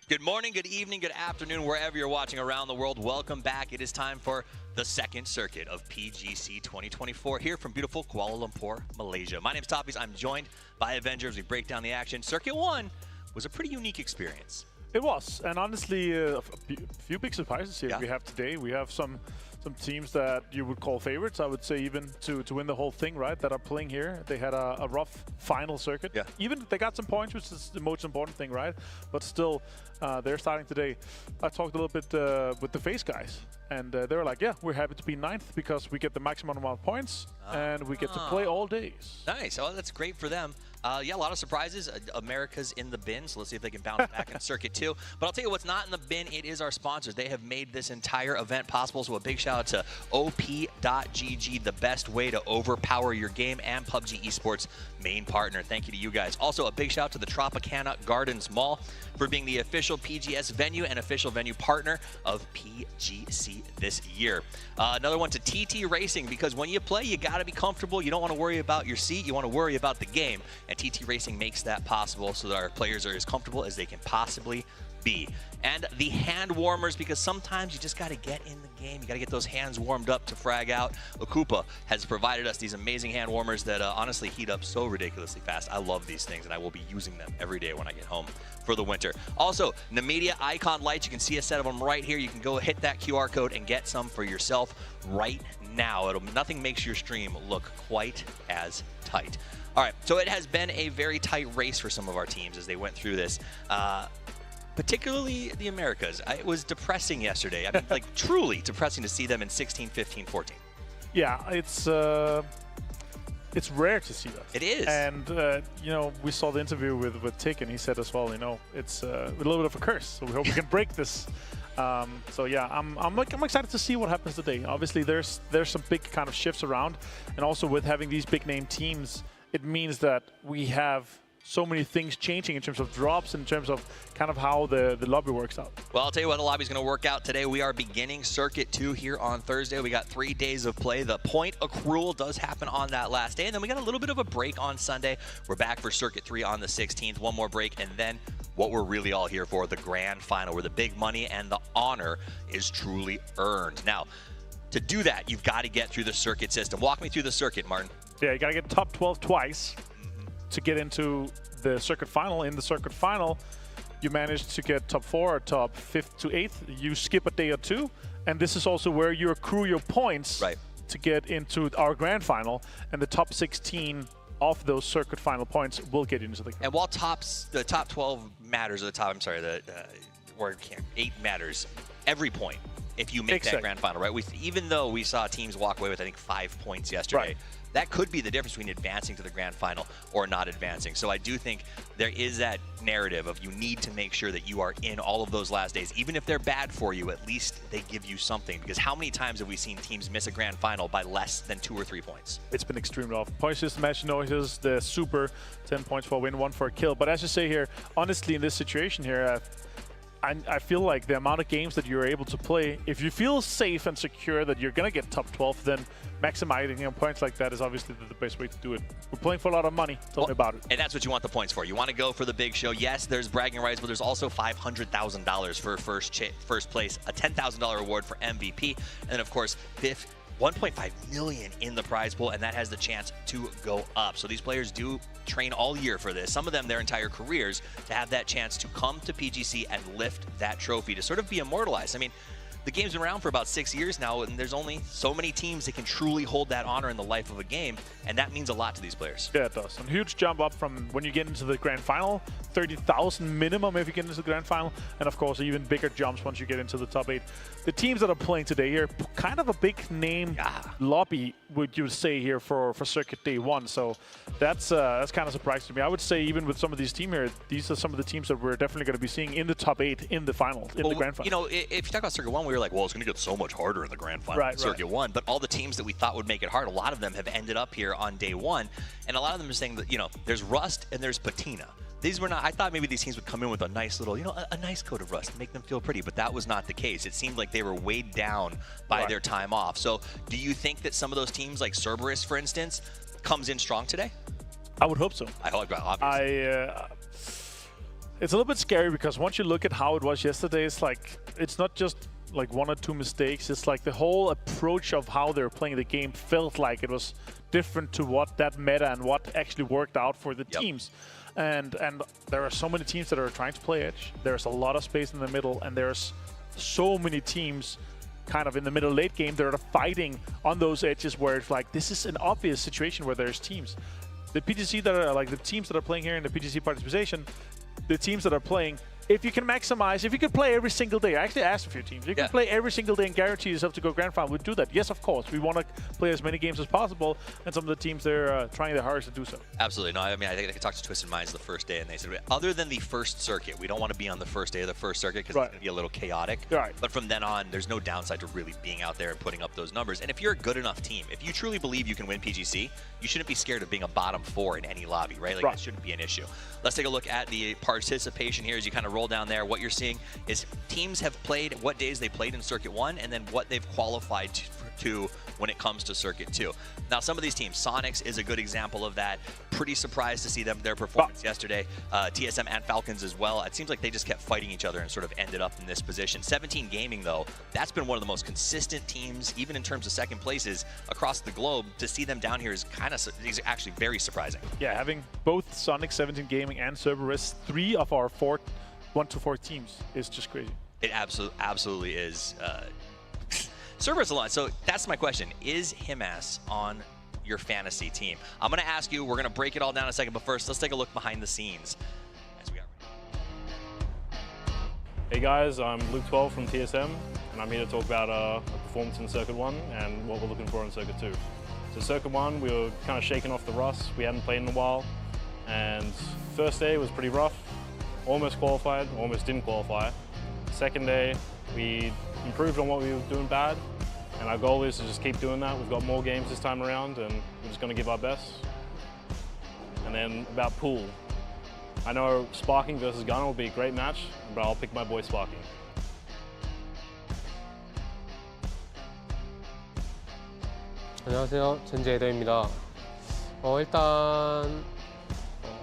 Good morning, good evening, good afternoon, wherever you're watching around the world. Welcome back. It is time for the second circuit of PGC 2024 here from beautiful Kuala Lumpur, Malaysia. My name's Toppies. I'm joined by Avengers. We break down the action. Circuit 1 was a pretty unique experience. It was, and honestly, a few big surprises here we have today. We have some teams that you would call favorites, I would say, even to win the whole thing, right, that are playing here. They had a rough final circuit. Yeah. Even they got some points, which is the most important thing, right? But still, they're starting today. I talked a little bit with the FaZe guys, and they were like, yeah, we're happy to be 9th because we get the maximum amount of points, and we get to play all days. Nice. Oh, that's great for them. Yeah, a lot of surprises. America's in the bin, so let's see if they can bounce back in Circuit 2. But I'll tell you what's not in the bin. It is our sponsors. They have made this entire event possible, so a big shout out to op.gg, the best way to overpower your game, and PUBG Esports main partner. Thank you to you guys. Also, a big shout out to the Tropicana Gardens Mall for being the official PGS venue and official venue partner of PGC this year. Another one to TT Racing, because when you play, you got to be comfortable. You don't want to worry about your seat. You want to worry about the game. And TT Racing makes that possible so that our players are as comfortable as they can possibly be. And the hand warmers, because sometimes you just got to get in the game. You got to get those hands warmed up to frag out. Okupa has provided us these amazing hand warmers that honestly heat up so ridiculously fast. I love these things, and I will be using them every day when I get home for the winter. Also, Nvidia Icon lights. You can see a set of them right here. You can go hit that QR code and get some for yourself right now. Nothing makes your stream look quite as tight. All right, so it has been a very tight race for some of our teams as they went through this. Particularly the Americas. It was depressing yesterday. I mean, like, truly depressing to see them in 16, 15, 14. Yeah, it's rare to see that. It is. And, you know, we saw the interview with Tick, and he said as well, you know, it's a little bit of a curse. So we hope we can break this. So yeah, I'm excited to see what happens today. Obviously, there's some big kind of shifts around. And also with having these big name teams, it means that we have so many things changing in terms of drops, in terms of kind of how the lobby works out. Well, I'll tell you what the lobby's going to work out today. We are beginning Circuit 2 here on Thursday. We got 3 days of play. The point accrual does happen on that last day, and then we got a little bit of a break on Sunday. We're back for Circuit 3 on the 16th. One more break, and then what we're really all here for, the grand final, where the big money and the honor is truly earned. Now, to do that, you've got to get through the circuit system. Walk me through the circuit, Martin. Yeah, you got to get top 12 twice to get into the circuit final. In the circuit final, you manage to get top 4 or top 5th to 8th. You skip a day or 2, and this is also where you accrue your points to get into our grand final, and the top 16 of those circuit final points will get into the grand. And while the top 12 matters, or the top, I'm sorry, the 8 matters, every point, if you make that grand final, right? Even though we saw teams walk away with, I think, 5 points yesterday, that could be the difference between advancing to the grand final or not advancing. So I do think there is that narrative of you need to make sure that you are in all of those last days. Even if they're bad for you, at least they give you something. Because how many times have we seen teams miss a grand final by less than 2 or 3 points? It's been extremely rough. Point system match, you know, here's the super 10 points for a win, 1 for a kill. But as you say here, honestly, in this situation here, I feel like the amount of games that you're able to play, if you feel safe and secure that you're going to get top 12, then maximizing points like that is obviously the best way to do it. We're playing for a lot of money. Tell me about it. And that's what you want the points for. You want to go for the big show. Yes, there's bragging rights, but there's also $500,000 for first place, a $10,000 award for MVP, and then, of course, 1.5 million in the prize pool, and that has the chance to go up. So these players do train all year for this, some of them their entire careers, to have that chance to come to PGC and lift that trophy, to sort of be immortalized. I mean, the game's been around for about 6 years now, and there's only so many teams that can truly hold that honor in the life of a game, and that means a lot to these players. Yeah, it does. A huge jump up from when you get into the grand final, 30,000 minimum if you get into the grand final, and of course even bigger jumps once you get into the top 8. The teams that are playing today here, kind of a big name lobby, would you say here for Circuit Day 1, so that's kind of surprising to me. I would say even with some of these teams here, these are some of the teams that we're definitely going to be seeing in the top 8 in the final, in the grand final. You know, if you talk about Circuit 1, we were like, well, it's going to get so much harder in the grand final in Circuit 1, but all the teams that we thought would make it hard, a lot of them have ended up here on day 1, and a lot of them are saying that, you know, there's Rust and there's Patina. These were not, I thought maybe these teams would come in with a nice little, you know, a nice coat of Rust, make them feel pretty, but that was not the case. It seemed like they were weighed down by their time off. So do you think that some of those teams like Cerberus, for instance, comes in strong today? I would hope so. I hope, obviously. It's a little bit scary because once you look at how it was yesterday, it's like, it's not just like 1 or 2 mistakes. It's like the whole approach of how they're playing the game felt like it was different to what that meta and what actually worked out for the teams. And there are so many teams that are trying to play edge. There's a lot of space in the middle, and there's so many teams kind of in the middle late game that are fighting on those edges where it's like, this is an obvious situation where there's teams. The PTC that are like the teams that are playing here in the PTC participation, the teams that are playing, if you can maximize, if you can play every single day, I actually asked a few teams, you can play every single day and guarantee yourself to go grand final, we'd do that. Yes, of course. We want to play as many games as possible, and some of the teams, they're trying their hardest to do so. Absolutely. No, I mean, I think I talked to Twisted Minds the first day, and they said, other than the first circuit, we don't want to be on the first day of the first circuit because it's going to be a little chaotic. But from then on, there's no downside to really being out there and putting up those numbers. And if you're a good enough team, if you truly believe you can win PGC, you shouldn't be scared of being a bottom 4 in any lobby, right? Like, that shouldn't be an issue. Let's take a look at the participation here as you kind of roll down there. What you're seeing is teams have played, what days they played in Circuit 1, and then what they've qualified to when it comes to Circuit 2. Now, some of these teams, Sonics is a good example of that. Pretty surprised to see their performance yesterday. TSM and Falcons as well. It seems like they just kept fighting each other and sort of ended up in this position. 17 Gaming, though, that's been one of the most consistent teams, even in terms of second places across the globe. To see them down here is is actually very surprising. Yeah, having both Sonic, 17 Gaming, and Cerberus, 3 of our 1 to 4 teams is just crazy. It absolutely is. Cerberus alone. So that's my question. Is Himas on your fantasy team? I'm going to ask you. We're going to break it all down in a second. But first, let's take a look behind the scenes. As we are. Hey guys, I'm Luke 12 from TSM, and I'm here to talk about our performance in Circuit 1 and what we're looking for in Circuit 2. So Circuit 1, we were kind of shaking off the rust. We hadn't played in a while, and first day was pretty rough. Almost qualified, almost didn't qualify. Second day, we improved on what we were doing bad, and our goal is to just keep doing that. We've got more games this time around, and we're just going to give our best. And then about pool. I know Sparking versus Gunner will be a great match, but I'll pick my boy Sparking. 안녕하세요, 젠지에더입니다. 일단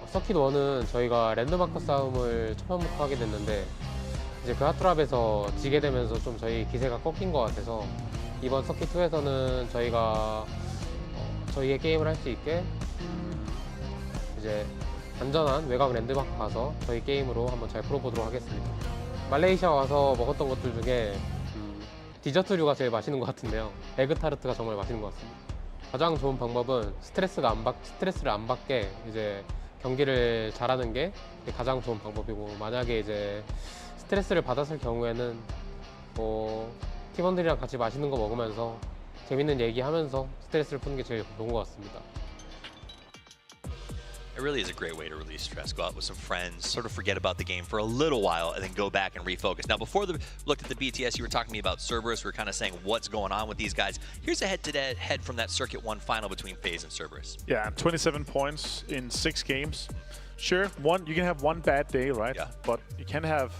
서킷 1은 저희가 랜드마크 싸움을 초반부터 하게 됐는데 이제 그 핫트랍에서 지게 되면서 좀 저희 기세가 꺾인 것 같아서 이번 서킷 2에서는 저희가 저희의 게임을 할 수 있게 이제 안전한 외곽 랜드마크 가서 저희 게임으로 한번 잘 풀어보도록 하겠습니다. 말레이시아 와서 먹었던 것들 중에 디저트류가 제일 맛있는 것 같은데요. 에그타르트가 정말 맛있는 것 같습니다. 가장 좋은 방법은 스트레스를 안 받게 이제 경기를 잘하는 게 가장 좋은 방법이고, 만약에 이제 스트레스를 받았을 경우에는 팀원들이랑 같이 맛있는 거 먹으면서 재밌는 얘기하면서 스트레스를 푸는 게 제일 좋은 것 같습니다. It really is a great way to release stress. Go out with some friends, sort of forget about the game for a little while, and then go back and refocus. Now, before we looked at the BTS, you were talking to me about Cerberus. We were kind of saying what's going on with these guys. Here's a head-to-head from that Circuit 1 final between FaZe and Cerberus. Yeah, 27 points in 6 games. Sure, you can have one bad day, right? Yeah. But you can't have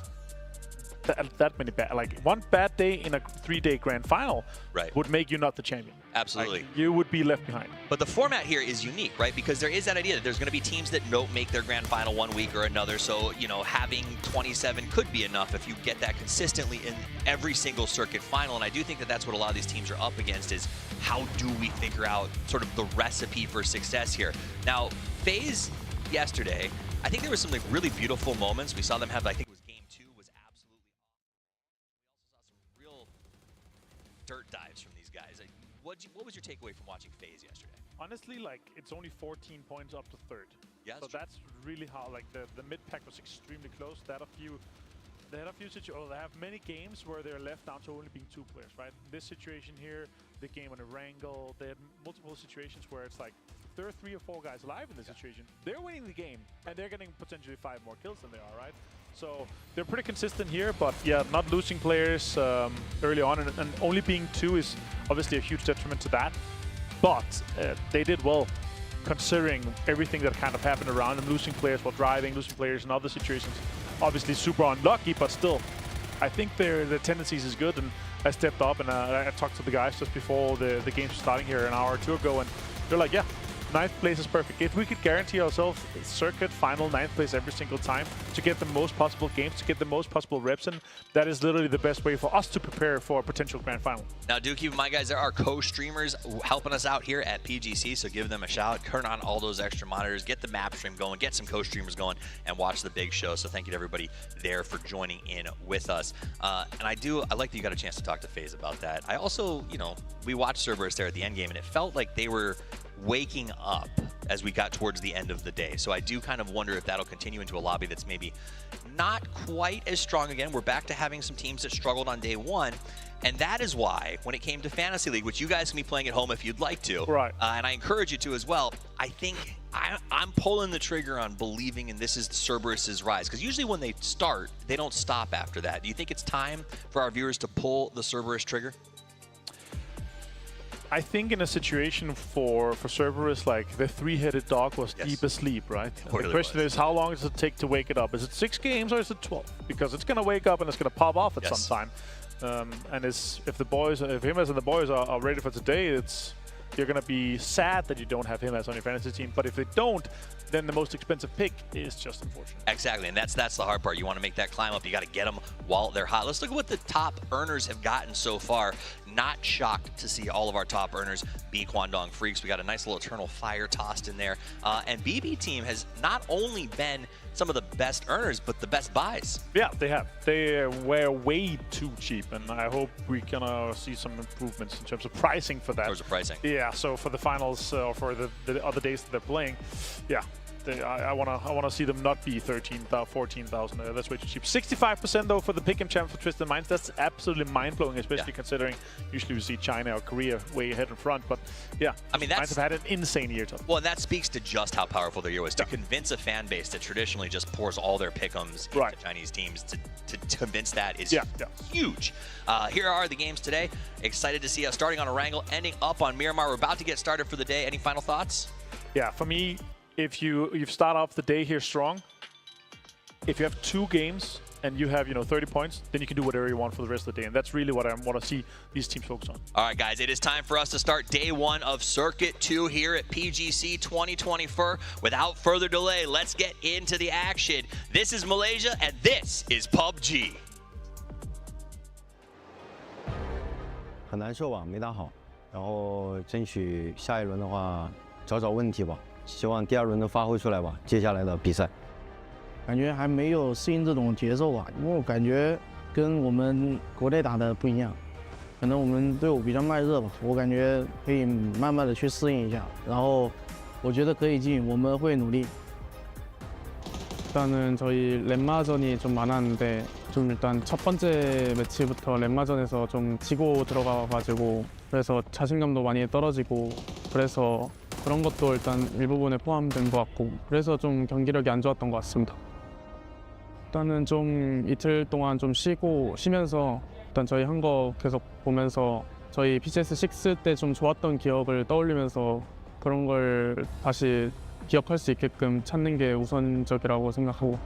that many bad. Like, one bad day in a 3-day grand final would make you not the champion. Absolutely. Like, you would be left behind. But the format here is unique, right? Because there is that idea that there's going to be teams that don't make their grand final one week or another. So, you know, having 27 could be enough if you get that consistently in every single circuit final. And I do think that that's what a lot of these teams are up against, is how do we figure out sort of the recipe for success here? Now, FaZe yesterday, I think there were some like really beautiful moments. We saw them have, I think it was game 2 was absolutely awesome. We also saw some real what was your takeaway from watching FaZe yesterday? Honestly, like, it's only 14 points up to third. Yeah, so that's really how, like, the mid pack was extremely close. They had they have many games where they're left down to only being 2 players, right? This situation here, the game on a wrangle, they had multiple situations where it's like there are 3 or 4 guys alive in this situation. They're winning the game, and they're getting potentially 5 more kills than they are, right? So they're pretty consistent here, but yeah, not losing players early on, and only being 2 is obviously a huge detriment to that. But they did well, considering everything that kind of happened around them, losing players while driving, losing players in other situations. Obviously super unlucky, but still, I think their tendencies is good, and I stepped up and I talked to the guys just before the games were starting here an hour or 2 ago, and they're like, yeah, 9th place is perfect. If we could guarantee ourselves circuit final 9th place every single time to get the most possible games, to get the most possible reps in, that is literally the best way for us to prepare for a potential grand final. Now, do keep in mind, guys, there are co-streamers helping us out here at PGC, so give them a shout. Turn on all those extra monitors, get the map stream going, get some co-streamers going, and watch the big show. So thank you to everybody there for joining in with us. And I like that you got a chance to talk to FaZe about that. I also, you know, we watched Cerberus there at the end game, and it felt like they were waking up as we got towards the end of the day. So I do kind of wonder if that'll continue into a lobby that's maybe not quite as strong again. We're back to having some teams that struggled on day 1. And that is why, when it came to Fantasy League, which you guys can be playing at home if you'd like to, right? And I encourage you to as well, I think I'm pulling the trigger on believing in this is Cerberus's rise. Because usually when they start, they don't stop after that. Do you think it's time for our viewers to pull the Cerberus trigger? I think in a situation for Cerberus, like the 3-headed dog was deep asleep, right? The question is, how long does it take to wake it up? Is it 6 games or is it 12? Because it's going to wake up and it's going to pop off at some time. And if Himas and the boys are ready for today, you're going to be sad that you don't have Himas on your fantasy team. But if they don't, then the most expensive pick is just unfortunate. Exactly, and that's the hard part. You want to make that climb up. You got to get them while they're hot. Let's look at what the top earners have gotten so far. Not shocked to see all of our top earners be Kwangdong Freaks. We got a nice little Eternal Fire tossed in there. And BB Team has not only been some of the best earners, but the best buys. Yeah, they have. They were way too cheap, and I hope we can see some improvements in terms of pricing for that. In terms of pricing. Yeah, so for the finals or for the other days that they're playing, yeah. I want to see them not be 13,000, 14,000. That's way too cheap. 65% though for the pick'em champ for Twisted Minds. That's absolutely mind blowing, especially considering usually we see China or Korea way ahead in front. But yeah, I mean, Minds have had an insane year. Well, and that speaks to just how powerful their year was. To convince a fan base that traditionally just pours all their pick'ems into Chinese teams, to convince that is huge. Here are the games today. Excited to see us starting on a wrangle, ending up on Miramar. We're about to get started for the day. Any final thoughts? Yeah, for me, if you start off the day here strong, if you have 2 games and you have 30 points, then you can do whatever you want for the rest of the day, and that's really what I want to see these teams focus on. All right, guys, it is time for us to start day 1 of Circuit 2 here at PGC 2024. Without further delay, let's get into the action. This is Malaysia, and this is PUBG. 很难受吧，没打好，然后争取下一轮的话找问题吧。 希望第2轮能发挥出来吧，接下来的比赛。感觉还没有适应这种节奏吧，因为我感觉跟我们国内打的不一样，可能我们队伍比较慢热吧，我感觉可以慢慢的去适应一下，然后我觉得可以进，我们会努力。 일단은 저희 랜마전이 좀 많았는데 좀 일단 첫 번째 매치부터 랜마전에서 좀 지고 들어가가지고 그래서 자신감도 많이 떨어지고 그래서 그런 것도 일단 일부분에 포함된 것 같고 그래서 좀 경기력이 안 좋았던 것 같습니다. 일단은 좀 이틀 동안 좀 쉬면서 일단 저희 한 거 계속 보면서 저희 PCS6 때 좀 좋았던 기억을 떠올리면서 그런 걸 다시 기억할 수 있게끔 찾는 게 우선적이라고 생각하고.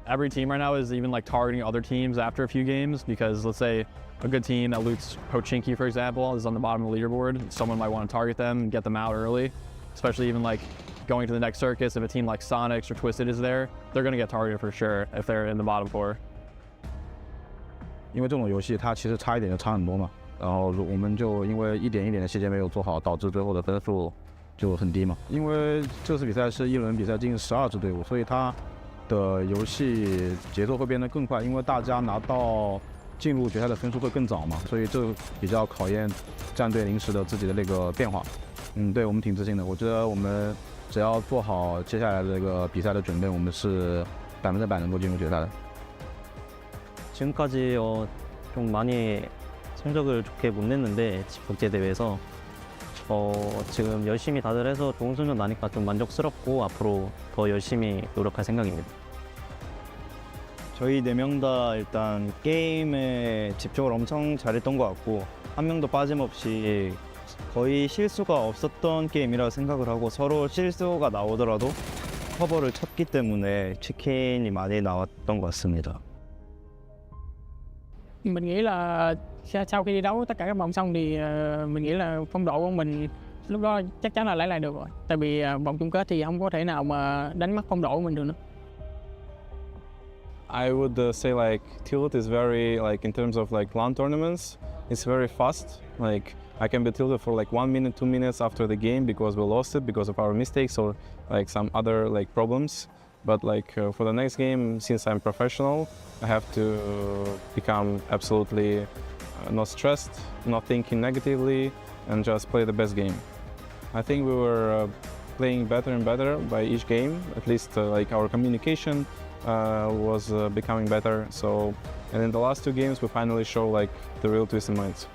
Every team right now is even like targeting other teams after a few games because let's say a good team that loots Pochinki, for example, is on the bottom of the leaderboard. Someone might want to target them and get them out early, especially even like going to the next circus. If a team like Sonics or Twisted is there, they're going to get targeted for sure if they're in the bottom 4. 因为这种游戏它其实差一点就差很多嘛，然后我们就因为一点一点的细节没有做好，导致最后的分数就很低嘛。因为这次比赛是1轮比赛进12支队伍，所以它的游戏节奏会变得更快，因为大家拿到进入决赛的分数会更早嘛，所以这比较考验战队临时的自己的那个变化。对我们挺自信的，我觉得我们只要做好接下来的这个比赛的准备，我们是100%能够进入决赛的。 지금까지 좀 많이 성적을 좋게 못 냈는데 국제대회에서 지금 열심히 다들 해서 좋은 성적 나니까 좀 만족스럽고 앞으로 더 열심히 노력할 생각입니다. 저희 4명 다 일단 게임에 집중을 엄청 잘했던 것 같고 한 명도 빠짐없이 거의 실수가 없었던 게임이라고 생각을 하고 서로 실수가 나오더라도 커버를 쳤기 때문에 치킨이 많이 나왔던 것 같습니다. Mình nghĩ là sau khi đi đấu tất cả các vòng xong thì mình nghĩ là phong độ của mình lúc đó chắc chắn là lấy lại được rồi. Tại vì vòng chung kết thì không có thể nào mà đánh mất phong độ của mình được nữa. I would say like tilt is very like in terms of like LAN tournaments, it's very fast. Like I can be tilted for like 1 minute, 2 minutes after the game because we lost it because of our mistakes or like some other like problems. But like for the next game, since I'm professional, I have to become absolutely not stressed, not thinking negatively, and just play the best game. I think we were playing better and better by each game. At least like our communication was becoming better. So, and in the last 2 games, we finally show like the real Twisted Minds.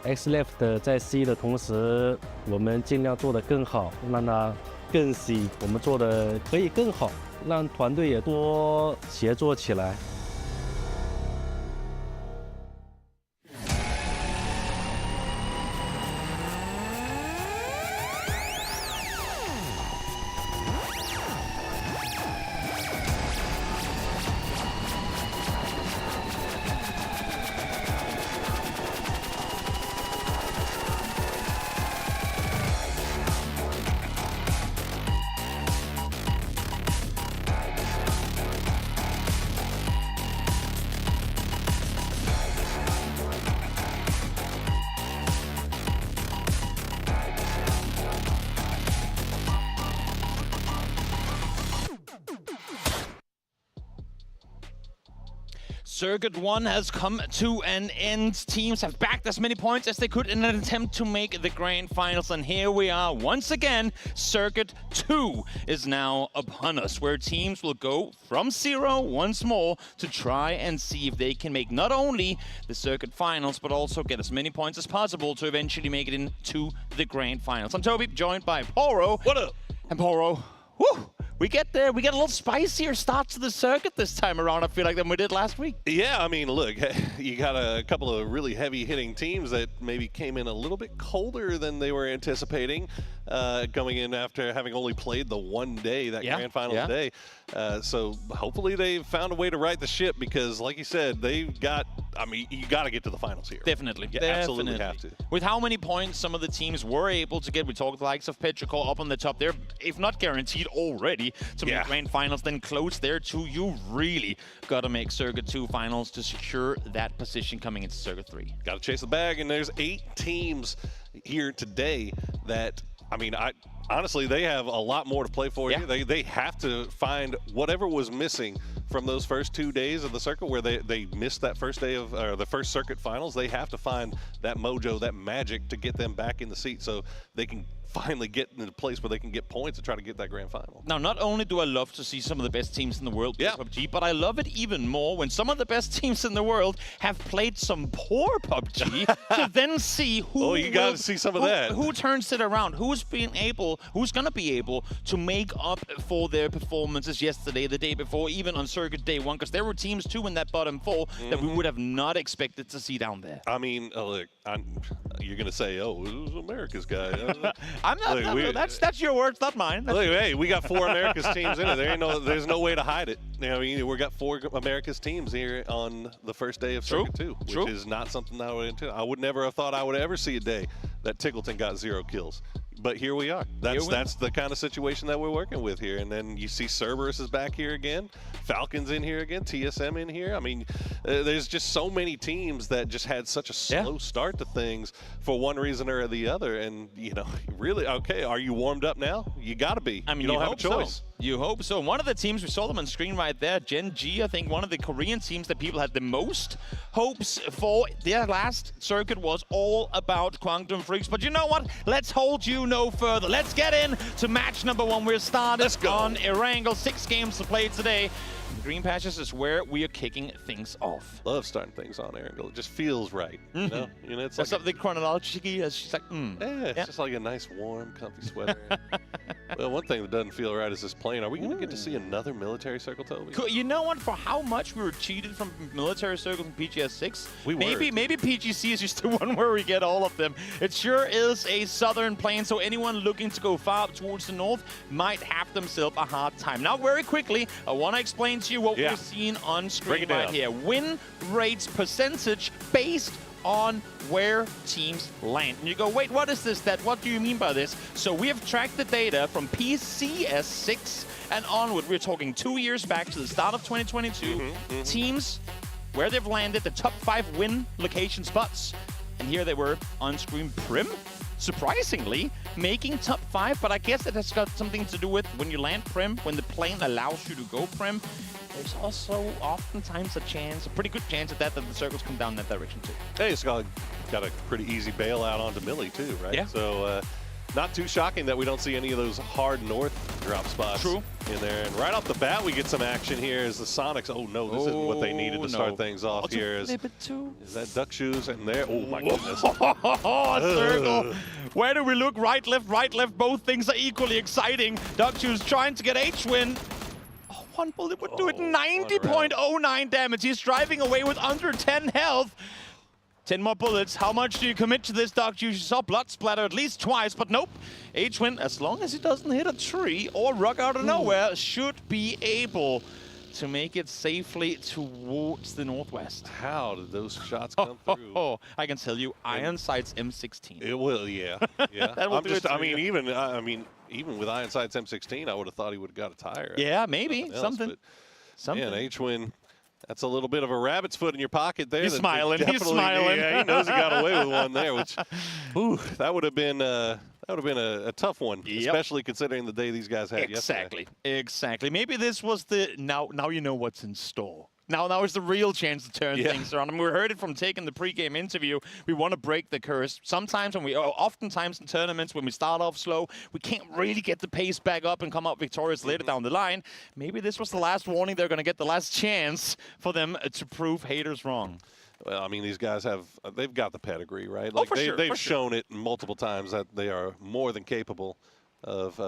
X-Left 在 C 的同时，我们尽量做得更好，让它更 C， 我们做的可以更好，让团队也多协作起来。Circuit 1 has come to an end. Teams have backed as many points as they could in an attempt to make the grand finals. And here we are once again. Circuit 2 is now upon us, where teams will go from 0 once more to try and see if they can make not only the circuit finals, but also get as many points as possible to eventually make it into the grand finals. I'm Toby, joined by Poro. What up? And Poro, woo! We get a little spicier start to the circuit this time around, I feel like, than we did last week. Yeah, I mean, look, you got a couple of really heavy-hitting teams that maybe came in a little bit colder than they were anticipating, coming in after having only played the one day, that grand finals day. So hopefully they've found a way to right the ship because, like you said, they've got, I mean, you got to get to the finals here. Definitely. You absolutely have to. With how many points some of the teams were able to get, we talked the likes of Petrichor up on the top there, if not guaranteed already to make grand finals, then close there too. You really got to make Circuit 2 finals to secure that position coming into Circuit 3. Got to chase the bag, and there's 8 teams here today that, I mean, honestly, they have a lot more to play for here. They have to find whatever was missing from those first 2 days of the circuit where they missed that first day of the first circuit finals. They have to find that mojo, that magic to get them back in the seat so they can finally get in a place where they can get points and try to get that grand final. Now, not only do I love to see some of the best teams in the world play PUBG, but I love it even more when some of the best teams in the world have played some poor PUBG to then see who you got to see some of that. Who turns it around, who's going to be able to make up for their performances yesterday, the day before, even on Circuit Day 1, because there were teams too in that bottom 4 that we would have not expected to see down there. I mean, look, you're going to say, oh, it was America's guy. I'm not. Look, that's your words, not mine. Look, hey, we got 4 America's teams in it. There's no way to hide it. You know, I mean, we got 4 America's teams here on the first day of Circuit 2, which is not something that I would never have thought I would ever see a day that Tickleton got 0 kills. But here we are. That's the kind of situation that we're working with here. And then you see Cerberus is back here again, Falcons in here again, TSM in here. I mean, there's just so many teams that just had such a slow start to things for one reason or the other. And, you know, really, okay, are you warmed up now? You got to be. I mean, you don't have a choice. So. You hope so. One of the teams, we saw them on screen right there, Gen G, I think one of the Korean teams that people had the most hopes for. Their last circuit was all about Kwangdong Freaks. But you know what? Let's hold you no further. Let's get in to match number 1. We're started on Erangel. 6 games to play today. Green Patches is where we are kicking things off. Love starting things on Erangel. It just feels right. You know, it's like something chronologically. She's like, Yeah, it's just like a nice, warm, comfy sweater. Well, one thing that doesn't feel right is this plane. Are we going to get to see another military circle, Toby? Cool. You know what? For how much we were cheated from military circles in PGS 6, maybe PGC is just the one where we get all of them. It sure is a southern plane, so anyone looking to go far up towards the north might have themselves a hard time. Now, very quickly, I want to explain to you what we're seeing on screen right here. Win rates percentage based on where teams land. And you go, wait, what is this? What do you mean by this? So we have tracked the data from PCS 6 and onward. We're talking 2 years back to the start of 2022. Teams where they've landed, the top 5 win location spots. And here they were on screen. Prim, surprisingly, making top 5, but I guess it has got something to do with when you land Prim, when the plane allows you to go Prim. There's also oftentimes a pretty good chance that the circles come down that direction too. Hey, it's got a pretty easy bailout onto Millie too, right? Yeah. So not too shocking that we don't see any of those hard north drop spots in there. And right off the bat, we get some action here as the Sonics. Oh no, this isn't what they needed to start things off here. Is that duck shoes and there? Oh my goodness. Circle. Where do we look? Right, left. Both things are equally exciting. Duck shoes trying to get H-Win. One bullet would do it. 90.09 damage. He's driving away with under 10 health. 10 more bullets. How much do you commit to this, Doc? You saw blood splatter at least twice, but nope. H-Win, as long as he doesn't hit a tree or rock out of nowhere, should be able to make it safely towards the northwest. How did those shots come through? I can tell you, Iron Sight's M16. It will, yeah. Even with Iron Sight's M16, I would have thought he would have got a tire. Yeah, maybe. Something. Yeah, H-Win, that's a little bit of a rabbit's foot in your pocket there. He's smiling. He's smiling. Yeah, he knows he got away with one there, which, that would have been a tough one, especially considering the day these guys had yesterday. Exactly. Maybe this was the now you know what's in store. Now is the real chance to turn things around. And we heard it from taking the pre-game interview. We want to break the curse. Sometimes oftentimes in tournaments, when we start off slow, we can't really get the pace back up and come out victorious later down the line. Maybe this was the last warning. They're going to get the last chance for them to prove haters wrong. Well, I mean, these guys they've got the pedigree, right? Like they've shown it multiple times that they are more than capable of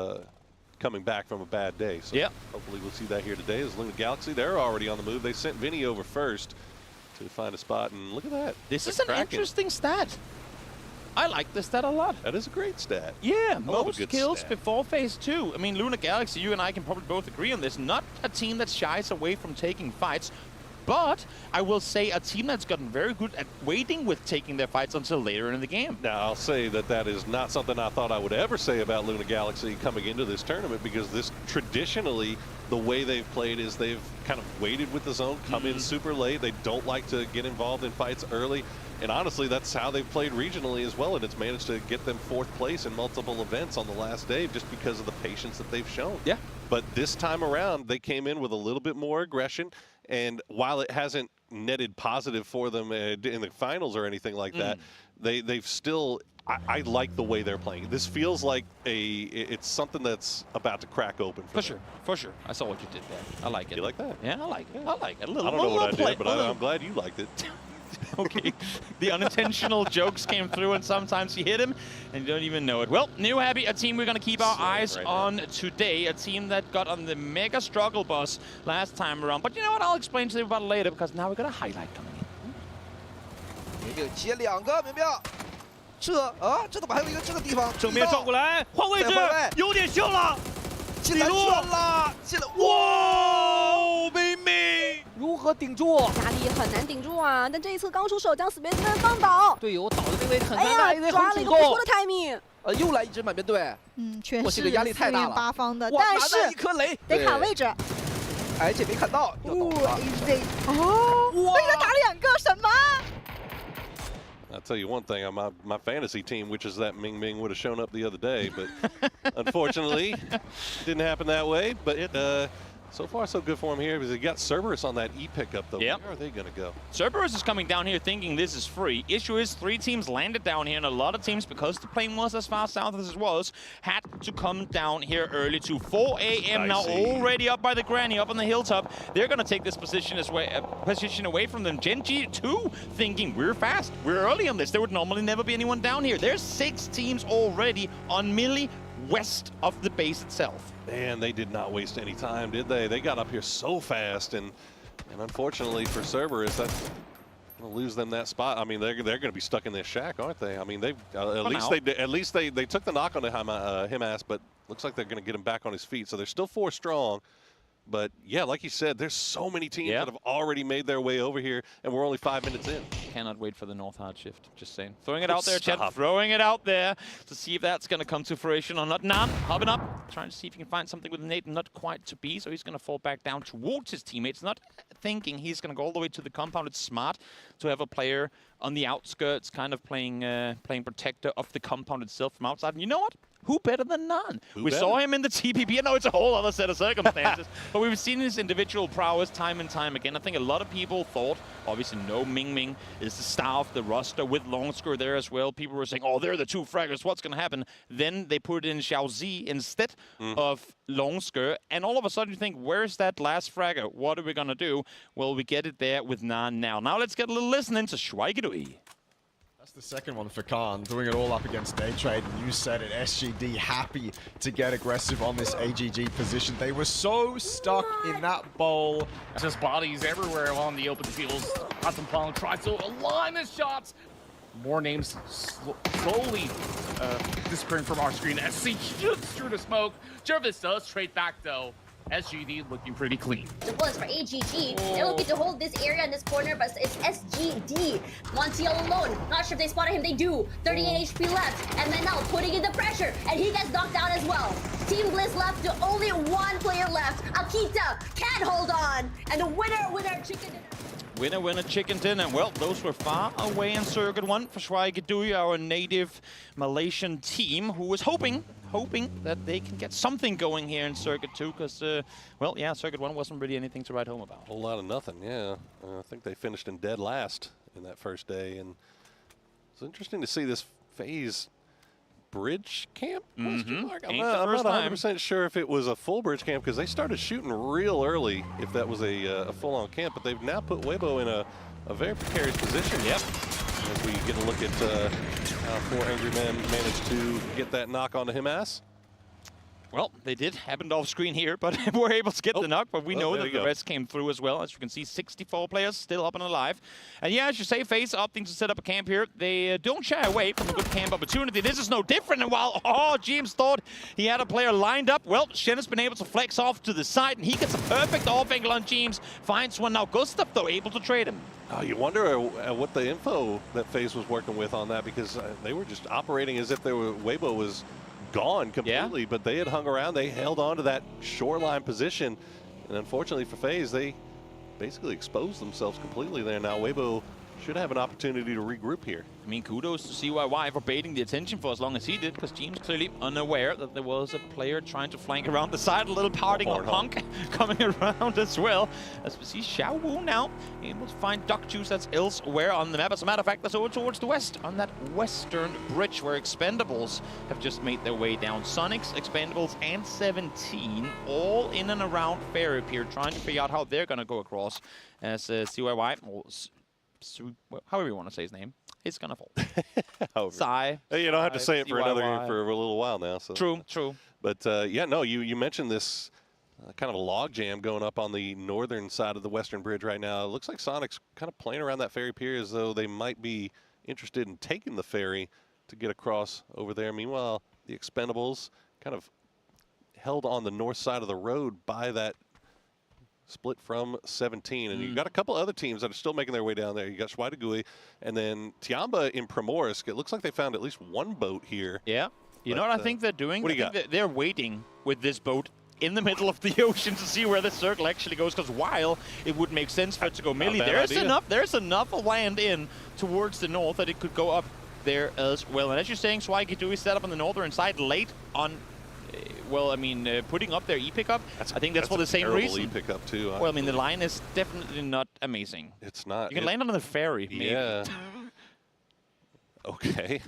coming back from a bad day. So hopefully we'll see that here today. As Luna Galaxy, they're already on the move. They sent Vinny over first to find a spot, and look at that. This is an interesting stat. I like this stat a lot. That is a great stat. Yeah, most kills before phase 2. I mean, Luna Galaxy, you and I can probably both agree on this. Not a team that shies away from taking fights, but I will say a team that's gotten very good at waiting with taking their fights until later in the game. Now, I'll say that is not something I thought I would ever say about Luna Galaxy coming into this tournament, because this traditionally, the way they've played is they've kind of waited with the zone, come in super late. They don't like to get involved in fights early. And honestly, that's how they've played regionally as well, and it's managed to get them 4th place in multiple events on the last day just because of the patience that they've shown. Yeah. But this time around, they came in with a little bit more aggression, and while it hasn't netted positive for them in the finals or anything like that, they've still, I like the way they're playing. This feels like it's something that's about to crack open for them. For sure. I saw what you did there. I like it. You like that? Yeah, I like it. I like it. I don't know what I did, but I'm glad you liked it. Okay, the unintentional jokes came through, and sometimes you hit him and you don't even know it. Well, New Happy, a team we're going to keep our eyes on today, a team that got on the mega struggle bus last time around. But you know what, I'll explain to you about it later, because now we got a highlight coming in. 明明接2个，明明，这怎么还有一个这个地方？正面撞过来，换位置，有点秀了，进来圈了，进来，哇，明明。 如何顶住？压力很难顶住啊！但这一次刚出手将 Spaceman 放倒，队友倒的这个位置很难拿，抓了一个不错的 timing。又来一支满编队，确实这个压力太大了。八方的，哇，但是一颗雷得卡位置。而且没看到，哇，被他打2个什么？ tell you one thing, my fantasy team, which is that Ming Ming, would have shown up the other day, but unfortunately, didn't happen that way. But so far, so good for him here, because he got Cerberus on that E pickup, though. Yep. Where are they going to go? Cerberus is coming down here thinking this is free. Issue is 3 teams landed down here, and a lot of teams, because the plane was as far south as it was, had to come down here early to 4 a.m. now, already up by the granny, up on the hilltop. They're going to take this position away from them. Genji, too, thinking we're fast, we're early on this. There would normally never be anyone down here. There's 6 teams already on Millie, west of the base itself. Man, they did not waste any time, did they? They got up here so fast, and unfortunately for Cerberus, that's gonna lose them that spot. I mean, they're gonna be stuck in this shack, aren't they? I mean, they've at least they took the knock on the Himas, but looks like they're gonna get him back on his feet. So they're still 4 strong. But yeah, like you said, there's so many teams that have already made their way over here, and we're only 5 minutes in. Cannot wait for the North hard shift, just saying. Throwing it out there, Chet, throwing it out there to see if that's going to come to fruition or not. Nan, hopping up, trying to see if he can find something with Nate, not quite to be, so he's going to fall back down towards his teammates, not thinking he's going to go all the way to the compound. It's smart to have a player on the outskirts kind of playing protector of the compound itself from outside. And you know what? Who better than Nan? We saw him in the TPP. I know it's a whole other set of circumstances, but we've seen his individual prowess time and time again. I think a lot of people thought, obviously, no Ming Ming is the star of the roster with Longscore there as well. People were saying, oh, they're the 2 fraggers. What's going to happen? Then they put in Xiaozi instead of Longscore, and all of a sudden you think, where's that last fragger? What are we going to do? Well, we get it there with Nan now. Now let's get a little listening to Schweigedui. That's the second one for Khan, doing it all up against Day Trade. And you said it, SGD happy to get aggressive on this AGG position. They were so stuck in that bowl. Just bodies everywhere along the open fields. Pong tried to align his shots. More names slowly disappearing from our screen as he shoots through the smoke. Jervis does trade back though. SGD looking pretty clean. It was for AGG. They're looking to hold this area in this corner, but it's SGD. Montiel alone. Not sure if they spotted him. They do. 38 HP left. And then now putting in the pressure. And he gets knocked out as well. Team Bliss left to only 1 player left. Akita can't hold on. And the winner, chicken dinner. Winner, chicken dinner. Well, those were far away in Circuit 1 for Schweigedui, our native Malaysian team, who was hoping that they can get something going here in Circuit 2, because, well, yeah, Circuit 1 wasn't really anything to write home about. A whole lot of nothing, yeah. I think they finished in dead last in that first day, and it's interesting to see this FaZe bridge camp? I'm not 100% sure if it was a full bridge camp, because they started shooting real early if that was a full-on camp, but they've now put Weibo in a very precarious position. Yep. As we get a look at how 4 Angry Men managed to get that knock onto Himas. Well, they did, happened off screen here, but were able to get the knock, but we know that the rest came through as well. As you can see, 64 players still up and alive. And yeah, as you say, FaZe opting to set up a camp here. They don't shy away from a good camp opportunity. This is no different. And while James thought he had a player lined up, well, Shen has been able to flex off to the side, and he gets a perfect off angle on James. Finds one now. Gustav, though, able to trade him. Oh, you wonder what the info that FaZe was working with on that, because they were just operating as if Weibo was gone completely, but they had hung around. They held on to that shoreline position, and unfortunately for FaZe, they basically exposed themselves completely there. Now Weibo should have an opportunity to regroup here. I mean, kudos to CYY for baiting the attention for as long as he did, because James clearly unaware that there was a player trying to flank around the side, a little parting on Punk coming around as well. As we see Xiao Wu now able to find Duck Juice that's elsewhere on the map. As a matter of fact, that's over towards the west on that western bridge where Expendables have just made their way down. Sonics, Expendables, and 17 all in and around Ferry Pier, trying to figure out how they're going to go across as CYY, however you want to say his name, it's gonna fall. Sai. You don't have to say it for a little while now. So. True. But yeah, no, you mentioned this kind of a log jam going up on the northern side of the western bridge right now. It looks like Sonic's kind of playing around that ferry pier as though they might be interested in taking the ferry to get across over there. Meanwhile, the Expendables kind of held on the north side of the road by that split from 17, and you've got a couple other teams that are still making their way down there. You got Schweigedui, and then Tiamba in Primorsk. It looks like they found at least 1 boat here. Yeah. You know what I think they're doing? What do you got? They're waiting with this boat in the middle of the ocean to see where the circle actually goes, because while it would make sense for it to go melee, there's enough land in towards the north that it could go up there as well. And as you're saying, Swaggy set up on the northern side late on, putting up their E-pickup. I think that's for the same reason. E-pickup too. Well, I mean, the line is definitely not amazing. It's not. You can land on the ferry, maybe. Yeah. Okay.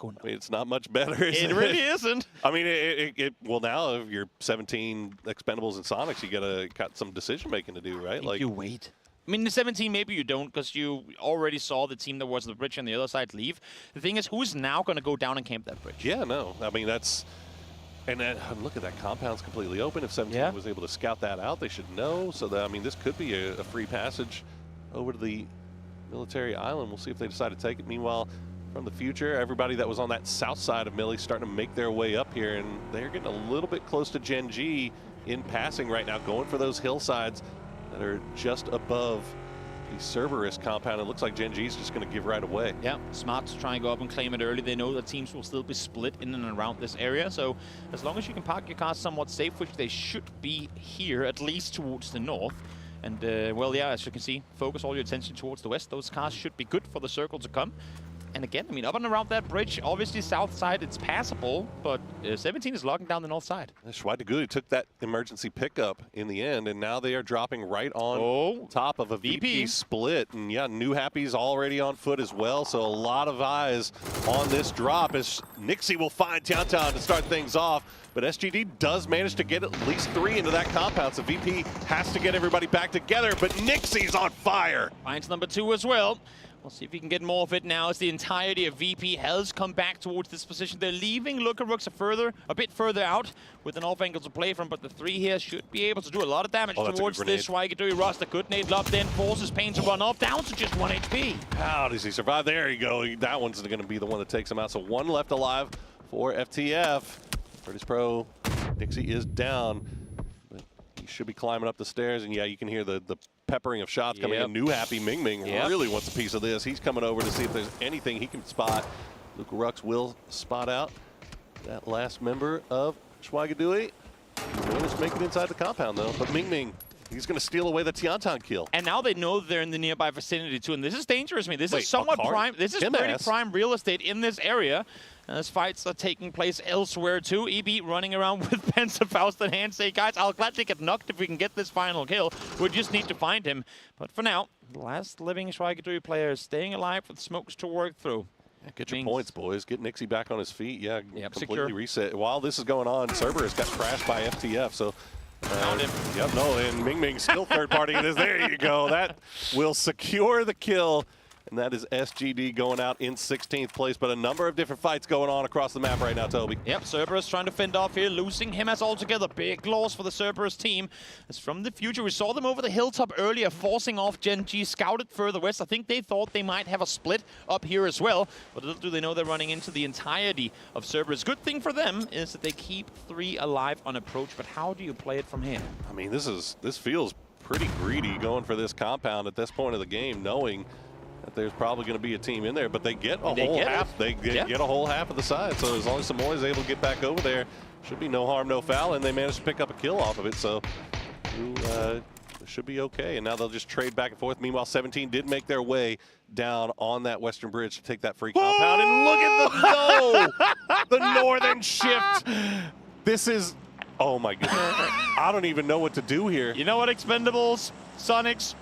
I mean, it's not much better. It really isn't. I mean, well, now if you're 17 Expendables and Sonics, you got some decision making to do, right? Like you wait. I mean, the 17, maybe you don't, because you already saw the team that was on the bridge on the other side leave. The thing is, who's now going to go down and camp that bridge? Yeah, no. I mean, that's... And then, look at that, compound's completely open. If 17 was able to scout that out, they should know. So, that, I mean, this could be a free passage over to the military island. We'll see if they decide to take it. Meanwhile, from the future, everybody that was on that south side of Millie starting to make their way up here, and they're getting a little bit close to Gen G in passing right now, going for those hillsides that are just above the Cerberus compound. It looks like Gen G is just going to give right away. Yeah, smart to try and go up and claim it early. They know that teams will still be split in and around this area, so as long as you can park your cars somewhat safe, which they should be here, at least towards the north. And, well, yeah, as you can see, focus all your attention towards the west. Those cars should be good for the circle to come. And again, I mean, up and around that bridge, obviously south side, it's passable, but 17 is locking down the north side. Schweideguli took that emergency pickup in the end, and now they are dropping right on top of a VP split. And yeah, New Happy's already on foot as well, so a lot of eyes on this drop as Nixie will find Tiantan to start things off. But SGD does manage to get at least 3 into that compound, so VP has to get everybody back together, but Nixie's on fire. Finds number 2 as well. We'll see if we can get more of it now as the entirety of VP has come back towards this position. They're leaving Lookarooks a bit further out with an off angle to play from, but the 3 here should be able to do a lot of damage towards this Schweigedui Ross. The good nade lob then forces Pain to run off, down to just 1 HP. How does he survive? There you go. That one's going to be the one that takes him out. So 1 left alive for FTF. British Pro, Nixie is down. But he should be climbing up the stairs, and yeah, you can hear the peppering of shots coming in. New Happy Ming Ming really wants a piece of this. He's coming over to see if there's anything he can spot. Luca Rux will spot out that last member of Schweigedui. He managed to make it inside the compound though, but Ming Ming, he's going to steal away the Tiantan kill. And now they know they're in the nearby vicinity too, and this is dangerous to me. This is somewhat prime. This is pretty prime real estate in this area. As fights are taking place elsewhere too. EB running around with Panzerfaust in hand, say, guys, I'll gladly get knocked if we can get this final kill. We just need to find him. But for now, the last living Schweigedui player is staying alive with smokes to work through. Yeah, get your points, boys. Get Nixie back on his feet. Yeah, completely reset. While this is going on, Cerberus got crashed by FTF, so... and Ming Ming still third-partying this. There you go. That will secure the kill. And that is SGD going out in 16th place, but a number of different fights going on across the map right now, Toby. Yep, Cerberus trying to fend off here, losing him as altogether. Big loss for the Cerberus team. As from the future, we saw them over the hilltop earlier, forcing off Gen G, scouted further west. I think they thought they might have a split up here as well, but little do they know they're running into the entirety of Cerberus. Good thing for them is that they keep 3 alive on approach, but how do you play it from here? I mean, this feels pretty greedy going for this compound at this point of the game, knowing that there's probably going to be a team in there, but they get a whole half. They get a whole half of the side. So as long as Samoa is able to get back over there, should be no harm, no foul, and they managed to pick up a kill off of it. So should be okay. And now they'll just trade back and forth. Meanwhile, 17 did make their way down on that western bridge to take that free compound. And look at the northern shift. This is, oh my goodness. I don't even know what to do here. You know what, Expendables, Sonics?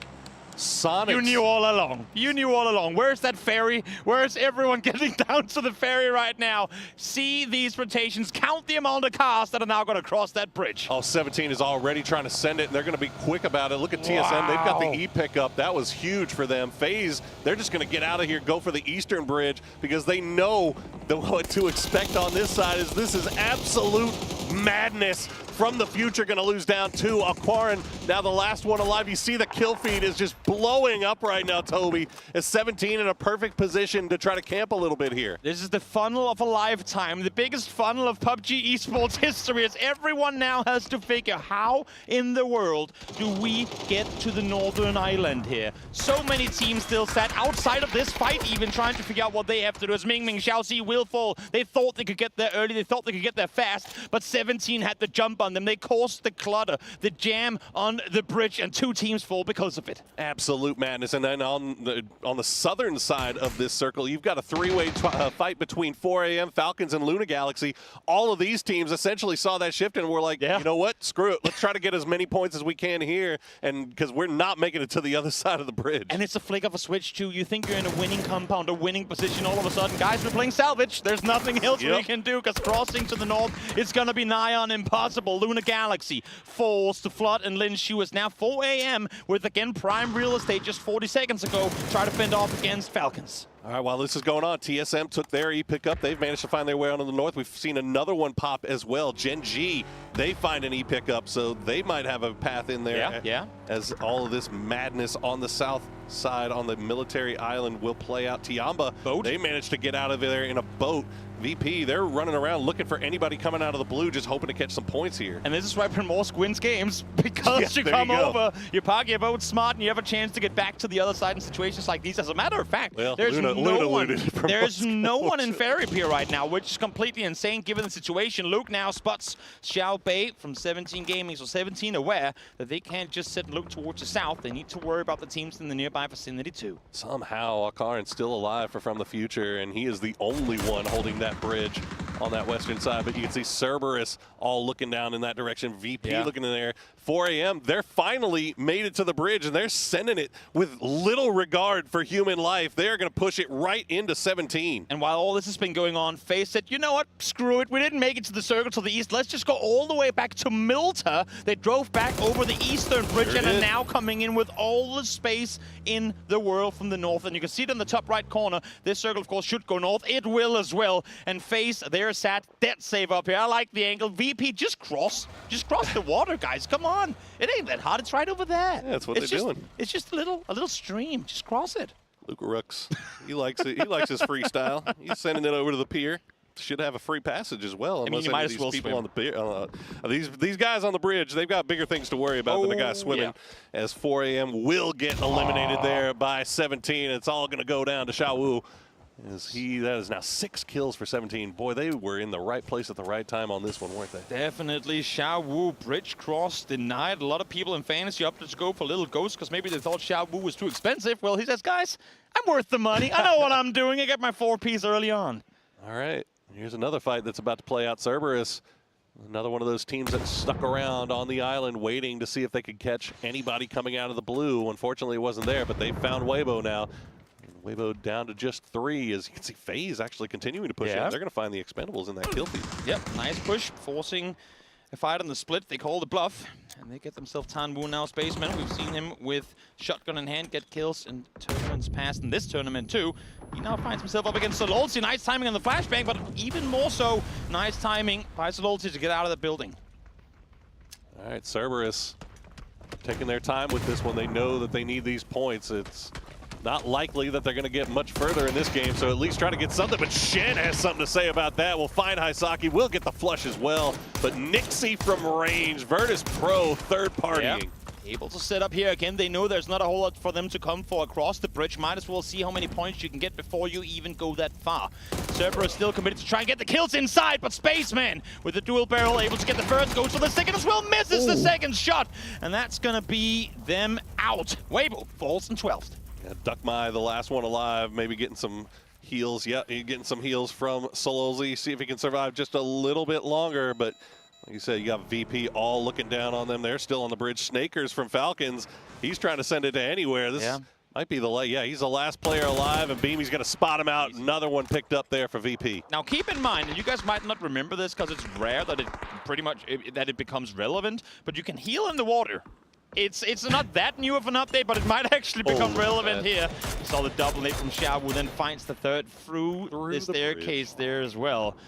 You knew all along. You knew all along. Where's that ferry? Where's everyone getting down to the ferry right now? See these rotations. Count the amount of cars that are now going to cross that bridge. Oh, 17 is already trying to send it, and they're going to be quick about it. Look at TSM. They've got the E pickup. That was huge for them. FaZe, they're just going to get out of here, go for the eastern bridge, because they know what to expect on this side is this is absolute madness. From the future, going to lose down to Aquarin. Now the last one alive. You see the kill feed is just blowing up right now, Toby. Is 17 in a perfect position to try to camp a little bit here. This is the funnel of a lifetime. The biggest funnel of PUBG esports history. As everyone now has to figure how in the world do we get to the northern island here. So many teams still sat outside of this fight, even trying to figure out what they have to do. As Ming Ming, Xiaoxi will fall. They thought they could get there early. They thought they could get there fast. But 17 had the jump on them. They caused the clutter, the jam on the bridge, and 2 teams fall because of it. Absolute madness. And then on the southern side of this circle, you've got a 3-way fight between 4 AM, Falcons, and Luna Galaxy. All of these teams essentially saw that shift and were like, you know what? Screw it. Let's try to get as many points as we can here, and because we're not making it to the other side of the bridge. And it's a flick of a switch, too. You think you're in a winning compound, a winning position. All of a sudden, guys, we're playing salvage. There's nothing else we can do, because crossing to the north is going to be nigh on impossible. Luna Galaxy falls to Flood and Lin Shu. Is now 4 AM with, again, prime real estate just 40 seconds ago. Try to fend off against Falcons. All right, while this is going on, TSM took their E-pickup. They've managed to find their way onto the north. We've seen another one pop as well. Gen G, they find an E-pickup, so they might have a path in there. As all of this madness on the south side on the military island will play out. Tiamba, they managed to get out of there in a boat. VP, they're running around looking for anybody coming out of the blue, just hoping to catch some points here. And this is why Primorsk wins games, because you come over, you park your boat smart, and you have a chance to get back to the other side in situations like these. As a matter of fact, there's no one in Fairy Pier right now, which is completely insane given the situation. Luke now spots Xiao Bei from 17 Gaming, so 17 aware that they can't just sit and look towards the south. They need to worry about the teams in the nearby vicinity too. Somehow, Akaran's still alive from the future, and he is the only one holding that bridge on that western side. But you can see Cerberus all looking down in that direction. VP looking in there. 4 AM, they're finally made it to the bridge, and they're sending it with little regard for human life. They're going to push it right into 17. And while all this has been going on, FaZe said, you know what, screw it. We didn't make it to the circle to the east. Let's just go all the way back to Milta. They drove back over the eastern bridge and are now coming in with all the space in the world from the north. And you can see it in the top right corner. This circle, of course, should go north. It will as well. And FaZe, they're sat dead safe up here. I like the angle. VP, just cross the water, guys. Come on. It ain't that hard. It's right over there. Yeah, that's what they're doing. It's just a little stream. Just cross it. Luca Rooks, he likes it. He likes his freestyle. He's sending it over to the pier. Should have a free passage as well. I mean, you might as well people swim. on the pier, these guys on the bridge, they've got bigger things to worry about than the guys swimming. As 4 AM will get eliminated there by 17. It's all going to go down to Xiaowu. That is now 6 kills for 17. Boy, they were in the right place at the right time on this one, weren't they? Definitely. Xiaowu, bridge cross denied. A lot of people in fantasy opted to go for Little Ghost because maybe they thought Xiaowu was too expensive. Well, he says, guys, I'm worth the money. I know what I'm doing. I got my 4Ps early on. All right. Here's another fight that's about to play out. Cerberus, another one of those teams that stuck around on the island waiting to see if they could catch anybody coming out of the blue. Unfortunately, it wasn't there, but they found Weibo now. Weibo down to just 3, as you can see FaZe actually continuing to push out. They're going to find the expendables in that kill feed. Yep, nice push, forcing a fight on the split. They call the bluff, and they get themselves Tanwu now, Spaceman. We've seen him with shotgun in hand get kills in tournaments past, in this tournament too. He now finds himself up against Sololzi. Nice timing on the flashbang, but even more so, nice timing by Sololzi to get out of the building. All right, Cerberus taking their time with this one. They know that they need these points. It's not likely that they're going to get much further in this game, so at least try to get something. But Shen has something to say about that. We'll find Hisaki. We'll get the flush as well. But Nixie from range. Virtus Pro, third partying. Able to set up here again. They know there's not a whole lot for them to come for across the bridge. Might as well see how many points you can get before you even go that far. Cerberus still committed to try and get the kills inside, but Spaceman with the dual barrel able to get the first, goes for the second as well, misses the second shot. And that's going to be them out. Weibo falls in 12th. Yeah, Duckmai, the last one alive, maybe getting some heals. Yeah, getting some heals from Sololzi. See if he can survive just a little bit longer. But like you said, you got VP all looking down on them. They're still on the bridge. Snakers from Falcons. He's trying to send it to anywhere. This might be the he's the last player alive, and Beamy's going to spot him out. Another one picked up there for VP. Now keep in mind, and you guys might not remember this because it's rare that it becomes relevant, but you can heal in the water. It's not that new of an update, but it might actually become relevant here. You saw the double nade from Xiao, who then finds the third through the staircase there as well.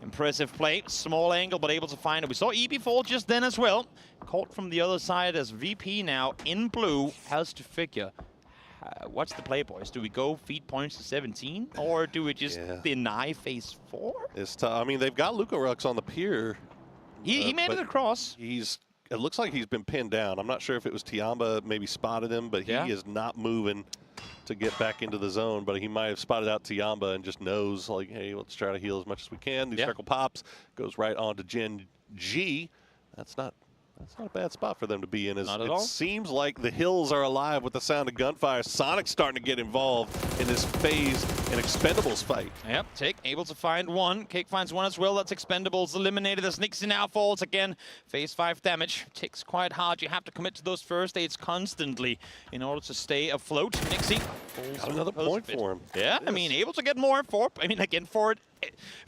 Impressive play, small angle, but able to find it. We saw EB fall just then as well. Caught from the other side as VP now in blue has to figure. What's the play, boys? Do we go feed points to 17, or do we just deny phase 4? It's tough. I mean, they've got Luca Rux on the pier. He made it across. It looks like he's been pinned down. I'm not sure if it was Tiamba maybe spotted him, but he is not moving to get back into the zone. But he might have spotted out Tiamba and just knows, like, hey, let's try to heal as much as we can. The circle pops, goes right on to Gen G. That's not a bad spot for them to be in. Not at it all. Seems like the hills are alive with the sound of gunfire. Sonic's starting to get involved in this phase and Expendables fight. Yep, Tick able to find one. Cake finds one as well. That's Expendables eliminated as Nixie now falls again. Phase 5 damage. Tick's quite hard. You have to commit to those first aids constantly in order to stay afloat. Nixie falls. Got another point for him. Yeah, I mean, able to get more for, I mean, again, for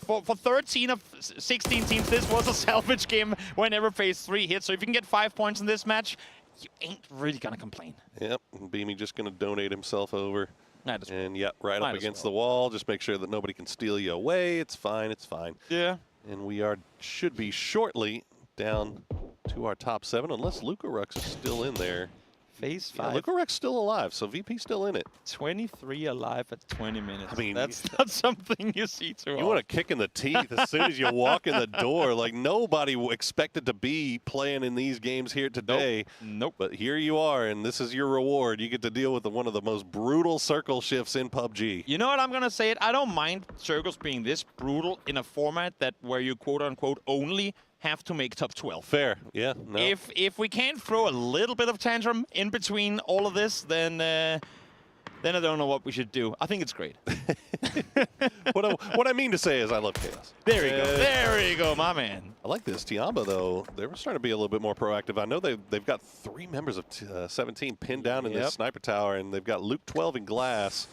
13 of 16 teams, this was a salvage game whenever phase 3 hits. So if you can get 5 points in this match, you ain't really gonna complain. Yep, Beamy just gonna donate himself over. Might as well. And yeah, right Might up as against well. the wall. Just make sure that nobody can steal you away. It's fine, it's fine. Yeah. And we should be shortly down to our top 7, unless Luca Rux is still in there. Phase 5. Yeah, Luca Rux still alive, so VP's still in it. 23 alive at 20 minutes. I mean, that's not something you see too often. You want a kick in the teeth as soon as you walk in the door. Like, nobody expected to be playing in these games here today. Nope. But here you are, and this is your reward. You get to deal with one of the most brutal circle shifts in PUBG. You know what, I'm going to say it. I don't mind circles being this brutal in a format that where you quote-unquote only have to make top 12. Fair, yeah. No. If we can't throw a little bit of tantrum in between all of this, then I don't know what we should do. I think it's great. What I mean to say is I love chaos. There you go. There you go, my man. I like this. Tiamba, though, they were starting to be a little bit more proactive. I know they've got 3 members of 17 pinned down in this sniper tower, and they've got Luke 12 in glass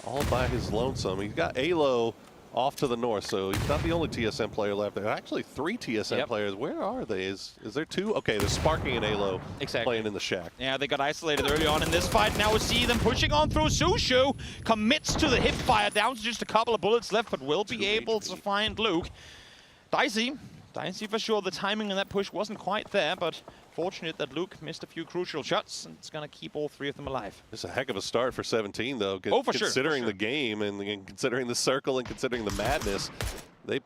all by his lonesome. He's got Alo off to the north, so he's not the only TSM player left. There are actually 3 TSM players. Where are they? Is there 2? Okay, there's Sparky and Alo playing in the shack. Yeah, they got isolated early on in this fight. Now we see them pushing on through. Sushu commits to the hip fire, down to just a couple of bullets left, but will be able to find Luke. Dicey for sure. The timing on that push wasn't quite there, but fortunate that Luke missed a few crucial shots, and it's going to keep all 3 of them alive. It's a heck of a start for 17, though. For sure. Considering the game and considering the circle and considering the madness, they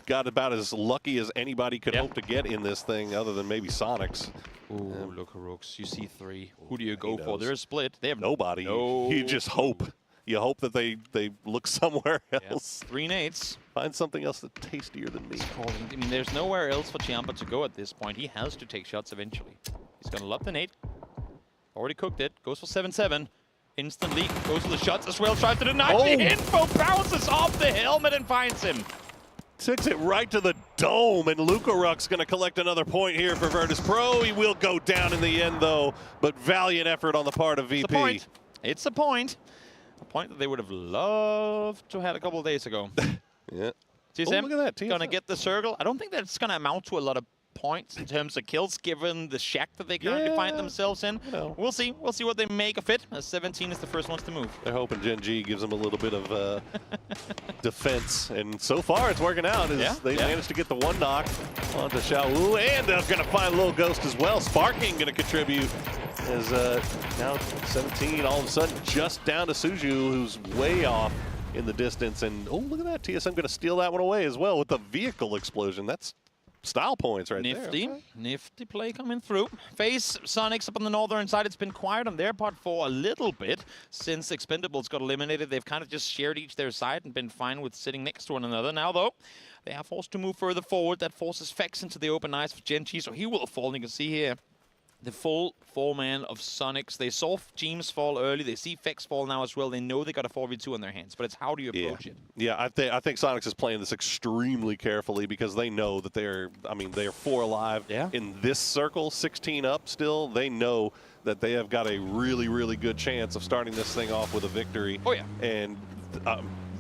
got about as lucky as anybody could hope to get in this thing, other than maybe Sonics. Ooh, look at Rooks. You see 3. Who do you go for? They're split. They have nobody. You just hope. You hope that they look somewhere else. 3 nades. Find something else that's tastier than me. I mean, there's nowhere else for Chiamba to go at this point. He has to take shots eventually. He's going to love the nade. Already cooked it. Goes for 7-7. Instantly goes for the shots as well. Tries to deny the info. Bounces off the helmet and finds him. Takes it right to the dome, and Luca Rux going to collect another point here for Virtus Pro. He will go down in the end, though, but valiant effort on the part of VP. It's a point. It's a point. A point that they would have loved to have had a couple of days ago. Yeah. TSM, look at that. going to get the circle. I don't think that's going to amount to a lot of points in terms of kills, given the shack that they currently find themselves in. We'll see. We'll see what they make of it, as 17 is the first ones to move. They're hoping Gen G gives them a little bit of defense, and so far it's working out. They managed to get the 1 knock onto Xiao Wu, and they're going to find Lil Ghost as well. Sparking going to contribute as now 17 all of a sudden just down to Suju, who's way off in the distance. And oh, look at that. TSM going to steal that one away as well with the vehicle explosion. That's style points right there. Okay. Nifty play coming through. Face Sonics up on the northern side. It's been quiet on their part for a little bit since Expendables got eliminated. They've kind of just shared each their side and been fine with sitting next to one another. Now, though, they are forced to move further forward. That forces Fex into the open eyes for Gen G, so he will fall. And you can see here the full 4-man of Sonics. They saw James fall early. They see Fex fall now as well. They know they got a 4v2 on their hands, but it's how do you approach it? Yeah, I think Sonics is playing this extremely carefully because they know that they're 4 alive in this circle, 16 up still. They know that they have got a really, really good chance of starting this thing off with a victory. Oh, yeah. And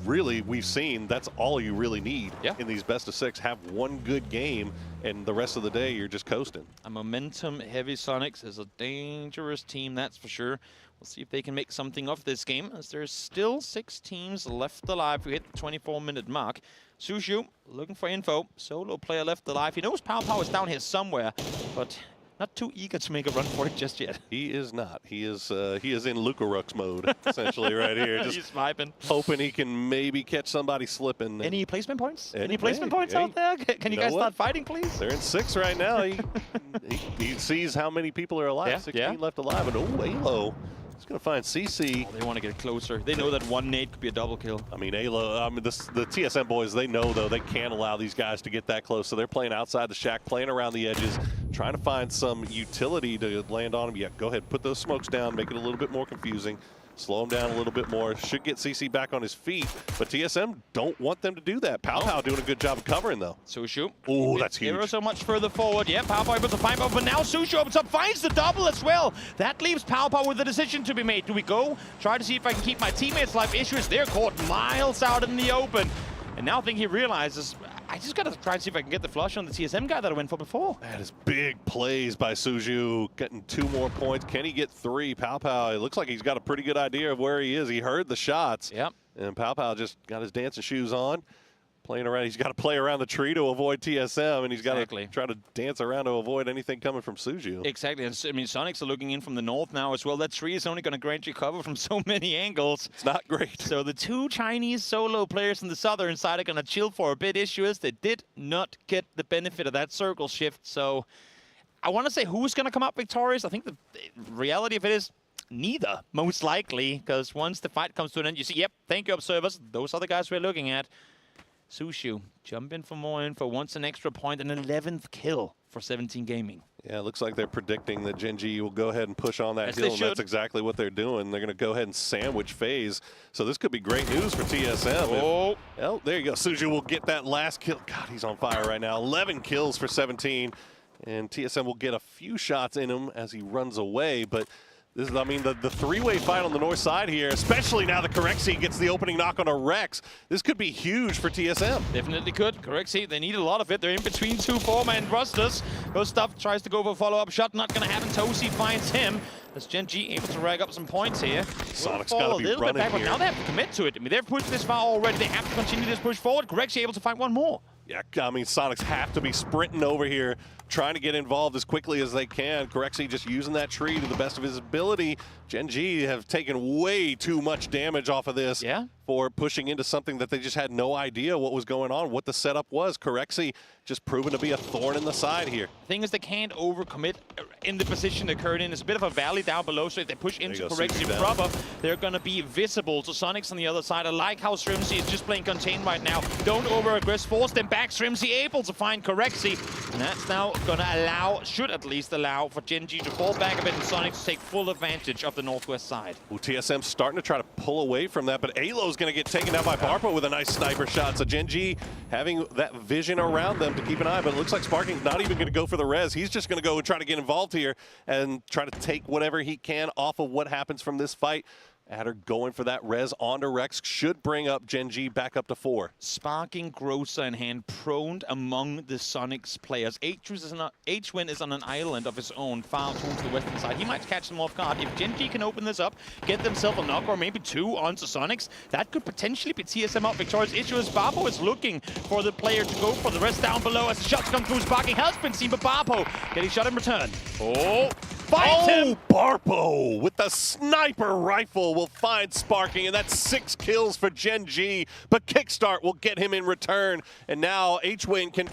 really, we've seen that's all you really need in these best of 6. Have 1 good game, and the rest of the day you're just coasting. A momentum-heavy Sonics is a dangerous team, that's for sure. We'll see if they can make something of this game, as there's still 6 teams left alive. We hit the 24-minute mark. Sushu looking for info. Solo player left alive. He knows Pow is down here somewhere, but not too eager to make a run for it just yet. He is not. He is in Luca Rux mode, essentially, right here. Just he's vibing. Hoping he can maybe catch somebody slipping. Any placement points? Any placement points out there? Can you guys start fighting, please? They're in 6 right now. He sees how many people are alive. 16 left alive. And oh, Alo. He's going to find CC. Oh, they want to get closer. They know that 1 nade could be a double kill. I mean, Alo, the TSM boys, they know, though, they can't allow these guys to get that close. So they're playing outside the shack, playing around the edges, trying to find some utility to land on him. Yeah, go ahead, put those smokes down, make it a little bit more confusing. Slow him down a little bit more. Should get CC back on his feet, but TSM don't want them to do that. Pow doing a good job of covering, though. Sushu. Oh, that's huge. Hero so much further forward. Yeah, Pow able to find out, but now Sushu opens up, finds the double as well. That leaves Pow with a decision to be made. Do we go? Try to see if I can keep my teammates alive. Issues, they're caught miles out in the open. And now I think he realizes, I just got to try and see if I can get the flush on the TSM guy that I went for before. That is big plays by Suju, getting 2 more points. Can he get 3? Pow, it looks like he's got a pretty good idea of where he is. He heard the shots. Yep. And Pow just got his dancing shoes on, playing around. He's got to play around the tree to avoid TSM, and he's got to try to dance around to avoid anything coming from Suju. Exactly. And I mean, Sonics are looking in from the north now as well. That tree is only going to grant you cover from so many angles. It's not great. So the 2 Chinese solo players on the southern side are going to chill for a bit. Issue is they did not get the benefit of that circle shift. So I want to say who's going to come up victorious. I think the reality of it is neither, most likely, because once the fight comes to an end, you see, yep, thank you, observers. Those are the guys we're looking at. Sushu, jump in for more info, wants an extra point, an 11th kill for 17 Gaming. Yeah, it looks like they're predicting that Gen G will go ahead and push on that hill, and that's exactly what they're doing. They're going to go ahead and sandwich FaZe. So this could be great news for TSM. Oh, there you go. Suju will get that last kill. God, he's on fire right now. 11 kills for 17. And TSM will get a few shots in him as he runs away, but this is, I mean, the 3-way fight on the north side here, especially now that Corexi gets the opening knock on a Rex. This could be huge for TSM. Definitely could. Corexi, they need a lot of it. They're in between 2 4-man thrusters. Gustav tries to go for a follow-up shot. Not going to happen. Tosi finds him. As Gen G able to rag up some points here. Sonic's got to be running back, here. But now they have to commit to it. I mean, they've pushed this far already. They have to continue this push forward. Corexi able to find one more. Yeah, I mean, Sonics have to be sprinting over here, trying to get involved as quickly as they can. Corexi just using that tree to the best of his ability. Gen G have taken way too much damage off of this for pushing into something that they just had no idea what was going on, what the setup was. Corexi just proven to be a thorn in the side here. The thing is, they can't overcommit in the position they're currently in. It's a bit of a valley down below, so if they push into Corexi proper, they're going to be visible. So Sonics on the other side, I like how Strimzy is just playing contained right now. Don't over-aggress, force them back. Strimzy able to find Corexi, and that's now going to allow, should at least allow, for Gen G to fall back a bit and Sonics to take full advantage of the northwest side. Well, TSM starting to try to pull away from that, but Alo's going to get taken down by Barpo with a nice sniper shot. So Gen G having that vision around them to keep an eye, but it looks like Sparking's not even going to go for the res. He's just going to go and try to get involved here and try to take whatever he can off of what happens from this fight. Adder going for that res onto Rex should bring up Gen G back up to 4. Sparking, Grocer in hand, prone among the Sonics players. H-Win is on an island of his own, far towards the western side. He might catch them off guard. If Gen G can open this up, get themselves a knock or maybe 2 onto Sonics, that could potentially be TSM out victorious. Issue is Barpo is looking for the player to go for the rest down below as the shots come through. Sparking has been seen, but Barpo getting shot in return. Finds him! Barpo with the sniper rifle will find Sparking, and that's 6 kills for Gen G, but Kickstart will get him in return, and now H-Win can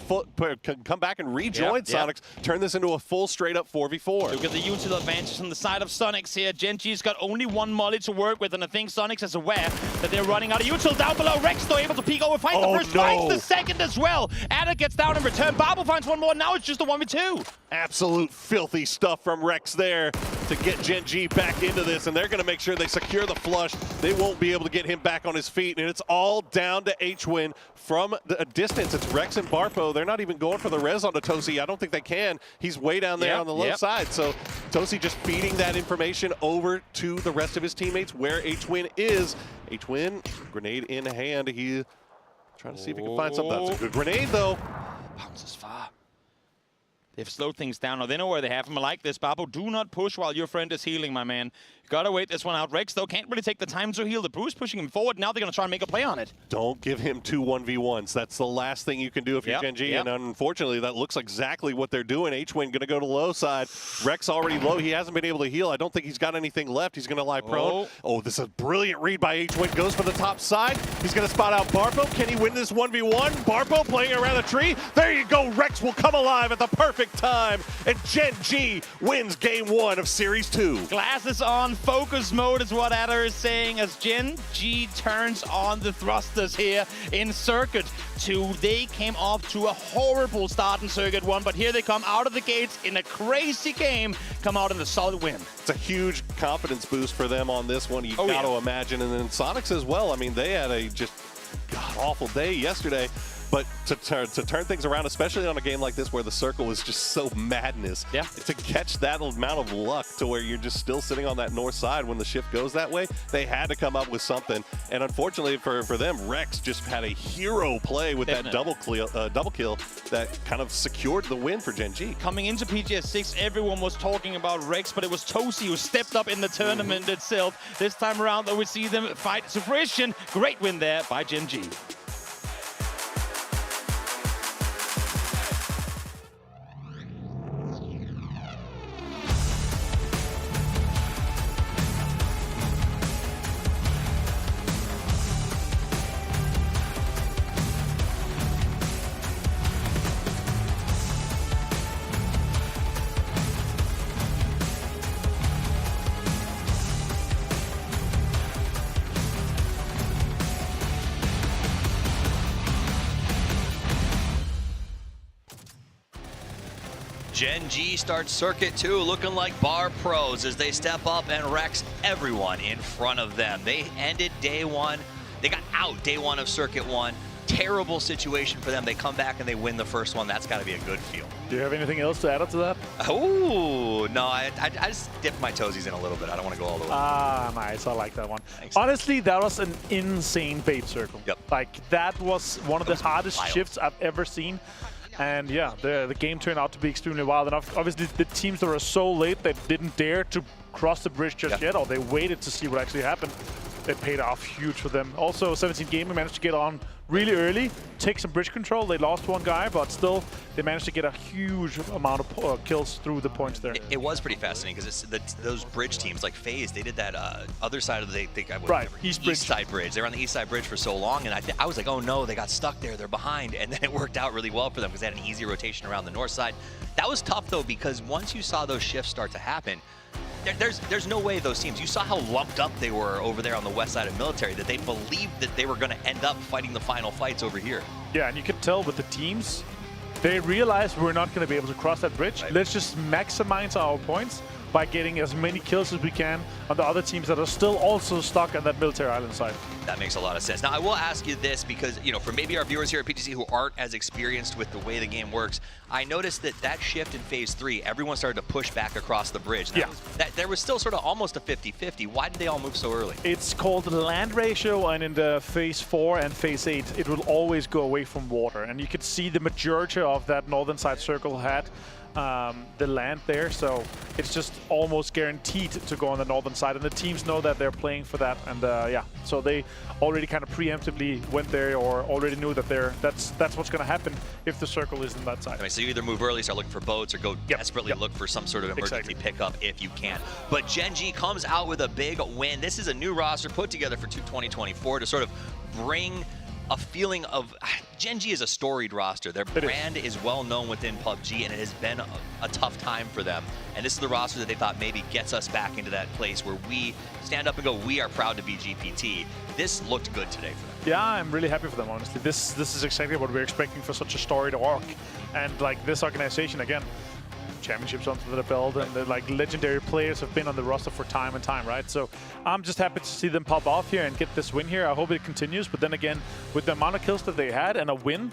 come back and rejoin Sonics, turn this into a full straight-up 4v4. Look at the util advantage on the side of Sonics here. Gen G's got only 1 molly to work with, and I think Sonics is aware that they're running out of util down below. Rex though able to peek over, finds the first, finds the second as well. Adder gets down in return. Barbo finds 1 more, now it's just a 1v2. Absolute filthy stuff from Rex there to get Gen G back into this, and they're going to make sure they secure the flush. They won't be able to get him back on his feet, and it's all down to H-Win from a distance. It's Rex and Barpo. They're not even going for the res onto Tosi. I don't think they can. He's way down there on the low side, so Tosi just feeding that information over to the rest of his teammates where H-Win is. H-Win, grenade in hand. He's trying to see if he can find something. That's a good grenade, though. Bounces far. They've slowed things down. Now they know where they have him. I like this. Barbo, do not push while your friend is healing, my man. You gotta wait this one out. Rex, though, can't really take the time to heal. The Bruce pushing him forward. Now they're gonna try and make a play on it. Don't give him 2 1v1s. That's the last thing you can do if you're Gen G. And unfortunately, that looks exactly what they're doing. H-Win gonna go to low side. Rex already low. He hasn't been able to heal. I don't think he's got anything left. He's gonna lie prone. Oh, this is a brilliant read by H-Win. Goes for the top side. He's gonna spot out Barpo. Can he win this 1v1? Barpo playing around the tree. There you go. Rex will come alive at the perfect perfect time, and Gen G wins game 1 of Series 2. Glasses on, focus mode is what Adder is saying as Gen G turns on the thrusters here in Circuit 2. They came off to a horrible start in Circuit 1, but here they come out of the gates in a crazy game, come out in a solid win. It's a huge confidence boost for them on this one, you gotta imagine. And then Sonics as well. I mean, they had a just god-awful day yesterday. But to turn things around, especially on a game like this where the circle was just so madness, to catch that amount of luck to where you're just still sitting on that north side when the shift goes that way, they had to come up with something. And unfortunately for them, Rex just had a hero play with that double kill that kind of secured the win for Gen G. Coming into PGS 6, everyone was talking about Rex, but it was Tosi who stepped up in the tournament itself. This time around, though, we see them fight to fruition. Great win there by Gen G. Gen G starts Circuit 2 looking like bar pros as they step up and Rex everyone in front of them. They ended day 1. They got out day 1 of Circuit 1. Terrible situation for them. They come back and they win the first one. That's got to be a good feel. Do you have anything else to add up to that? Oh, no, I just dipped my toesies in a little bit. I don't want to go all the way. Ah, nice. I like that one. Thanks. Honestly, that was an insane bait circle. Yep. Like, that was one of the hardest shifts I've ever seen. And yeah, the game turned out to be extremely wild. And obviously, the teams that were so late that didn't dare to cross the bridge just yet, or they waited to see what actually happened, it paid off huge for them. Also, 17 Gamer managed to get on really early, take some bridge control. They lost one guy, but still, they managed to get a huge amount of kills through the points there. It was pretty fascinating because those bridge teams like FaZe, they did that other side of the east side bridge. They were on the east side bridge for so long, and I was like, oh no, they got stuck there, they're behind, and then it worked out really well for them because they had an easy rotation around the north side. That was tough though, because once you saw those shifts start to happen, there's no way those teams, you saw how lumped up they were over there on the west side of military, that they believed that they were going to end up fighting the final fights over here. Yeah, and you could tell with the teams, they realized we're not going to be able to cross that bridge. Right. Let's just maximize our points by getting as many kills as we can on the other teams that are still also stuck on that military island side. That makes a lot of sense. Now, I will ask you this because, you know, for maybe our viewers here at PTC who aren't as experienced with the way the game works, I noticed that shift in Phase 3, everyone started to push back across the bridge. There was still sort of almost a 50-50. Why did they all move so early? It's called the land ratio, and in the Phase 4 and Phase 8, it will always go away from water. And you could see the majority of that northern side circle had the land there, so it's just almost guaranteed to go on the northern side, and the teams know that they're playing for that, and yeah, so they already kind of preemptively went there, or already knew that that's what's going to happen if the circle is in that side. Okay, so you either move early, start looking for boats, or go desperately look for some sort of emergency pickup if you can. But Gen G comes out with a big win. This is a new roster put together for 2024 to sort of bring a feeling of Gen G is a storied roster. Their brand is well known within PUBG, and it has been a tough time for them. And this is the roster that they thought maybe gets us back into that place where we stand up and go, we are proud to be GPT. This looked good today for them. Yeah, I'm really happy for them, honestly. This is exactly what we're expecting for such a storied org. And like this organization, again, championships onto the belt, and the like legendary players have been on the roster for time and time, right? So I'm just happy to see them pop off here and get this win here. I hope it continues, but then again, with the amount of kills that they had and a win,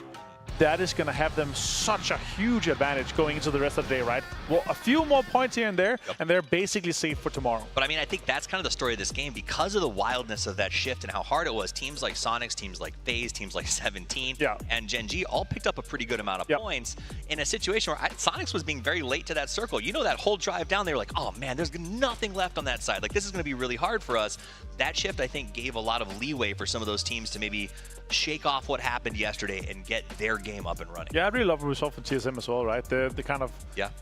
that is going to have them such a huge advantage going into the rest of the day, right? Well, a few more points here and there, and they're basically safe for tomorrow. But I mean, I think that's kind of the story of this game because of the wildness of that shift and how hard it was. Teams like Sonics, teams like FaZe, teams like 17, and Gen G all picked up a pretty good amount of points in a situation where Sonics was being very late to that circle. You know, that whole drive down, they were like, oh man, there's nothing left on that side. Like, this is going to be really hard for us. That shift, I think, gave a lot of leeway for some of those teams to maybe shake off what happened yesterday and get their game up and running. Yeah, I really love the result for TSM as well, right? The kind of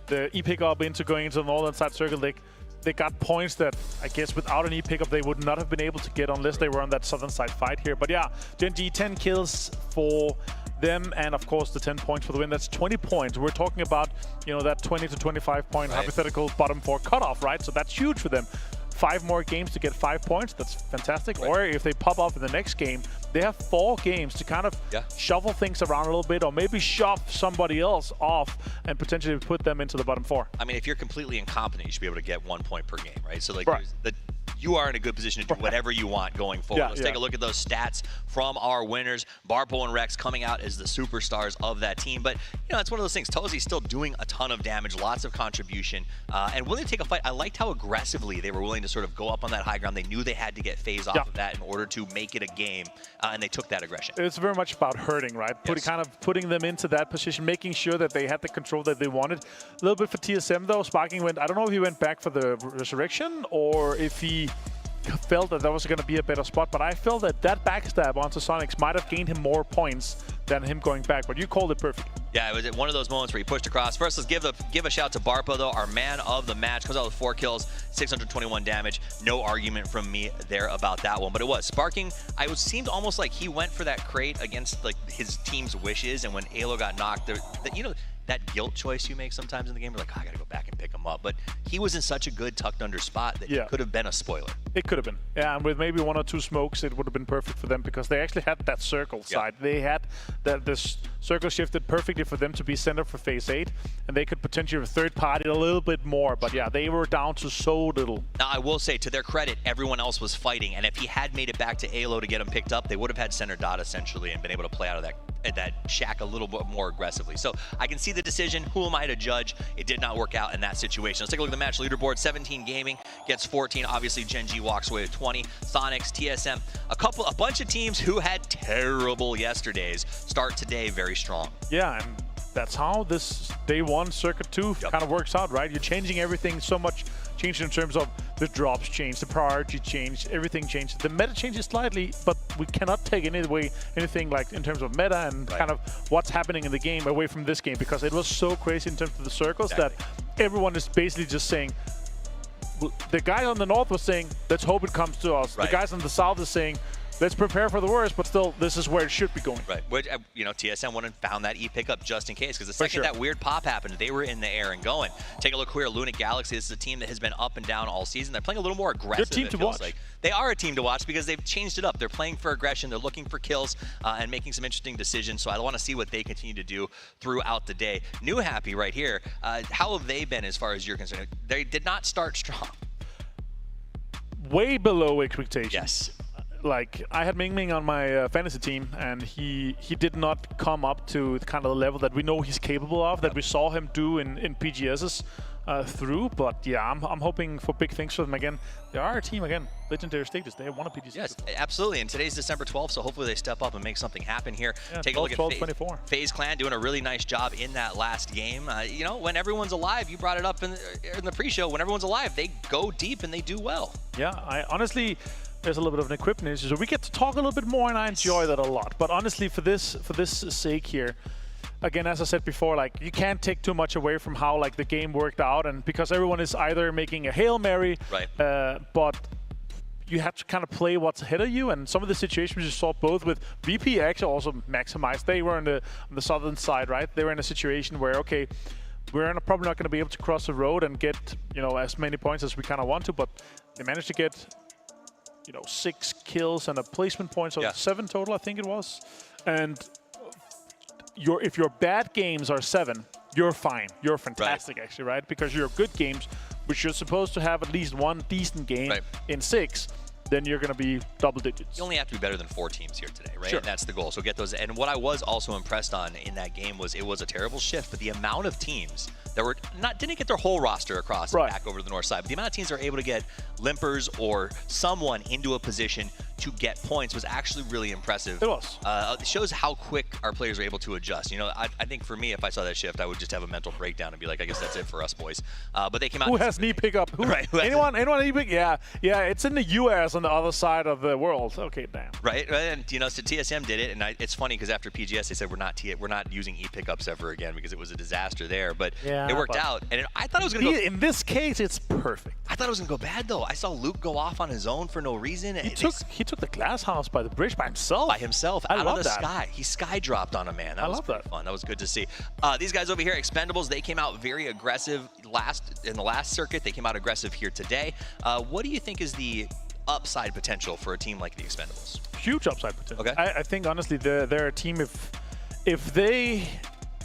the e-pick-up into going into the northern side circle, they got points that I guess without an e-pick-up they would not have been able to get unless they were on that southern side fight here. But yeah, Gen G 10 kills for them and of course the 10 points for the win. That's 20 points. We're talking about, you know, that 20 to 25 point hypothetical bottom 4 cutoff, right? So that's huge for them. 5 more games to get 5 points, that's fantastic. Or if they pop up in the next game, they have 4 games to kind of shuffle things around a little bit, or maybe shove somebody else off and potentially put them into the bottom 4. I mean, if you're completely incompetent, you should be able to get 1 point per game, right? So like you are in a good position to do whatever you want going forward. Let's take a look at those stats from our winners. Barpo and Rex coming out as the superstars of that team. But, you know, it's one of those things. Tozi's still doing a ton of damage, lots of contribution, and willing to take a fight. I liked how aggressively they were willing to sort of go up on that high ground. They knew they had to get phase off of that in order to make it a game, and they took that aggression. It's very much about hurting, right? Kind of putting them into that position, making sure that they had the control that they wanted. A little bit for TSM, though. Sparking went, I don't know if he went back for the resurrection or if he felt that was going to be a better spot, but I felt that that backstab onto Sonics might have gained him more points than him going back, but you called it perfect. Yeah, it was one of those moments where he pushed across. First, let's give a shout to Barpo, though, our man of the match. Comes out with 4 kills, 621 damage. No argument from me there about that one, but it was. Sparking, it seemed almost like he went for that crate against like his team's wishes, and when Alo got knocked, you know, that guilt choice you make sometimes in the game, you're like, oh, I gotta go back and pick him up. But he was in such a good tucked under spot that it could have been a spoiler. It could have been. Yeah, and with maybe 1 or 2 smokes, it would have been perfect for them because they actually had that circle side. They had this circle shifted perfectly for them to be center for phase 8, and they could potentially have third party a little bit more. But yeah, they were down to so little. Now, I will say, to their credit, everyone else was fighting, and if he had made it back to Alo to get him picked up, they would have had center dot essentially and been able to play out of that shack a little bit more aggressively. So I can see the decision. Who am I to judge? It did not work out in that situation. Let's take a look at the match leaderboard. 17 Gaming gets 14. Obviously, Gen G walks away with 20. Sonics, TSM, a bunch of teams who had terrible yesterdays start today very strong. Yeah, and that's how this day 1 circuit 2 kind of works out, right? You're changing everything so much. Changed in terms of the drops changed, the priority changed, everything changed. The meta changes slightly, but we cannot take anything like in terms of meta and kind of what's happening in the game away from this game, because it was so crazy in terms of the circles that everyone is basically just saying, the guy on the north was saying, let's hope it comes to us. The guys on the south is saying, let's prepare for the worst, but still, this is where it should be going. Right. Which, you know, TSM went and found that E pickup just in case, because the second that weird pop happened, they were in the air and going. Take a look here, Lunatic Galaxy. This is a team that has been up and down all season. They're playing a little more aggressive. Good team to watch. Like. They are a team to watch because they've changed it up. They're playing for aggression. They're looking for kills and making some interesting decisions. So I want to see what they continue to do throughout the day. New Happy right here. How have they been as far as you're concerned? They did not start strong. Way below expectations. Yes. Like, I had Ming Ming on my fantasy team, and he did not come up to the kind of the level that we know he's capable of, that we saw him do in PGS's through. But yeah, I'm hoping for big things for them again. They are a team, again, legendary status. They have won a PGS. Yes, absolutely. And today's December 12th, so hopefully they step up and make something happen here. Yeah, take 12, a look at 24. FaZe Clan doing a really nice job in that last game. You know, when everyone's alive, you brought it up in the pre-show, when everyone's alive, they go deep and they do well. Yeah, I honestly, there's a little bit of an equipment issue, so we get to talk a little bit more, and I enjoy that a lot. But honestly, for this sake here, again, as I said before, like, you can't take too much away from how like the game worked out, and because everyone is either making a Hail Mary, but you have to kind of play what's ahead of you, and some of the situations you saw both with VP actually also maximized. They were on the southern side, right? They were in a situation where, okay, we're probably not going to be able to cross the road and get, you know, as many points as we kind of want to, but they managed to get, you know, 6 kills and a placement point, so 7 total, I think it was. And if your bad games are 7, you're fine. You're fantastic, actually, right? Because your good games, which you're supposed to have at least 1 decent game in 6, then you're going to be double digits. You only have to be better than 4 teams here today, right? Sure. And that's the goal. So get those. And what I was also impressed on in that game was it was a terrible shift, but the amount of teams that were didn't get their whole roster across and back over to the north side, but the amount of teams that are able to get limpers or someone into a position to get points was actually really impressive. It was. It shows how quick our players are able to adjust. You know, I think for me, if I saw that shift, I would just have a mental breakdown and be like, I guess that's it for us, boys. But they came out. Who has knee pickup? Anyone knee pick? Yeah, it's in the US on the other side of the world. Okay, damn. Right, and you know, so TSM did it, and it's funny because after PGS they said we're not using e-pickups ever again because it was a disaster there. But it worked out, and I thought it was going to go. In this case, it's perfect. thought it was gonna go bad though. I saw Luke go off on his own for no reason. He took the glass house by the bridge by himself. Out of the sky. He sky dropped on a man. That was pretty fun. That was good to see. These guys over here, Expendables, they came out very aggressive in the last circuit. They came out aggressive here today. What do you think is the upside potential for a team like the Expendables? Huge upside potential. Okay. I think honestly they're a team if they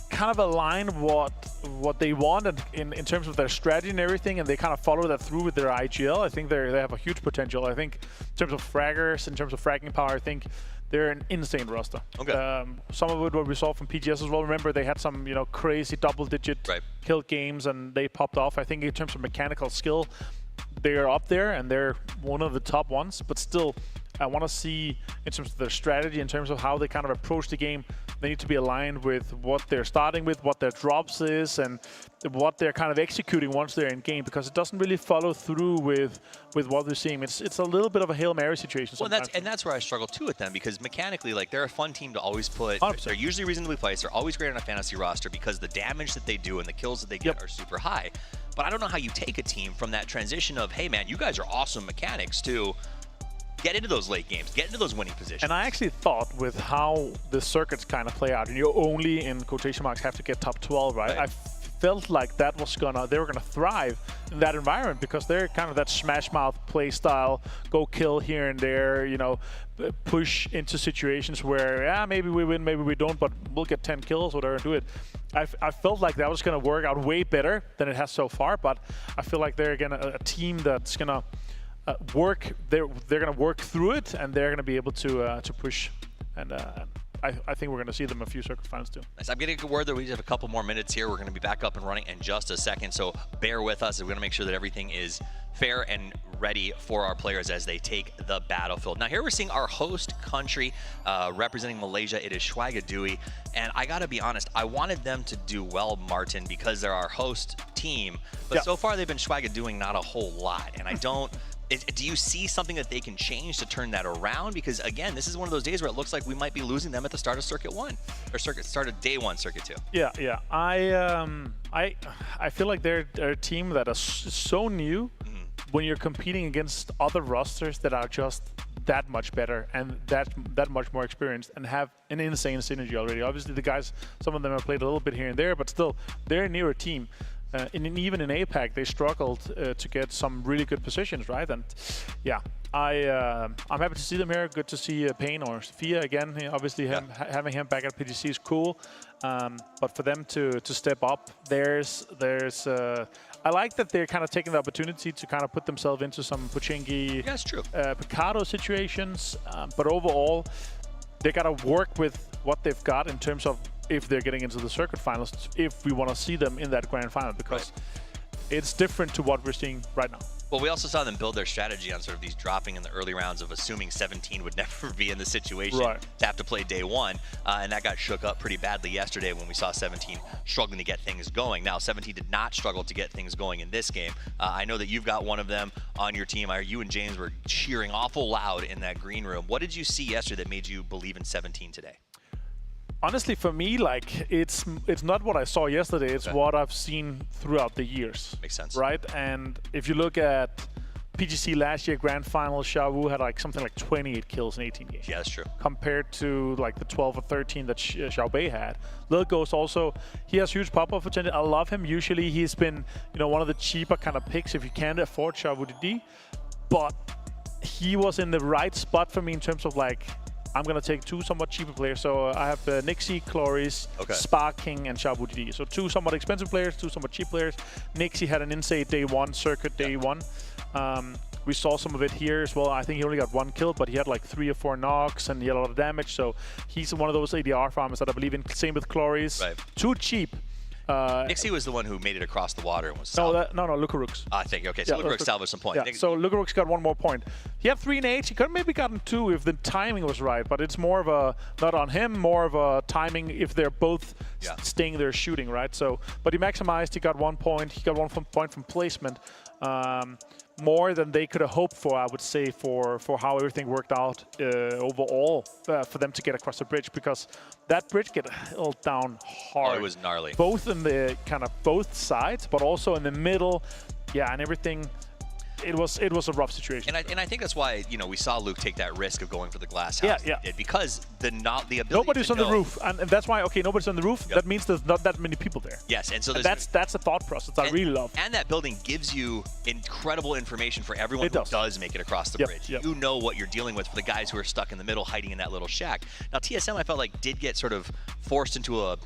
kind of align what they want in terms of their strategy and everything, and they kind of follow that through with their IGL, I think they have a huge potential. I think in terms of fraggers, in terms of fragging power, I think they're an insane roster. Okay. Some of it what we saw from PGS as well. Remember they had some crazy double-digit kill games and they popped off. I think in terms of mechanical skill, they're up there and they're one of the top ones, but still I want to see in terms of their strategy, in terms of how they kind of approach the game, they need to be aligned with what they're starting with, what their drops is, and what they're kind of executing once they're in game, because it doesn't really follow through with what they're seeing. It's a little bit of a Hail Mary situation sometimes. Well, that's where I struggle too with them, because mechanically, like, they're a fun team to always put. 100%. They're usually reasonably placed. They're always great on a fantasy roster because the damage that they do and the kills that they get are super high. But I don't know how you take a team from that transition of, hey man, you guys are awesome mechanics, to get into those late games, get into those winning positions. And I actually thought with how the circuits kind of play out, and you only, in quotation marks, have to get top 12, right? I felt like they were gonna thrive in that environment, because they're kind of that smash mouth play style, go kill here and there, push into situations where, maybe we win, maybe we don't, but we'll get 10 kills, whatever, and do it. I felt like that was gonna work out way better than it has so far, but I feel like they're again a team that's gonna they're going to work through it, and they're going to be able to push, and I think we're going to see them a few circuit finals too. Nice. I'm getting a word that we have a couple more minutes here. We're going to be back up and running in just a second, so bear with us. We're going to make sure that everything is fair and ready for our players as they take the battlefield. Now here we're seeing our host country representing Malaysia. It is Swagadui, and I gotta be honest, I wanted them to do well, Martin, because they're our host team, but so far they've been Swagaduing not a whole lot, and I don't. Do you see something that they can change to turn that around? Because again, this is one of those days where it looks like we might be losing them at the start of Circuit 1, or start of Day 1, Circuit 2. Yeah. I feel like they're a team that is so new when you're competing against other rosters that are just that much better and that much more experienced and have an insane synergy already. Obviously, the guys, some of them have played a little bit here and there, but still, they're a newer team. Even in APAC, they struggled to get some really good positions, right? And yeah, I'm happy to see them here. Good to see Payne or Sophia again. Obviously, having him back at PGC is cool. But for them to step up, I like that they're kind of taking the opportunity to kind of put themselves into some Pochinki, Picado situations. But overall, they got to work with what they've got in terms of if they're getting into the circuit finals, if we want to see them in that grand final, because it's different to what we're seeing right now. Well, we also saw them build their strategy on sort of these dropping in the early rounds of assuming 17 would never be in the situation to have to play Day 1, and that got shook up pretty badly yesterday when we saw 17 struggling to get things going. Now, 17 did not struggle to get things going in this game. I know that you've got one of them on your team. You and James were cheering awful loud in that green room. What did you see yesterday that made you believe in 17 today? Honestly, for me, like, it's not what I saw yesterday. It's what I've seen throughout the years. Makes sense. Right? And if you look at PGC last year, grand final, Xiaowu had like something like 28 kills in 18 games. Yeah, that's true. Compared to like the 12 or 13 that Xiaobei had. Lil Ghost also, he has huge pop-up potential. I love him. Usually he's been, one of the cheaper kind of picks if you can't afford Xiaowu. But he was in the right spot for me in terms of like, I'm going to take two somewhat cheaper players. So I have Nixie, Chloris, Sparking, and Xiaowu. So two somewhat expensive players, two somewhat cheap players. Nixie had an insane Day 1, Circuit Day 1. We saw some of it here as well. I think he only got 1 kill, but he had like 3 or 4 knocks and he had a lot of damage. So he's one of those ADR farmers that I believe in. Same with Chloris. Too cheap. Nixie was the one who made it across the water and was no, Lukarooks. I think, okay, so Lukarooks salvaged some points. Yeah, so Lukarooks got 1 more point. He had 3 nades. He could have maybe gotten 2 if the timing was right, but it's more of a, not on him, more of a timing if they're both staying there shooting, right? So, but he maximized, he got 1 point. He got 1 point from placement. More than they could have hoped for, I would say, for how everything worked out overall for them to get across the bridge, because that bridge get held down hard. Oh, it was gnarly. Both in the kind of both sides, but also in the middle, and everything. it was a rough situation. And I think that's why, you know, we saw Luke take that risk of going for the glass house. Yeah. Because the ability nobody's to on the roof, and that's why, okay, nobody's on the roof. That means there's not that many people there. Yes, and so that's the thought process I really love. And that building gives you incredible information for everyone who does make it across the bridge. You know what you're dealing with for the guys who are stuck in the middle, hiding in that little shack. Now, TSM, I felt like, did get sort of forced into a, I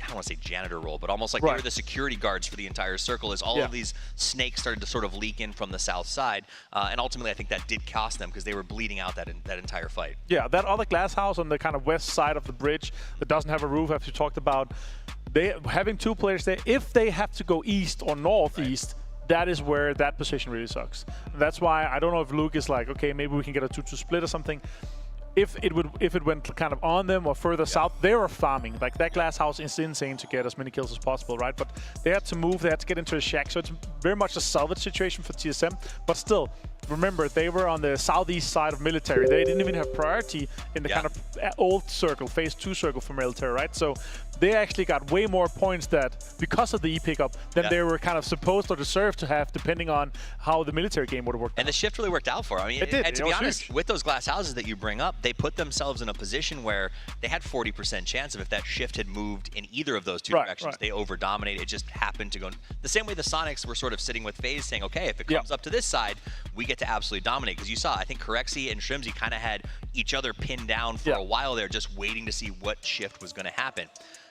don't want to say janitor role, but almost like they were the security guards for the entire circle as all of these snakes started to sort of leak in from the south side. And ultimately, I think that did cost them because they were bleeding out that entire fight. Yeah, that other glass house on the kind of west side of the bridge that doesn't have a roof, as you talked about, they having two players there, if they have to go east or northeast, that is where that position really sucks. And that's why I don't know if Luke is like, okay, maybe we can get a 2-2 split or something. If it went kind of on them or further south, they were farming. Like, that glass house is insane to get as many kills as possible, right? But they had to move, they had to get into a shack, so it's very much a salvage situation for TSM. But still, remember, they were on the southeast side of military. They didn't even have priority in the kind of old circle, phase 2 circle for military, right? So they actually got way more points because of the E-pickup than they were kind of supposed or deserved to have, depending on how the military game would have worked. And the shift really worked out for them. I mean, it did. And to be honest, with those glass houses that you bring up, they put themselves in a position where they had 40% chance of if that shift had moved in either of those two directions, they over-dominate. It just happened to go the same way the Sonics were sort of sitting with FaZe saying, okay, if it comes up to this side, we get to absolutely dominate. Because you saw, I think Corexy and Shrimsy kind of had each other pinned down for a while there, just waiting to see what shift was going to happen.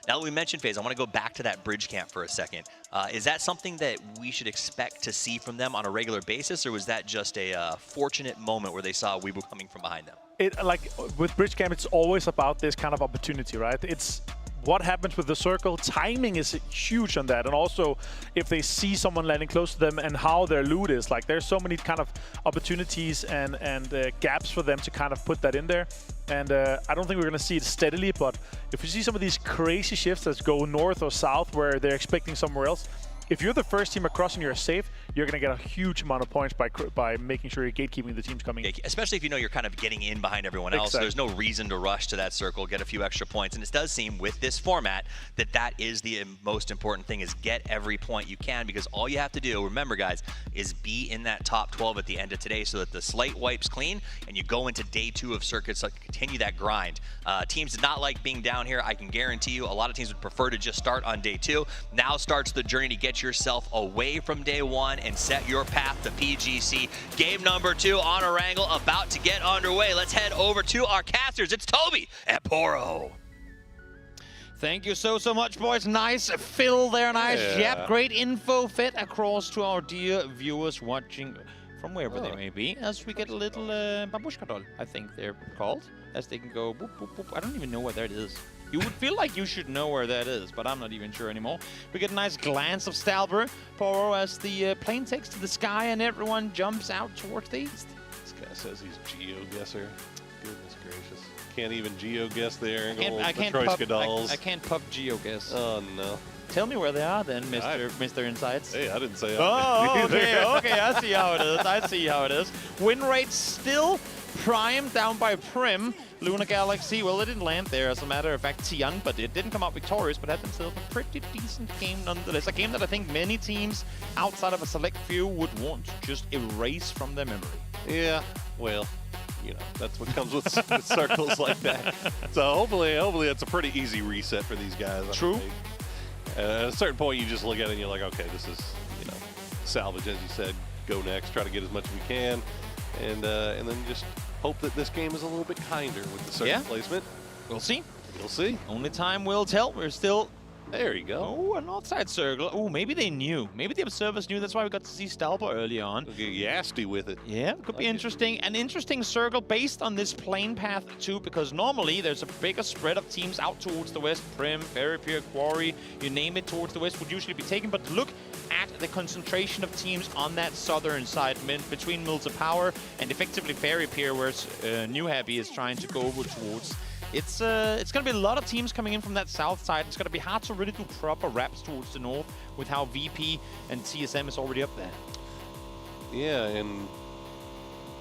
Now that we mentioned FaZe, I want to go back to that bridge camp for a second. Is that something that we should expect to see from them on a regular basis, or was that just a fortunate moment where they saw Weibo coming from behind them? Like with bridge camp, it's always about this kind of opportunity, right? It's what happens with the circle. Timing is huge on that, and also if they see someone landing close to them and how their loot is. Like, there's so many kind of opportunities and gaps for them to kind of put that in there. And I don't think we're going to see it steadily, but if you see some of these crazy shifts that go north or south where they're expecting somewhere else, if you're the first team across and you're safe, you're going to get a huge amount of points by making sure you're gatekeeping the teams coming in. Especially if you know you're kind of getting in behind everyone else. There's no reason to rush to that circle, get a few extra points. And it does seem with this format that is the most important thing, is get every point you can, because all you have to do, remember guys, is be in that top 12 at the end of today so that the slate wipes clean and you go into day 2 of circuits, so continue that grind. Teams did not like being down here. I can guarantee you a lot of teams would prefer to just start on day 2. Now starts the journey to get yourself away from day 1 and set your path to PGC. Game number 2 on Erangel about to get underway. Let's head over to our casters. It's Toby and Poro. Thank you so much, boys. Nice fill there, nice. Yep, great info fed across to our dear viewers watching from wherever they may be, as we get a little babushka doll, I think they're called, as they can go boop, boop, boop. I don't even know where that is. You would feel like you should know where that is, but I'm not even sure anymore. We get a nice glance of Stalber, Poro, as the plane takes to the sky and everyone jumps out towards the east. This guy says he's GeoGuesser. Goodness gracious. Can't even GeoGuess the Erangel, I can't pub GeoGuess. Oh, no. Tell me where they are then, Mr. Insights. Hey, I didn't say Oh, okay, I see how it is. Win rate still prime down by Prim. Luna Galaxy, well, it didn't land there, as a matter of fact, Tian, but it didn't come out victorious, but had themselves a pretty decent game nonetheless. A game that I think many teams outside of a select few would want to just erase from their memory. Yeah, well, you know, that's what comes with circles like that. So hopefully it's a pretty easy reset for these guys. True. At a certain point, you just look at it and you're like, okay, this is, you know, salvage, as you said, go next, try to get as much as we can, and then just hope that this game is a little bit kinder with the circle placement. We'll see. We'll see. Only time will tell. We're still... There you go. Oh, an outside circle. Oh, maybe they knew. Maybe the observers knew. That's why we got to see Stalber early on. Get yasty with it. Yeah, could be interesting. An interesting circle based on this plane path too, because normally there's a bigger spread of teams out towards the west. Prim, Fairy Pier, Quarry, you name it, towards the west would usually be taken. But look at the concentration of teams on that southern side, between Mills of Power and effectively Fairy Pier, where New Happy is trying to go over towards. It's going to be a lot of teams coming in from that south side. It's going to be hard to really do proper wraps towards the north with how VP and TSM is already up there. Yeah, and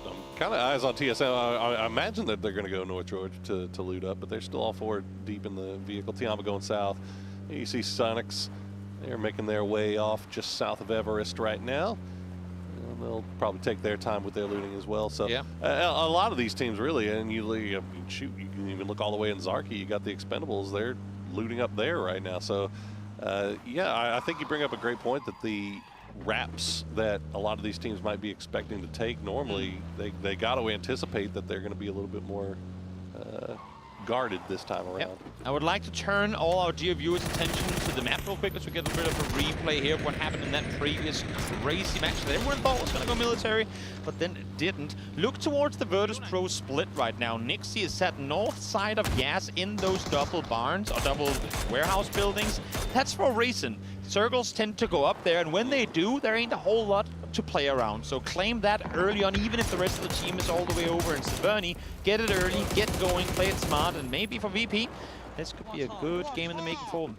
I'm kind of eyes on TSM. I imagine that they're going to go North George to loot up, but they're still all 4 deep in the vehicle. Tiama going south. You see Sonics. They're making their way off just south of Everest right now. they'll probably take their time with their looting as well. So yeah. A lot of these teams really, and you can even look all the way in Zarki. You got the Expendables. They're looting up there right now. So yeah, I think you bring up a great point that the wraps that a lot of these teams might be expecting to take normally, they got to anticipate that they're going to be a little bit more guarded this time around. Yep. I would like to turn all our dear viewers' attention to the map real quick as we get a bit of a replay here of what happened in that previous crazy match that everyone thought was going to go military, but then it didn't. Look towards the Virtus Pro split right now. Nixie is set north side of Gas in those double barns or double warehouse buildings. That's for a reason. Circles tend to go up there, and when they do, there ain't a whole lot to play around. So claim that early on, even if the rest of the team is all the way over in Severny. Get it early, get going, play it smart, and maybe for VP, this could be a good game in the making for them.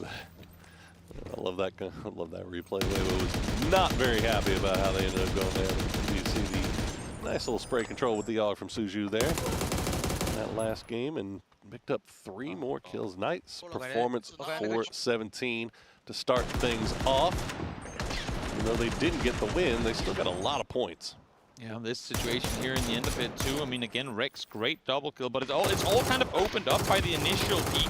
I love that replay. Levo was not very happy about how they ended up going there. You see the nice little spray control with the AUG from Suju there. That last game, and picked up 3 more kills. Nice performance for 17 to start things off. Even though they didn't get the win, they still got a lot of points. Yeah, this situation here in the end of it too. I mean, again, Rex, great double kill, but it's all kind of opened up by the initial peak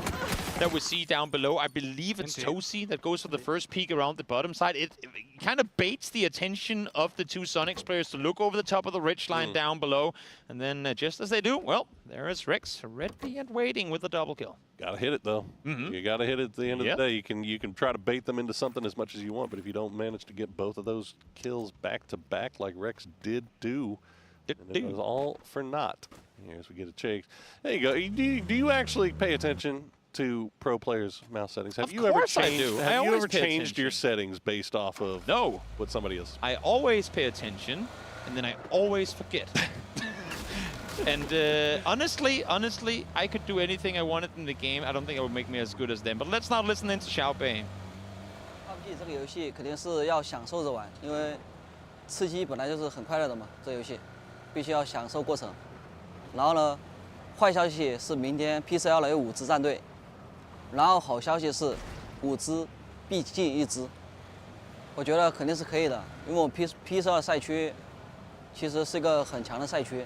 that we see down below. I believe it's Tosi that goes for the first peek around the bottom side. It kind of baits the attention of the 2 Sonics players to look over the top of the ridge line down below. And then just as they do, well, there is Rex ready and waiting with a double kill. Gotta hit it though. You gotta hit it at the end of the day. You can try to bait them into something as much as you want, but if you don't manage to get both of those kills back to back like Rex did do, it was all for naught. Here's we get a chase. There you go. Do you actually pay attention to pro players' mouse settings? Have you ever changed your settings based off of what somebody else? I always pay attention, and then I always forget. And honestly, I could do anything I wanted in the game. I don't think it would make me as good as them. But let's not listen into Xiao Bei. PUBG 这个游戏肯定是要享受着玩，因为吃鸡本来就是很快乐的嘛。这个游戏必须要享受过程。然后呢，坏消息是明天 P12有5支战队，然后好消息是5支必进1支。我觉得肯定是可以的，因为我们 P12赛区其实是一个很强的赛区。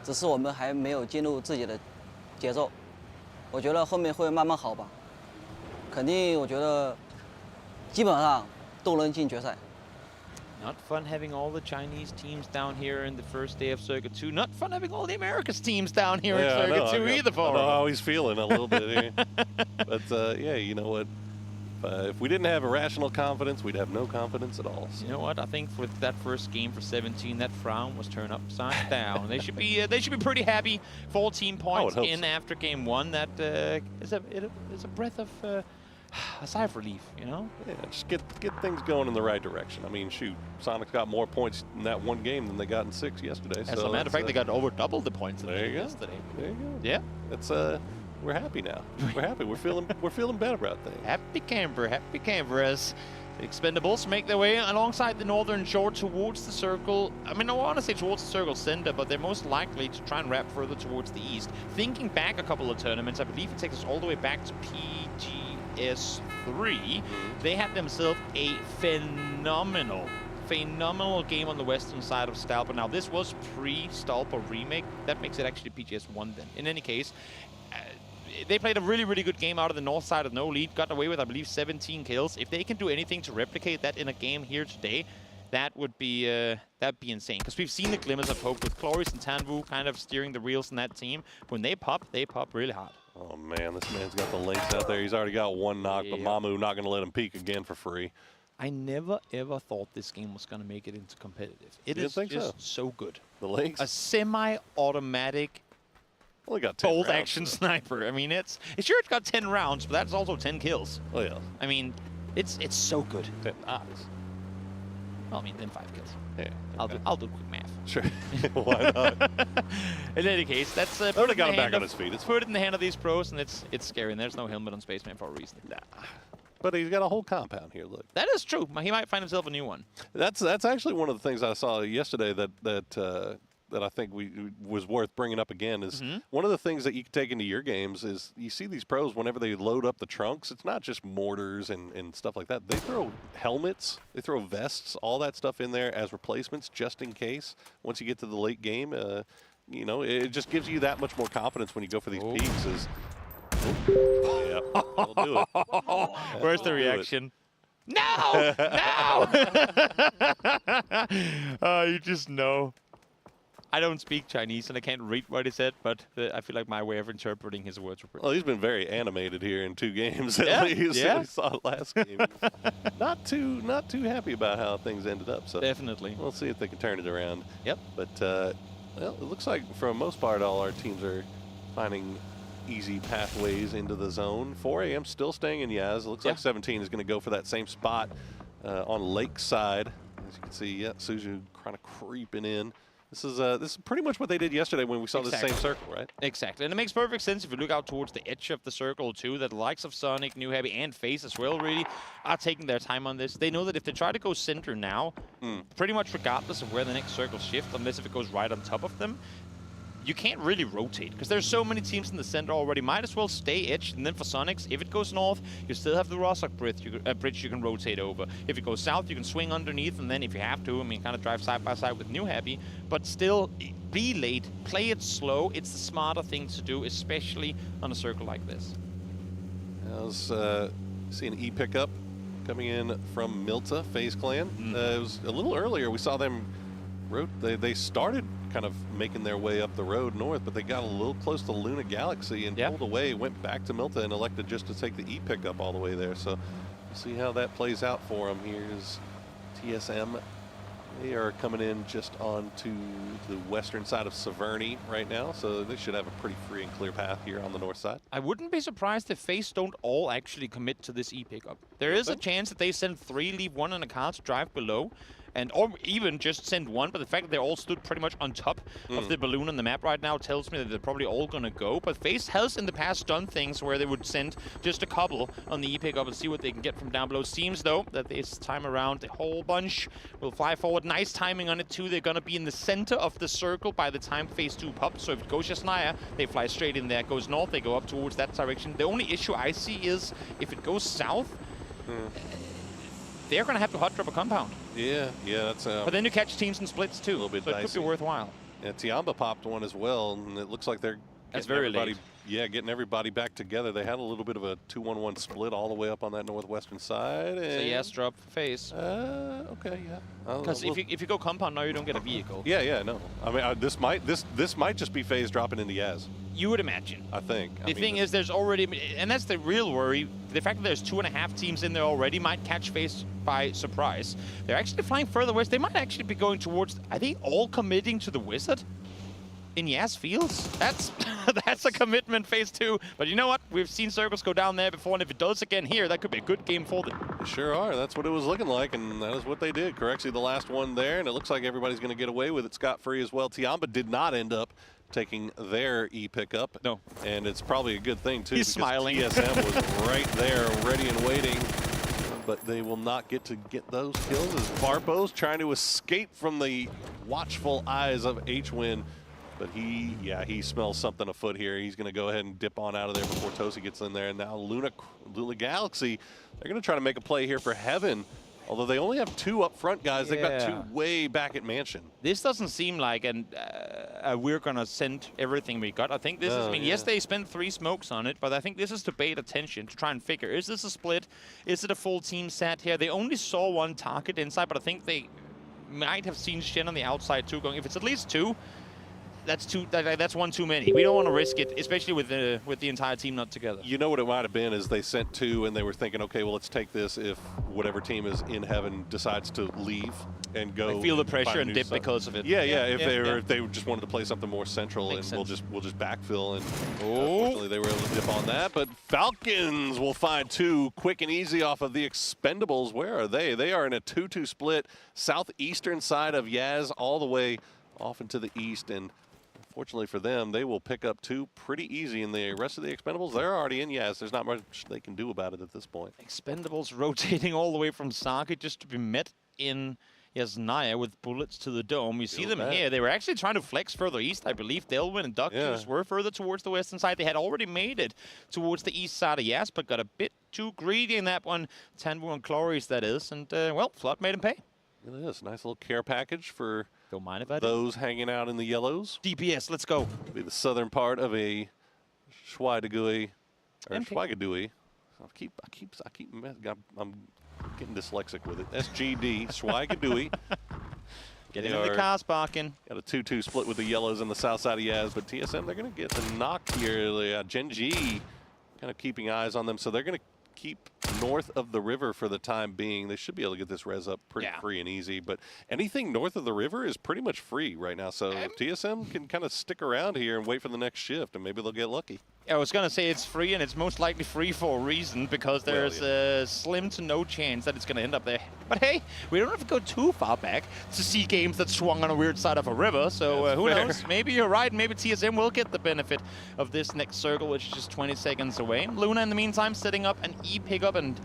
只是我们还没有进入自己的节奏，我觉得后面会慢慢好吧。肯定，我觉得基本上都能进决赛。Not fun having all the Chinese teams down here in the first day of Circuit 2. Not fun having all the Americas teams down here in Circuit 2 either for I know how he's feeling a little bit here. But yeah, you know what? If we didn't have irrational confidence, we'd have no confidence at all. So. You know what? I think with that first game for 17, that frown was turned upside down. They should be pretty happy. 14 points in after game 1. That is a breath of a sigh of relief. You know? Yeah, just get things going in the right direction. I mean, shoot, Sonics got more points in that one game than they got in 6 yesterday. As a matter of fact, they got over double the points than they yesterday. There you go. Yeah. It's we're happy now. We're happy. We're feeling better about things. Happy camper as the Expendables make their way alongside the northern shore towards the circle. I mean, I want to say towards the circle center, but they're most likely to try and wrap further towards the east. Thinking back a couple of tournaments, I believe it takes us all the way back to PGS3. They had themselves a phenomenal game on the western side of Stalpa. Now, this was pre-Stalpa remake. That makes it actually PGS1 then. In any case, they played a really, really good game out of the north side of no lead, got away with, I believe, 17 kills. If they can do anything to replicate that in a game here today, that would be that'd be insane. Because we've seen the glimmers of hope with Cloris and Tanvu kind of steering the wheels in that team. When they pop really hard. Oh man, this man's got the links out there. He's already got 1 knock, but Mamu not going to let him peek again for free. I never ever thought this game was going to make it into competitive. It is just so good. The links? A semi-automatic. Only got 10 bolt rounds, action sniper. I mean, it's got 10 rounds, but that's also 10 kills. Oh yeah. I mean, it's so good. 10 eyes. Well, I mean, then 5 kills. Yeah. I'll do quick math. Sure. Why not? In any case, that's put it got him back on his feet. It's put it in the hand of these pros, and it's scary. And there's no helmet on Spaceman for a reason. Nah. But he's got a whole compound here. Look. That is true. He might find himself a new one. That's actually one of the things I saw yesterday that that I think was worth bringing up again is one of the things that you can take into your games is you see these pros whenever they load up the trunks, it's not just mortars and stuff like that. They throw helmets, they throw vests, all that stuff in there as replacements just in case. Once you get to the late game, you know, it just gives you that much more confidence when you go for these peaks. Yep, that'll do it. Where's the reaction? No! No! You just know. I don't speak Chinese and I can't read what he said, but I feel like my way of interpreting his words were pretty. Well, he's been very animated here in 2 games at least. Yeah. We saw it last game. not too happy about how things ended up. So definitely. We'll see if they can turn it around. Yep. But well, it looks like for the most part, all our teams are finding easy pathways into the zone. 4 a.m. still staying in Yaz. It looks like 17 is going to go for that same spot on Lakeside. As you can see, Suzu kind of creeping in. This is pretty much what they did yesterday when we saw the same circle, right? Exactly, and it makes perfect sense if you look out towards the edge of the circle too, that the likes of Sonic, New Happy, and FaZe as well really are taking their time on this. They know that if they try to go center now, pretty much regardless of where the next circle shifts, unless if it goes right on top of them, you can't really rotate because there's so many teams in the center already. Might as well stay edged, and then for Sonics, if it goes north, you still have the Rostock bridge you can rotate over. If it goes south, you can swing underneath, and then if you have to, I mean, kind of drive side by side with New Happy, but still be late, play it slow. It's the smarter thing to do, especially on a circle like this. I was seeing E pickup coming in from Milta, FaZe Clan. It was a little earlier. We saw them, they started kind of making their way up the road north, but they got a little close to Luna Galaxy and pulled away, went back to Milta and elected just to take the E pickup all the way there. So we'll see how that plays out for them. Here's TSM. They are coming in just onto the western side of Severny right now, so they should have a pretty free and clear path here on the north side. I wouldn't be surprised if FaZe don't all actually commit to this E pickup. There is a chance that they send 3, leave 1 in a car to drive below, or even just send 1, but the fact that they all stood pretty much on top of the balloon on the map right now tells me that they're probably all going to go. But FaZe has in the past done things where they would send just a couple on the E pickup and see what they can get from down below. Seems though that this time around a whole bunch will fly forward. Nice timing on it too. They're going to be in the center of the circle by the time Phase 2 pops. So if it goes Jasnaya, they fly straight in there. It goes north, they go up towards that direction. The only issue I see is if it goes south, they're going to have to hot drop a compound. Yeah, that's... but then you catch teams in splits too, a little bit so dicey. it could be worthwhile. Yeah, Tiamba popped one as well, and it looks like they're That's getting very everybody, late. getting everybody back together. They had a little bit of a 2-1-1 split all the way up on that northwestern side. And So yes, drop FaZe. Okay, yeah. Because if you go compound now, you don't get a vehicle. Yeah, no. I mean, this might just be FaZe dropping into Yaz. You would imagine. I think. The thing is, there's already, and that's the real worry, the fact that there's 2.5 teams in there already might catch FaZe by surprise. They're actually flying further west. They might actually be going towards, I think, all committing to the Wizard in Yaz Fields. That's a commitment, Phase 2. But you know what? We've seen circles go down there before, and if it does again here, that could be a good game for them. They sure are. That's what it was looking like, and that is what they did. Correctly, the last one there, and it looks like everybody's going to get away with it scot-free as well. Tiamba did not end up taking their E pickup. No. And it's probably a good thing, too. He's smiling. TSM was right there, ready and waiting. But they will not get to get those kills as Barpo's trying to escape from the watchful eyes of H-Win. But he smells something afoot here. He's going to go ahead and dip on out of there before Tosi gets in there. And now Luna Galaxy, they're going to try to make a play here for Heaven. Although they only have 2 up front guys. They've got 2 way back at Mansion. This doesn't seem like we're going to send everything we got. I think this is, I mean, yes, they spent 3 smokes on it, but I think this is to bait attention, to try and figure, is this a split? Is it a full team set here? They only saw 1 target inside, but I think they might have seen Shen on the outside too going. If it's at least 2, that's 1 too many. We don't want to risk it, especially with the entire team not together. You know what it might have been is they sent 2 and they were thinking, okay, well, let's take this if whatever team is in Heaven decides to leave and go. They feel the pressure and dip because of it. Yeah. If they just wanted to play something more central, and we'll just backfill. And unfortunately, they were able to dip on that. But Falcons will find 2 quick and easy off of the Expendables. Where are they? They are in a 2-2 split, southeastern side of Yaz, all the way off into the east. And fortunately for them, they will pick up 2 pretty easy, and the rest of the Expendables, they're already in Yaz. There's not much they can do about it at this point. Expendables rotating all the way from Sake just to be met in Yasnaya with bullets to the dome. You see them here. They were actually trying to flex further east, I believe. Delwyn and Duckers were further towards the western side. They had already made it towards the east side of Yas, but got a bit too greedy in that one. Tanbu and Cloris, that is. And, well, Flood made him pay. It is. Nice little care package for Don't mind if I those hanging out in the yellows. DPS, let's go. It'll be the southern part of a Schweigedui, or Schweigedui. I'm getting dyslexic with it. SGD, Schweigedui. Get into the car sparking. Got a 2-2 split with the yellows on the south side of Yaz, but TSM, they're going to get the knock here. Gen G kind of keeping eyes on them, so they're going to keep north of the river for the time being. They should be able to get this res up pretty free and easy, but anything north of the river is pretty much free right now, so TSM can kind of stick around here and wait for the next shift, and maybe they'll get lucky. I was going to say it's free, and it's most likely free for a reason, because there's a slim to no chance that it's going to end up there. But hey, we don't have to go too far back to see games that swung on a weird side of a river, so who knows? Maybe you're right. Maybe TSM will get the benefit of this next circle, which is just 20 seconds away. Luna, in the meantime, setting up an E pickup, and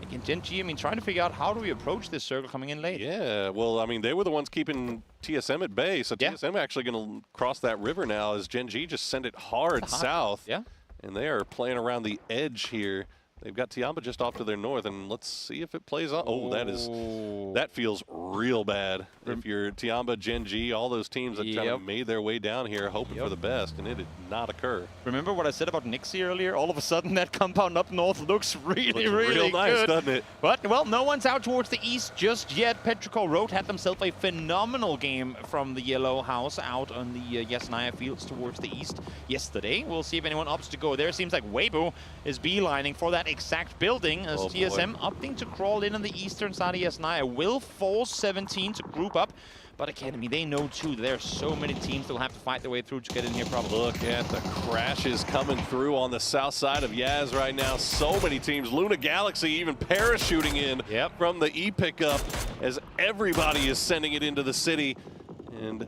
again, Gen G, I mean, trying to figure out how do we approach this circle coming in late. Yeah, well, I mean, they were the ones keeping TSM at bay, so TSM actually going to cross that river now as Gen G just send it hard south. Yeah. And they are playing around the edge here. They've got Tiamba just off to their north, and let's see if it plays on. Oh, that feels real bad. If you're Tiamba, Gen G, all those teams that kind of made their way down here hoping for the best, and it did not occur. Remember what I said about Nixie earlier? All of a sudden, that compound up north looks really real nice, good. doesn't it? But, well, no one's out towards the east just yet. Petrichor Road had themselves a phenomenal game from the Yellow House out on the Yasnaya fields towards the east yesterday. We'll see if anyone opts to go there. Seems like Weibo is beelining for that exact building as TSM opting to crawl in on the eastern side of Yasnaya. Will force 17 to group up. But again, I mean, they know too there are so many teams that will have to fight their way through to get in here probably. Look at the crashes coming through on the south side of Yaz right now. So many teams. Luna Galaxy even parachuting in from the E pickup as everybody is sending it into the city. And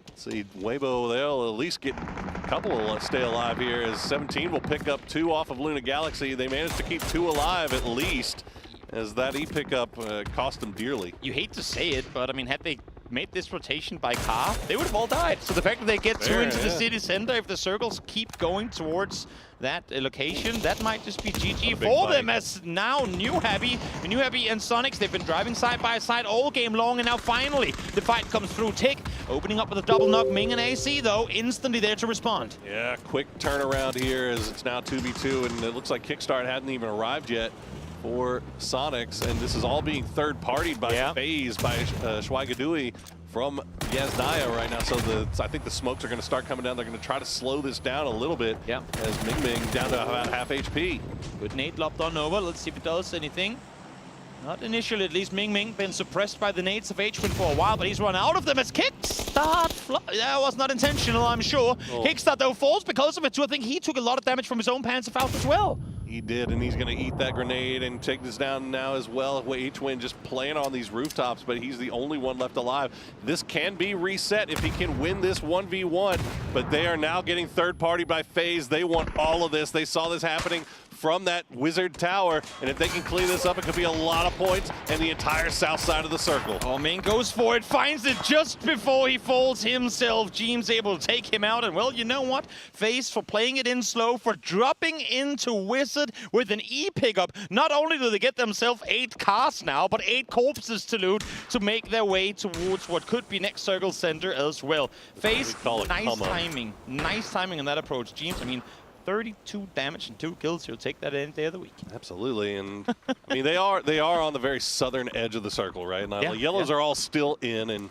let's see, Weibo, they'll at least get a couple of stay alive here as 17 will pick up 2 off of Luna Galaxy. They managed to keep 2 alive at least as that E pickup cost them dearly. You hate to say it, but I mean, had they made this rotation by car, they would have all died. So the fact that they get 2 into the city center, if the circles keep going towards that location, that might just be GG for them, as now New Happy and Sonics, they've been driving side by side all game long, and now finally the fight comes through. Tick opening up with a double knock. Ming and AC, though, instantly there to respond. Yeah, quick turnaround here as it's now 2v2, and it looks like Kickstart hadn't even arrived yet for Sonics, and this is all being third-partied by FaZe, by Schweigedui from Yasnaya right now. So I think the smokes are going to start coming down. They're going to try to slow this down a little bit as Ming Ming down to about half HP. Good nade lopped on over. Let's see if it does anything. Not initially, at least. Ming Ming been suppressed by the nades of H-Win for a while, but he's run out of them as Kickstart. That was not intentional, I'm sure. Kickstart, though, falls because of it, too. I think he took a lot of damage from his own Panzer Faust as well. He did, and he's going to eat that grenade and take this down now as well. H-Win just playing on these rooftops, but he's the only one left alive. This can be reset if he can win this 1v1, but they are now getting third-party by FaZe. They want all of this. They saw this happening from that Wizard Tower, and if they can clean this up, it could be a lot of points and the entire south side of the circle. Oh, Ming goes for it, finds it just before he falls himself. Jeem's able to take him out, and well, you know what? FaZe for playing it in slow, for dropping into Wizard with an E pickup. Not only do they get themselves 8 cars now, but 8 corpses to loot to make their way towards what could be next circle center as well. FaZe, nice timing in that approach. Jeems, I mean, 32 damage and 2 kills. He'll take that any day of the week. Absolutely, and I mean they are on the very southern edge of the circle, right? Now the yellows are all still in, and you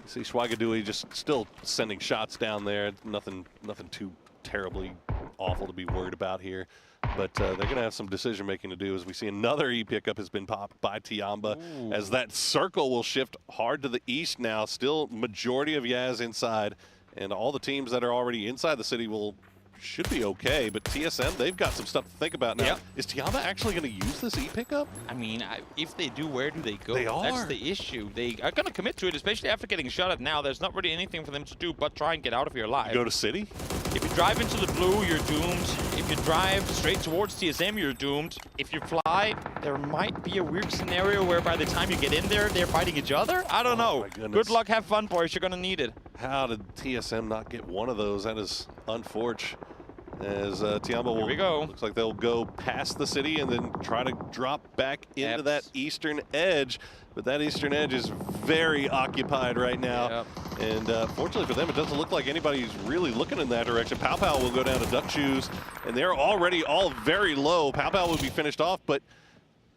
see Schweigedui just still sending shots down there. Nothing too terribly awful to be worried about here. But they're going to have some decision making to do as we see another E pickup has been popped by Tiamba as that circle will shift hard to the east now. Still majority of Yaz inside, and all the teams that are already inside the city should be okay, but TSM, they've got some stuff to think about now. Is Tiamba actually going to use this E pickup? I mean, if they do, where do they go? They are. That's the issue. They are going to commit to it, especially after getting shot at now. There's not really anything for them to do but try and get out of here alive. Go to city? If you drive into the blue, you're doomed. If you drive straight towards TSM, you're doomed. If you fly, there might be a weird scenario where by the time you get in there, they're fighting each other. I don't know. Good luck, have fun, boys. You're gonna need it. How did TSM not get one of those? That is unfortunate. As Tiamba will, looks like they'll go past the city and then try to drop back into that eastern edge. But that eastern edge is very occupied right now. And fortunately for them, it doesn't look like anybody's really looking in that direction. Pow Pow will go down to Duck Shoes, and they're already all very low. Pow Pow will be finished off, but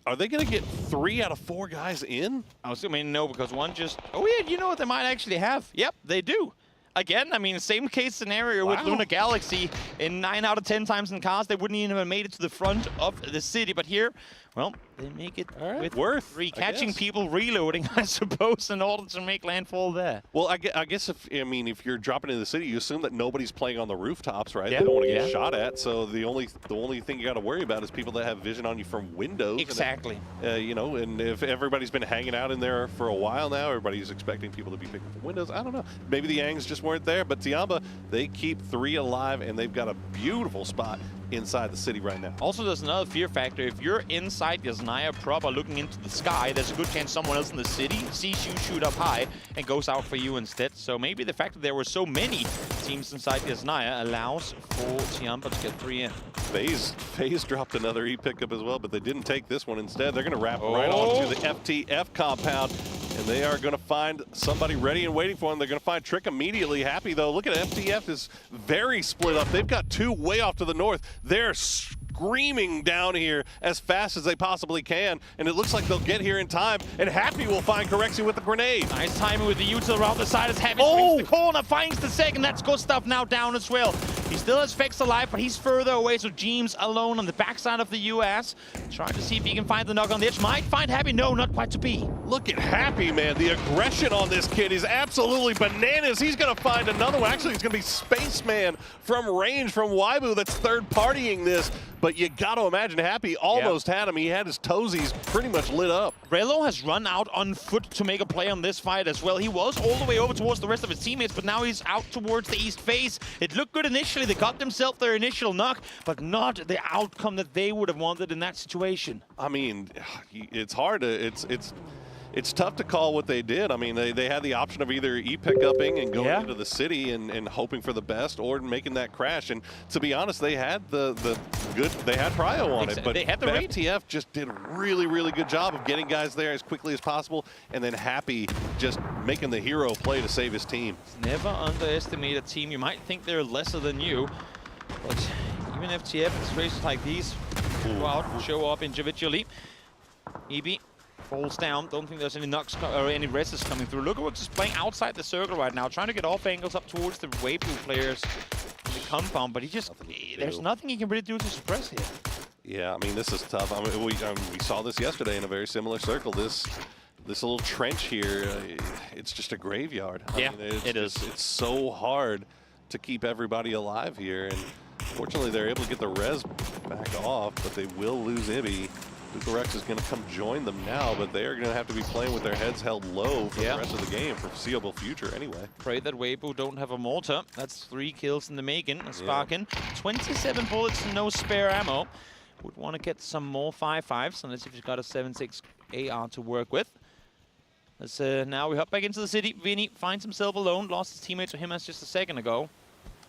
are they going to get 3 out of 4 guys in? I'm assuming no, because one just... Oh, yeah, you know what they might actually have? Yep, they do. Again, I mean, same case scenario with Luna Galaxy. In 9 out of 10 times in cars, they wouldn't even have made it to the front of the city. But here, well, they make it with worth 3, catching people reloading, I suppose, in order to make landfall there. Well, I guess if you're dropping into the city, you assume that nobody's playing on the rooftops, right? They don't want to get shot at. So the only thing you got to worry about is people that have vision on you from windows. Exactly. And you know, and if everybody's been hanging out in there for a while now, everybody's expecting people to be picking from windows. I don't know. Maybe the Yangs just weren't there, but Tiamba, they keep 3 alive, and they've got a beautiful spot inside the city right now. Also, there's another fear factor. If you're inside Yasnaya proper looking into the sky, there's a good chance someone else in the city sees you shoot up high and goes out for you instead. So maybe the fact that there were so many teams inside Yasnaya allows for Tiamba to get 3 in. FaZe dropped another E-pickup as well, but they didn't take this one instead. They're going to wrap right onto the FTF compound, and they are going to find somebody ready and waiting for them. They're going to find Trick immediately. Happy, though. Look at FTF is very split up. They've got 2 way off to the north. They're screaming down here as fast as they possibly can, and it looks like they'll get here in time, and Happy will find Corexi with the grenade. Nice timing with the util around the side as Happy swings the corner, finds the second. That's Gustav now down as well. He still has Vex alive, but he's further away, so James alone on the backside of the US, trying to see if he can find the knock on the edge. Might find Happy, no, not quite to be. Look at Happy, man. The aggression on this kid is absolutely bananas. He's going to find another one. Actually, it's going to be Spaceman from range from Waibu that's third-partying this. But you got to imagine Happy almost had him. He had his toesies pretty much lit up. Relo has run out on foot to make a play on this fight as well. He was all the way over towards the rest of his teammates, but now he's out towards the east face. It looked good initially. They got themselves their initial knock, but not the outcome that they would have wanted in that situation. I mean, it's hard to... It's tough to call what they did. I mean, they had the option of either E-pick-upping and going into the city and hoping for the best, or making that crash. And to be honest, they had they had prio on it, but FTF just did a really, really good job of getting guys there as quickly as possible, and then Happy just making the hero play to save his team. Never underestimate a team. You might think they're lesser than you, but even FTF in situations like these go out and show up individually. EB falls down. Don't think there's any knocks or any rests coming through. Lookaworks is playing outside the circle right now, trying to get off angles up towards the Waibu players in the compound, but there's nothing he can really do to suppress here. Yeah, I mean, this is tough. I mean, we saw this yesterday in a very similar circle. This little trench here, it's just a graveyard. I mean, it is. It's so hard to keep everybody alive here, and fortunately they're able to get the res back off, but they will lose Ibby. Lucarex is going to come join them now, but they are going to have to be playing with their heads held low for the rest of the game for foreseeable future anyway. Pray that Waibu don't have a mortar. That's 3 kills in the making. Sparkin, 27 bullets, no spare ammo. Would want to get some more 5.5s, unless if you've got a 7.6 AR to work with. As now we hop back into the city. Vinny finds himself alone, lost his teammate to him as just a second ago.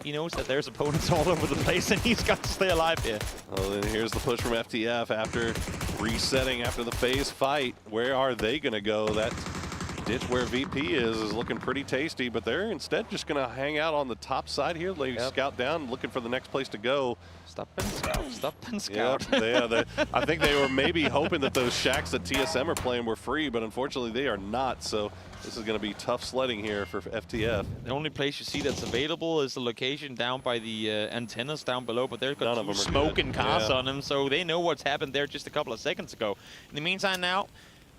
He knows that there's opponents all over the place, and he's got to stay alive here. Well, then here's the push from FTF after resetting after the FaZe fight. Where are they going to go? That ditch where VP is looking pretty tasty, but they're instead just going to hang out on the top side here, scout down, looking for the next place to go. Stop and scout, stop and scout. I think they were maybe hoping that those shacks that TSM are playing were free, but unfortunately they are not, so this is going to be tough sledding here for FTF. The only place you see that's available is the location down by the antennas down below, but they've got two smoking cars on them, so they know what's happened there just a couple of seconds ago. In the meantime now,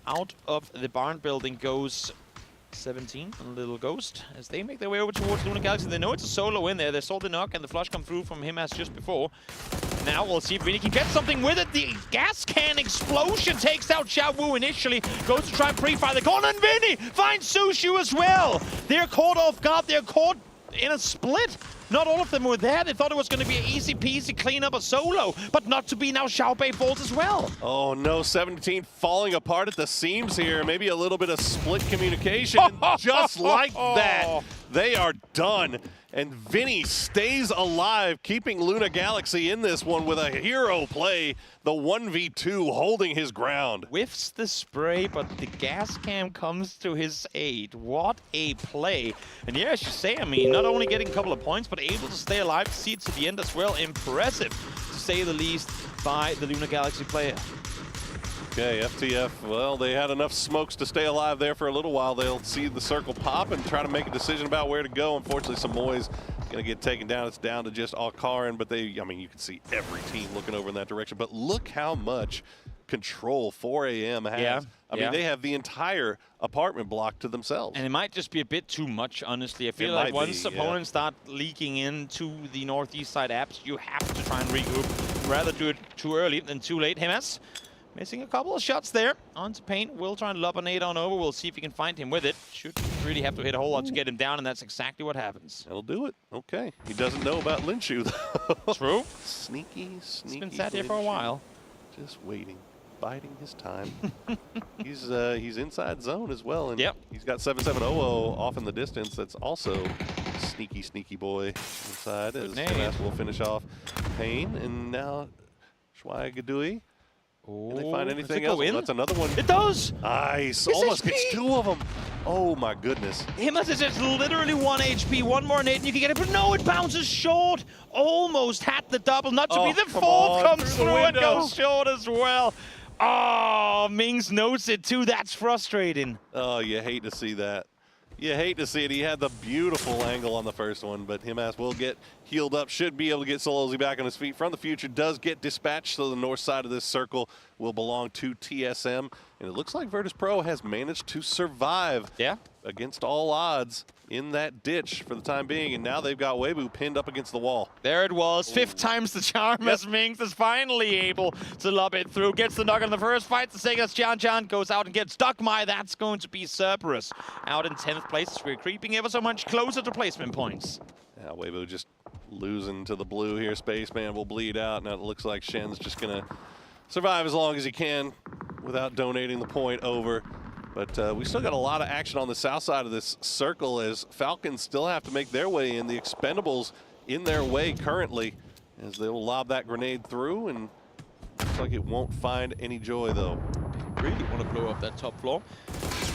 out of the barn building goes 17, a little ghost, as they make their way over towards Luna Galaxy. They know it's a solo in there. They saw the knock and the flush come through from him as just before. Now we'll see if Vinny can get something with it. The gas can explosion takes out Xiaowu initially. Goes to try and pre-fire the corner, and Vinny finds Sushu as well. They're caught off guard. They're caught in a split. Not all of them were there. They thought it was going to be an easy peasy clean up a solo, but not to be. Now Xiaobei falls as well. Oh no, 17 falling apart at the seams here. Maybe a little bit of split communication. And just like that, they are done. And Vinny stays alive, keeping Luna Galaxy in this one with a hero play. The 1v2 holding his ground. Whiffs the spray, but the gas cam comes to his aid. What a play. And yeah, as you say, I mean, not only getting a couple of points, but able to stay alive, see it to the end as well. Impressive, to say the least, by the Luna Galaxy player. Okay, FTF, well, they had enough smokes to stay alive there for a little while. They'll see the circle pop and try to make a decision about where to go. Unfortunately, Samoy's going to get taken down. It's down to just Alcarin, but they, I mean, you can see every team looking over in that direction. But look how much control 4AM has. Yeah, I mean, they have the entire apartment block to themselves. And it might just be a bit too much, honestly. I feel like once opponents start leaking into the northeast side apps, you have to try and regroup. Rather do it too early than too late. Hemas missing a couple of shots there. Onto Paint. We'll try and lob a nade on over. We'll see if we can find him with it. Should really have to hit a whole lot to get him down, and that's exactly what happens. That'll do it. Okay. He doesn't know about Linshu, though. True. Sneaky. He's been sat here for a while. Just waiting. Biding his time. He's inside zone as well, and he's got 7700 off in the distance. That's also sneaky boy inside. As Hemas will finish off Pain, and now Schweigadui. Can they find anything else? That's another one. It does! Nice. Almost gets two of them. Oh my goodness. Hemas is just literally 1 HP. One more nade and you can get it, but no, it bounces short. Almost had the double. Not to be the fourth comes through and goes short as well. Oh, Mings knows it too. That's frustrating. Oh, you hate to see that. You hate to see it. He had the beautiful angle on the first one, but Hemas will get healed up, should be able to get Solozzi back on his feet. From the future does get dispatched, so the north side of this circle will belong to TSM. And it looks like Virtus Pro has managed to survive against all odds in that ditch for the time being. And now they've got Weibo pinned up against the wall. There it was. Fifth time's the charm as Mings is finally able to lob it through. Gets the knock on the first fight. The second as Jan goes out and gets Dogmai. That's going to be Cerberus out in 10th place. We're creeping ever so much closer to placement points. Yeah, Weibo just losing to the blue here. Spaceman will bleed out. Now it looks like Shen's just going to survive as long as he can without donating the point over. But we still got a lot of action on the south side of this circle as Falcons still have to make their way in. The Expendables in their way currently as they will lob that grenade through, and looks like it won't find any joy though. Really want to blow up that top floor,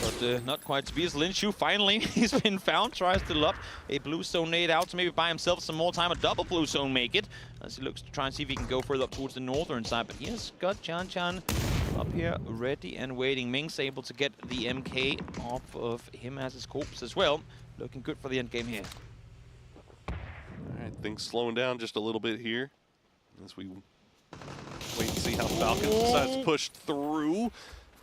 but not quite to be. As Linshu finally, he's been found, tries to lob a Bluestone nade out to maybe buy himself some more time. A double Bluestone make it as he looks to try and see if he can go further up towards the northern side. But he has got Chan up here ready and waiting. Mings able to get the MK off of him as his corpse as well. Looking good for the end game here. All right, things slowing down just a little bit here as we wait and see how Falcons decides to push through.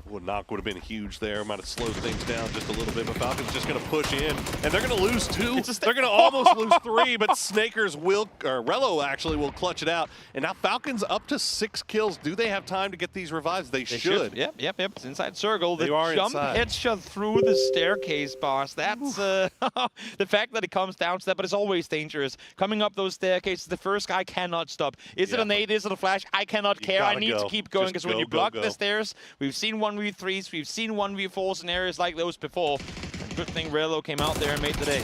Knock would have been huge there. Might have slowed things down just a little bit, but Falcons just going to push in, and they're going to lose two. They're going to almost lose three, but Snakers will, or Rello actually will clutch it out. And now Falcons up to 6 kills. Do they have time to get these revives? They should. Yep. It's inside circle. They the are jump inside. headshot through the staircase, boss. That's the fact that it comes down to that, but it's always dangerous. Coming up those staircases, the first guy cannot stop. Is it a nade? Is it a flash? I cannot care. I need to keep going because when you block the stairs, we've seen 1v3s, we've seen 1v4s in areas like those before. Good thing Rello came out there and made the day.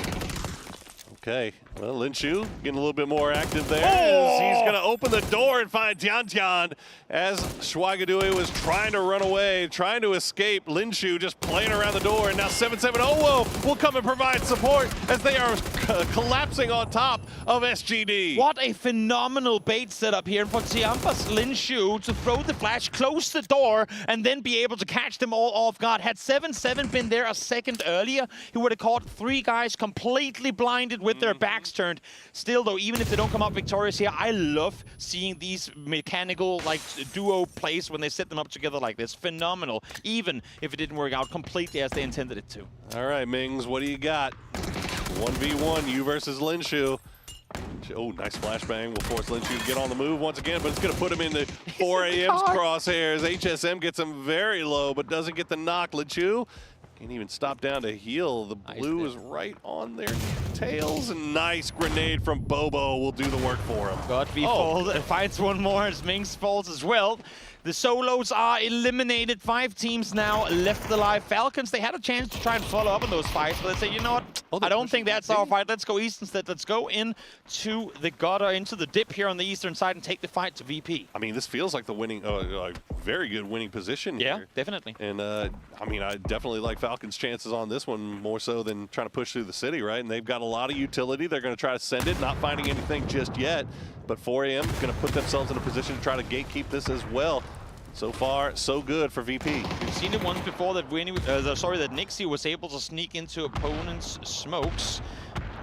Okay, well, Linshu getting a little bit more active there. As he's going to open the door and find Tian as Schweigadui was trying to run away, trying to escape. Linshu just playing around the door, and now 770 will come and provide support as they are collapsing on top of SGD. What a phenomenal bait setup here for Tiampas Linshu to throw the flash, close the door, and then be able to catch them all off guard. Had 7-7 been there a second earlier, he would have caught 3 guys completely blinded with their backs turned. Still though, even if they don't come out victorious here, I love seeing these mechanical like duo plays when they set them up together like this. Phenomenal, even if it didn't work out completely as they intended it to. All right, Mings, what do you got? 1v1, you versus Linshu. Oh, nice flashbang. Will force Linshu to get on the move once again, but it's going to put him into 4AM's crosshairs. HSM gets him very low, but doesn't get the knock. Linshu Can't even stop down to heal. The blue is right on their tails. And nice grenade from Bobo will do the work for him. Godby finds one more as Minx falls as well. The solos are eliminated. 5 teams now left alive. Falcons, they had a chance to try and follow up on those fights, but they say, you know what? I don't think that's our fight. Let's go east instead. Let's go into the gutter, into the dip here on the eastern side and take the fight to VP. I mean, this feels like the winning, very good winning position here. Yeah, definitely. And, I mean, I definitely like Falcons' chances on this one more so than trying to push through the city, right? And they've got a lot of utility. They're going to try to send it, not finding anything just yet. But 4 AM going to put themselves in a position to try to gatekeep this as well. So far, so good for VP. We've seen it once before that that Nixie was able to sneak into opponents' smokes.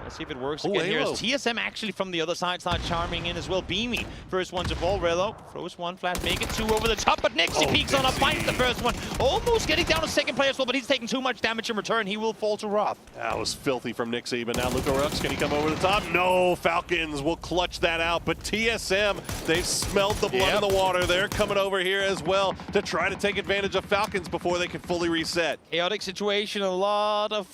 Let's see if it works again here. As TSM actually from the other side start charming in as well. Beamy, first one to ball. Relo throws one flash, make it 2 over the top, but Nixie peeks on a fight the first one. Almost getting down to second player as well, but he's taking too much damage in return. He will fall to Roth. That was filthy from Nixie, but now Luka Rux, can he come over the top? No, Falcons will clutch that out, but TSM, they've smelled the blood in the water. They're coming over here as well to try to take advantage of Falcons before they can fully reset. Chaotic situation, a lot of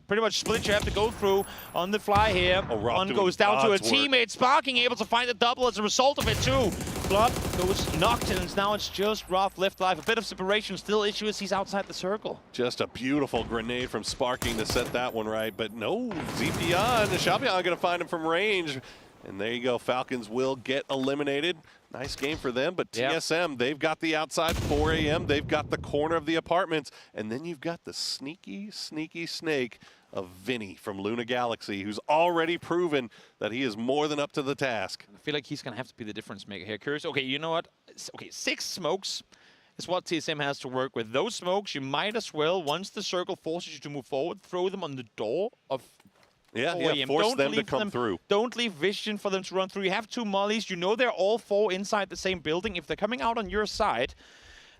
pretty much split you have to go through on the fly here. One goes down to a teammate. Sparking able to find the double as a result of it too. Blood goes knocked and now it's just Roth left alive. A bit of separation still issue as he's outside the circle. Just a beautiful grenade from Sparking to set that one right, but no, Zepion, Shapion gonna find him from range. And there you go, Falcons will get eliminated. Nice game for them, but TSM, they've got the outside 4 AM, they've got the corner of the apartments, and then you've got the sneaky, sneaky snake of Vinny from Luna Galaxy, who's already proven that he is more than up to the task. I feel like he's gonna have to be the difference maker here. Curious, okay, you know what? Okay, 6 smokes is what TSM has to work with. Those smokes, you might as well, once the circle forces you to move forward, throw them on the door of force them to come through. Don't leave vision for them to run through. You have 2 mollies. You know they're all 4 inside the same building. If they're coming out on your side,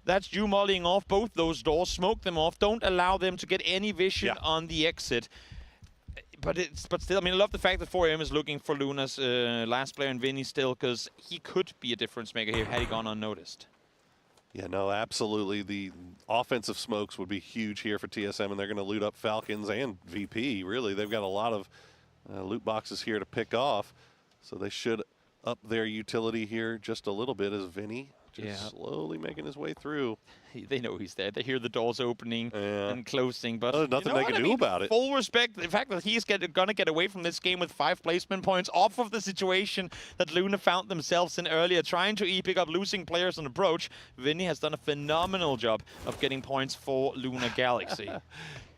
that's you mollying off both those doors. Smoke them off. Don't allow them to get any vision on the exit. But still, I mean, I love the fact that 4AM is looking for Luna's last player and Vinny still, because he could be a difference maker here had he gone unnoticed. Yeah, no, absolutely. The offensive smokes would be huge here for TSM, and they're going to loot up Falcons and VP, really. They've got a lot of loot boxes here to pick off, so they should up their utility here just a little bit as Vinny just slowly making his way through. They know he's there. They hear the doors opening and closing, but there's nothing they can do about it. Full respect, the fact that he's going to get away from this game with 5 placement points off of the situation that Luna found themselves in earlier, trying to pick up losing players on approach. Vinny has done a phenomenal job of getting points for Luna Galaxy.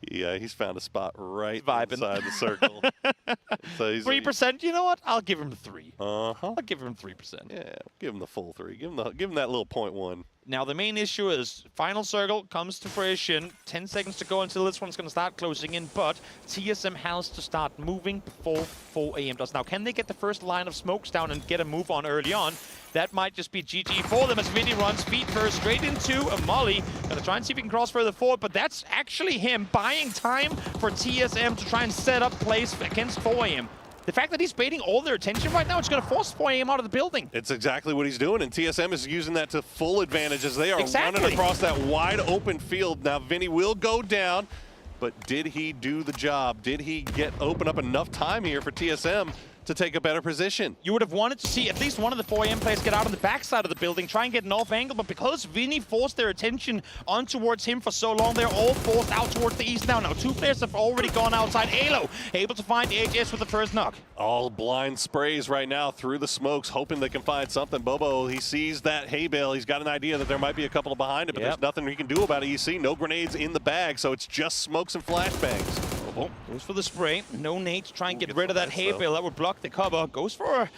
Yeah, he's found a spot right inside the circle. So 3%, you know what? I'll give him 3. I'll give him 3%. Yeah, give him the full 3. Give him that little 0.1. Now, the main issue is final circle comes to fruition. 10 seconds to go until this one's going to start closing in, but TSM has to start moving before 4 AM does. Now, can they get the first line of smokes down and get a move on early on? That might just be GG for them as Vinny runs feet first straight into a molly. Gonna try and see if he can cross further forward, but that's actually him buying time for TSM to try and set up plays against 4 AM. The fact that he's baiting all their attention right now, it's going to force 4 AM out of the building. It's exactly what he's doing, and TSM is using that to full advantage as they are running across that wide open field. Now, Vinny will go down, but did he do the job? Did he open up enough time here for TSM to take a better position? You would have wanted to see at least one of the 4 AM players get out on the backside of the building, try and get an off angle, but because Vinny forced their attention on towards him for so long, they're all forced out towards the east now. Now, 2 players have already gone outside. Alo able to find HS with the first knock. All blind sprays right now through the smokes, hoping they can find something. Bobo, he sees that hay bale. He's got an idea that there might be a couple behind him, but there's nothing he can do about it. You see, no grenades in the bag, so it's just smokes and flashbangs. Oh, goes for the spray. No nade to try and get rid of that hay bale. That would block the cover. Goes for,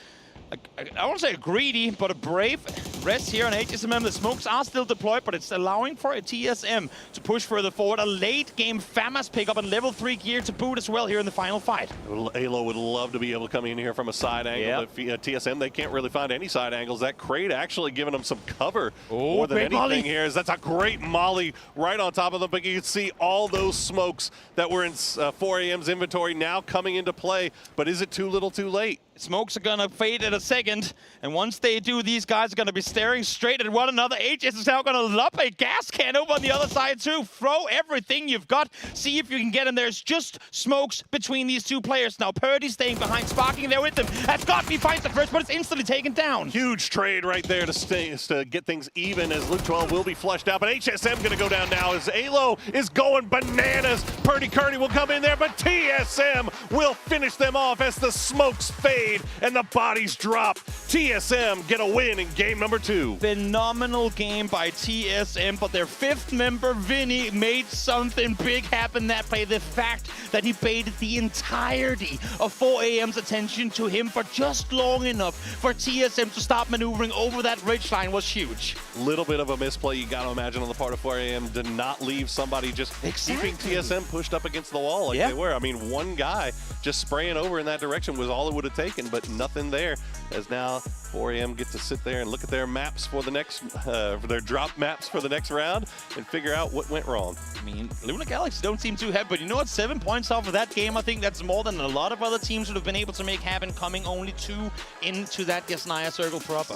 I won't say a greedy, but a brave rest here on HSMM. The smokes are still deployed, but it's allowing for a TSM to push further forward. A late game FAMAS pickup and level 3 gear to boot as well here in the final fight. Alo would love to be able to come in here from a side angle. But TSM, they can't really find any side angles. That crate actually giving them some cover more than anything here. That's a great molly right on top of them. But you can see all those smokes that were in 4 AM's inventory now coming into play. But is it too little too late? Smokes are gonna fade in a second, and once they do, these guys are gonna be staring straight at one another. HS is now gonna lob a gas can over on the other side too. Throw everything you've got. See if you can get in. There's just smokes between these two players. Now Purdy staying behind, sparking there with them. As Godby finds the first, but it's instantly taken down. Huge trade right there to get things even as Luke 12 will be flushed out. But HSM gonna go down now as Alo is going bananas. Purdy Curdy will come in there, but TSM will finish them off as the smokes fade and the bodies drop. TSM get a win in game number 2. Phenomenal game by TSM, but their 5th member, Vinny, made something big happen that play. The fact that he baited the entirety of 4 AM's attention to him for just long enough for TSM to stop maneuvering over that ridge line was huge. Little bit of a misplay, you got to imagine, on the part of 4 AM to not leave somebody just keeping TSM pushed up against the wall like they were. I mean, one guy just spraying over in that direction was all it would have taken, but nothing there, as now 4 AM get to sit there and look at their maps for the next, their drop maps for the next round and figure out what went wrong. I mean, Luna Galaxy don't seem too heavy, but you know what? 7 points off of that game, I think that's more than a lot of other teams would have been able to make happen, coming only 2 into that Yasnaya circle proper.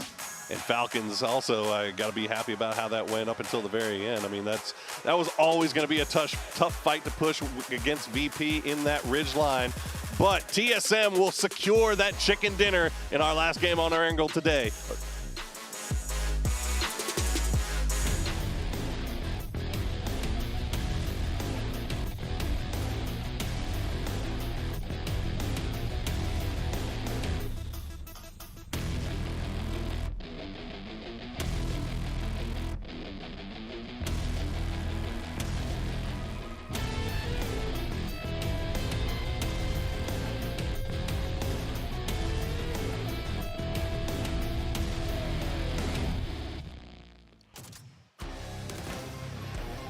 And Falcons also, I got to be happy about how that went up until the very end. I mean, that was always going to be a tough fight to push against VP in that ridge line. But TSM will secure that chicken dinner in our last game on our angle today.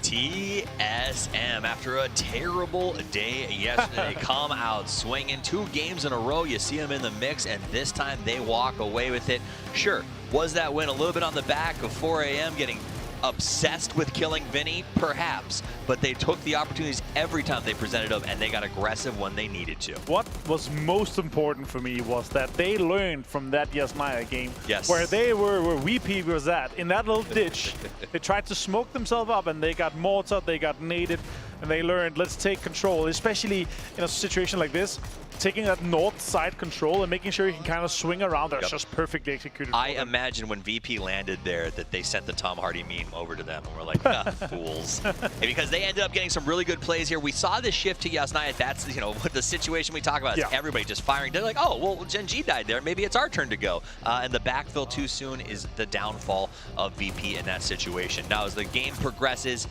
TSM, after a terrible day yesterday, come out swinging 2 games in a row. You see them in the mix, and this time they walk away with it. Sure, was that win a little bit on the back of 4 AM getting obsessed with killing Vinny? Perhaps, but they took the opportunities every time they presented them, and they got aggressive when they needed to. What was most important for me was that they learned from that Yasnaya game, where they were, where VP was at, in that little ditch. They tried to smoke themselves up, and they got mortared, they got naded, and they learned, let's take control, especially in a situation like this. Taking that north side control and making sure you can kind of swing around there. It's just perfectly executed. I imagine when VP landed there that they sent the Tom Hardy meme over to them and we're like, ah, fools. Because they ended up getting some really good plays here. We saw this shift to Yasnaya. That's, you know, what the situation we talk about is everybody just firing. They're like, oh, well, Gen G died there. Maybe it's our turn to go. And the backfill too soon is the downfall of VP in that situation. Now, as the game progresses,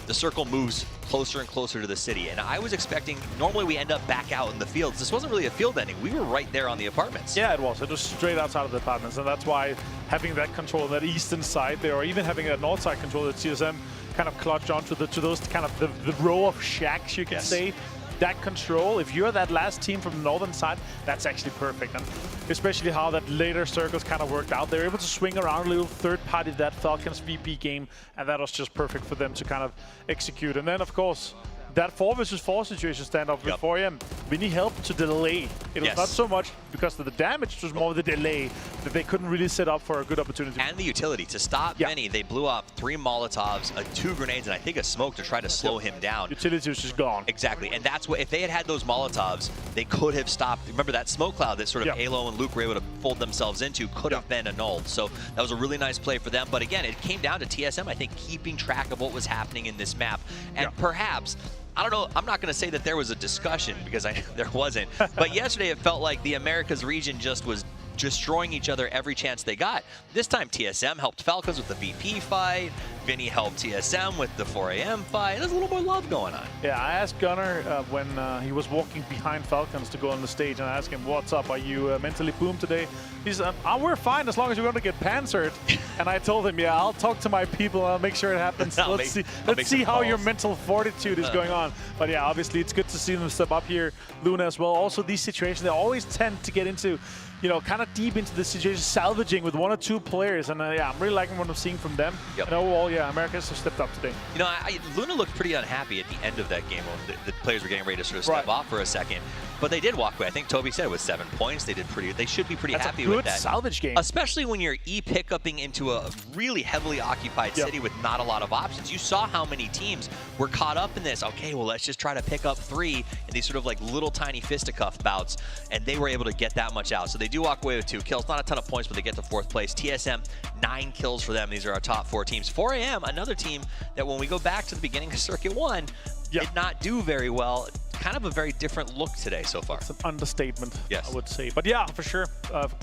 the circle moves closer and closer to the city, and I was expecting, normally we end up back out in the fields. This wasn't really a field ending. We were right there on the apartments. Yeah, it was. It was straight outside of the apartments, and that's why having that control on that eastern side there, or even having that north side control that TSM kind of clutched onto to those kind of the row of shacks, you can say. That control, if you're that last team from the northern side, that's actually perfect. And especially how that later circles kind of worked out. They were able to swing around a little third party that Falcons VP game, and that was just perfect for them to kind of execute. And then, of course, that 4 versus 4 situation standoff with 4 AM, Vinny helped to delay. It was not so much because of the damage, it was more the delay that they couldn't really set up for a good opportunity. And the utility. To stop Vinny, they blew off 3 Molotovs, 2 grenades, and I think a smoke to try to slow him down. Utility was just gone. Exactly, and that's what, if they had had those Molotovs, they could have stopped. Remember that smoke cloud that sort of Alo and Luke were able to fold themselves into could have been annulled. So that was a really nice play for them. But again, it came down to TSM, I think, keeping track of what was happening in this map. And perhaps, I don't know, I'm not going to say that there was a discussion because there wasn't. But yesterday it felt like the Americas region just was destroying each other every chance they got. This time TSM helped Falcons with the VP fight. Vinny helped TSM with the 4 AM fight. There's a little more love going on. Yeah, I asked Gunnar when he was walking behind Falcons to go on the stage, and I asked him, what's up? Are you mentally boomed today? He said, we're fine as long as you're going to get panzered. And I told him, yeah, I'll talk to my people and I'll make sure it happens. Let's see how your mental fortitude is going on. But yeah, obviously it's good to see them step up here. Luna as well. Also, these situations, they always tend to get into, you know, kind of deep into the situation, salvaging with 1 or 2 players. And yeah, I'm really liking what I'm seeing from them. And overall, yeah, Americans have stepped up today. You know, Luna looked pretty unhappy at the end of that game when the players were getting ready to sort of step off for a second. But they did walk away. I think Toby said it was 7 points. They should be pretty happy with that. That's a good salvage game. Especially when you're pickupping into a really heavily occupied city with not a lot of options. You saw how many teams were caught up in this. Okay, well, let's just try to pick up 3 in these sort of like little tiny fisticuff bouts, and they were able to get that much out. So they do walk away with 2 kills. Not a ton of points, but they get to 4th place. TSM, 9 kills for them. These are our top 4 teams. 4AM, another team that when we go back to the beginning of Circuit 1, did not do very well. Kind of a very different look today so far. It's an understatement, yes, I would say. But yeah, for sure,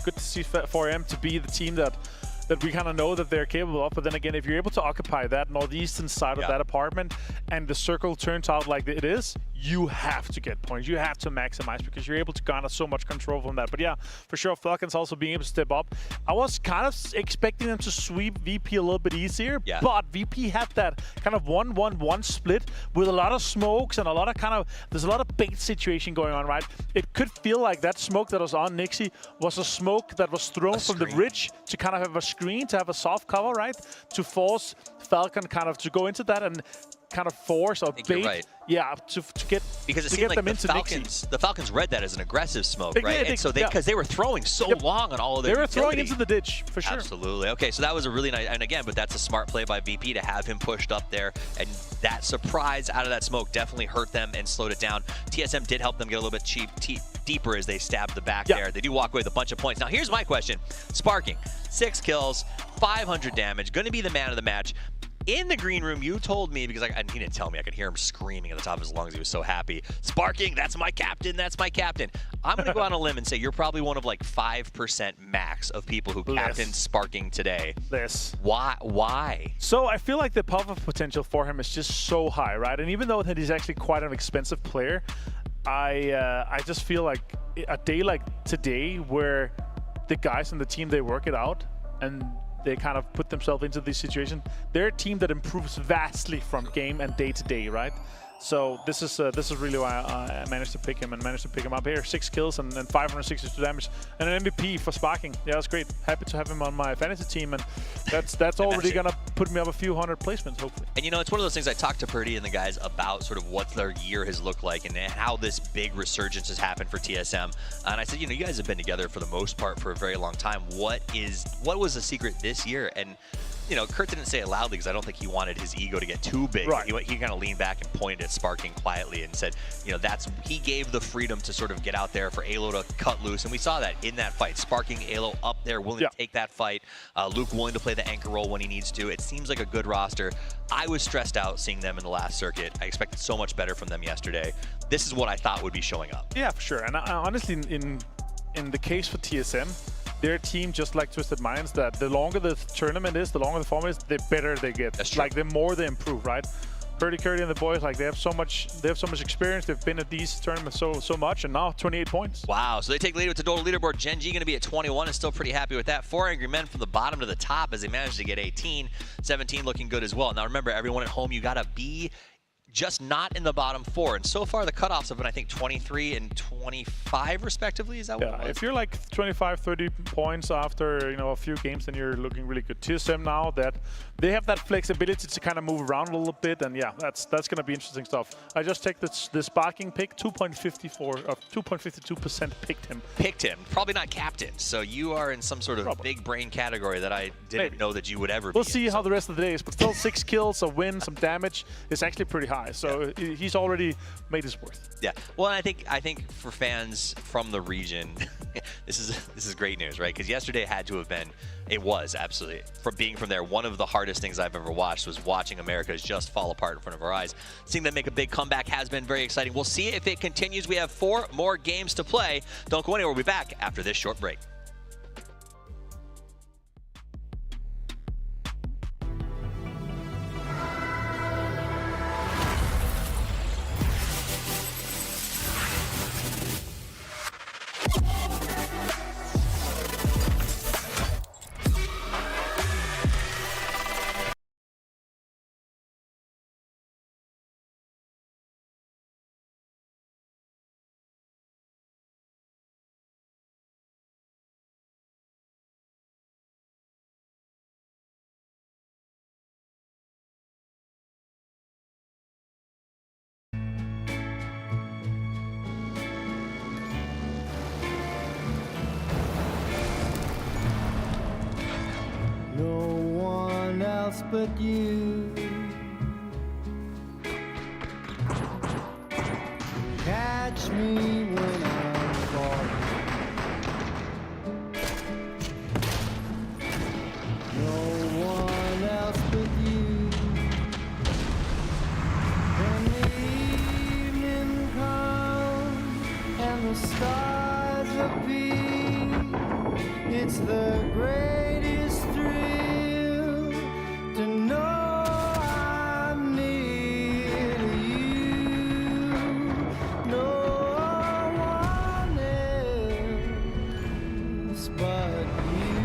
good to see 4AM to be the team that we kind of know that they're capable of. But then again, if you're able to occupy that northeastern side of that apartment and the circle turns out like it is, you have to get points. You have to maximize because you're able to garner so much control from that. But yeah, for sure, Falcons also being able to step up. I was kind of expecting them to sweep VP a little bit easier, but VP had that kind of 1-1-1 split with a lot of smokes and a lot of there's a lot of bait situation going on, right? It could feel like that smoke that was on Nixie was a smoke that was thrown from the ridge to kind of have a screen, to have a soft cover, right? To force Falcon kind of to go into that and kind of force or bait, to get because it seemed like them the into Falcons. The Falcons read that as an aggressive smoke, They right? did, And so because they were throwing so long on all of their They were utility. throwing into the ditch for sure. Absolutely. Okay, so that was a really nice, and again, but that's a smart play by VP to have him pushed up there, and that surprise out of that smoke definitely hurt them and slowed it down. TSM did help them get a little bit deeper as they stabbed the back there. They do walk away with a bunch of points. Now here's my question: Sparking, 6 kills, 500 damage, going to be the man of the match. In the green room, you told me, because he didn't tell me, I could hear him screaming at the top of his lungs. He was so happy. Sparking, that's my captain, that's my captain. I'm going to go on a limb and say you're probably one of like 5% max of people who captained Sparking today. Why? So I feel like the pop-up potential for him is just so high, right? And even though that he's actually quite an expensive player, I just feel like a day like today where the guys in the team, they work it out and they kind of put themselves into this situation. They're a team that improves vastly from game and day to day, right? So this is really why I managed to pick him and managed to pick him up here. 6 kills and 562 damage and an MVP for Sparking. Yeah, that's great. Happy to have him on my fantasy team, and that's already gonna put me up a few hundred placements, hopefully. And you know, it's one of those things I talked to Purdy and the guys about sort of what their year has looked like and how this big resurgence has happened for TSM. And I said, you know, you guys have been together for the most part for a very long time. What was the secret this year? And you know, Kurt didn't say it loudly because I don't think he wanted his ego to get too big. Right. He kind of leaned back and pointed at Sparking quietly and said, you know, he gave the freedom to sort of get out there for Alo to cut loose. And we saw that in that fight. Sparking, Alo up there, willing to take that fight. Luke willing to play the anchor role when he needs to. It seems like a good roster. I was stressed out seeing them in the last circuit. I expected so much better from them yesterday. This is what I thought would be showing up. Yeah, for sure. And honestly, in the case for TSM, they're a team just like Twisted Minds that the longer the tournament is, the longer the format is, the better they get. That's true. Like the more they improve, right? Purdy Curdy and the boys, like they have so much experience. They've been at these tournaments so much, and now 28 points. Wow, so they take lead with the total leaderboard. Gen G going to be at 21 and still pretty happy with that. 4 Angry Men from the bottom to the top as they managed to get 18. 17 looking good as well. Now remember, everyone at home, you got to be just not in the bottom 4. And so far, the cutoffs have been, I think, 23 and 25, respectively. Is that what it was? If you're like 25, 30 points after, you know, a few games, then you're looking really good. TSM now, that they have that flexibility to kind of move around a little bit. And yeah, that's going to be interesting stuff. I just checked the Sparking pick, 2.52% picked him. Probably not captain. So you are in some sort of big brain category that I didn't know that you would ever be. We'll see how the rest of the day is. But still 6 kills, a win, some damage. It's actually pretty high. So he's already made his worth. Yeah. Well, and I think for fans from the region, this is great news, right? Because yesterday had to have been, it was absolutely, from being from there, one of the hardest things I've ever watched was watching Americas just fall apart in front of our eyes. Seeing them make a big comeback has been very exciting. We'll see if it continues. We have 4 more games to play. Don't go anywhere. We'll be back after this short break. No one else but you. Catch me when I'm falling. No one else but you. When the evening comes and the stars appear, it's the greatest thrill to know I'm near to you. No one else but you.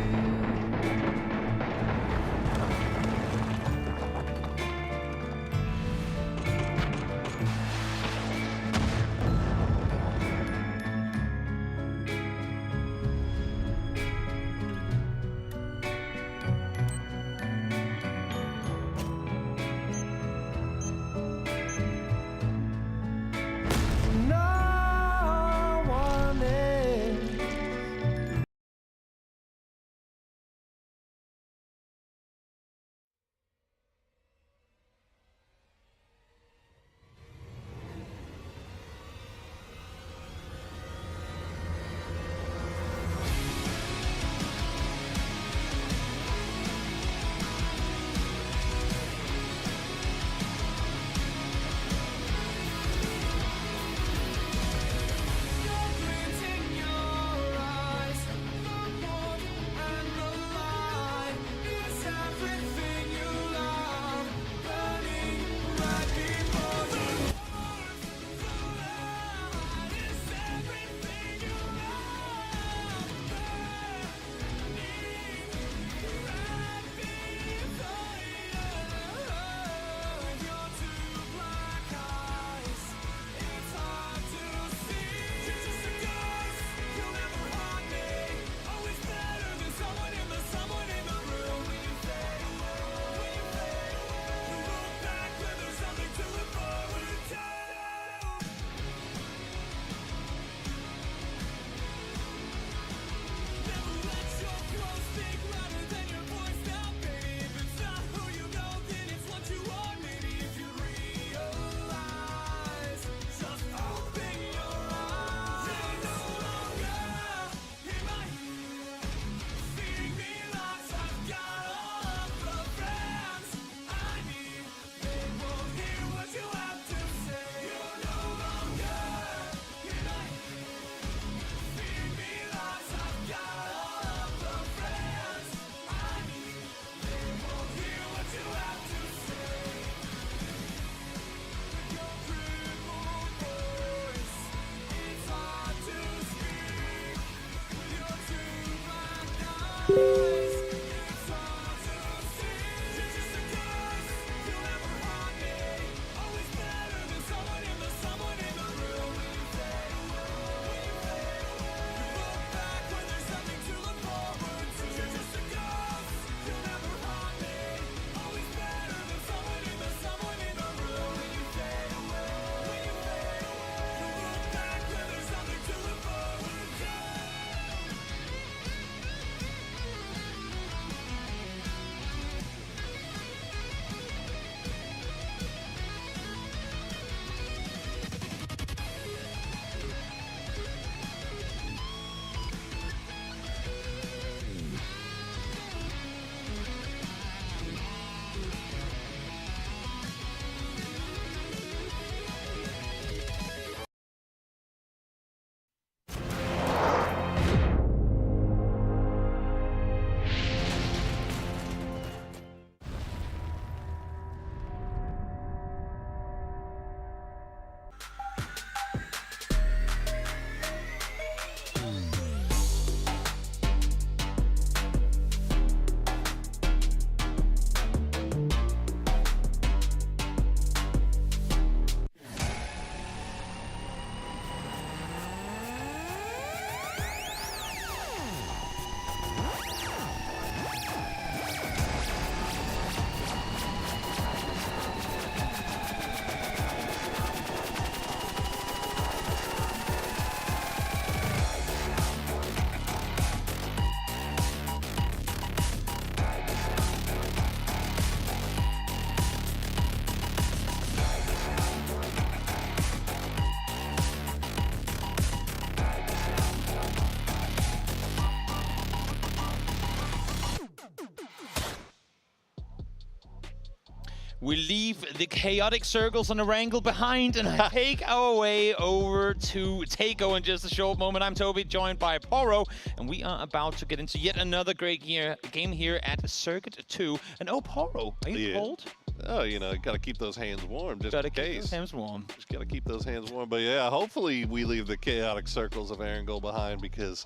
We leave the chaotic circles on Erangel behind and take our way over to Takeo in just a short moment. I'm Toby, joined by Poro, and we are about to get into yet another great game here at Circuit 2. And oh, Poro, are you cold? Oh, you know, you gotta keep those hands warm just gotta in case. Keep those hands warm. Just gotta keep those hands warm. But yeah, hopefully we leave the chaotic circles of Erangel behind because,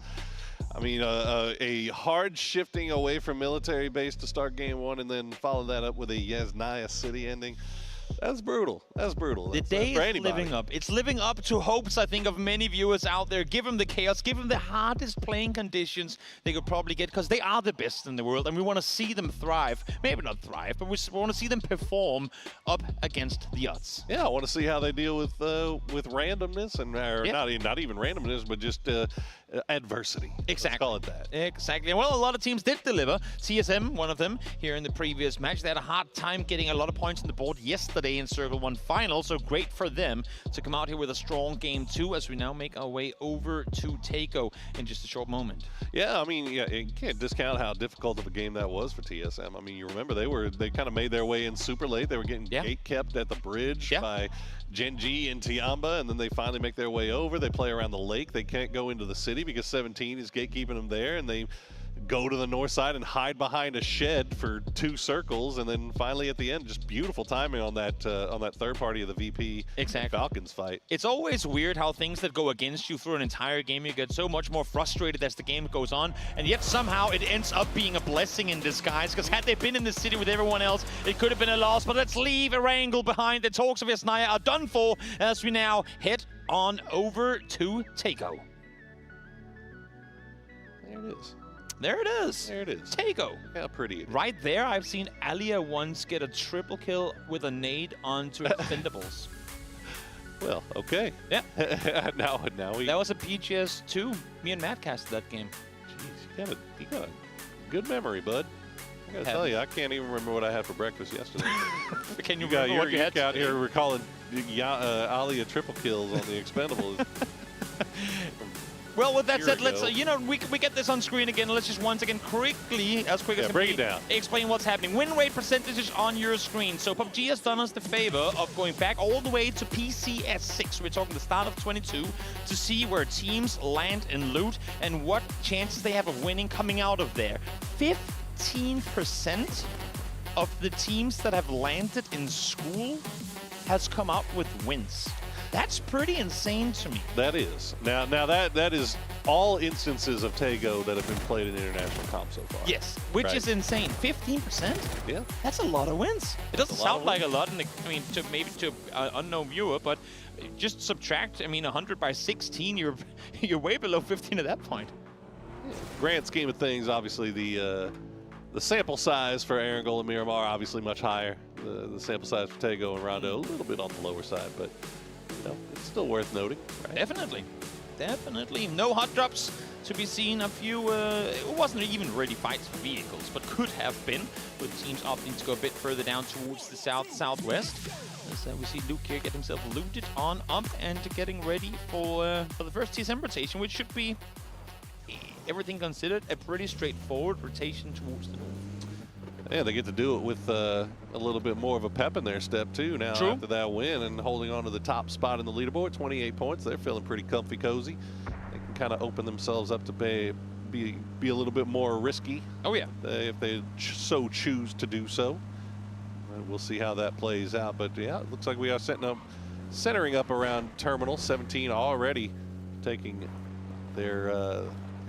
I mean, a hard shifting away from military base to start game one and then follow that up with a Yasnaya city ending. That's brutal. That's brutal. The day is living up. It's living up to hopes, I think, of many viewers out there. Give them the chaos, give them the hardest playing conditions they could probably get, because they are the best in the world, and we want to see them thrive. Maybe not thrive, but we want to see them perform up against the odds. Yeah, I want to see how they deal with randomness and not even randomness, but just adversity. Exactly. Let's call it that. Exactly. Well, a lot of teams did deliver. TSM, one of them, here in the previous match. They had a hard time getting a lot of points on the board yesterday in Circle 1 final, so great for them to come out here with a strong game 2 as we now make our way over to Takeo in just a short moment. Yeah, I mean, yeah, you can't discount how difficult of a game that was for TSM. I mean, you remember they kind of made their way in super late. They were getting gate kept at the bridge by Genji and Tiamba, and then they finally make their way over. They play around the lake. They can't go into the city because 17 is gatekeeping them there, and they go to the north side and hide behind a shed for 2 circles, and then finally at the end, just beautiful timing on that third party of the VP Falcons fight. It's always weird how things that go against you through an entire game, you get so much more frustrated as the game goes on, and yet somehow it ends up being a blessing in disguise, because had they been in the city with everyone else, it could have been a loss. But let's leave Erangel behind. The talks of Yasnaya are done for as we now head on over to Takeo. There it is. There it is. There it is. Takeo. How pretty it is. Right there, I've seen Alia once get a triple kill with a nade onto Expendables. Well, okay. Yeah. now we... That was a PGS2. Me and Matt casted that game. Jeez, you got a good memory, bud. I gotta tell you, I can't even remember what I had for breakfast yesterday. Can you remember what you had out here recalling Alia triple kills on the Expendables. Well, with that said, let's, we get this on screen again. Let's just once again quickly, as quick as break it down. Explain what's happening. Win rate percentages on your screen. So PUBG has done us the favor of going back all the way to PCS6. We're talking the start of 22 to see where teams land in loot and what chances they have of winning coming out of there. 15% of the teams that have landed in school has come out with wins. That's pretty insane to me. That is. Now that is all instances of Takeo that have been played in international comp so far. Yes, which is insane. 15%? Yeah. That's a lot of wins. It doesn't sound like a lot, maybe to an unknown viewer, but just subtract, 100 by 16, you're way below 15 at that point. Grand scheme of things, obviously the sample size for Erangel and Miramar obviously much higher. The sample size for Takeo and Rondo a little bit on the lower side, but it's still worth noting. Right? Definitely. No hot drops to be seen. A few, it wasn't even really fights for vehicles, but could have been, with teams opting to go a bit further down towards the southwest. As we see Luke here get himself looted on up and getting ready for the first TSM rotation, which should be, everything considered, a pretty straightforward rotation towards the north. Yeah, they get to do it with a little bit more of a pep in their step, too, now after that win and holding on to the top spot in the leaderboard, 28 points. They're feeling pretty comfy, cozy. They can kind of open themselves up to be a little bit more risky. Oh, yeah. If they so choose to do so. And we'll see how that plays out. But, yeah, it looks like we are centering up around Terminal. 17 already taking their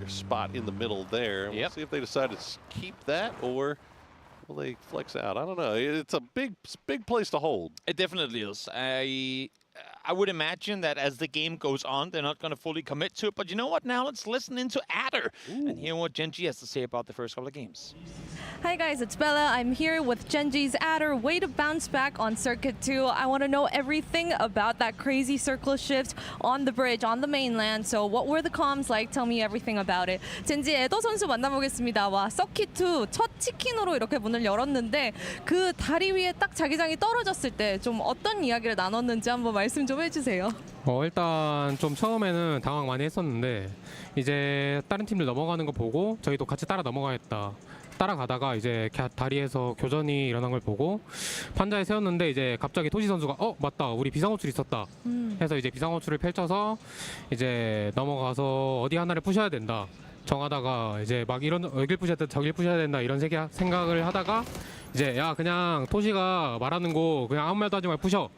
spot in the middle there. And we'll see if they decide to keep that or will they flex out? I don't know. It's a big place to hold. It definitely is. I would imagine that as the game goes on, they're not going to fully commit to it. But you know what? Now let's listen into Adder and hear what Genji has to say about the first couple of games. Hi guys, it's Bella. I'm here with Genji's Adder. Way to bounce back on Circuit 2. I want to know everything about that crazy circle shift on the bridge, on the mainland. So what were the comms like? Tell me everything about it. 젠지 에더 선수 만나보겠습니다. 와, 서킷 2 첫 치킨으로 이렇게 문을 열었는데 그 다리 위에 딱 자기장이 떨어졌을 때 좀 어떤 이야기를 나눴는지 한번 말씀 좀 해주세요. 일단 좀 처음에는 당황 많이 했었는데 이제 다른 팀들 넘어가는 거 보고 저희도 같이 따라 넘어가겠다. 따라가다가 이제 다리에서 교전이 일어난 걸 보고 판자에 세웠는데 이제 갑자기 토시 선수가 맞다 우리 비상호출 있었다 해서 이제 비상호출을 펼쳐서 이제 넘어가서 어디 하나를 부셔야 된다 정하다가 이제 막 이런 여길 부셔야 된다 저길 부셔야 된다 이런 생각을 하다가 이제 야 그냥 토시가 말하는 거 그냥 아무 말도 하지 말고 부셔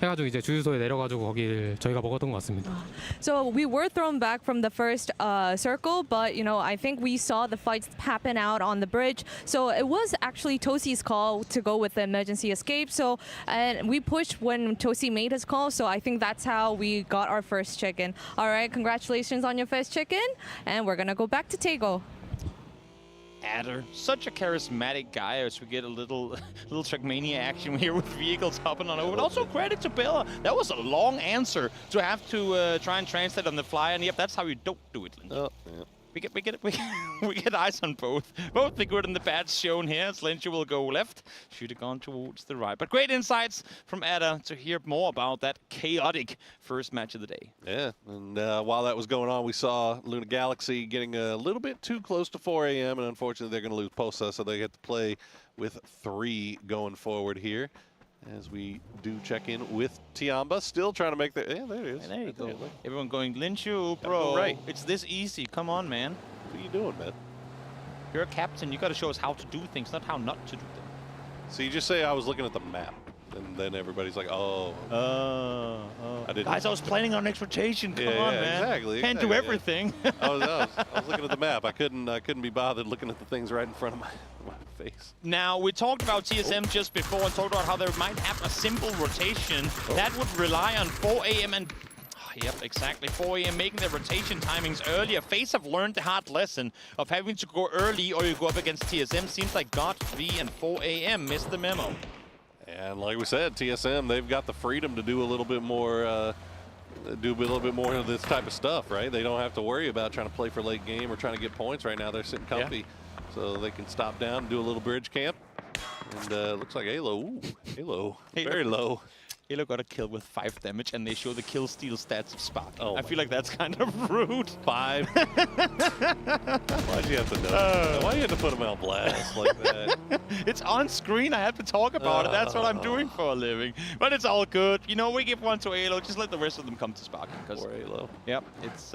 해가지고 이제 주유소에 내려가지고 거기를 저희가 먹었던 것 같습니다. So we were thrown back from the first circle, but you know I think we saw the fights happen out on the bridge. So it was actually Tosi's call to go with the emergency escape. So and we pushed when Tosi made his call. So I think that's how we got our first chicken. All right, congratulations on your first chicken, and we're gonna go back to Tego. Adder, such a charismatic guy as we get a little Trackmania action here with vehicles hopping on over. But also credit to Bella. That was a long answer to have to try and translate on the fly, and yep, that's how you don't do it. Oh, yeah. We get eyes on both. Both the good and the bad shown here. Slencher will go left. Should have gone towards the right. But great insights from Ada to hear more about that chaotic first match of the day. Yeah, and while that was going on, we saw Luna Galaxy getting a little bit too close to 4 a.m. and unfortunately they're going to lose Posa, so they get to play with 3 going forward here. As we do check in with Tiamba, still trying to make the... Yeah, there it is. And there you go. Everyone going, Linshu, bro, right. It's this easy. Come on, man. What are you doing, man? You're a captain. You got to show us how to do things, not how not to do them. So you just say I was looking at the map, and then everybody's like, oh. I didn't. Guys, I was planning on next rotation. Come on, man. Exactly. Can't do everything. Yeah. I was looking at the map. I couldn't be bothered looking at the things right in front of my face. Now, we talked about TSM just before and talked about how they might have a simple rotation that would rely on 4 a.m. and... Yep, exactly. 4 a.m. making their rotation timings earlier. FaZe have learned the hard lesson of having to go early or you go up against TSM. Seems like God, V, and 4 a.m. missed the memo. And like we said, TSM, they've got the freedom to do a little bit more of this type of stuff, right? They don't have to worry about trying to play for late game or trying to get points right now. They're sitting comfy, so they can stop down and do a little bridge camp. And looks like Halo, very low. Halo got a kill with 5 damage, and they show the kill steal stats of Spark. I feel like that's kind of rude. 5? Why'd you have to know? Why do you have to put him on blast like that? It's on screen. I have to talk about it. That's what I'm doing for a living. But it's all good. You know, we give one to Halo. Just let the rest of them come to Spark. Or Halo. Yep, it's...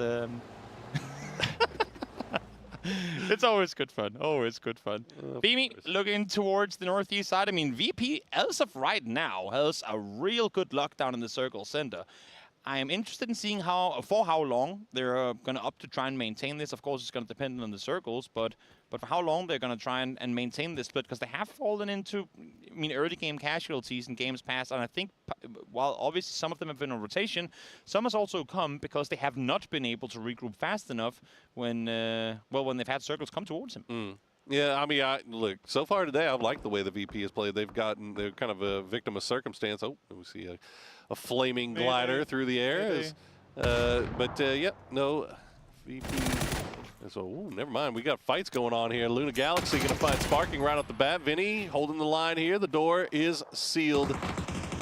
It's always good fun. Always good fun. Beamy, looking towards the northeast side. I mean, VP, as of right now, has a real good lockdown in the circle center. I am interested in seeing for how long they're going to up to try and maintain this. Of course, it's going to depend on the circles, but for how long they're going to try and maintain this split, because they have fallen into, I mean, early game casualties in games past, and I think while obviously some of them have been on rotation, some has also come because they have not been able to regroup fast enough when they've had circles come towards them. Yeah, I mean, look, so far today, I like the way the VP has played. They're kind of a victim of circumstance. Oh, we see a flaming glider through the air. VP. So, never mind. We got fights going on here. Luna Galaxy going to find Sparking right off the bat. Vinny holding the line here. The door is sealed.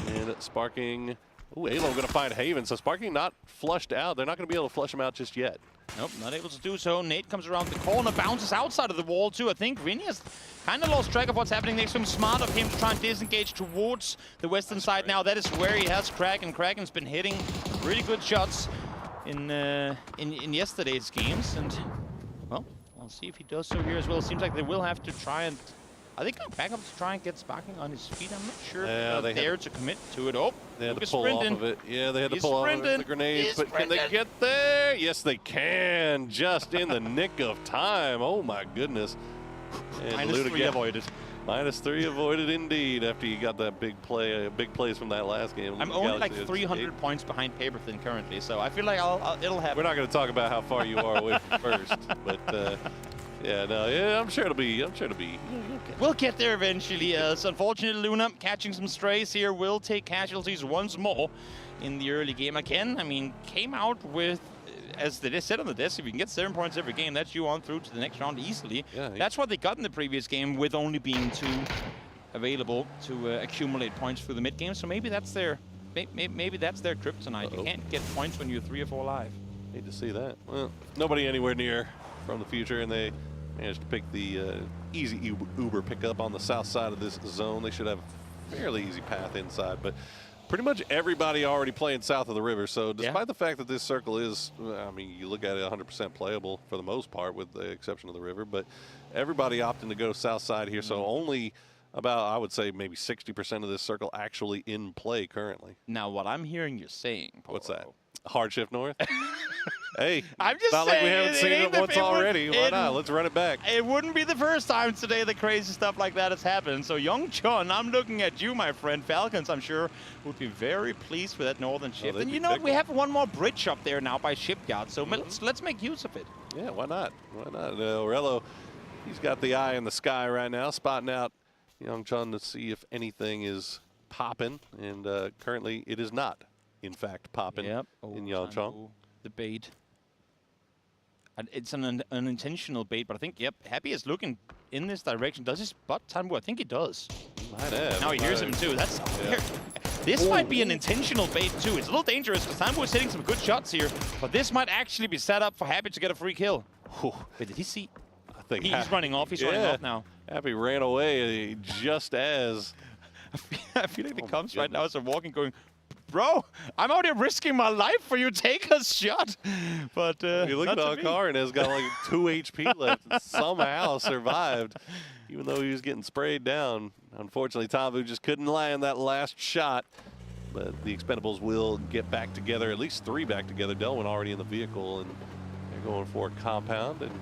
And Sparking... Ooh, Halo going to find Haven. So Sparking not flushed out. They're not going to be able to flush him out just yet. Nope, not able to do so. Nate comes around the corner, bounces outside of the wall too. I think Vinny has kind of lost track of what's happening next to him. Smart of him to try and disengage towards the western side now. That is where he has Kraken. Kraken's been hitting really good shots in yesterday's games. And, well, we'll see if he does so here as well. Seems like they will have to try and... I think I'm back up to try and get Sparking on his feet. I'm not sure if they're there to commit to it. Oh, they had to pull off of it. Yeah, they had to pull off of the grenades. But can they get there? Yes, they can. Just in the nick of time. Oh, my goodness. And -3 avoided. -3 avoided indeed after you got that big plays from that last game. I'm only like 300 points behind Paperthin currently, so I feel like it'll happen. We're not going to talk about how far you are away from first, but... I'm sure it'll be. We'll get there eventually. Unfortunately, Luna catching some strays here will take casualties once more in the early game again. I mean, came out with, as they said on the desk, if you can get 7 points every game, that's you on through to the next round easily. Yeah, that's what they got in the previous game, with only being 2 available to accumulate points through the mid game. So maybe that's their kryptonite. You can't get points when you're 3 or 4 live. Hate to see that. Well, nobody anywhere near from the future, and they managed to pick the easy Uber pickup on the south side of this zone. They should have a fairly easy path inside, but pretty much everybody already playing south of the river. So despite the fact that this circle is, I mean, you look at it 100% playable for the most part with the exception of the river, but everybody opting to go south side here. So only about, I would say, maybe 60% of this circle actually in play currently. Now, what I'm hearing you saying, Poro. What's that? Hard shift north? Hey, I'm just not saying, like we haven't seen it once already. Why not? Let's run it back. It wouldn't be the first time today that crazy stuff like that has happened. So Young Chun, I'm looking at you, my friend. Falcons, I'm sure, would be very pleased with that northern shift. And you know what? We have one more bridge up there now by Shipyard, so let's make use of it. Yeah, why not? Why not? Aurelio, he's got the eye in the sky right now, spotting out Young Chun to see if anything is popping, and currently it is not, in fact, popping in Young Chun. The bait. And it's an unintentional bait, but I think, Happy is looking in this direction. Does he spot Tanbu? I think he does. Might have. Now he hears him too. That's This might be an intentional bait too. It's a little dangerous because Tanbu is hitting some good shots here, but this might actually be set up for Happy to get a free kill. Wait, did he see? I think he's running off. He's running off now. Happy ran away just as. I feel like he comes right now as they're walking, going, bro, I'm out here risking my life for you. Take a shot. But you look at Alcarin has got like 2 HP left. And somehow survived, even though he was getting sprayed down. Unfortunately, Tanbu just couldn't land that last shot. But the Expendables will get back together, at least 3 back together. Delwyn already in the vehicle, and they're going for a compound. And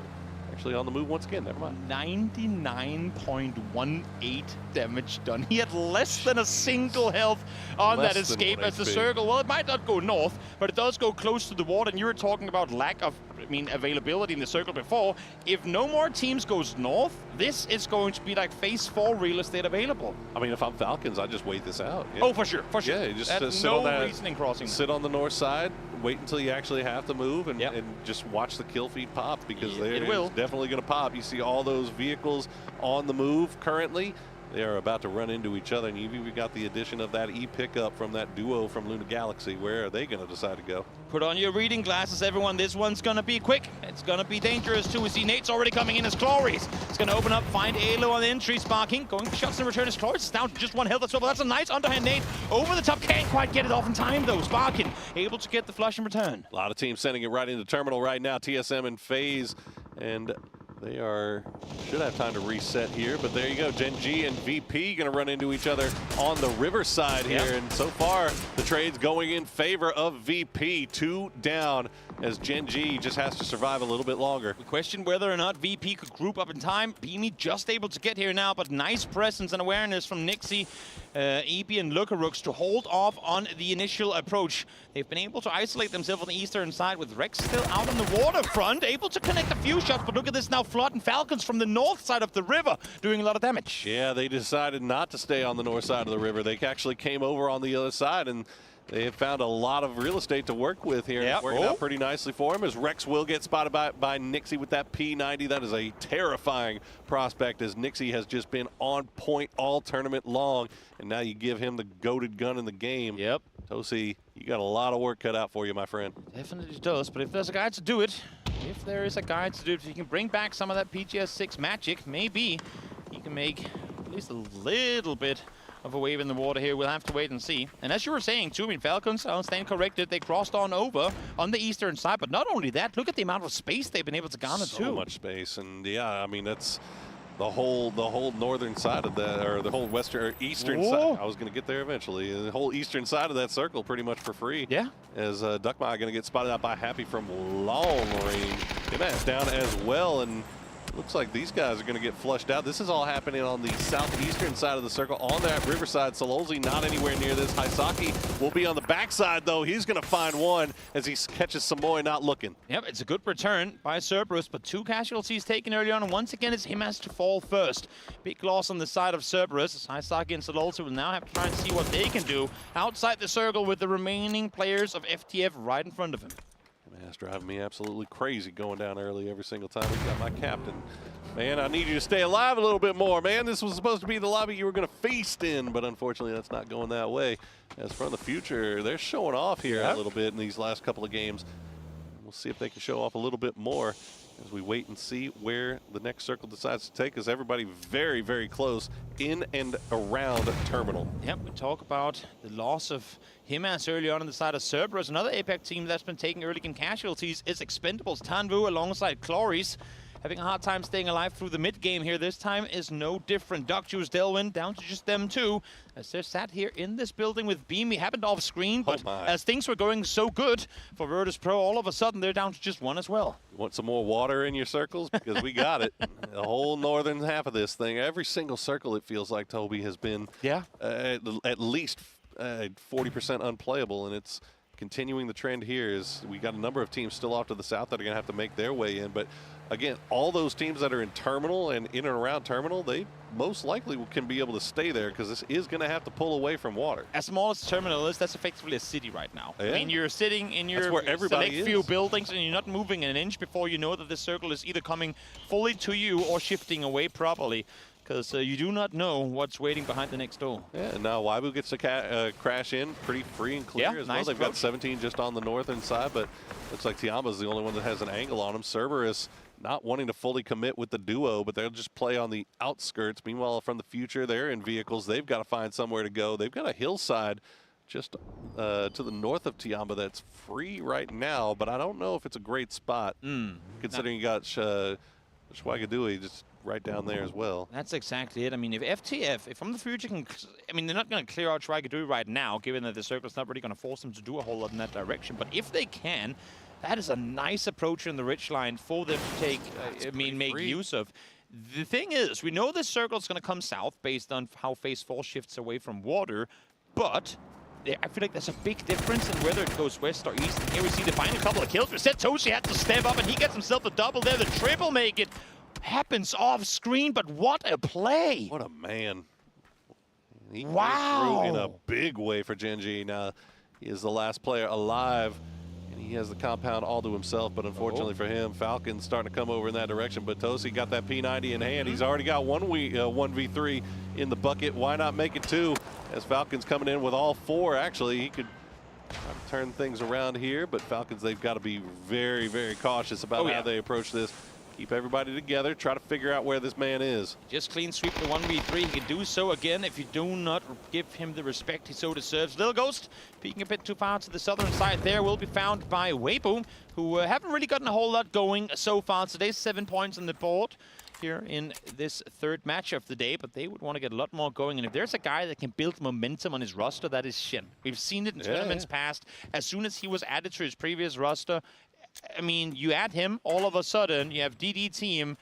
actually on the move once again, never mind. 99.18 damage done. He had less than a single health on that escape as the circle. Well, it might not go north, but it does go close to the water. And you were talking about lack of, availability in the circle before. If no more teams goes north, this is going to be like phase 4 real estate available. I mean, if I'm Falcons, I just wait this out. Oh, for sure, for sure. Yeah, just That's sit on that, reasoning crossing. Sit on the north side, wait until you actually have to move, and just watch the kill feed pop, because it will definitely going to pop. You see all those vehicles on the move currently. They are about to run into each other, and you've even got the addition of that E-pickup from that duo from Luna Galaxy. Where are they going to decide to go? Put on your reading glasses, everyone. This one's going to be quick. It's going to be dangerous, too. We see Nate's already coming in as Cloris. It's going to open up, find Alo on the entry. Sparking, going for shots in return as Cloris is down to just 1 health as well. That's a nice underhand Nate. Over the top, can't quite get it off in time, though. Sparking, able to get the flush in return. A lot of teams sending it right into terminal right now. TSM and FaZe, and they should have time to reset here, but there you go. Gen G and VP going to run into each other on the riverside here, and so far the trade's going in favor of VP. 2 down as Gen G just has to survive a little bit longer. We question whether or not VP could group up in time. Beanie just able to get here now, but nice presence and awareness from Nixie, EB and Lucarooks to hold off on the initial approach. They've been able to isolate themselves on the eastern side with Rex still out on the waterfront, able to connect a few shots, but look at this now. Flood and Falcons from the north side of the river doing a lot of damage. Yeah, they decided not to stay on the north side of the river. They actually came over on the other side, and they have found a lot of real estate to work with here. It's working out pretty nicely for him, as Rex will get spotted by Nixie with that P90. That is a terrifying prospect, as Nixie has just been on point all tournament long, and now you give him the goated gun in the game. Yep. Tosi, you got a lot of work cut out for you, my friend. Definitely does, but if there's a guy to do it, if he can bring back some of that PGS6 magic, maybe he can make at least a little bit of a wave in the water here. We'll have to wait and see. And as you were saying too, Falcons, I'll stand corrected, they crossed on over on the eastern side, but not only that, look at the amount of space they've been able to garner too. So much space, and yeah, I mean, that's the whole northern side of that, or the whole western or eastern side. I was going to get there eventually. The whole eastern side of that circle pretty much for free. Yeah. As Duckmire going to get spotted out by Happy from long range. That's down as well, and looks like these guys are going to get flushed out. This is all happening on the southeastern side of the circle on that riverside. Sololzi not anywhere near this. Haisaki will be on the backside, though. He's going to find one as he catches Samoy not looking. Yep, it's a good return by Cerberus, but 2 casualties taken early on, and once again it's him has to fall first. Big loss on the side of Cerberus. Haisaki and Sololzi will now have to try and see what they can do outside the circle with the remaining players of FTF right in front of him. That's driving me absolutely crazy going down early every single time we got my captain. Man, I need you to stay alive a little bit more, man. This was supposed to be the lobby you were going to feast in, but unfortunately that's not going that way. As from the future, they're showing off here a little bit in these last couple of games. we'll see if they can show off a little bit more as we wait and see where the next circle decides to take us. Everybody very, very close in and around Terminal. Yep, we talk about the loss of Himas early on the side of Cerberus. Another APAC team that's been taking early game casualties is Expendables. Tanvu alongside Cloris. Having a hard time staying alive through the mid game here. This time is no different. Duckjuice, Delwyn, down to just them two. As they're sat here in this building with Beam. He happened off screen, but as things were going so good for Virtus Pro, all of a sudden they're down to just one as well. You want some more water in your circles? Because we got it. The whole northern half of this thing. Every single circle, it feels like, Toby, has been at least 40% unplayable, and it's continuing the trend here. Is we got a number of teams still off to the south that are going to have to make their way in, but again, all those teams that are in Terminal and in and around Terminal, they most likely can be able to stay there because this is going to have to pull away from water. As small as Terminal is, that's effectively a city right now. Yeah. I mean, you're sitting in your select few buildings and you're not moving an inch before you know that this circle is either coming fully to you or shifting away properly. Because you do not know what's waiting behind the next door. Yeah, and now Waibu gets to crash in pretty free and clear as well. They've got 17 just on the northern side, but looks like Tiamba's the only one that has an angle on him. Cerberus not wanting to fully commit with the duo, but they'll just play on the outskirts. Meanwhile, from the future, they're in vehicles. They've got to find somewhere to go. They've got a hillside just to the north of Tiamba that's free right now, but I don't know if it's a great spot, considering you got Schwagadui just right down there as well. That's exactly it. I mean, if FTF, if from the future can, I mean, they're not going to clear out Schwagadui right now, given that the circle's not really going to force them to do a whole lot in that direction. But if they can, that is a nice approach in the ridgeline for them to take, make use of. The thing is, we know this circle is going to come south based on how phase 4 shifts away from water, but I feel like there's a big difference in whether it goes west or east. And here we see the final couple of kills. Toshi had to step up, and he gets himself a double there. The triple make it. Happens off screen, but what a play! What a man! He came through in a big way for Genji. Now he is the last player alive, and he has the compound all to himself. But unfortunately for him, Falcon's starting to come over in that direction. But Tosi got that P90 in hand. He's already got 1v3 in the bucket. Why not make it 2? As Falcon's coming in with all 4. Actually, he could try to turn things around here. But Falcons, they've got to be very, very cautious about how they approach this. Keep everybody together, try to figure out where this man is. Just clean sweep the 1v3. He can do so again if you do not give him the respect he so deserves. Little Ghost peeking a bit too far to the southern side there will be found by Weibo, who haven't really gotten a whole lot going so far. Today's 7 points on the board here in this third match of the day, but they would want to get a lot more going. And if there's a guy that can build momentum on his roster, that is Shen. We've seen it in tournaments past. As soon as he was added to his previous roster, I mean, you add him, all of a sudden, you have DD team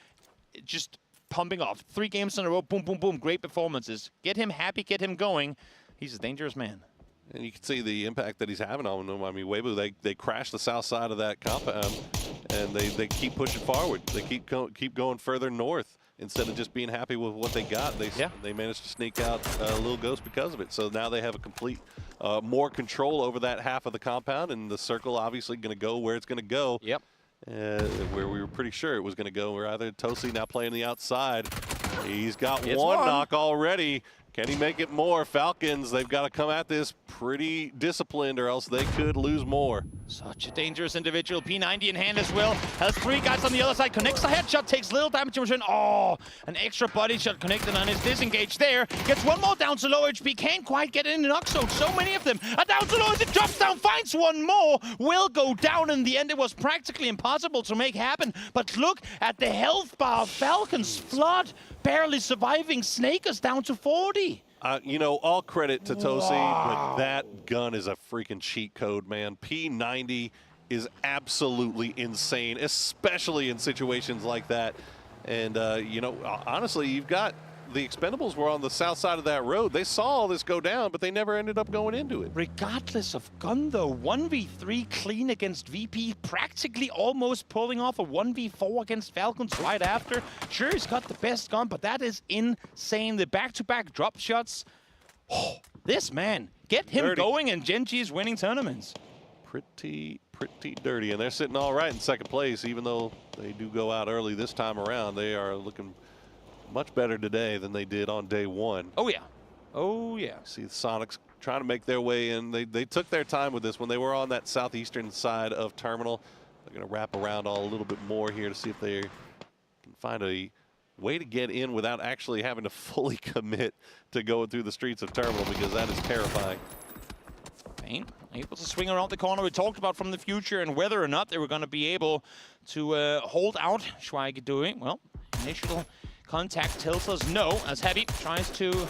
just pumping off. 3 games in a row, boom, boom, boom, great performances. Get him happy, get him going. He's a dangerous man. And you can see the impact that he's having on them. I mean, Weibo, they crash the south side of that compound, and they keep pushing forward. They keep going further north instead of just being happy with what they got. They managed to sneak out Little Ghost because of it. So now they have a complete more control over that half of the compound, and the circle obviously going to go where it's going to go. Yep. Where we were pretty sure it was going to go. We're either Tosi now playing the outside. He's got one knock already. Can he make it more? Falcons, they've got to come at this pretty disciplined or else they could lose more. Such a dangerous individual. P90 in hand as well. Has 3 guys on the other side. Connects the headshot, takes little damage in return. Oh, an extra body shot connected on his disengage there. Gets one more down to low HP. Can't quite get in the knock zone. So many of them. A down to low as it drops down. Finds one more. Will go down in the end. It was practically impossible to make happen. But look at the health bar of Falcons. Flood barely surviving. Snake is down to 40. You know, all credit to Tosi, but that gun is a freaking cheat code, man. P90 is absolutely insane, especially in situations like that. And, you know, honestly, you've got the Expendables were on the south side of that road. They saw all this go down, but they never ended up going into it. Regardless of gun, though, 1v3 clean against VP, practically almost pulling off a 1v4 against Falcons right after. Sure, he's got the best gun, but that is insane. The back-to-back drop shots. Oh, this man, get him going, and Genji is winning tournaments. Pretty dirty, and they're sitting all right in second place, even though they do go out early this time around. They are looking much better today than they did on day 1. Oh, yeah. Oh, yeah. See the Sonics trying to make their way in. They took their time with this when they were on that southeastern side of Terminal. They're going to wrap around all a little bit more here to see if they can find a way to get in without actually having to fully commit to going through the streets of Terminal, because that is terrifying. Pain able to swing around the corner. We talked about from the future and whether or not they were going to be able to hold out Schweigedui. Well, initial contact tells us no, as Heavy tries to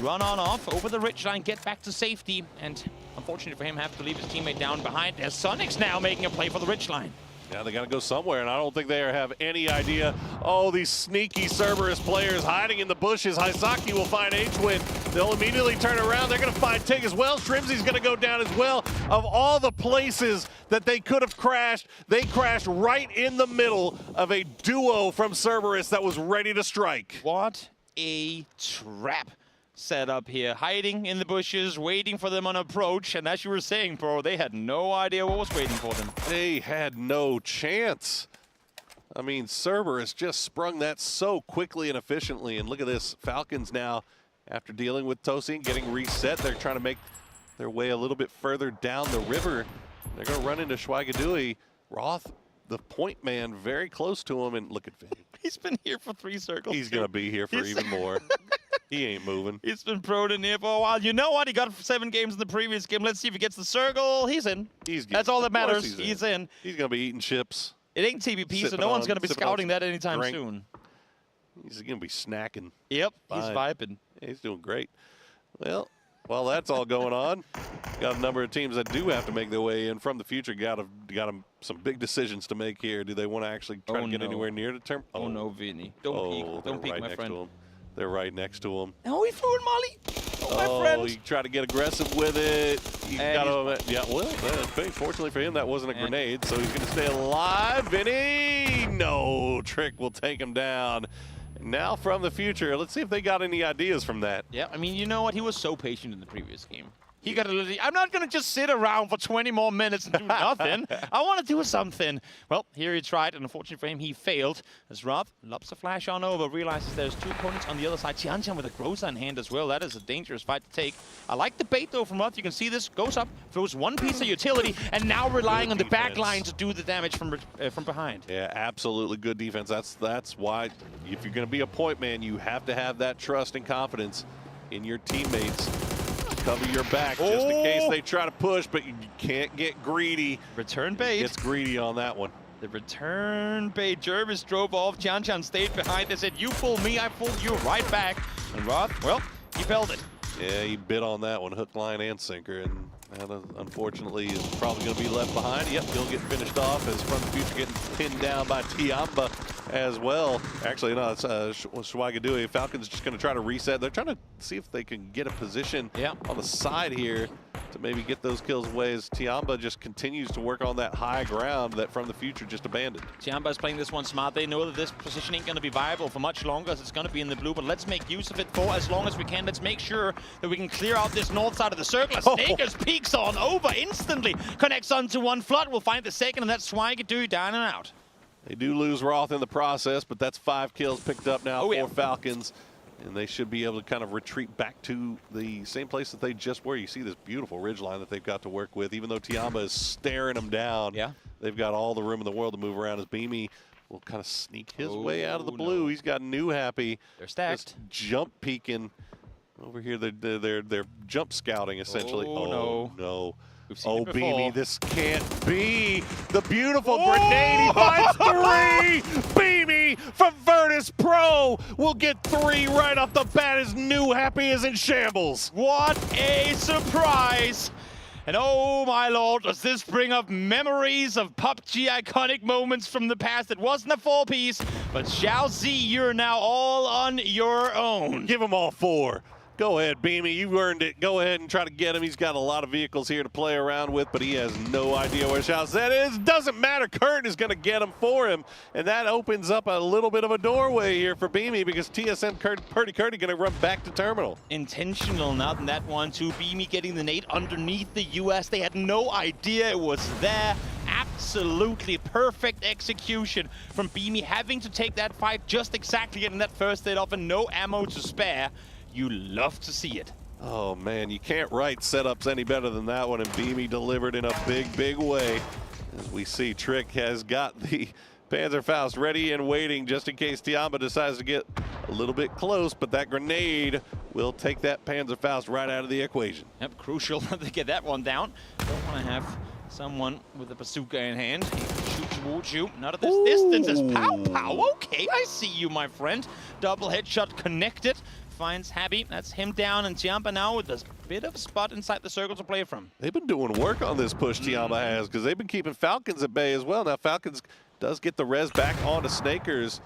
run on off over the ridgeline, get back to safety, and unfortunately for him, have to leave his teammate down behind. As Sonic's now making a play for the ridgeline. Yeah, they got to go somewhere, and I don't think they have any idea. Oh, these sneaky Cerberus players hiding in the bushes. Haizaki will find H-Win. They'll immediately turn around. They're going to find Tig as well. Shrimzy's going to go down as well. Of all the places that they could have crashed, they crashed right in the middle of a duo from Cerberus that was ready to strike. What a trap set up here, hiding in the bushes, waiting for them on approach, and as you were saying, bro, they had no idea what was waiting for them. They had no chance. I mean, Cerberus just sprung that so quickly and efficiently, and look at this. Falcons now, after dealing with Tosin, getting reset, they're trying to make their way a little bit further down the river. They're going to run into Schweigedui. Roth, the point man, very close to him, and look at Vin. He's been here for 3 circles. He's going to be here for even more. He ain't moving. He's been proed in here for a while. You know what? He got 7 games in the previous game. Let's see if he gets the circle. He's in. That's all that matters. He's in. He's going to be eating chips. It ain't TBP, so no one's going to be scouting that anytime soon. He's going to be snacking. Yep, he's vibing. Yeah, he's doing great. Well, while that's all going on, got a number of teams that do have to make their way in from the future. Got them some big decisions to make here. Do they want to actually try to get anywhere near the term? Oh no, Vinny. Don't peek. Don't peek, my friend. They're right next to him. Oh, he flew in Molly. Oh, my friend. He tried to get aggressive with it. Fortunately for him, that wasn't a grenade, so he's going to stay alive. Vinny, no. Trick will take him down. Now from the future, let's see if they got any ideas from that. Yeah, I mean, you know what? He was so patient in the previous game. He got a I'm not going to just sit around for 20 more minutes and do nothing. I want to do something. Well, here he tried, and unfortunately for him, he failed. As Roth lobs a flash on over, realizes there's 2 opponents on the other side. Tiantian with a Groza in hand as well. That is a dangerous fight to take. I like the bait, though, from Roth. You can see this. Goes up, throws 1 piece of utility, and now relying on the back line to do the damage from behind. Yeah, absolutely good defense. That's why, if you're going to be a point man, you have to have that trust and confidence in your teammates. Cover your back just in case they try to push, but you can't get greedy. Return bait. Gets greedy on that one. The return bait. Jervis drove off. Tiantian stayed behind. They said, you fool me, I fooled you right back. And Roth, well, he felt it. Yeah, he bit on that one, hook, line, and sinker. And that, unfortunately, is probably going to be left behind. Yep, he'll get finished off as From the Future getting pinned down by Tiamba as well. Actually, no, it's Schweigedui. Falcons just going to try to reset. They're trying to see if they can get a position on the side here to maybe get those kills away as Tiamba just continues to work on that high ground that From the Future just abandoned. Tiamba is playing this one smart. They know that this position ain't going to be viable for much longer as it's going to be in the blue, but let's make use of it for as long as we can. Let's make sure that we can clear out this north side of the circle. Snakers peeks on over instantly. Connects onto 1 flood. We'll find the second, and that's Schweigedui down and out. They do lose Roth in the process, but that's 5 kills picked up now for Falcons. And they should be able to kind of retreat back to the same place that they just were. You see this beautiful ridgeline that they've got to work with. Even though Tiamba is staring them down, they've got all the room in the world to move around as Beamy will kind of sneak his way out of the blue. He's got New Happy. They're stacked. Just jump peeking. Over here, they're jump scouting, essentially. Oh, no. Oh, Beamy, this can't be. The beautiful grenade, he finds 3! Beamy from Virtus Pro will get 3 right off the bat as New Happy is in shambles. What a surprise! And oh my lord, does this bring up memories of PUBG iconic moments from the past? It wasn't a 4-piece, but Xiao Z, you're now all on your own. Give them all 4. Go ahead, Beamy. You earned it. Go ahead and try to get him. He's got a lot of vehicles here to play around with, but he has no idea where Xiaozhen is. Doesn't matter. Kurt is going to get him for him, and that opens up a little bit of a doorway here for Beamy because TSM Purdy going to run back to terminal. Intentional, not in that one, too. Beamy getting the nade underneath the US. They had no idea it was there. Absolutely perfect execution from Beamy, having to take that fight just exactly getting that first hit off and no ammo to spare. You love to see it. Oh, man, you can't write setups any better than that one, and Beamy delivered in a big, big way. As we see, Trick has got the Panzerfaust ready and waiting just in case Tiamba decides to get a little bit close, but that grenade will take that Panzerfaust right out of the equation. Yep, crucial that they get that one down. Don't want to have someone with a bazooka in hand. Shoot towards you. Not at this distance. It's pow pow. Okay, I see you, my friend. Double headshot connected. Finds Happy. That's him down, and Tiamba now with a bit of a spot inside the circle to play from. They've been doing work on this push, Tiamba has, because they've been keeping Falcons at bay as well. Now Falcons does get the res back onto Snakers.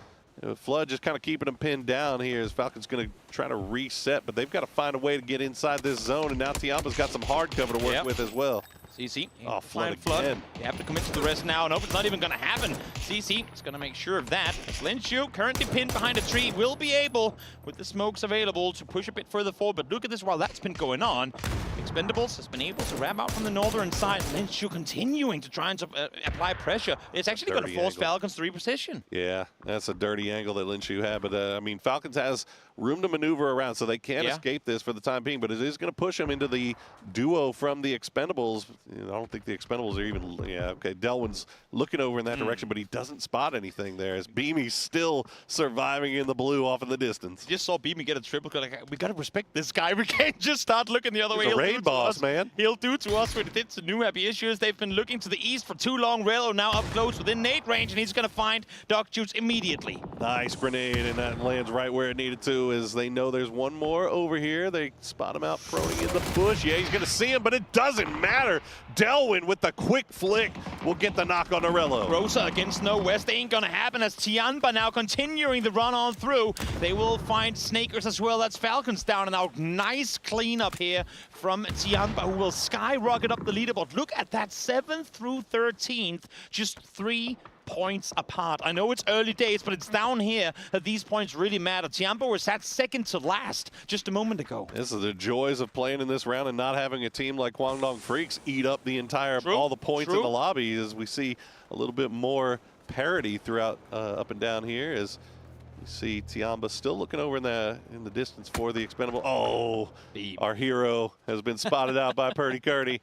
Flood just kind of keeping them pinned down here as Falcon's going to try to reset, but they've got to find a way to get inside this zone, and now Tiamba's got some hard cover to work with as well. CC. Oh, Flood Flood. again. You have to commit to the rest now. Nope, it's not even going to happen. CC is going to make sure of that. Linshu, currently pinned behind a tree, will be able, with the smokes available, to push a bit further forward. But look at this while that's been going on. Expendables has been able to wrap out from the northern side. Linshu continuing to try and apply pressure. It's actually going to force Falcons to reposition. Yeah, that's a dirty angle that Linshu had. But, I mean, Falcons has room to maneuver around, so they can escape this for the time being. But it is going to push them into the duo from the Expendables. I don't think the Expendables are even, okay, Delwyn's looking over in that direction, but he doesn't spot anything there as Beamy's still surviving in the blue off in the distance. Just saw Beamy get a triple. We got to respect this guy. We can't just start looking the other way. He's a raid boss, man. He'll do to us what he did to New Happy Issues. They've been looking to the east for too long. Relo now up close within nade range, and he's going to find Doc Juice immediately. Nice grenade, and that lands right where it needed to as they know there's one more over here. They spot him out proning in the bush. Yeah, he's going to see him, but it doesn't matter. Delwyn with the quick flick will get the knock on Arello. Rosa against No West ain't gonna happen as Tiamba now continuing the run on through. They will find Snakers as well. That's Falcons down and out. Nice cleanup here from Tiamba, who will skyrocket up the leaderboard. Look at that, 7th through 13th, just 3 points apart. I know it's early days, but it's down here that these points really matter. Tiamba was at second to last just a moment ago. This is the joys of playing in this round and not having a team like Guangdong Freaks eat up the entire, all the points in the lobby, as we see a little bit more parity throughout up and down here as you see Tiamba still looking over in the distance for the Expendable. Oh, our hero has been spotted out by Purdy Curdy.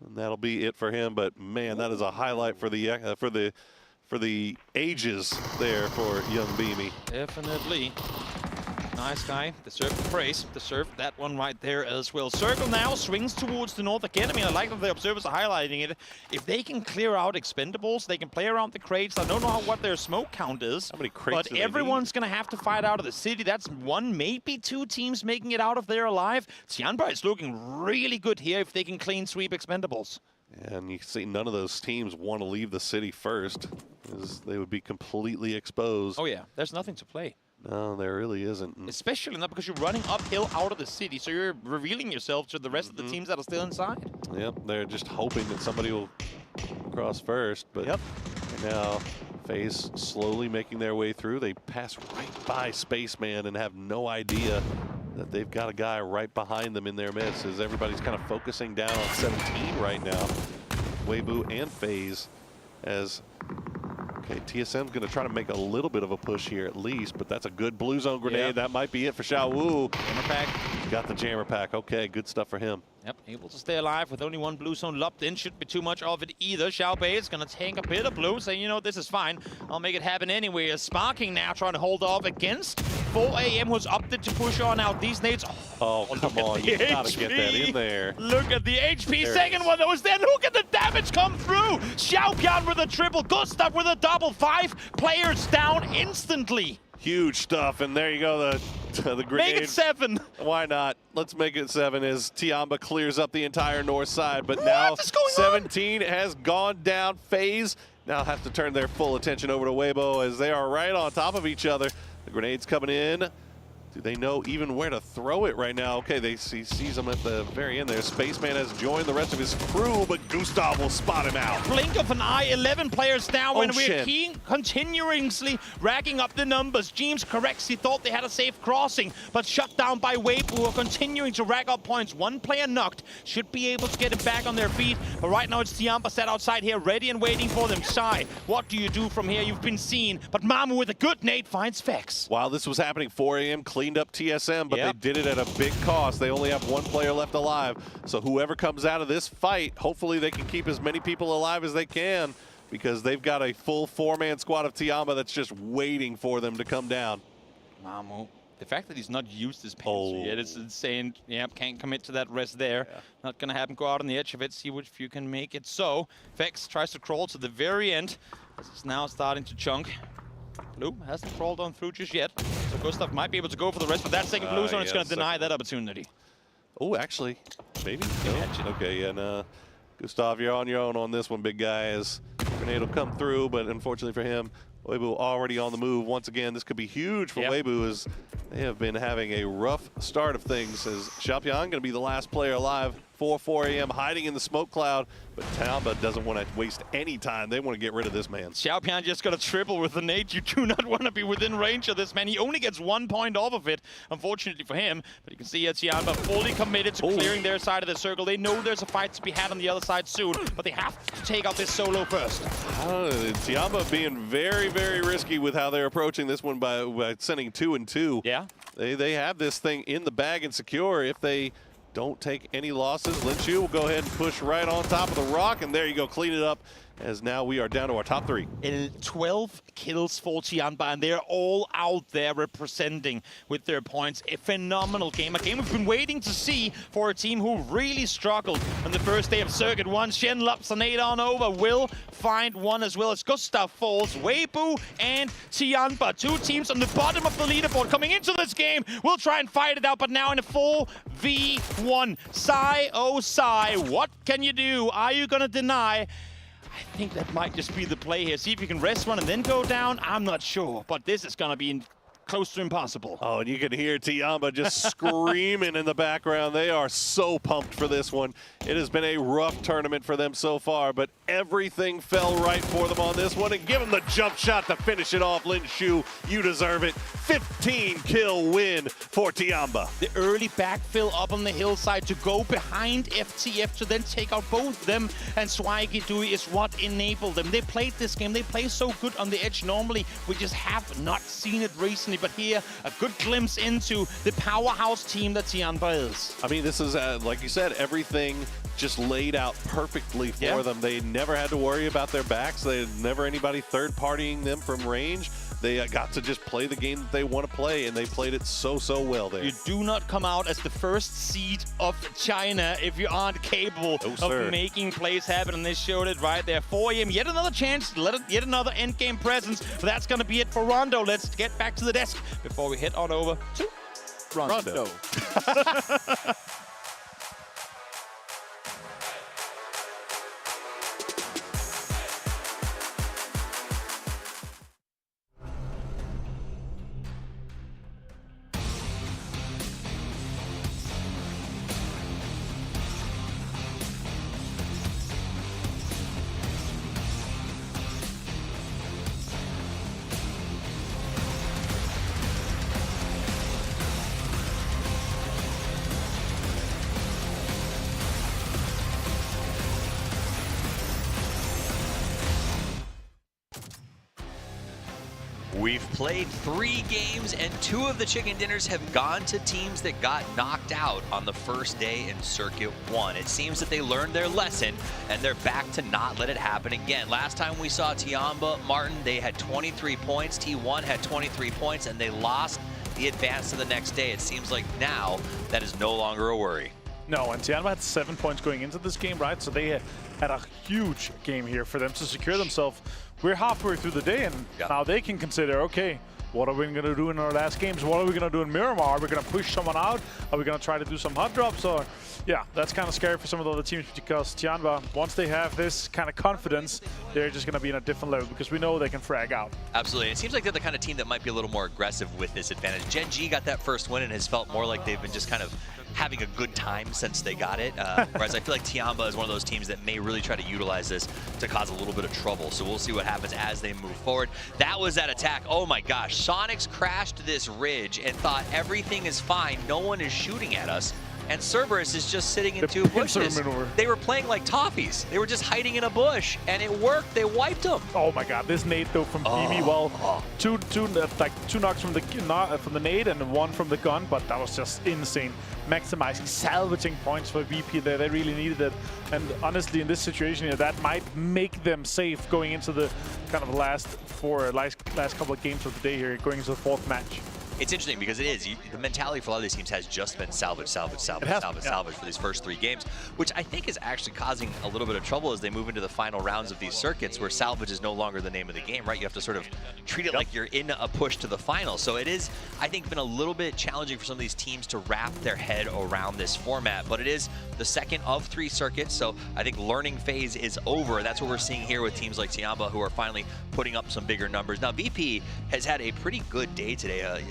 And that'll be it for him, but man, that is a highlight for the ages there for young Beamy. Definitely. Nice guy. Deserved the praise. Deserved that one right there as well. Circle now swings towards the north again. I mean, I like that the observers are highlighting it. If they can clear out Expendables, they can play around the crates. I don't know what their smoke count is. How many crates but everyone's going to have to fight out of the city. That's 1, maybe 2 teams making it out of there alive. Tiamba is looking really good here if they can clean sweep Expendables. And you see none of those teams want to leave the city first, as they would be completely exposed. Oh yeah, there's nothing to play. No, there really isn't. Especially not because you're running uphill out of the city, so you're revealing yourself to the rest of the teams that are still inside. Yep, they're just hoping that somebody will cross first, but now FaZe slowly making their way through. They pass right by Spaceman and have no idea that they've got a guy right behind them in their midst, as everybody's kind of focusing down on 17 right now. Weibo and FaZe as, okay, TSM's going to try to make a little bit of a push here at least, but that's a good blue zone grenade. That might be it for Xiao Wu. Jammer pack. Got the jammer pack. Okay, good stuff for him. Yep, able to stay alive with only 1 blue zone locked in. Shouldn't be too much of it either. Xiao Bei is going to take a bit of blue, saying, you know, this is fine. I'll make it happen anyway. Sparking now trying to hold off against 4 AM, who's opted to push on out these nades. Oh, come on. You got to get that in there. Look at the HP. Second one that was there. Look at the damage come through. Xiaopian with a triple. Gustav with a double. 5 players down instantly. Huge stuff, and there you go, the grenade. Make it 7. Why not? Let's make it 7 as Tiamba clears up the entire north side. But now 17 has gone down. FaZe now has to turn their full attention over to Weibo as they are right on top of each other. The grenade's coming in. Do they know even where to throw it right now? Okay, he sees them at the very end there. Spaceman has joined the rest of his crew, but Gustav will spot him out. Blink of an eye, 11 players down, and we're continuously racking up the numbers. James corrects, he thought they had a safe crossing, but shut down by Wave, who are continuing to rack up points. 1 player knocked, should be able to get him back on their feet, but right now it's Tiamba sat outside here, ready and waiting for them. Shy, what do you do from here? You've been seen, but Mamu with a good nade finds Vex. While this was happening, 4 AM clear cleaned up TSM, but they did it at a big cost. They only have one player left alive. So whoever comes out of this fight, hopefully they can keep as many people alive as they can, because they've got a full 4-man squad of Tiamba that's just waiting for them to come down. Mamo. The fact that he's not used his panzer yet is insane. Yep, can't commit to that rest there. Not gonna have him go out on the edge of it, see if you can make it. So, Vex tries to crawl to the very end. This is now starting to chunk. Blue hasn't crawled on through just yet. So Gustav might be able to go for the rest, but that second Blue Zone is gonna deny that opportunity. Oh, actually, maybe. No. Okay, and Gustav, you're on your own on this one, big guy, as grenade will come through, but unfortunately for him, Weibo already on the move. Once again, this could be huge for Weibo, as they have been having a rough start of things, as Xiaopiang going to be the last player alive. 4 a.m. hiding in the smoke cloud, but Tiamba doesn't want to waste any time. They want to get rid of this man. Xiaopiang just got a triple with the nade. You do not want to be within range of this man. He only gets 1 point off of it, unfortunately for him. But you can see Tiamba fully committed to clearing their side of the circle. They know there's a fight to be had on the other side soon, but they have to take out this solo first. Tiamba being very, very risky with how they're approaching this one by sending 2 and 2. Yeah. They have this thing in the bag and secure. If they don't take any losses, Lin Shu will go ahead and push right on top of the rock, and there you go, clean it up, as now we are down to our top 3. 12 kills for Tiamba, and they're all out there representing with their points. A phenomenal game, a game we've been waiting to see for a team who really struggled on the first day of Circuit 1. Shen lops a nade on over, will find one as well as Gustav falls. Weibo and Tiamba, 2 teams on the bottom of the leaderboard coming into this game, will try and fight it out, but now in a 4v1. Sai, oh Sai, what can you do? Are you gonna deny? I think that might just be the play here. See if you can rest one and then go down. I'm not sure, but this is going to be close to impossible. Oh, and you can hear Tiamba just screaming in the background. They are so pumped for this one. It has been a rough tournament for them so far, but everything fell right for them on this one. And give them the jump shot to finish it off. Lin Shu, you deserve it. 15-kill win for Tiamba. The early backfill up on the hillside to go behind FTF to then take out both them and Swaggy Dewey is what enabled them. They played this game. They play so good on the edge normally. We just have not seen it recently. But here, a good glimpse into the powerhouse team that Tiamba is. I mean, this is, like you said, everything just laid out perfectly for them. They never had to worry about their backs. They had never anybody third-partying them from range. They got to just play the game that they want to play, and they played it so well there. You do not come out as the first seed of China if you aren't capable of making plays happen, and they showed it right there. 4 a.m. Yet another chance, yet another endgame presence, but that's going to be it for Rondo. Let's get back to the desk before we head on over to Rondo. We've played 3 games, and 2 of the chicken dinners have gone to teams that got knocked out on the first day in Circuit 1. It seems that they learned their lesson, and they're back to not let it happen again. Last time we saw Tiamba, Martin, they had 23 points. T1 had 23 points, and they lost the advance to the next day. It seems like now that is no longer a worry. No, and Tiamba had 7 points going into this game, right? So they had a huge game here for them to secure themselves. We're halfway through the day, and now they can consider, okay, what are we going to do in our last games? What are we going to do in Miramar? Are we going to push someone out? Are we going to try to do some hot drops? Or, yeah, that's kind of scary for some of the other teams, because Tiamba, once they have this kind of confidence, they're just going to be in a different level, because we know they can frag out. Absolutely. It seems like they're the kind of team that might be a little more aggressive with this advantage. Gen G got that first win and has felt more like they've been just kind of having a good time since they got it. Whereas I feel like Tiamba is one of those teams that may really try to utilize this to cause a little bit of trouble. So we'll see what happens as they move forward. That was that attack. Oh my gosh. Sonics crashed this ridge and thought everything is fine. No one is shooting at us. and Cerberus is just sitting in two bushes. They were playing like toffees. They were just hiding in a bush, and it worked. They wiped them. Oh my God! This nade though from BB, well, two knocks from the nade and one from the gun, but that was just insane. Maximizing, salvaging points for VP there. They really needed it, and honestly, in this situation here, that might make them safe going into the kind of last couple of games of the day here, going into the fourth match. It's interesting because it is. The mentality for a lot of these teams has just been salvage for these first 3 games, which I think is actually causing a little bit of trouble as they move into the final rounds of these circuits where salvage is no longer the name of the game, right? You have to sort of treat it like you're in a push to the final. So it is, I think, been a little bit challenging for some of these teams to wrap their head around this format, but it is the second of 3 circuits, so I think learning phase is over. That's what we're seeing here with teams like Tiamba, who are finally putting up some bigger numbers. Now, VP has had a pretty good day today.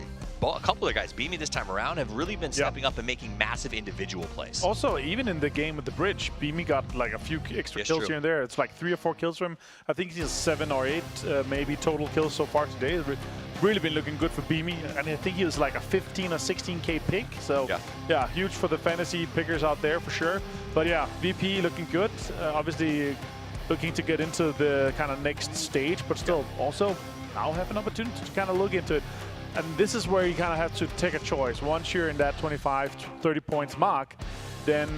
A couple of guys, Beamy this time around, have really been stepping up and making massive individual plays. Also, even in the game with the bridge, Beamy got like a few extra kills here and there. It's like 3 or 4 kills from him. I think he has 7 or 8 maybe total kills so far today. It's really been looking good for Beamy, and I think he was like a 15 or 16k pick. So yeah, huge for the fantasy pickers out there for sure. But yeah, VP looking good. Obviously looking to get into the kind of next stage, but still also now have an opportunity to kind of look into it. And this is where you kind of have to take a choice. Once you're in that 25 to 30 points mark, then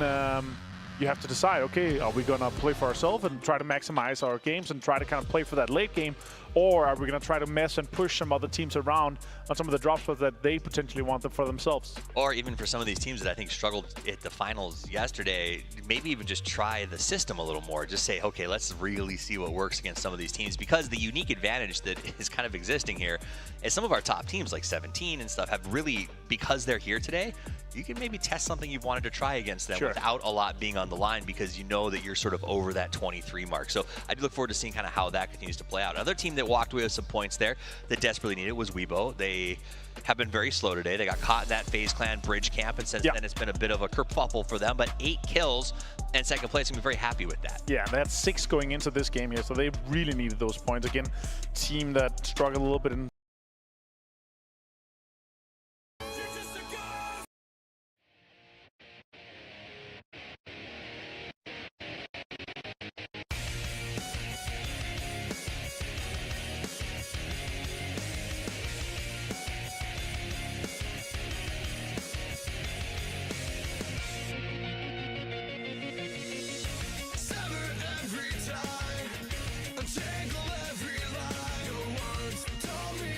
you have to decide, okay, are we going to play for ourselves and try to maximize our games and try to kind of play for that late game? Or are we going to try to mess and push some other teams around on some of the drop spots that they potentially want them for themselves? Or even for some of these teams that I think struggled at the finals yesterday, maybe even just try the system a little more. Just say, okay, let's really see what works against some of these teams. Because the unique advantage that is kind of existing here is some of our top teams like 17 and stuff have really, because they're here today, you can maybe test something you've wanted to try against them without a lot being on the line because you know that you're sort of over that 23 mark. So I do look forward to seeing kind of how that continues to play out. Another team that walked away with some points there that desperately needed was Weibo. They have been very slow today. They got caught in that FaZe Clan bridge camp, and since then it's been a bit of a kerfuffle for them, but 8 kills and second place, I'm very happy with that. Yeah, they had 6 going into this game here, so they really needed those points. Again, team that struggled a little bit in Tangle every lie, your words told me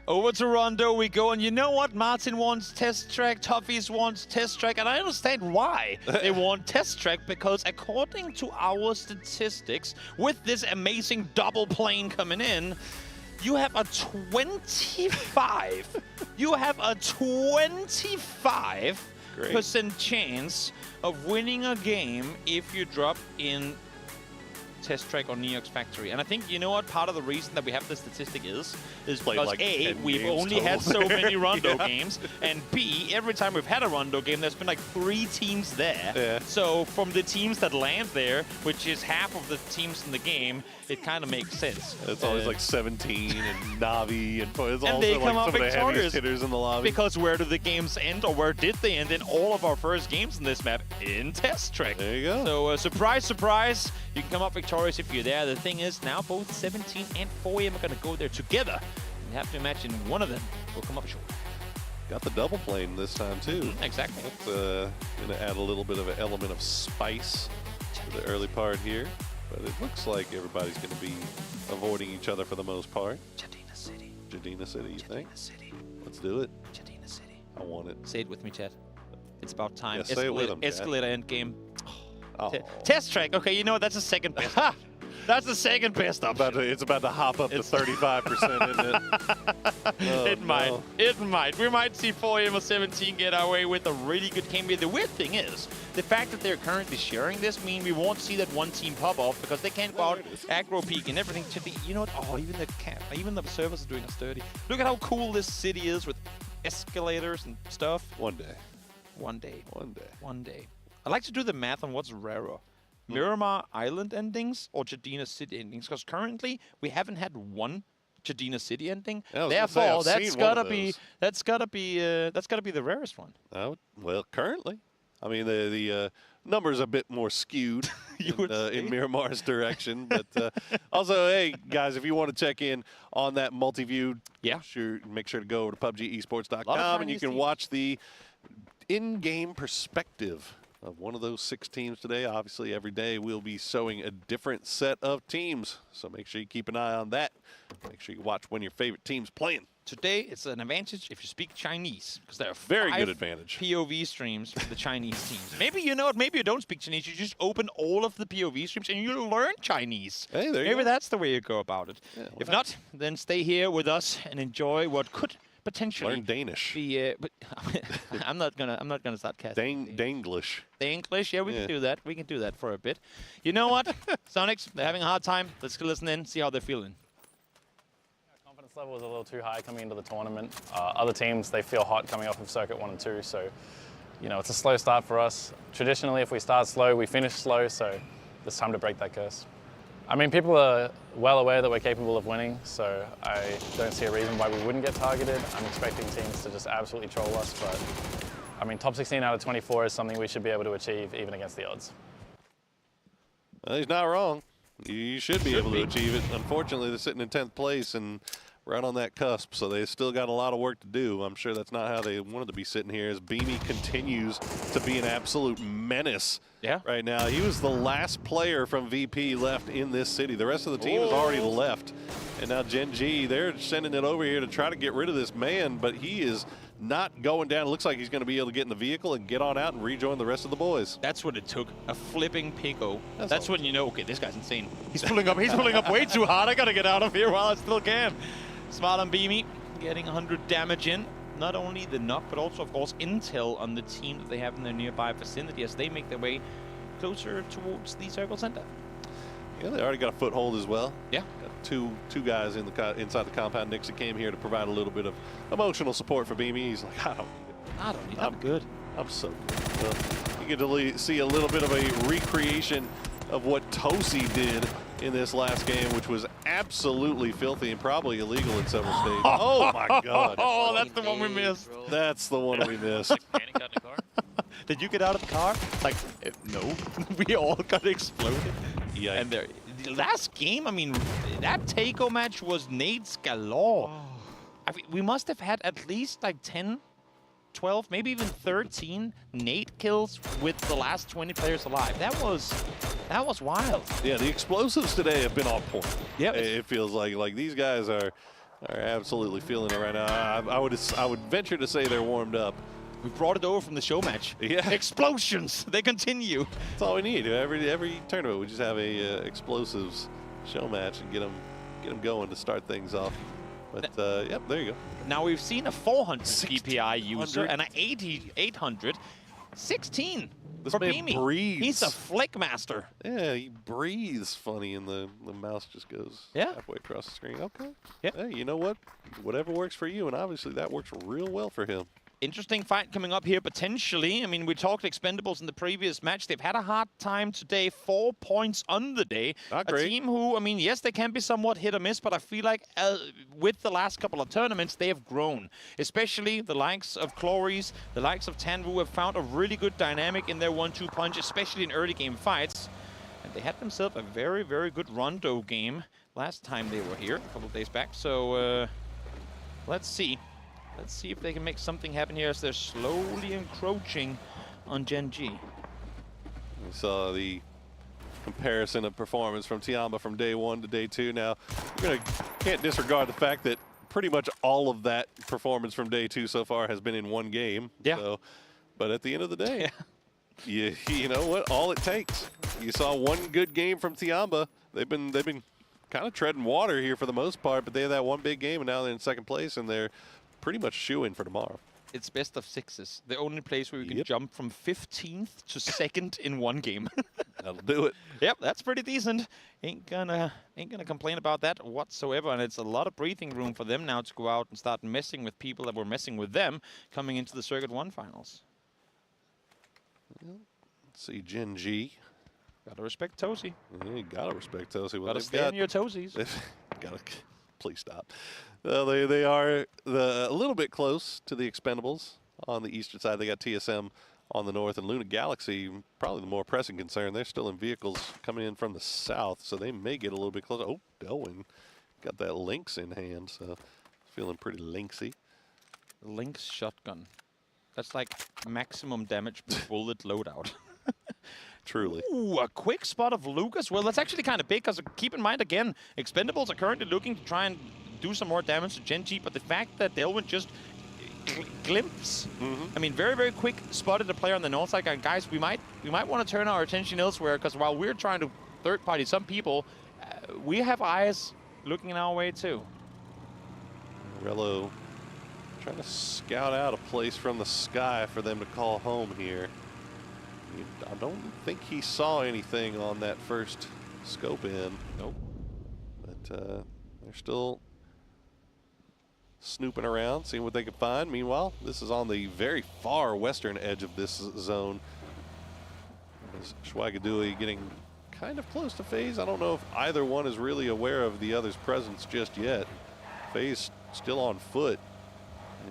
Over to Rondo we go, and you know what? Martin wants test track, Toffees wants test track, and I understand why they want test track, because according to our statistics, with this amazing double plane coming in, you have a 25. You have a 25% chance of winning a game if you drop in test track on Neox Factory. And I think, you know what, part of the reason that we have this statistic is because like A, we've only had so many Rondo games, and B, every time we've had a Rondo game, there's been like 3 teams there. Yeah. So from the teams that land there, which is half of the teams in the game, it kind of makes sense. It's always like 17 and Navi, and it's and also they like come out some of the heaviest victorious hitters in the lobby. Because where do the games end, or where did they end in all of our first games in this map? In test track. There you go. So surprise, surprise, you can come up victorious if you're there. The thing is, now both 17 and 4am are going to go there together. You have to imagine one of them will come up short. Got the double plane this time too. Exactly. That's going to add a little bit of an element of spice to the early part here. But it looks like everybody's going to be avoiding each other for the most part. Jadina City. Jadina City, you think? City. Let's do it. Jadina City. I want it. Say it with me, Chad. It's about time. Yeah, say it with him, Chad. Escalator endgame. Oh. Test track. Okay, you know what? That's the second best. That's the second best option. It's about to hop up to 35%, isn't it? Oh, it might. no. It might. We might see 4am or 17 get our way with a really good game. The weird thing is, the fact that they're currently sharing this means we won't see that one team pop off because they can't go out, aggro peak and everything. You know what? Oh, even the servers are doing us dirty. Look at how cool this city is with escalators and stuff. One day. One day. One day. One day. I like to do the math on what's rarer. Miramar Island endings or Jadina City endings, because currently we haven't had one Jadina City ending. Therefore, that's gotta be the rarest one. Well, currently, I mean the numbers a bit more skewed in Miramar's direction, but also, hey guys, if you want to check in on that multi-view, make sure to go over to PUBGesports.com and you can watch the in-game perspective of one of those 6 teams today. Obviously, every day we'll be showing a different set of teams, so make sure you keep an eye on that. Make sure you watch when your favorite team's playing. Today, it's an advantage if you speak Chinese, because there are very 5 good advantage POV streams for the Chinese teams. Maybe you know what? Maybe you don't speak Chinese. You just open all of the POV streams and you learn Chinese. Hey, there you Maybe go. that's the way you go about it. Yeah, if not, then stay here with us and enjoy what could potentially learn Danish. But I'm not gonna start casting. Danglish. Danglish. Yeah, we can do that. We can do that for a bit. You know what? Sonics, they're having a hard time. Let's go listen in, see how they're feeling. Confidence level was a little too high coming into the tournament. Other teams, they feel hot coming off of Circuit 1 and 2, so you know, it's a slow start for us. Traditionally, if we start slow, we finish slow, so it's time to break that curse. I mean, people are well aware that we're capable of winning, so I don't see a reason why we wouldn't get targeted. I'm expecting teams to just absolutely troll us, but I mean, top 16 out of 24 is something we should be able to achieve even against the odds. Well, he's not wrong. You should be able to achieve it. Unfortunately, they're sitting in 10th place, and right on that cusp, so they still got a lot of work to do. I'm sure that's not how they wanted to be sitting here, as Beamy continues to be an absolute menace right now. He was the last player from VP left in this city. The rest of the team has already left. And now Gen G, they're sending it over here to try to get rid of this man, but he is not going down. It looks like he's going to be able to get in the vehicle and get on out and rejoin the rest of the boys. That's what it took. A flipping Pico. That's when you know, okay, this guy's insane. He's pulling up. He's pulling up way too hard. I got to get out of here while I still can. Smart on Beamy, getting 100 damage in. Not only the knock, but also, of course, intel on the team that they have in their nearby vicinity as they make their way closer towards the circle center. Yeah, they already got a foothold as well. Yeah. Got two guys in the inside the compound. Nixie came here to provide a little bit of emotional support for Beamy. He's like, I don't need it. I'm good. I'm so good. Well, you get to see a little bit of a recreation of what Tosi did in this last game, which was absolutely filthy and probably illegal in several states. Oh my God. Oh, that's the one we missed. That's the one we missed. Did you get out of the car? Like, no. We all got exploded. Yeah. And the last game, I mean, that Taiko match was nades galore. I mean, we must have had at least like 10, 12, maybe even 13 nade kills with the last 20 players alive. That was wild. Yeah, the explosives today have been on point. Yeah, it feels like these guys are absolutely feeling it right now. I would venture to say they're warmed up. We brought it over from the show match. Yeah, explosions. They continue. That's all we need. Every tournament, we just have a explosives show match and get them going to start things off. But yep, there you go. Now we've seen a 400 DPI user and an 800, 16 this for man Beamy. Breathes. He's a flick master. Yeah, he breathes funny, and the mouse just goes halfway across the screen. Okay. Yeah. Hey, you know what? Whatever works for you, and obviously that works real well for him. Interesting fight coming up here, potentially. I mean, we talked Expendables in the previous match. They've had a hard time today. 4 points on the day. Not great. A team who, I mean, yes, they can be somewhat hit or miss, but I feel like with the last couple of tournaments, they have grown. Especially the likes of Cloris, the likes of Tanvu have found a really good dynamic in their 1-2 punch, especially in early game fights. And they had themselves a very, very good Rondo game last time they were here, a couple of days back. So let's see. Let's see if they can make something happen here as they're slowly encroaching on Gen G. We saw the comparison of performance from Tiamba from day 1 to day 2. Now, can't disregard the fact that pretty much all of that performance from day 2 so far has been in one game. Yeah. So, but at the end of the day, you know what? All it takes. You saw one good game from Tiamba. They've been kind of treading water here for the most part, but they had that one big game, and now they're in second place, and they're pretty much shoo-in for tomorrow. It's best of 6s. The only place where you can jump from 15th to 2nd in one game. That'll do it. Yep, that's pretty decent. Ain't gonna complain about that whatsoever. And it's a lot of breathing room for them now to go out and start messing with people that were messing with them coming into the Circuit 1 finals. Let's see, Gen G. Gotta respect Tosi. Yeah, you gotta respect Tosi. Gotta stay on your toesies. Gotta, please stop. They are a little bit close to the Expendables on the eastern side. They got TSM on the north, and Luna Galaxy, probably the more pressing concern. They're still in vehicles coming in from the south, so they may get a little bit closer. Oh, Delwyn got that Lynx in hand, so feeling pretty lynxy. Lynx shotgun. That's like maximum damage per bullet loadout. Truly. Ooh, a quick spot of Lucas. Well, that's actually kind of big, because keep in mind, again, Expendables are currently looking to try and do some more damage to Gen G, but the fact that Delwyn just glimpse, I mean, very, very quick spotted the player on the north side. And guys, we might want to turn our attention elsewhere, because while we're trying to third-party some people, we have eyes looking our way too. Rello trying to scout out a place from the sky for them to call home here. I don't think he saw anything on that first scope in. Nope. But they're still snooping around, seeing what they can find. Meanwhile, this is on the very far western edge of this zone. Schwagadui getting kind of close to FaZe. I don't know if either one is really aware of the other's presence just yet. FaZe still on foot.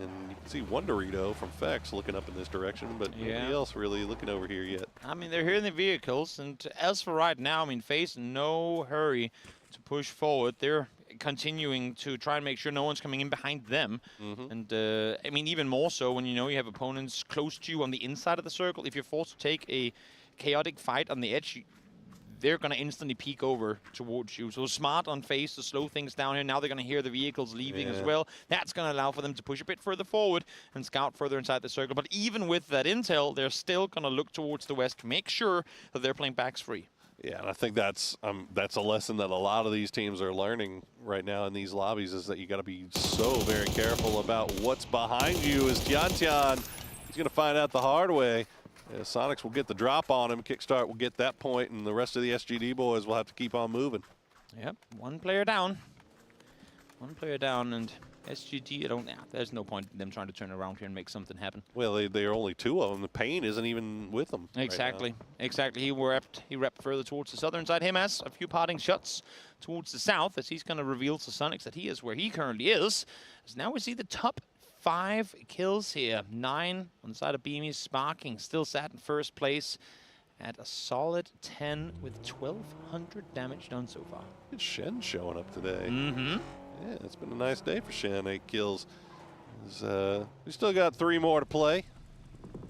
And you can see one Dorito from Fex looking up in this direction, but nobody else really looking over here yet. I mean, they're here in the vehicles, and as for right now, I mean, FaZe in no hurry to push forward. They're continuing to try and make sure no one's coming in behind them. And I mean, even more so when you know you have opponents close to you on the inside of the circle. If you're forced to take a chaotic fight on the edge, they're going to instantly peek over towards you. So smart on FaZe to slow things down here. Now they're going to hear the vehicles leaving as well. That's going to allow for them to push a bit further forward and scout further inside the circle. But even with that intel, they're still going to look towards the west to make sure that they're playing backs free. Yeah, and I think that's a lesson that a lot of these teams are learning right now in these lobbies, is that you got to be so very careful about what's behind you. As Tian, he's going to find out the hard way. Sonics will get the drop on him. Kickstart will get that point, and the rest of the SGD boys will have to keep on moving. Yep, one player down. One player down, and SGD, there's no point in them trying to turn around here and make something happen. Well, they are only two of them. The Pain isn't even with them. Exactly, exactly. He repped further towards the southern side. Him has a few parting shots towards the south, as he's going to reveal to Sonics that he is where he currently is. As now we see the top 5 kills here. 9 on the side of Beamy. Sparking still sat in first place at a solid 10 with 1,200 damage done so far. Good Shen showing up today. Yeah, it's been a nice day for Shen. 8 kills. We still got 3 more to play.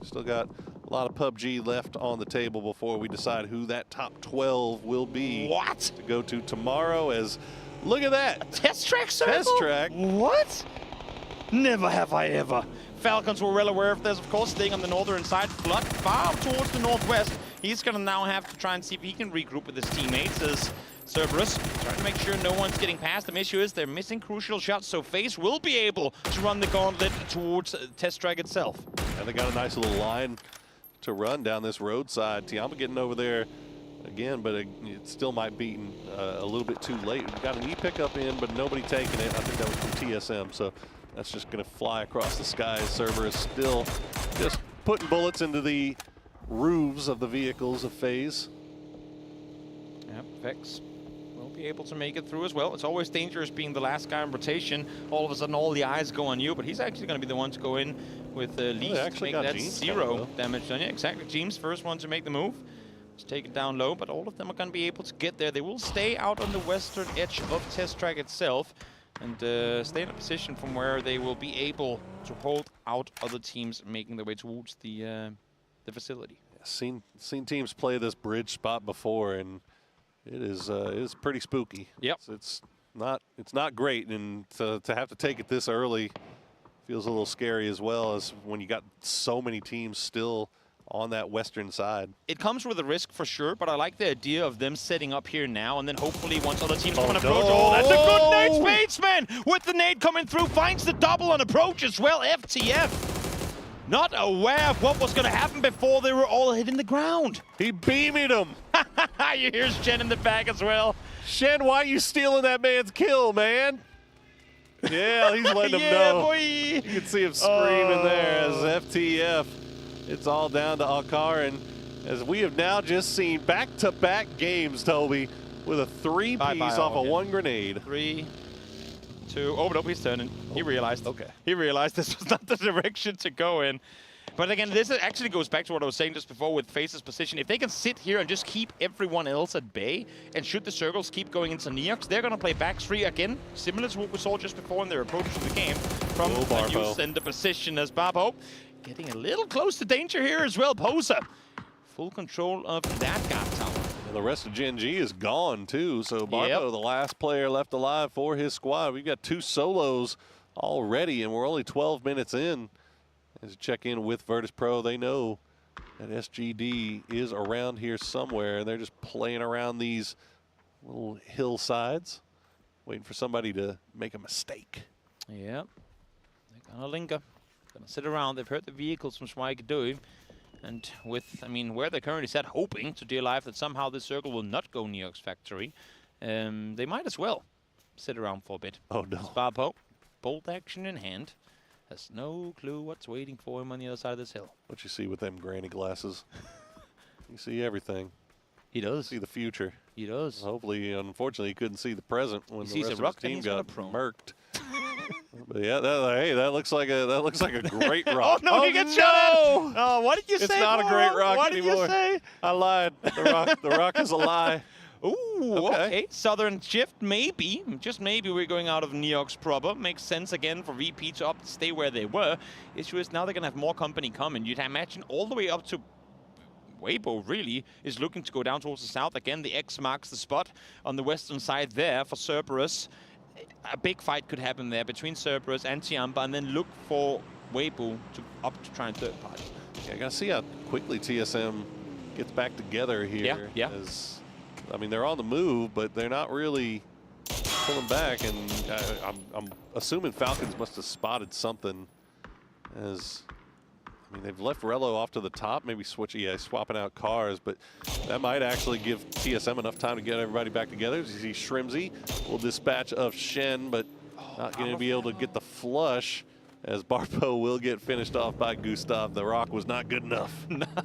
Still got a lot of PUBG left on the table before we decide who that top 12 will be. What? To go to tomorrow. As look at that. A test track circle? Test track. What? Never have I ever. Falcons were well aware of this, of course, staying on the northern side. Flood far towards the northwest. He's going to now have to try and see if he can regroup with his teammates as Cerberus trying to make sure no one's getting past them. Issue is they're missing crucial shots, so FaZe will be able to run the gauntlet towards Test Track itself. And they got a nice little line to run down this roadside. Tiamba getting over there again, but it still might be a little bit too late. We got an E-pickup in, but nobody taking it. I think that was from TSM, so that's just going to fly across the sky. Cerberus still just putting bullets into the roofs of the vehicles of FaZe. Yep, Vex will be able to make it through as well. It's always dangerous being the last guy in rotation. All of a sudden, all the eyes go on you, but he's actually going to be the one to go in with least to make that Jeans 0 damage done. Yeah, exactly. Jeans first one to make the move. Just take it down low, but all of them are going to be able to get there. They will stay out on the western edge of Test Track itself and stay in a position from where they will be able to hold out other teams making their way towards the facility. Seen teams play this bridge spot before, and it is pretty spooky. Yep. It's not great, and to have to take it this early feels a little scary, as well as when you got so many teams still on that western side. It comes with a risk for sure, but I like the idea of them setting up here now, and then hopefully once other teams come and approach. Oh, that's a good nade. Spatesman with the nade coming through, finds the double on approach as well. FTF not aware of what was going to happen before they were all hitting the ground. He beamed him. You hear Shen in the back as well. Shen, why are you stealing that man's kill, man? Yeah, he's letting him know. Boy. You can see him screaming there as FTF. It's all down to Alcarin, as we have now just seen back-to-back games, Toby, with a 3-piece off of 1 grenade. 3, 2, oh, nope, he's turning. He realized. Okay. He realized this was not the direction to go in. But again, this actually goes back to what I was saying just before with FaZe's position. If they can sit here and just keep everyone else at bay, and should the circles keep going into Neox, they're going to play back 3 again, similar to what we saw just before in their approach to the game from the new center position as Barbo. Getting a little close to danger here as well. Posa, full control of that guard tower. And the rest of Gen G is gone too, so Barbo, the last player left alive for his squad. We've got 2 solos already, and we're only 12 minutes in. As you check in with Virtus Pro, they know that SGD is around here somewhere, and they're just playing around these little hillsides, waiting for somebody to make a mistake. Yep, they're gonna linger. Gonna sit around. They've heard the vehicles from Schweigedui, and with, I mean, where they're currently sat, hoping to dear life that somehow this circle will not go Neox factory, they might as well sit around for a bit. Oh no! Sparpo, bolt action in hand, has no clue what's waiting for him on the other side of this hill. What you see with them granny glasses? You see everything. He does. See the future. He does. Hopefully, unfortunately, he couldn't see the present when he the rest of his team got murked. But yeah, hey, that looks like a great rock. Oh no, he gets shot at! Oh, what did you say? It's not a great rock what anymore. What did you say? I lied. The rock is a lie. Ooh, okay. Southern shift, maybe. Just maybe we're going out of Neox proper. Makes sense again for VP to opt to stay where they were. Issue is now they're going to have more company coming. You'd imagine all the way up to Weibo really is looking to go down towards the south. Again, the X marks the spot on the western side there for Cerberus. A big fight could happen there between Cerberus and Tiamba, and then look for Weibo to up to try and third party. Yeah, I gotta see how quickly TSM gets back together here. Yeah. As, I mean, they're on the move, but they're not really pulling back, and I'm assuming Falcons must have spotted something. As I mean, they've left Rello off to the top, maybe swapping out cars, but that might actually give TSM enough time to get everybody back together. As you see Shrimzy will dispatch of Shen, but not going to be able to get the flush, as Barpo will get finished off by Gustav. The rock was not good enough.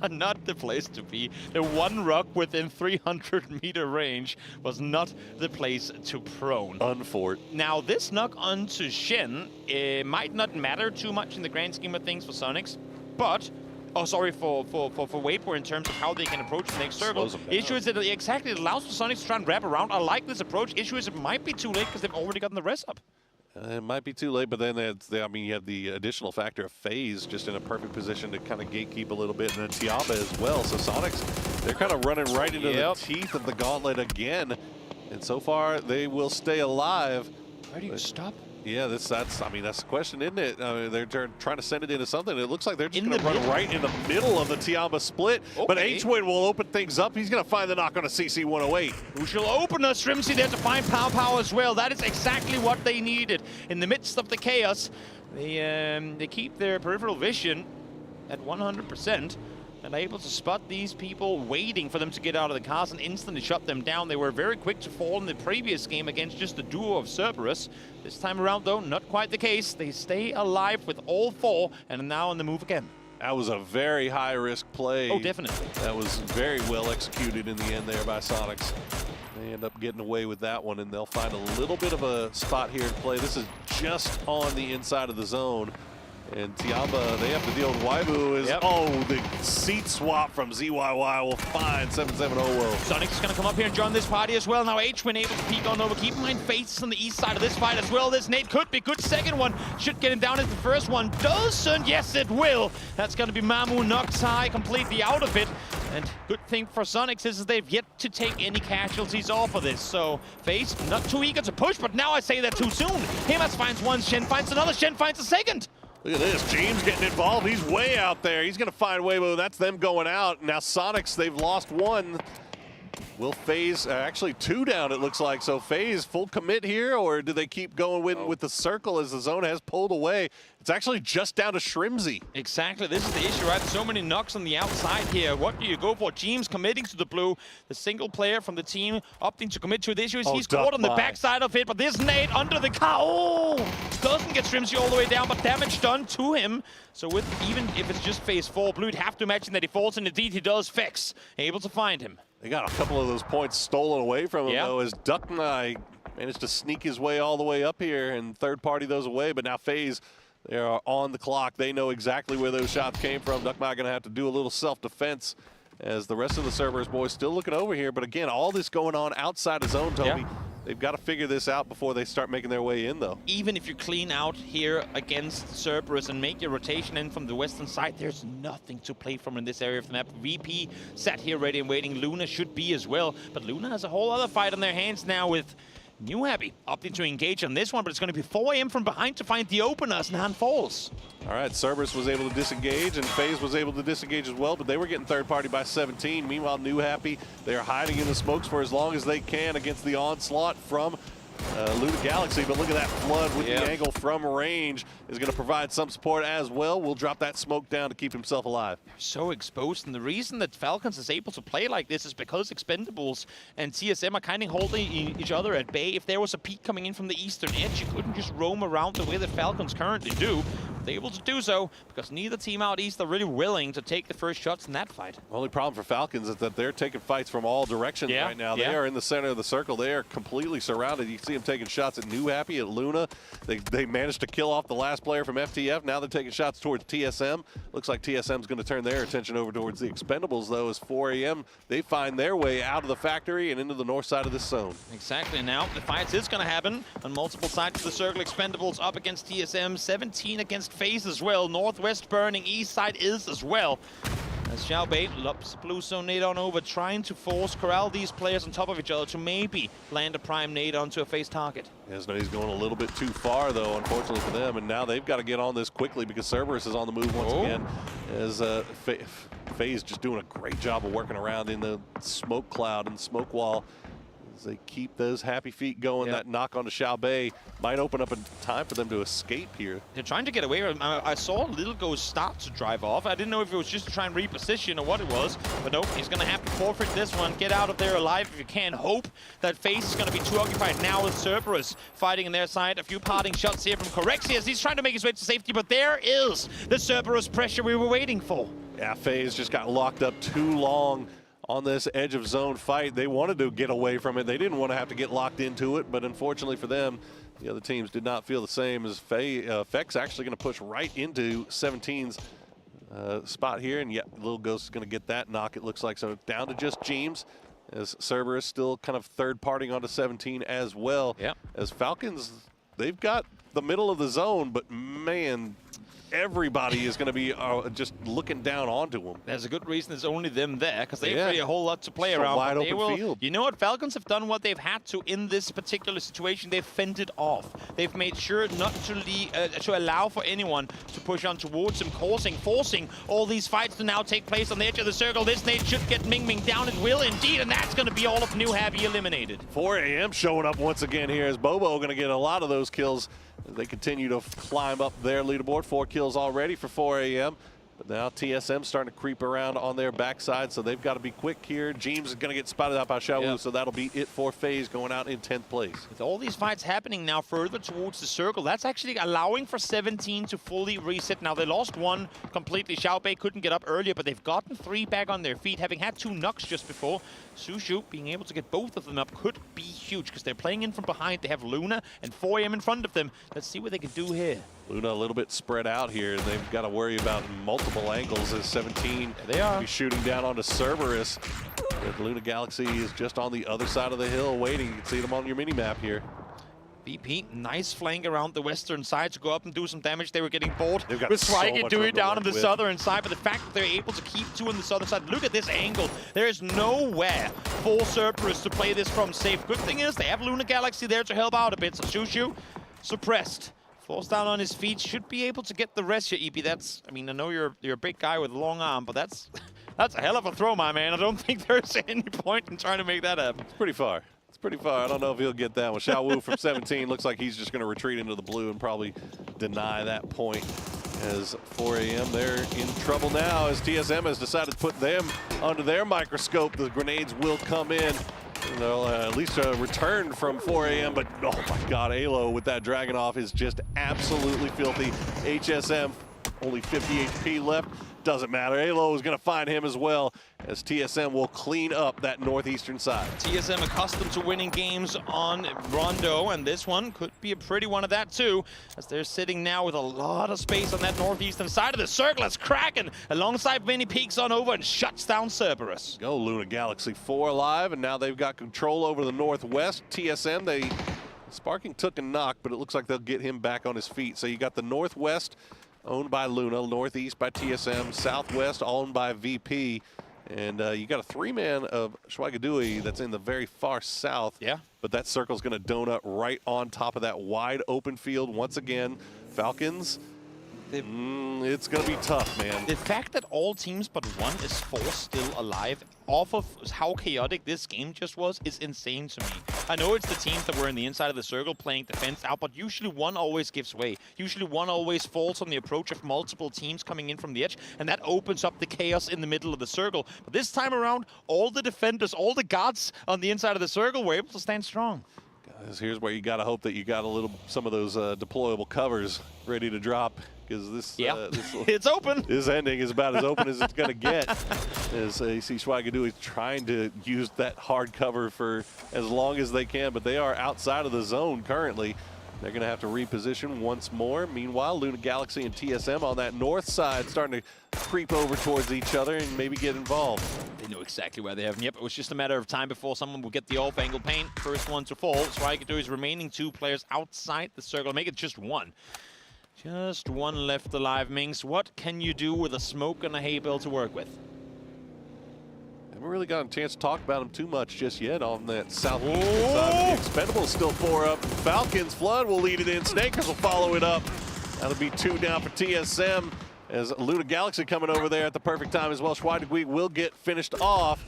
Not the place to be. The one rock within 300-meter range was not the place to prone. Unfort. Now, this knock onto Shen, it might not matter too much in the grand scheme of things for Sonics, but for Weibo in terms of how they can approach the next circle. Issue is that it allows for Sonics to try and wrap around. I like this approach. Issue is it might be too late because they've already gotten the res up. It might be too late, but then I mean, you have the additional factor of FaZe just in a perfect position to kind of gatekeep a little bit, and then Tiamba as well. So Sonics, they're kind of running right into the teeth of the gauntlet again, and so far they will stay alive. Where do you stop? Yeah, that's the question, isn't it? They're trying to send it into something. It looks like they're just going to run right in the middle of the Tiamba split. Okay. But H-Win will open things up. He's going to find the knock on a CC-108. Who shall open us? Shrimzy there to find Pow as well. That is exactly what they needed. In the midst of the chaos, they keep their peripheral vision at 100%. And able to spot these people waiting for them to get out of the cars and instantly shut them down. They were very quick to fall in the previous game against just the duo of Cerberus. This time around, though, not quite the case. They stay alive with all four and are now on the move again. That was a very high-risk play. Oh, definitely. That was very well executed in the end there by Sonics. They end up getting away with that one, and they'll find a little bit of a spot here to play. This is just on the inside of the zone. And Tiamba, they have to deal with Weibo. The seat swap from ZYY will find 770. Sonic's going to come up here and join this party as well. Now H-Win able to peek on over. Keep in mind, FaZe on the east side of this fight as well. This nade could be good. Second one should get him down as the first one doesn't. Yes, it will. That's going to be Mamu knocked high, completely out of it. And good thing for Sonics is they've yet to take any casualties off of this. So FaZe not too eager to push, but now I say that too soon. Himas finds one, Shen finds another, Shen finds a second. Look at this, James getting involved. He's way out there. He's gonna find Weibo. That's them going out. Now Sonics, they've lost one. Will FaZe, actually two down it looks like. So FaZe full commit here, or do they keep going with the circle as the zone has pulled away? It's actually just down to Shrimzy. Exactly, this is the issue, right? So many knocks on the outside here. What do you go for? James committing to the blue. The single player from the team opting to commit to the issue is he's caught on the backside of it, but this nade under the car. Oh! Doesn't get Shrimzy all the way down, but damage done to him. So with even if it's just phase 4, Blue'd have to imagine that he falls, and indeed he does. Fex able to find him. They got a couple of those points stolen away from him, though, as Ducknai managed to sneak his way all the way up here and third party those away. But now FaZe, they are on the clock. They know exactly where those shots came from. Ducknai going to have to do a little self-defense as the rest of the Cerberus boys still looking over here. But again, all this going on outside his zone, Toby. Yeah. They've got to figure this out before they start making their way in, though. Even if you clean out here against Cerberus and make your rotation in from the western side, there's nothing to play from in this area of the map. VP sat here ready and waiting. Luna should be as well. But Luna has a whole other fight on their hands now with New Happy opting to engage on this one, but it's going to be 4 AM from behind to find the openers. Nan falls. All right, Cerberus was able to disengage, and FaZe was able to disengage as well, but they were getting third party by 17. Meanwhile, New Happy, they're hiding in the smokes for as long as they can against the onslaught from Luna Galaxy. But look at that flood with the angle from range is going to provide some support as well. We'll drop that smoke down to keep himself alive. They're so exposed, and the reason that Falcons is able to play like this is because Expendables and TSM are kind of holding each other at bay. If there was a peak coming in from the eastern edge, you couldn't just roam around the way that Falcons currently do. They're able to do so because neither team out east are really willing to take the first shots in that fight. Only problem for Falcons is that they're taking fights from all directions right now. They are in the center of the circle. They are completely surrounded. You see them taking shots at New Happy, at Luna. They managed to kill off the last player from FTF. Now they're taking shots towards TSM. Looks like TSM's going to turn their attention over towards the Expendables, though, as 4 AM, they find their way out of the factory and into the north side of this zone. Exactly. Now the fight is going to happen on multiple sides of the circle. Expendables up against TSM, 17 against FaZe as well. Northwest burning, east side is as well. As Xiaobei lops blue zone nade on over, trying to corral these players on top of each other to maybe land a prime nade onto a FaZe target. Yes, no, he's going a little bit too far, though, unfortunately for them. And now they've got to get on this quickly because Cerberus is on the move once again. As FaZe just doing a great job of working around in the smoke cloud and smoke wall. As they keep those happy feet going, that knock onto Xiaobei might open up a time for them to escape here. They're trying to get away. I saw Little Go start to drive off. I didn't know if it was just to try and reposition or what it was, but nope, he's going to have to forfeit this one. Get out of there alive if you can. Hope that FaZe is going to be too occupied now with Cerberus fighting in their side. A few parting shots here from Corexi as he's trying to make his way to safety, but there is the Cerberus pressure we were waiting for. Yeah, FaZe just got locked up too long on this edge of zone fight. They wanted to get away from it. They didn't want to have to get locked into it, but unfortunately for them, the other teams did not feel the same. As Feck's actually going to push right into 17's spot here, and Little Ghost is going to get that knock, it looks like. So down to just James, as Cerberus still kind of third parting onto 17 as well. As Falcons, they've got the middle of the zone, but man, everybody is going to be just looking down onto them. There's a good reason there's only them there, because they have really a whole lot to play around. Wide open field. You know what? Falcons have done what they've had to in this particular situation. They've fended off. They've made sure not to allow for anyone to push on towards them, forcing all these fights to now take place on the edge of the circle. This nade should get Ming Ming down. It will indeed, and that's going to be all of New Happy eliminated. 4 AM showing up once again here as Bobo going to get a lot of those kills. They continue to climb up their leaderboard. 4 kills already for 4 AM. But now TSM starting to creep around on their backside, so they've got to be quick here. James is going to get spotted out by Xiaowu, so that'll be it for FaZe going out in 10th place. With all these fights happening now further towards the circle, that's actually allowing for 17 to fully reset. Now, they lost one completely. Xiaobei couldn't get up earlier, but they've gotten 3 back on their feet, having had 2 knocks just before. Sushu being able to get both of them up could be huge because they're playing in from behind. They have Luna and 4 AM in front of them. Let's see what they can do here. Luna a little bit spread out here. They've got to worry about multiple angles as 17 they are shooting down onto Cerberus. But Luna Galaxy is just on the other side of the hill waiting. You can see them on your mini-map here. VP, nice flank around the western side to go up and do some damage. They were getting bored with Strike and Dewey down on the southern side, but the fact that they're able to keep 2 on the southern side, look at this angle. There is nowhere for Cerberus to play this from safe. Good thing is they have Luna Galaxy there to help out a bit, so Shushu suppressed. Falls down on his feet, should be able to get the rest here, EP. That's, I mean, I know you're a big guy with a long arm, but that's a hell of a throw, my man. I don't think there's any point in trying to make that happen. It's pretty far. It's pretty far. I don't know if he'll get that one. Xiaowu from 17 looks like he's just going to retreat into the blue and probably deny that point. As 4 AM, they're in trouble now as TSM has decided to put them under their microscope. The grenades will come in. They'll at least return from 4 AM, but oh my God, Alo with that Dragon off is just absolutely filthy. HSM, only 50 HP left. Doesn't matter. Alo is going to find him as well as TSM will clean up that northeastern side. TSM accustomed to winning games on Rondo, and this one could be a pretty one of that too, as they're sitting now with a lot of space on that northeastern side of the circle. It's Kraken alongside Vinny peeks on over and shuts down Cerberus. Go Luna Galaxy 4 alive, and now they've got control over the northwest. TSM, Sparking took a knock, but it looks like they'll get him back on his feet. So you got the northwest owned by Luna, northeast by TSM, southwest owned by VP. And you got a 3-man of Schweigadui that's in the very far south. Yeah. But that circle's going to donut right on top of that wide open field. Once again, Falcons, it's going to be tough, man. The fact that all teams but one is still alive off of how chaotic this game just was is insane to me. I know it's the teams that were in the inside of the circle playing defense out, but usually one always gives way. Usually one always falls on the approach of multiple teams coming in from the edge, and that opens up the chaos in the middle of the circle. But this time around, all the defenders, all the guards on the inside of the circle were able to stand strong. Here's where you got to hope that you got some of those deployable covers ready to drop, because this, it's open. This ending is about as open as it's going to get. As you see Swagadu is trying to use that hard cover for as long as they can, but they are outside of the zone currently. They're going to have to reposition once more. Meanwhile, Luna Galaxy and TSM on that north side starting to creep over towards each other and maybe get involved. They know exactly where they have him. Yep, it was just a matter of time before someone will get the off-angle paint. First one to fall. Swagadu is remaining 2 players outside the circle. Make it just 1. Just 1 left alive. Mings, what can you do with a smoke and a hay bale to work with? Haven't really gotten a chance to talk about them too much just yet on that southeast side. The Expendables still 4 up. Falcons Flood will lead it in. Snakers will follow it up. That'll be 2 down for TSM as Luna Galaxy coming over there at the perfect time as well. Schweidegui will get finished off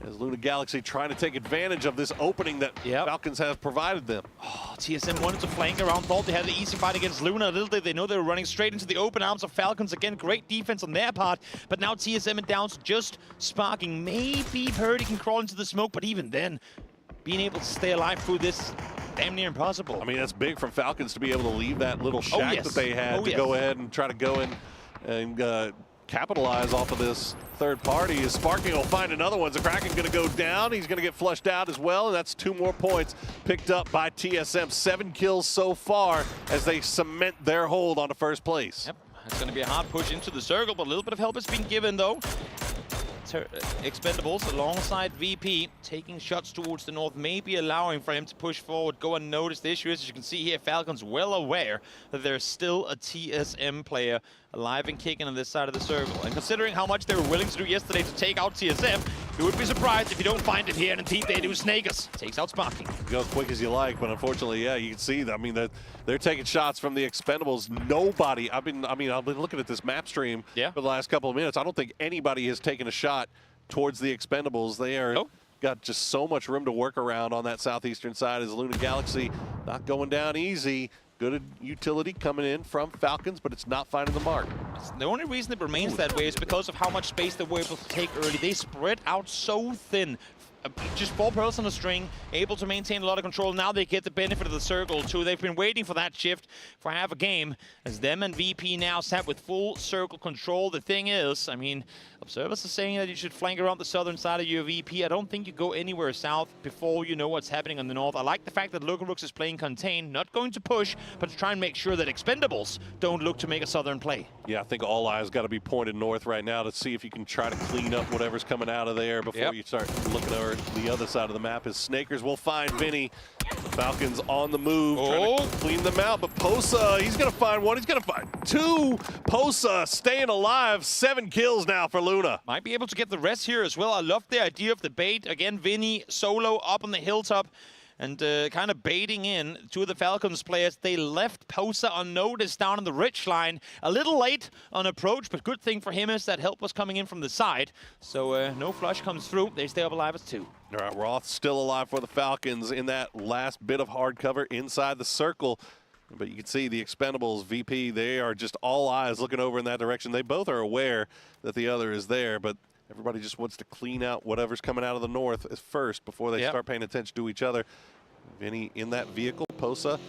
as Luna Galaxy trying to take advantage of this opening that Falcons have provided them. Oh, TSM wanted to flank around, thought they had the easy fight against Luna. Little did they know they were running straight into the open arms of Falcons. Again, great defense on their part, but now TSM and Downs just sparking. Maybe Purdy can crawl into the smoke, but even then, being able to stay alive through this, damn near impossible. I mean, that's big from Falcons to be able to leave that little shack that they had to go ahead and try to go in and capitalize off of this third party. Is Sparking will find another one. Kraken going to go down. He's going to get flushed out as well, and that's 2 more points picked up by TSM. 7 kills so far as they cement their hold on the first place. Yep, it's going to be a hard push into the circle, but a little bit of help has been given though. Expendables alongside VP taking shots towards the north, maybe allowing for him to push forward, go unnoticed. The issue is, as you can see here, Falcons well aware that there's still a TSM player alive and kicking on this side of the circle. And considering how much they were willing to do yesterday to take out TSM, you would be surprised if you don't find it here. And indeed, they do. Snakers takes out Sparking. Go as quick as you like, but unfortunately, yeah, you can see that. I mean, they're taking shots from the Expendables. Nobody. I've been looking at this map stream for the last couple of minutes. I don't think anybody has taken a shot towards the Expendables. They are got just so much room to work around on that southeastern side as Luna Galaxy not going down easy. Good utility coming in from Falcons, but it's not finding the mark. The only reason it remains that way is because of how much space they were able to take early. They spread out so thin. Just 4 pearls on a string, able to maintain a lot of control. Now they get the benefit of the circle too. They've been waiting for that shift for half a game, as them and VP now sat with full circle control. The thing is, I mean, observers are saying that you should flank around the southern side of your VP. I don't think you go anywhere south before you know what's happening on the north. I like the fact that Locarooks is playing contain, not going to push, but to try and make sure that Expendables don't look to make a southern play. Yeah, I think all eyes got to be pointed north right now to see if you can try to clean up whatever's coming out of there before you start looking over the other side of the map. As Snakers will find Vinny. Falcons on the move, trying to clean them out, but Posa, he's going to find 1, he's going to find 2. Posa staying alive, 7 kills now for Luna. Might be able to get the rest here as well. I love the idea of the bait. Again, Vinny solo up on the hilltop and kind of baiting in 2 of the Falcons players. They left Posa unnoticed down on the ridge line. A little late on approach, but good thing for him is that help was coming in from the side. So no flush comes through. They stay up alive as 2. All right, Roth still alive for the Falcons in that last bit of hard cover inside the circle. But you can see the Expendables, VP, they are just all eyes looking over in that direction. They both are aware that the other is there, but everybody just wants to clean out whatever's coming out of the north first before they start paying attention to each other. Vinny in that vehicle, Posa.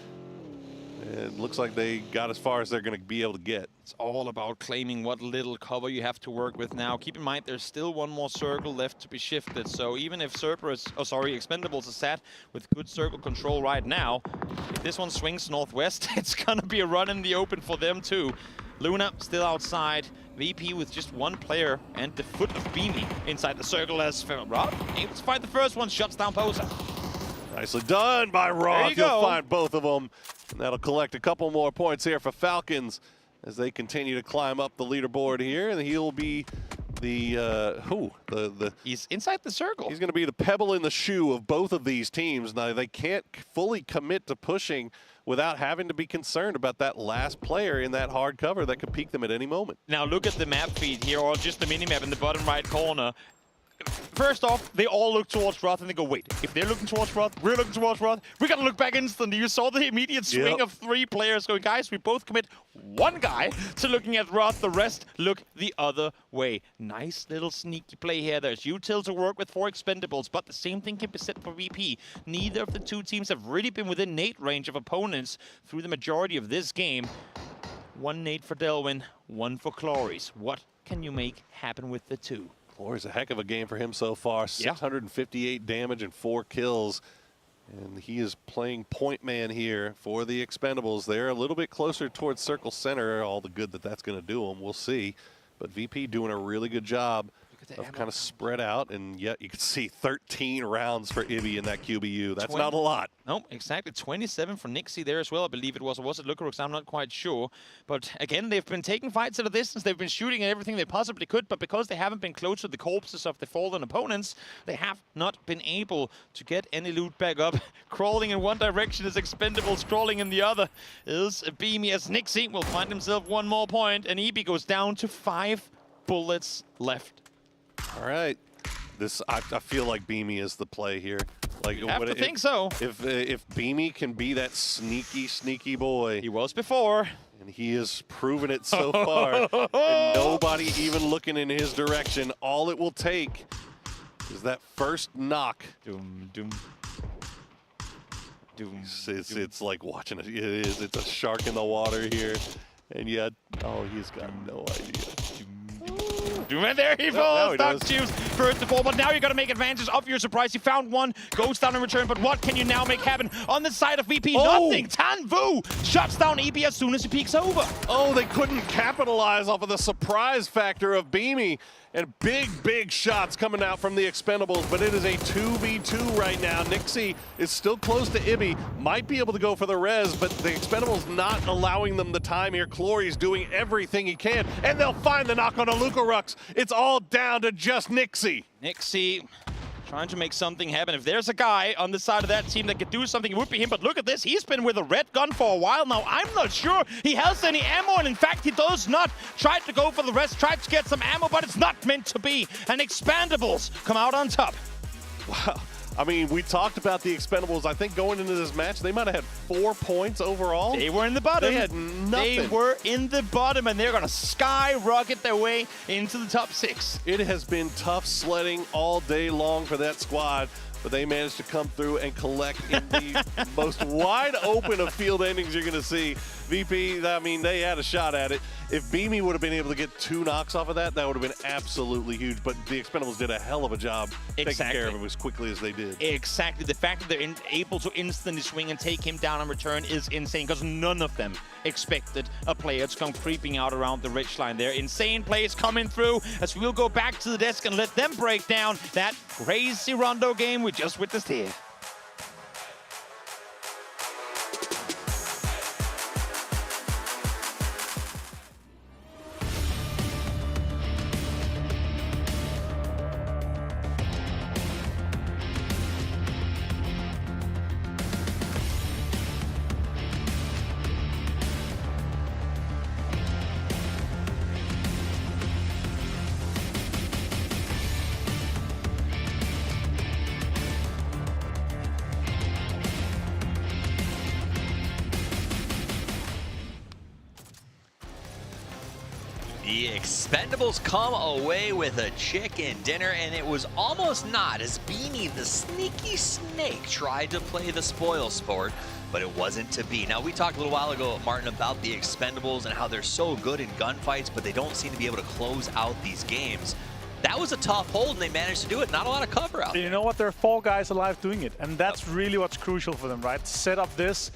It looks like they got as far as they're going to be able to get. It's all about claiming what little cover you have to work with now. Keep in mind, there's still 1 more circle left to be shifted. So even if Expendables is sat with good circle control right now, if this one swings northwest, it's going to be a run in the open for them too. Luna still outside. VP with just 1 player and the foot of Beamy inside the circle as Rob able to find the first one, shuts down Posa. Nicely done by Roth. You'll find both of them. And that'll collect a couple more points here for Falcons as they continue to climb up the leaderboard here. And he'll be he's inside the circle. He's going to be the pebble in the shoe of both of these teams. Now, they can't fully commit to pushing without having to be concerned about that last player in that hard cover that could peek them at any moment. Now look at the map feed here, or just the mini-map in the bottom right corner. first off, they all look towards Roth and they go, wait, if they're looking towards Roth, we're looking towards Roth, we gotta look back instantly. You saw the immediate swing of 3 players going, guys, we both commit one guy to looking at Roth, the rest look the other way. Nice little sneaky play here. There's util to work with 4 expendables, but the same thing can be said for VP. Neither of the 2 teams have really been within nade range of opponents through the majority of this game. 1 nade for Delwyn, 1 for Cloris. What can you make happen with the 2? Cloris, a heck of a game for him so far. 658 damage and 4 kills. And he is playing point man here for the Expendables. They're a little bit closer towards circle center. All the good that that's going to do them, we'll see. But VP doing a really good job of kind of spread out, and yet you can see 13 rounds for Ibby in that QBU. That's not a lot. No, exactly. 27 for Nixie there as well, I believe it was. Or was it Lucarux? I'm not quite sure. But again, they've been taking fights at a distance. They've been shooting at everything they possibly could, but because they haven't been close to the corpses of the fallen opponents, they have not been able to get any loot back up. Crawling in one direction is Expendables, crawling in the other is Beamy, as Nixie will find himself 1 more point, and Ibby goes down to 5 bullets left. All right, I feel like Beamy is the play here. Like, you have to think so. If Beamy can be that sneaky boy, he was before, and he has proven it so far. And nobody even looking in his direction. All it will take is that first knock. Doom, doom. Doom, it's like watching it. It is. It's a shark in the water here, and yet, he's got no idea. And there he falls, Doc Juice first of all, but now you got to make advantage of your surprise. He found 1, goes down in return, but what can you now make happen on the side of VP? Nothing. Tan Vu shuts down EB as soon as he peeks over. Oh, they couldn't capitalize off of the surprise factor of Beamy. And big shots coming out from the Expendables, but it is a 2v2 right now. Nixie is still close to Ibby, might be able to go for the res, but the Expendables not allowing them the time here. Clory's doing everything he can, and they'll find the knock on a Lucarux. It's all down to just Nixie. Nixie trying to make something happen. If there's a guy on the side of that team that could do something, it would be him. But look at this. He's been with a red gun for a while now. I'm not sure he has any ammo, and in fact, he does not. Tried to go for the rest, tried to get some ammo, but it's not meant to be. And Expendables come out on top. Wow. I mean, we talked about the Expendables. I think going into this match, they might have had 4 points overall. They were in the bottom. They had nothing. They were in the bottom, and they're going to skyrocket their way into the top 6. It has been tough sledding all day long for that squad, but they managed to come through and collect in the most wide open of field endings you're going to see. VP, I mean, they had a shot at it. If Beamy would have been able to get 2 knocks off of that, that would have been absolutely huge. But the Expendables did a hell of a job taking care of him as quickly as they did. Exactly. The fact that they're able to instantly swing and take him down in return is insane, because none of them expected a player to come creeping out around the ridge line there. Insane plays coming through as we'll go back to the desk and let them break down that crazy Rondo game we just witnessed here. The Expendables come away with a chicken dinner, and it was almost not, as Beanie, the sneaky snake, tried to play the spoil sport, but it wasn't to be. Now, we talked a little while ago, Martin, about the Expendables and how they're so good in gunfights, but they don't seem to be able to close out these games. That was a tough hold, and they managed to do it. Not a lot of cover out. You know what? There are 4 guys alive doing it, and that's really what's crucial for them, right? Set up this.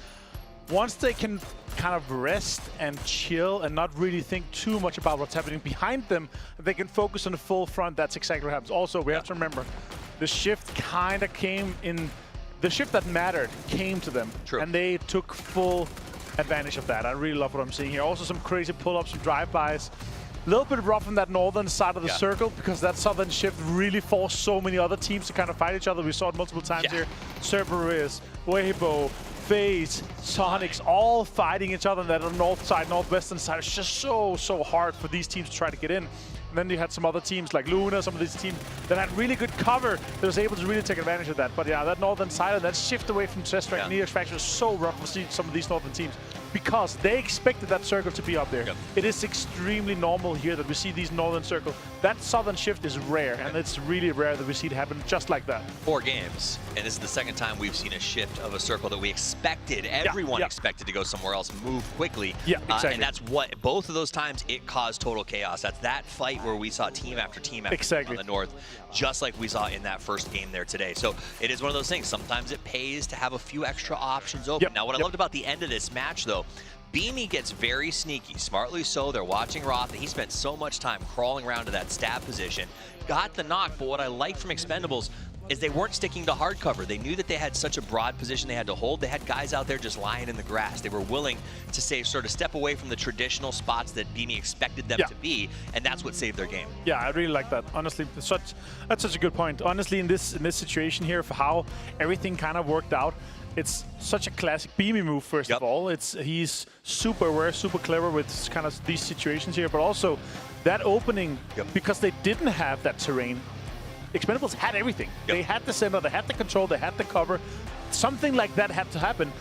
Once they can kind of rest and chill and not really think too much about what's happening behind them, they can focus on the full front. That's exactly what happens. Also, we have to remember, the shift kind of came in. The shift that mattered came to them. True. And they took full advantage of that. I really love what I'm seeing here. Also, some crazy pull-ups, some drive-bys. A little bit rough on that northern side of the circle, because that southern shift really forced so many other teams to kind of fight each other. We saw it multiple times here. Cerberus, Weibo, FaZe, Sonics, all fighting each other on that north side, northwestern side. It's just so hard for these teams to try to get in. And then you had some other teams like Luna, some of these teams that had really good cover that was able to really take advantage of that. But yeah, that northern side and that shift away from chest strike and Neo's faction was so rough to see some of these northern teams because they expected that circle to be up there. It is extremely normal here that we see these northern circles. That southern shift is rare, and it's really rare that we see it happen just like that. 4 games, and this is the second time we've seen a shift of a circle that we expected. Everyone expected to go somewhere else, move quickly. Yeah, exactly. And that's what, both of those times, it caused total chaos. That's that fight where we saw team after team after team on the north, just like we saw in that first game there today. So it is one of those things. Sometimes it pays to have a few extra options open. Now, what I loved about the end of this match, though, Beamy gets very sneaky, smartly so. They're watching Roth, and he spent so much time crawling around to that stab position. Got the knock, but what I like from Expendables is they weren't sticking to hard cover. They knew that they had such a broad position they had to hold. They had guys out there just lying in the grass. They were willing to sort of step away from the traditional spots that Beamy expected them to be, and that's what saved their game. Yeah, I really like that. Honestly, that's such a good point. Honestly, in this situation here, for how everything kind of worked out, it's such a classic Beamy move, first of all. He's super aware, super clever with kind of these situations here, but also that opening, because they didn't have that terrain, Expendables had everything. They had the center, they had the control, they had the cover. Something like that had to happen.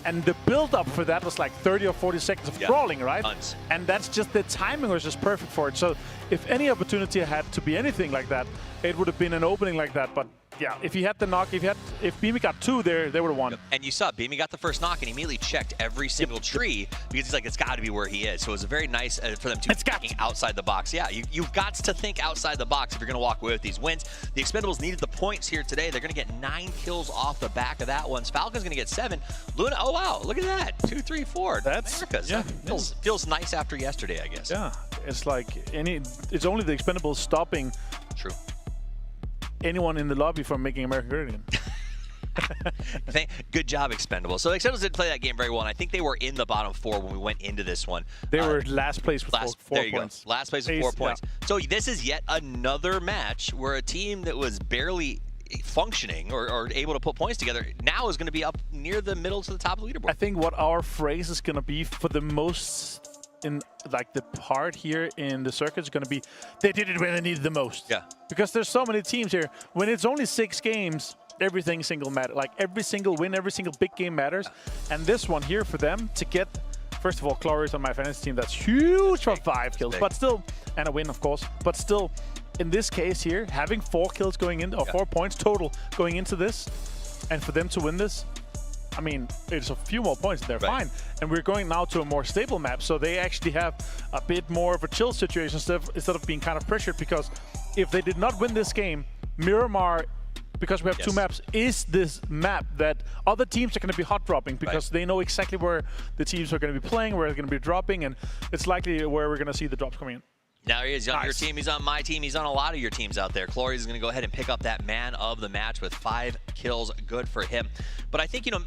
And the build-up for that was like 30 or 40 seconds of crawling, right? Tons. And that's just, the timing was just perfect for it. So if any opportunity had to be anything like that, it would have been an opening like that. But yeah, if he had the knock, if Beamy got 2 there, they would have won. And you saw Beamy got the first knock and he immediately checked every single tree because he's like, it's got to be where he is. So it was very nice for them to be thinking outside the box. Yeah, you've got to think outside the box if you're going to walk away with these wins. The Expendables needed the points here today. They're going to get 9 kills off the back of that one. Falcon's going to get 7. Luna, oh wow, look at that. 2, 3, 4. That's feels nice after yesterday, I guess. Yeah, it's like it's only the Expendables stopping anyone in the lobby from making America great again. Good job, Expendables. So Expendables didn't play that game very well, and I think they were in the bottom 4 when we went into this one. They were last place with 4 points. Last place with 4 points. So this is yet another match where a team that was barely functioning or able to put points together now is going to be up near the middle to the top of the leaderboard. I think what our phrase is going to be for the most in like the part here in the circuit is going to be, they did it when they needed the most. Yeah. Because there's so many teams here. When it's only 6 games, everything single matter. Like every single win, every single big game matters. And this one here for them to get, first of all, Glorious on my fantasy team, that's huge for 5 kills. But still, and a win, of course. But still, in this case here, having 4 kills going in, or 4 points total going into this, and for them to win this, I mean, it's a few more points and they're fine. And we're going now to a more stable map, so they actually have a bit more of a chill situation instead of being kind of pressured, because if they did not win this game, Miramar, because we have 2 maps, is this map that other teams are going to be hot dropping because they know exactly where the teams are going to be playing, where they're going to be dropping, and it's likely where we're going to see the drops coming in. Now he is on your team, he's on my team, he's on a lot of your teams out there. Clories is going to go ahead and pick up that man of the match with 5 kills. Good for him. But I think, you know,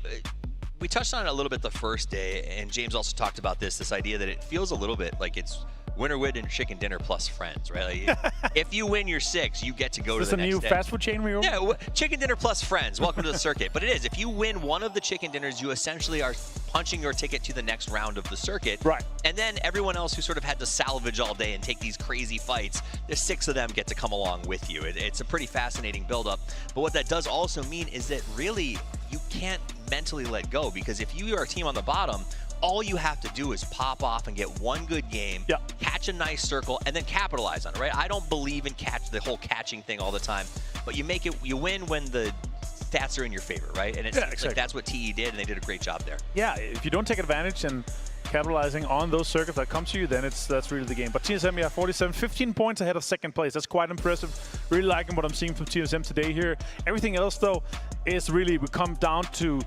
we touched on it a little bit the first day, and James also talked about this idea that it feels a little bit like it's winner win and chicken dinner plus friends, right? Like, if you win your 6, you get to go to the next day. Is this a new fast food chain we open? Yeah, chicken dinner plus friends. Welcome to the circuit. But it is. If you win one of the chicken dinners, you essentially are punching your ticket to the next round of the circuit. Right. And then everyone else who sort of had to salvage all day and take these crazy fights, there's 6 of them get to come along with you. It's a pretty fascinating build-up. But what that does also mean is that really you can't mentally let go, because if you are a team on the bottom, all you have to do is pop off and get 1 good game, catch a nice circle, and then capitalize on it, right? I don't believe in the whole catching thing all the time, but you win when the stats are in your favor, right? And it seems like that's what TE did, and they did a great job there. Yeah, if you don't take advantage and capitalizing on those circuits that come to you, then that's really the game. But TSM, yeah, 47, 15 points ahead of second place. That's quite impressive. Really liking what I'm seeing from TSM today here. Everything else, though, is really, we come down to,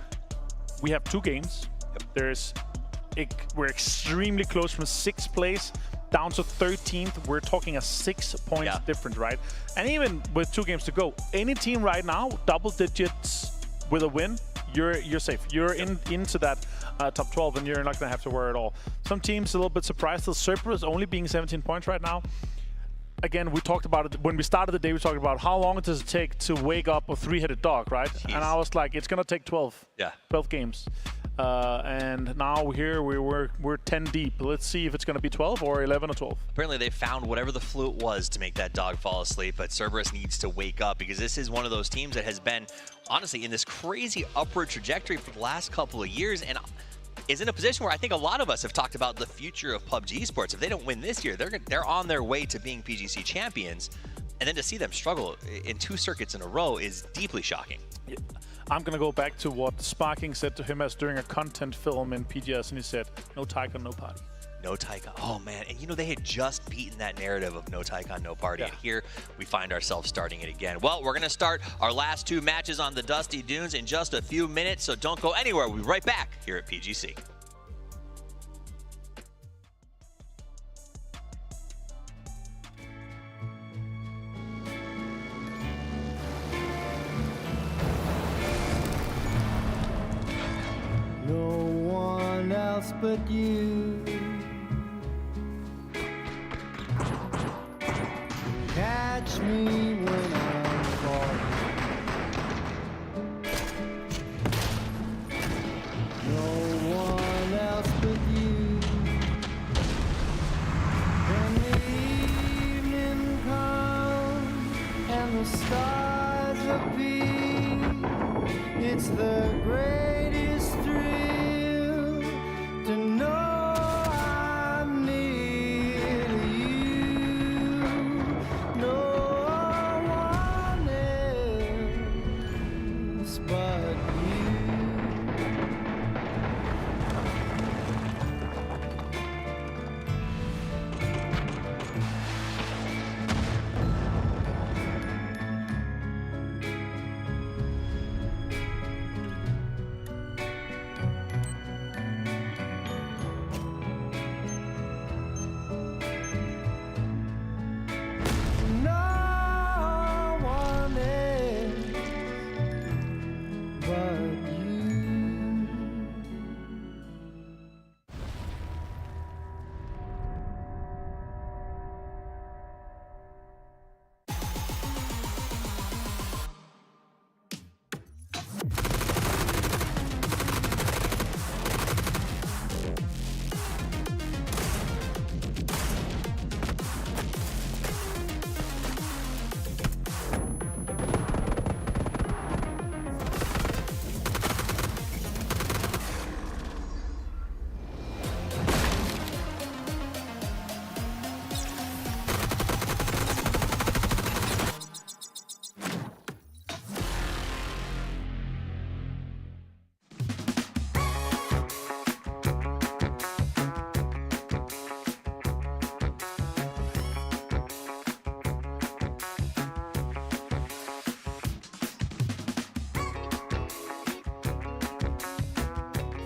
we have 2 games. We're extremely close from 6th place down to 13th. We're talking a 6 points difference, right? And even with 2 games to go, any team right now, double digits with a win, you're safe. You're into that top 12, and you're not going to have to worry at all. Some teams a little bit surprised. Still, Cerberus only being 17 points right now. Again, we talked about it when we started the day. We talked about how long does it take to wake up a 3-headed dog, right? Jeez. And I was like, it's going to take 12 games. And now here we're 10 deep. Let's see if it's going to be 12 or 11 or 12. Apparently they found whatever the flute was to make that dog fall asleep, but Cerberus needs to wake up because this is one of those teams that has been, honestly, in this crazy upward trajectory for the last couple of years, and is in a position where I think a lot of us have talked about the future of PUBG esports. If they don't win this year, they're on their way to being PGC champions, and then to see them struggle in 2 circuits in a row is deeply shocking. Yeah. I'm going to go back to what Sparking said to him as during a content film in PGS, and he said, no Tycoon, no party. No Tycoon. Oh, man. And, you know, they had just beaten that narrative of no Tycoon, no party. Yeah. And here we find ourselves starting it again. Well, we're going to start our last 2 matches on the Dusty Dunes in just a few minutes, so don't go anywhere. We'll be right back here at PGC. But you catch me when I'm falling. No one else but you. When the evening comes and the stars appear, it's the greatest thrill to know I'm near you. No one else but you.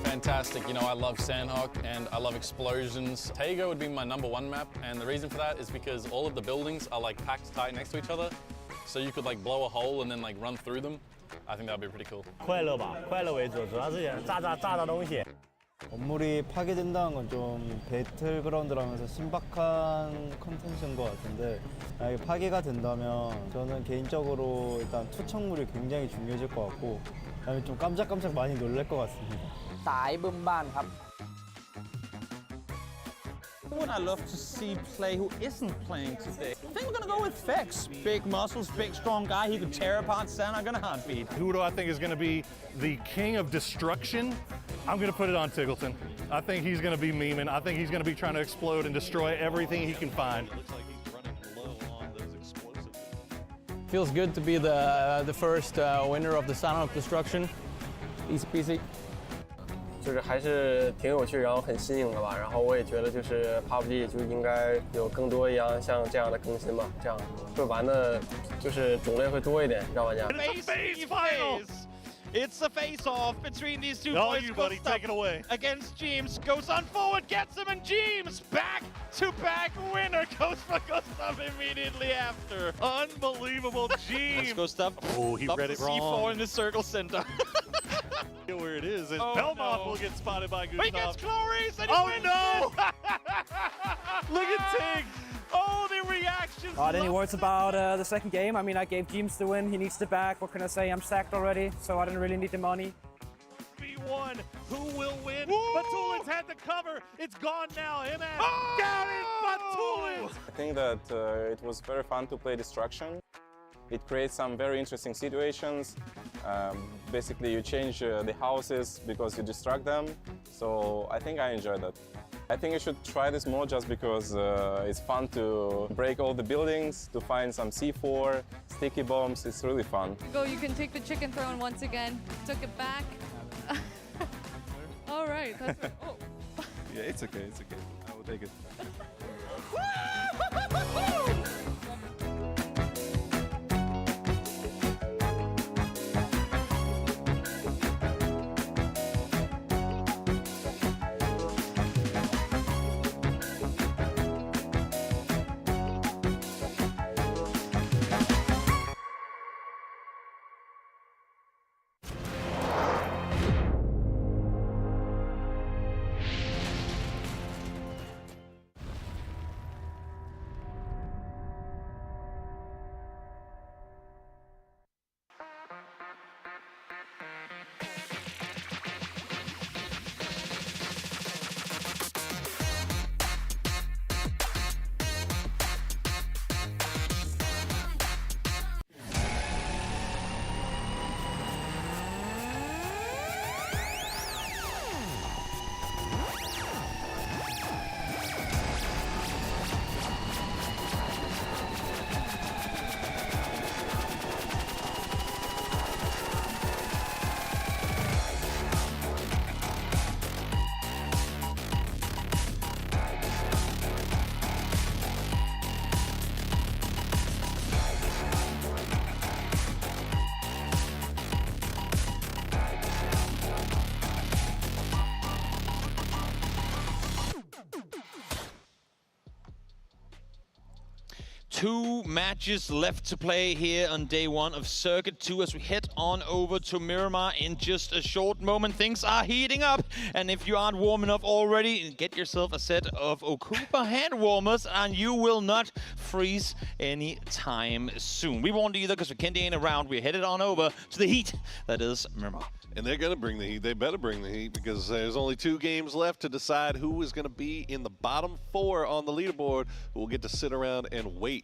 Fantastic. You know, I love Sandhawk and I love explosions. Taego would be my #1 map, and the reason for that is because all of the buildings are like packed tight next to each other, so you could like blow a hole and then like run through them. I think that would be pretty cool. 快乐吧，快乐为主，主要是炸东西。 건물이 파괴된다는 건 좀 배틀그라운드라면서 신박한 컨텐츠인 것 같은데 만약에 파괴가 된다면 저는 개인적으로 일단 투척물이 굉장히 중요해질 것 같고 그다음에 좀 깜짝깜짝 많이 놀랄 것 같습니다. สายบึ้มบ้านครับ Who would I love to see play who isn't playing today? I think we're going to go with Fex. Big muscles, big strong guy. He could tear apart Sandhawk in a heartbeat. Who do I think is going to be the king of destruction? I'm going to put it on Tiggleton. I think he's going to be memeing. I think he's going to be trying to explode and destroy everything he can find. Feels good to be the first winner of the Sandhawk Destruction. Easy peasy. 就是还是挺有趣，然后很新颖的吧。然后我也觉得就是 PUBG 就应该有更多一样像这样的更新吧，这样会玩的就是种类会多一点，让玩家。It's a face-off between these two All boys. you, buddy. Take it away. Against James. Goes on forward, gets him, and James back-to-back winner goes for Gustav immediately after. Unbelievable, James. Gustav. Oh, he read it wrong. C4 in the circle center. Where it is. Oh, Belmont will get spotted by Gustav. He gets Glories and he wins no! it. Look at Tig. Oh, the reactions. Any words about the second game? I mean, I gave James the win. He needs the back. What can I say? I'm stacked already, so I didn't really need the money. one. Who will win? Batulin's had the cover. It's gone now. Him and Gavin Batulin. I think that it was very fun to play Destruction. It creates some very interesting situations. Basically, you change the houses because you destruct them. So I think I enjoyed that. I think you should try this mode just because it's fun to break all the buildings, to find some C4, sticky bombs. It's really fun. Go, you can take the chicken throne once again. Took it back. All right. That's right. Oh. Yeah, it's okay. It's okay. I will take it. Two matches left to play here on day one of Circuit 2 as we head on over to Miramar in just a short moment. Things are heating up, and if you aren't warm enough already, get yourself a set of Okupa hand warmers and you will not freeze any time soon. We won't either because Kendi ain't around. We're headed on over to the heat that is Miramar. And they're going to bring the heat. They better bring the heat because there's only 2 games left to decide who is going to be in the bottom 4 on the leaderboard. We'll get to sit around and wait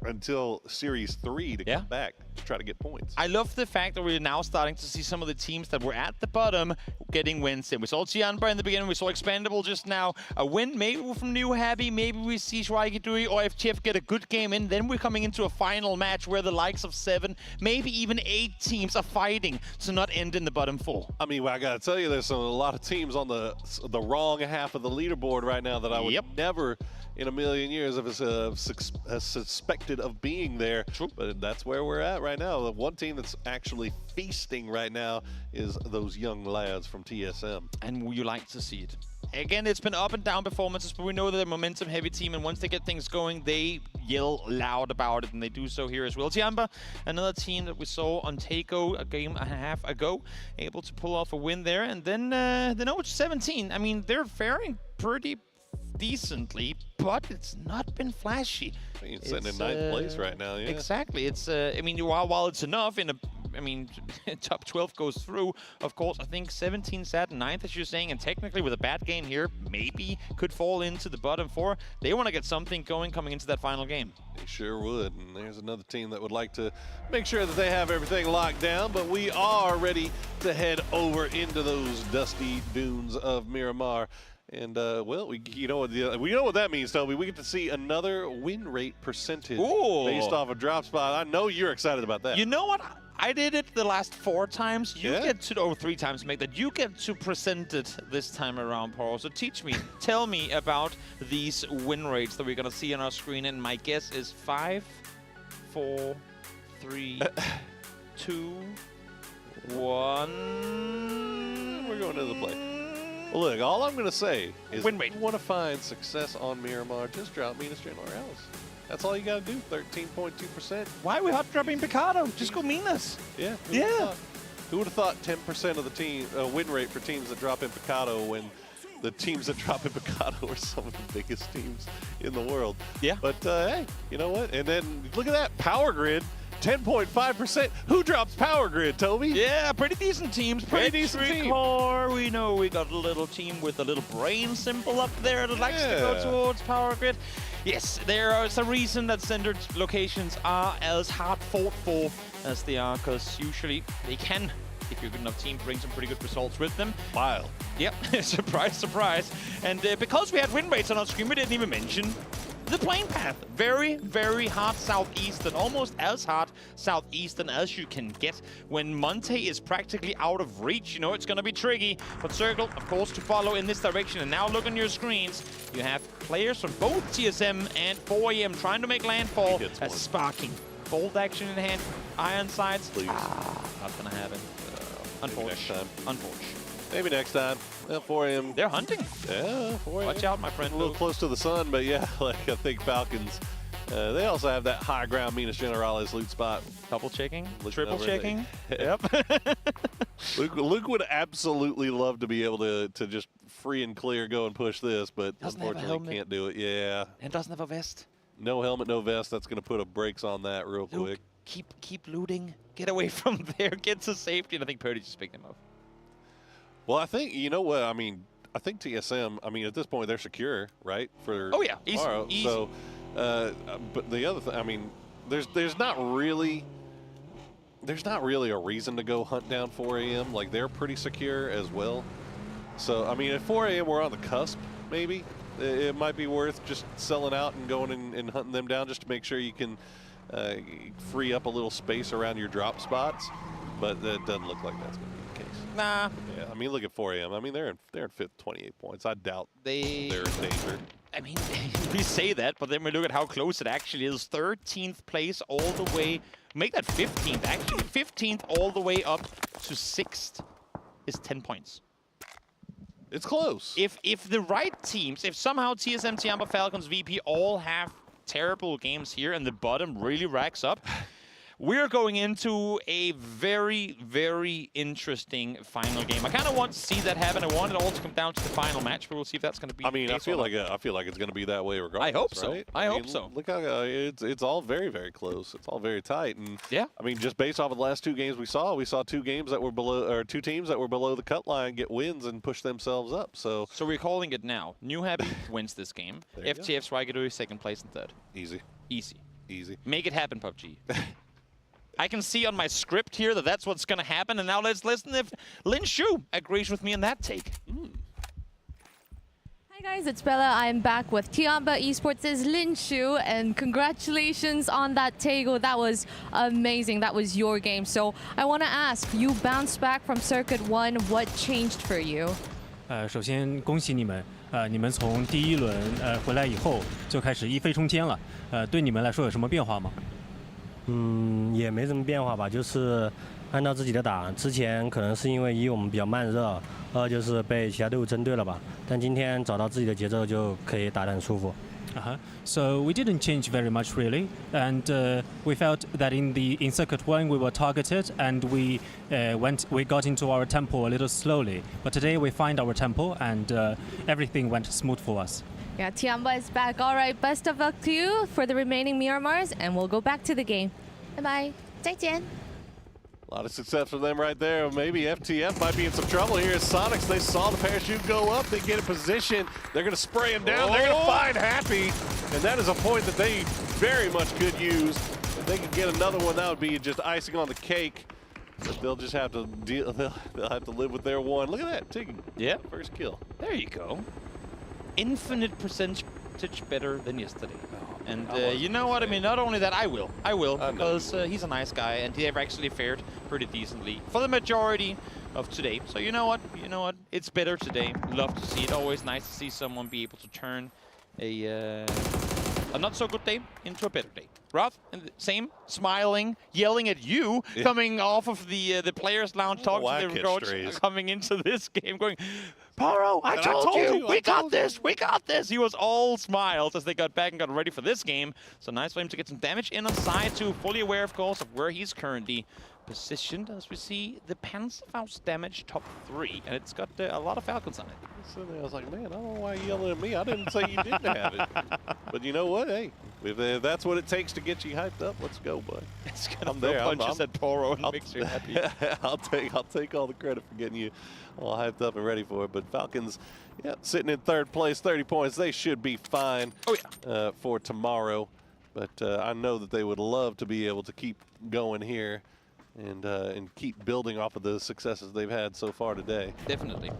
until Series 3 to come back to try to get points. I love the fact that we're now starting to see some of the teams that were at the bottom getting wins in. We saw Tianba in the beginning, we saw Expendable just now. A win maybe from New Happy, maybe we see Schweige Dui, or if Chef get a good game in, then we're coming into a final match where the likes of 7, maybe even 8 teams are fighting to not end in the bottom 4. I mean, I gotta tell you, there's a lot of teams on the wrong half of the leaderboard right now that I would never in a million years have suspected of being there. True. But that's where we're at right now. The one team that's actually feasting right now is those young lads from TSM. And you like to see it. Again, it's been up and down performances, but we know that they're a momentum-heavy team, and once they get things going, they yell loud about it, and they do so here as well. Tianba, another team that we saw on Takeo a game and a half ago, able to pull off a win there. And then the Note 17, I mean, they're faring pretty decently, but it's not been flashy. I mean, it's sitting in 9th place right now, yeah. Exactly. It's, I mean, while it's enough in a, I mean, top 12 goes through, of course, I think 17 sat 9th, as you're saying, and technically with a bad game here, maybe could fall into the bottom 4. They want to get something going coming into that final game. They sure would, and there's another team that would like to make sure that they have everything locked down, but we are ready to head over into those dusty dunes of Miramar. And, well, we know what that means, Toby. We get to see another win rate percentage based off of drop spot. I know you're excited about that. You know what? I did it the last 4 times. You get to, or 3 times, make that. You get to present it this time around, Paul. So teach me, tell me about these win rates that we're going to see on our screen. And my guess is 5, 4, 3, 2, 1. We're going to the play. Well, look, all I'm going to say is win rate. If you want to find success on Miramar, just drop Minas Generales. That's all you got to do, 13.2%. Why are we hot dropping Picado? Just go Minas. Yeah. Yeah. Who would have thought 10% of the team win rate for teams that drop in Picado when the teams that drop in Picado are some of the biggest teams in the world? Yeah. But, hey, you know what? And then look at that, Power Grid 10.5%. Who drops Power Grid, Toby? Yeah, pretty decent teams. Pretty decent team. We know we got a little team with a little brain symbol up there that likes to go towards Power Grid. Yes, there is a reason that centered locations are as hard fought for as they are, because usually they can, if you're a good enough team, bring some pretty good results with them. Wild. Yep, surprise, surprise. And because we had win rates on our screen, we didn't even mention the plane path. Very, very hard southeastern, almost as hard southeastern as you can get. When Monte is practically out of reach, you know it's gonna be tricky. But Circle, of course, to follow in this direction. And now look on your screens, you have players from both TSM and 4AM trying to make landfall as sparking. Bold action in hand, iron sights. Please. Not gonna happen. Unfortunate. Maybe next time. Well, 4AM. They're hunting. Yeah, 4AM. Watch out, my friend. A little close to the sun, but yeah, like I think Falcons. They also have that high ground Minas Generalis loot spot. Double checking, triple checking. Yep. Luke would absolutely love to be able to just free and clear go and push this, but unfortunately can't do it. Yeah. And doesn't have a vest. No helmet, no vest. That's going to put a brakes on that real quick. Keep looting. Get away from there. Get to safety. And I think Purdy just picked him up. Well, I think, you know what, I mean, I think TSM, I mean, at this point, they're secure, right? For oh, yeah. tomorrow. Easy. So, but the other thing, I mean, there's not really a reason to go hunt down 4AM. Like, they're pretty secure as well. So, I mean, if 4AM were on the cusp, maybe, it might be worth just selling out and going and hunting them down just to make sure you can free up a little space around your drop spots. But it doesn't look like that's going to be the case. Nah. Yeah, I mean, look at 4AM. I mean, they're in fifth, 28 points. I doubt they're in danger. I mean, we say that, but then we look at how close it actually is. 13th place all the way. Make that 15th, actually. 15th all the way up to 6th is 10 points. It's close. If the right teams, if somehow TSM, Tiamba, Falcons, VP all have terrible games here and the bottom really racks up, we're going into a very, very interesting final game. I kind of want to see that happen. I want it all to come down to the final match, but we'll see if that's going to be. I mean, I feel like it's going to be that way regardless. I hope so. Right? I hope so. Look how it's all very, very close. It's all very tight, and yeah. I mean, just based off of the last two games we saw two games that were below, or two teams that were below the cut line get wins and push themselves up. So we're calling it now. New Happy wins this game. FTF Swaggeroo second place and third. Easy. Make it happen, PUBG. I can see on my script here that that's what's going to happen, and now let's listen if Lin Shu agrees with me on that take. Hi guys, it's Bella. I'm back with Tiamba Esports' Lin Shu, and congratulations on that Tego. That was amazing. That was your game. So I want to ask, you bounced back from Circuit 1. What changed for you? 首先恭喜你们，你们从第一轮回来以后就开始一飞冲天了，对你们来说有什么变化吗？也没什么变化吧，就是按照自己的打。之前可能是因为一我们比较慢热，二就是被其他队伍针对了吧。但今天找到自己的节奏就可以打得很舒服。So we didn't change very much really, and we felt that in Circuit 1 we were targeted and we got into our tempo a little slowly. But today we find our tempo and everything went smooth for us. Yeah, Tiamba is back. All right, best of luck to you for the remaining Miramars, and we'll go back to the game. Bye-bye. 再见. A lot of success for them right there. Maybe FTF might be in some trouble here. As Sonics, they saw the parachute go up. They get in position. They're going to spray him down. They're going to find Happy. And that is a point that they very much could use. If they could get another one, that would be just icing on the cake. But they'll just have to deal. They'll have to live with their one. Look at that. Tig. Yeah. First kill. There you go. Infinite percentage better than yesterday. And you know what? I mean, not only that, I will, because he's a nice guy, and they've actually fared pretty decently for the majority of today. So you know what? It's better today. Love to see it. Always nice to see someone be able to turn a not so good day into a better day. Roth, same, smiling, yelling at you, coming off of the players' lounge, talking to their coach, coming into this game, going, Paro, I told you, we got this. He was all smiles as they got back and got ready for this game. So nice for him to get some damage in on side too, fully aware, of course, of where he's currently positioned as we see the Panzerfaust damage top 3, and it's got a lot of Falcons on it. So I was like, man, I don't know why you're yelling at me. I didn't say you didn't have it. But you know what? Hey, if that's what it takes to get you hyped up, let's go, bud. It's gonna throw punches at Poro and makes you happy. I'll take all the credit for getting you all hyped up and ready for it. But Falcons, yeah, sitting in 3rd place, 30 points. They should be fine for tomorrow. But I know that they would love to be able to keep going here and keep building off of the successes they've had so far today. Definitely.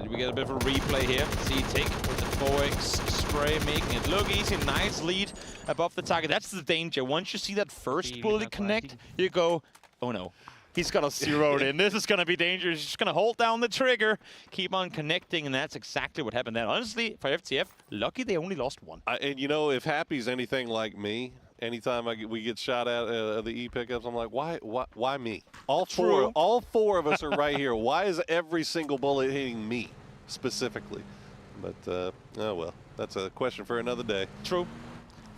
We get a bit of a replay here. See Tick with the 4x spray, making it look easy. Nice lead above the target. That's the danger. Once you see that first bullet connect, you go, oh no. He's got to zero it in. This is going to be dangerous. He's just going to hold down the trigger, keep on connecting, and that's exactly what happened then. Honestly, for FTF, lucky they only lost 1. And you know, if Happy's anything like me, anytime we get shot at the E pickups, I'm like, why me? All four of us are right here. Why is every single bullet hitting me specifically? But oh well, that's a question for another day. True.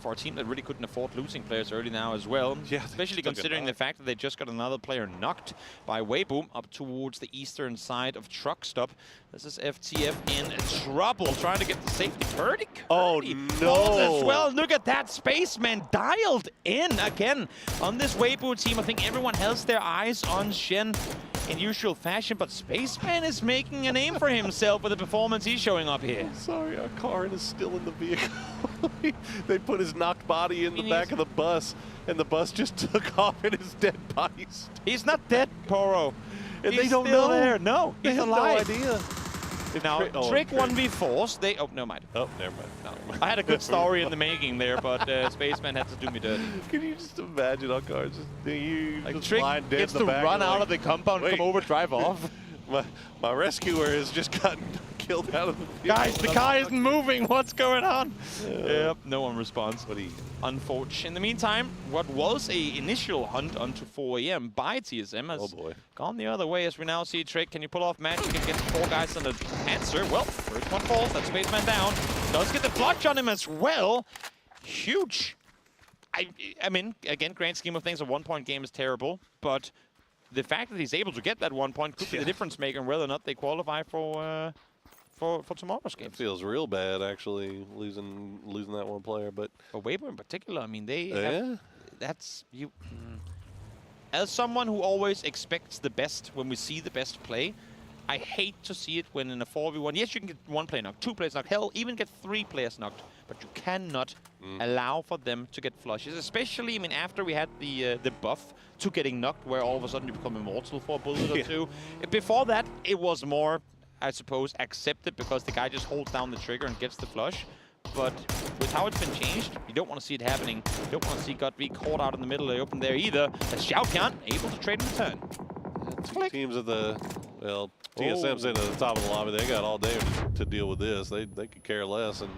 For a team that really couldn't afford losing players early now as well. Yeah, especially considering the fact that they just got another player knocked by Weibo up towards the eastern side of Truck Stop. This is FTF in trouble, trying to get the safety. Purdy no! As well. Look at that, Spaceman dialed in again on this Weibo team. I think everyone has their eyes on Shen in usual fashion, but Spaceman is making a name for himself with the performance he's showing up here. Sorry, our car is still in the vehicle. They put his knocked body in the back of the bus, and the bus just took off and his dead body's. He's not dead, Poro. And he's they don't still know. There. No, they he's have alive. no idea. Now, Trick 1v4s, they... Oh, never mind. Oh, never mind. No. I had a good story in the making there, but Spaceman had to do me dirty. Can you just imagine our cars just Trick lying dead gets in the to back run out of the compound, come over, drive off. My rescuer has just gotten killed out of the vehicle. Guys, the car isn't moving. What's going on? Yep, no one responds. Unfortunate. In the meantime, what was a initial hunt onto 4 AM by TSM has gone the other way, as we now see Trick. Can you pull off magic and get 4 guys on the answer? Well, first one falls. That Spaceman down. Does get the clutch on him as well. Huge. I mean, again, grand scheme of things, a 1-point game is terrible, but the fact that he's able to get that 1 point could be the difference maker in whether or not they qualify for tomorrow's game. It feels real bad, actually, losing that one player. But Weibo in particular, I mean, they that's you. As someone who always expects the best when we see the best play, I hate to see it when in a 4v1. Yes, you can get 1 player knocked, 2 players knocked, hell, even get 3 players knocked, but you cannot allow for them to get flushes. Especially, I mean, after we had the buff to getting knocked, where all of a sudden you become immortal for a bullet or 2. Before that, it was more, I suppose, accepted because the guy just holds down the trigger and gets the flush. But with how it's been changed, you don't want to see it happening. You don't want to see Godby caught out in the middle of the open there either. As Xiaopian able to trade in return. Two teams at the, well, TSM's in at the top of the lobby. They got all day to deal with this. They could care less. And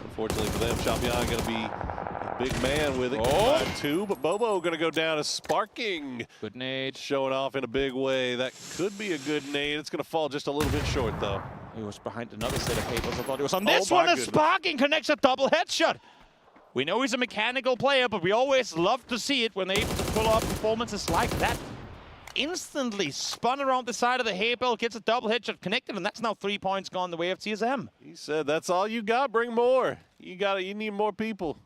unfortunately for them, Xiaopian going to be a big man with it. 2, but Bobo going to go down as Sparking. Good nade. Showing off in a big way. That could be a good nade. It's going to fall just a little bit short, though. He was behind another set of papers. I thought he was on this one. As Sparking connects a double headshot. We know he's a mechanical player, but we always love to see it when they're able to pull off performances like that. Instantly spun around the side of the hay bale, gets a double headshot connected, and that's now 3 points gone the way of TSM. He said, "That's all you got. Bring more. You need more people.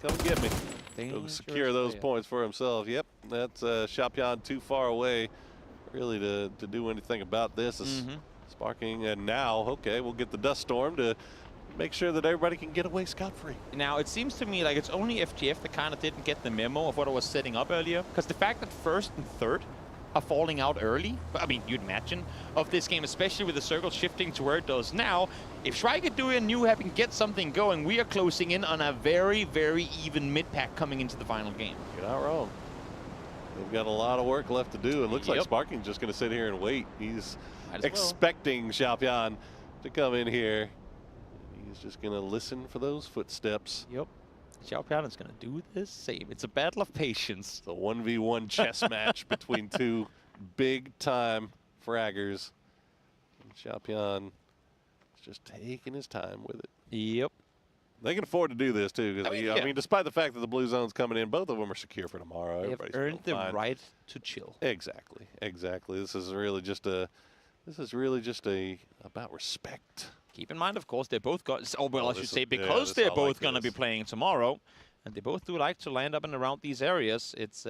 Come get me." He'll secure those points for himself. Yep, that's Xiaopian too far away, really, to do anything about this. Sparking, and now, okay, we'll get the dust storm to make sure that everybody can get away scot-free. Now, it seems to me like it's only FTF that kind of didn't get the memo of what I was setting up earlier, because the fact that 1st and 3rd are falling out early, I mean, you'd imagine, of this game, especially with the circle shifting to where it does now, if Schweiger do and New Happen get something going, we are closing in on a very, very even mid-pack coming into the final game. You're not wrong. They've got a lot of work left to do. It looks like Sparking's just going to sit here and wait. He's expecting Xiaopian to come in here. He's just going to listen for those footsteps. Yep. Xiaopian is going to do the same. It's a battle of patience. It's a 1v1 chess match between 2 big-time fraggers. And Xiaopian is just taking his time with it. Yep. They can afford to do this, too. Because I mean, despite the fact that the blue zone's coming in, both of them are secure for tomorrow. They've earned the right to chill. Exactly. This is really just about respect. Keep in mind, of course, they both got, I should say, because they're both going to be playing tomorrow, and they both do like to land up and around these areas, it's,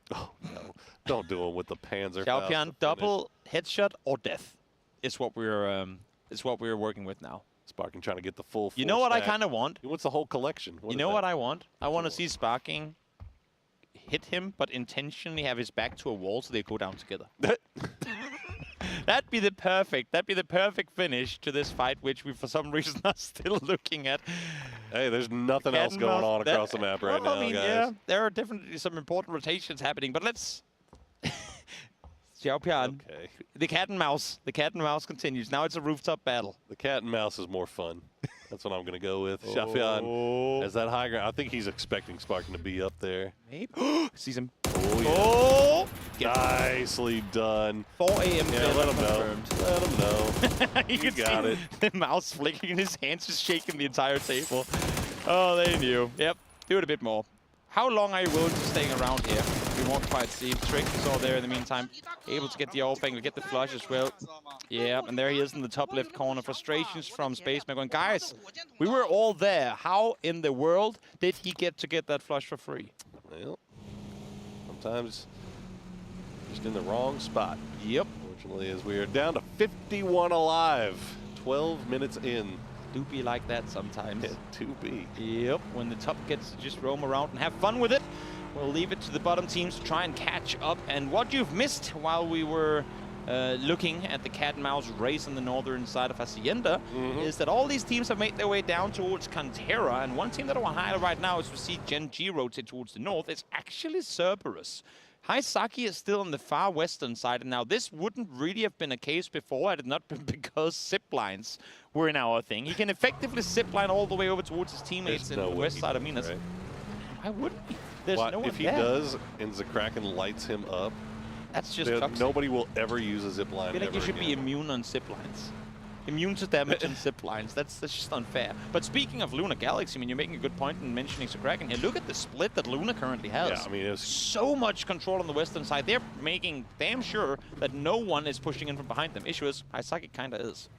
Oh, no. Don't do them with the Panzer. Xiaopian, double headshot or death is what we're working with now. Sparking trying to get the full. You know what I kind of want? He wants the whole collection. You know what I want? I want to see Sparking hit him, but intentionally have his back to a wall so they go down together. That'd be the perfect finish to this fight, which we for some reason are still looking at. Hey, there's nothing else going on across the map right now, I mean, guys. Yeah, there are definitely some important rotations happening, but let's. Xiaopian. Okay. The cat and mouse. The cat and mouse continues. Now it's a rooftop battle. The cat and mouse is more fun. That's what I'm going to go with. Xiaopian has that high ground. I think he's expecting Sparking to be up there. Maybe. Sees him. Oh, yeah. Nicely done. 4 a.m. Yeah, let him know. Let him know. You got it. The mouse flicking in his hands, just shaking the entire table. Oh, they knew. Yep. Do it a bit more. How long are you willing to stay around here? We won't quite see. Trick is all there in the meantime. Able to get the opening, to get the flush as well. Yeah, and there he is in the top left corner. Frustrations from Spaceman going, guys, we were all there. How in the world did he get that flush for free? Well, sometimes just in the wrong spot. Yep. Fortunately, as we are down to 51 alive, 12 minutes in. Do be like that sometimes. It do be. Yep, when the top gets to just roam around and have fun with it, we'll leave it to the bottom teams to try and catch up. And what you've missed while we were looking at the cat and mouse race on the northern side of Hacienda is that all these teams have made their way down towards Cantera. And one team that I want to highlight right now is we see Gen G rotate towards the north. It's actually Cerberus. Haisaki is still on the far western side, and now this wouldn't really have been a case before had it not been because zip lines were in our thing. He can effectively zip line all the way over towards his teammates in the west side of Minas. Right? Why wouldn't he? There's no one if he there. does and Kraken lights him up, that's just toxic. Nobody will ever use a zip line. I feel like you should be immune on zip lines. Immune to damage and zip lines. That's just unfair. But speaking of Luna Galaxy, I mean, you're making a good point in mentioning Kraken here. Look at the split that Luna currently has. Yeah, I mean, it's so much control on the western side. They're making damn sure that no one is pushing in from behind them. Issue is, Haisaki kind of is.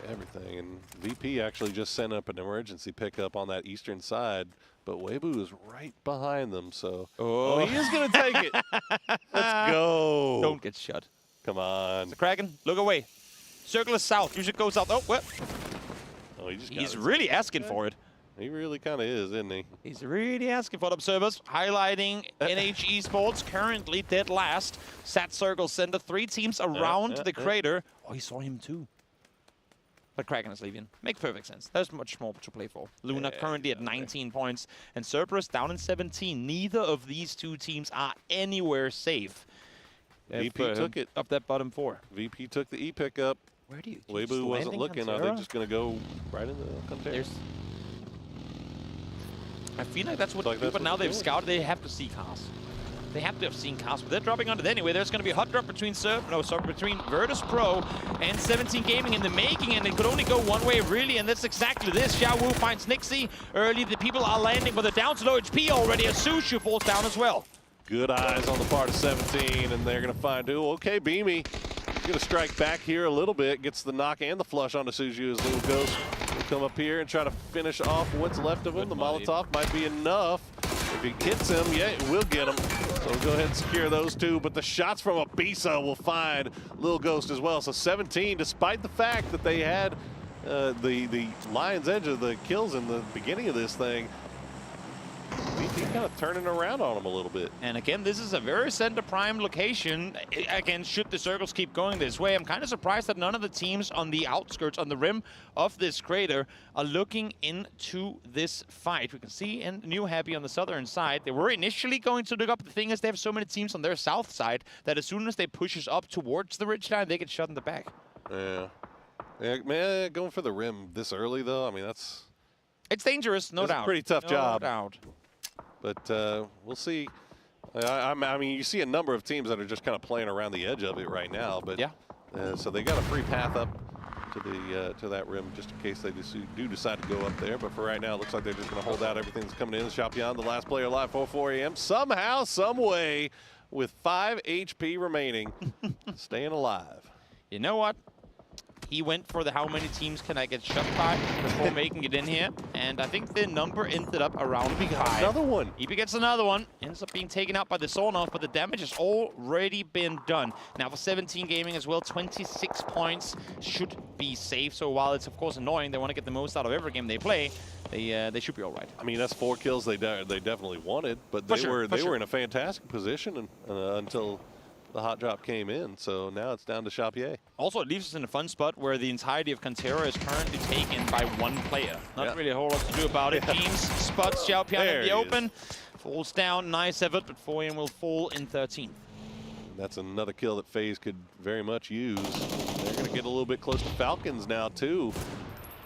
Everything. And VP actually just sent up an emergency pickup on that eastern side, but Weibo is right behind them, so he is going to take it. Let's go. Don't get shut. Come on. Kraken, look away. Circle is south. You should go south. Oh, what? Oh, he's really asking for it. He really kind of is, isn't he? He's really asking for it. Observers highlighting NH Esports currently dead last. Sat Circle Center. 3 teams around the crater. Oh, he saw him too. But Kraken is leaving. Makes perfect sense. There's much more to play for. Luna currently at 19 points and Cerberus down in 17. Neither of these two teams are anywhere safe. VP took it. Up that bottom 4. VP took the E pickup. Where do you? Weibo wasn't looking. Are they just going to go right into Cantera? I feel like that's what they do, but now they've scouted. They have to see cars. They have to have seen cars, but they're dropping on it anyway. There's going to be a hot drop between between Virtus Pro and 17 Gaming in the making, and it could only go one way, really, and that's exactly this. Xiao Wu finds Nixie early. The people are landing, but they're down to low HP already as Sushu falls down as well. Good eyes on the part of 17, and they're going to find okay, Beamy. Going to strike back here a little bit, gets the knock and the flush onto Suju as Little Ghost will come up here and try to finish off what's left of him. The Molotov might be enough. If he hits him, yeah, it will get him. So we'll go ahead and secure those 2, but the shots from Abisa will find Little Ghost as well. So 17, despite the fact that they had the lion's edge of the kills in the beginning of this thing, VP kind of turning around on him a little bit. And again, this is a very center prime location. Again, should the circles keep going this way, I'm kind of surprised that none of the teams on the outskirts, on the rim of this crater, are looking into this fight. We can see in New Happy on the southern side, they were initially going to look up. The thing is, they have so many teams on their south side that as soon as they push us up towards the ridgeline, they get shot in the back. Yeah. Man, going for the rim this early, though, I mean, it's dangerous, no doubt. It's a pretty tough job. No doubt. But we'll see. I mean, you see a number of teams that are just kind of playing around the edge of it right now. But yeah. So they got a free path up to that rim, just in case they do decide to go up there. But for right now, it looks like they're just going to hold out everything that's coming in. Xiaopian, the last player alive, 4 a.m. Somehow, some way, with 5 HP remaining, staying alive. You know what? He went for the how many teams can I get shot by before making it in here, and I think the number ended up around EP high. Another one. EP gets another one, ends up being taken out by the Zornoff, but the damage has already been done. Now for 17 Gaming as well, 26 points should be safe. So while it's of course annoying, they want to get the most out of every game they play. They should be all right. I mean, that's 4 kills they definitely wanted, but they were in a fantastic position until the hot drop came in, so now it's down to Chapier. Also, it leaves us in a fun spot where the entirety of Cantera is currently taken by one player. Not really a whole lot to do about it. Teams spots Xiaopian in the open, falls down, nice effort, but 4am will fall in 13th. That's another kill that FaZe could very much use. They're going to get a little bit close to Falcons now, too.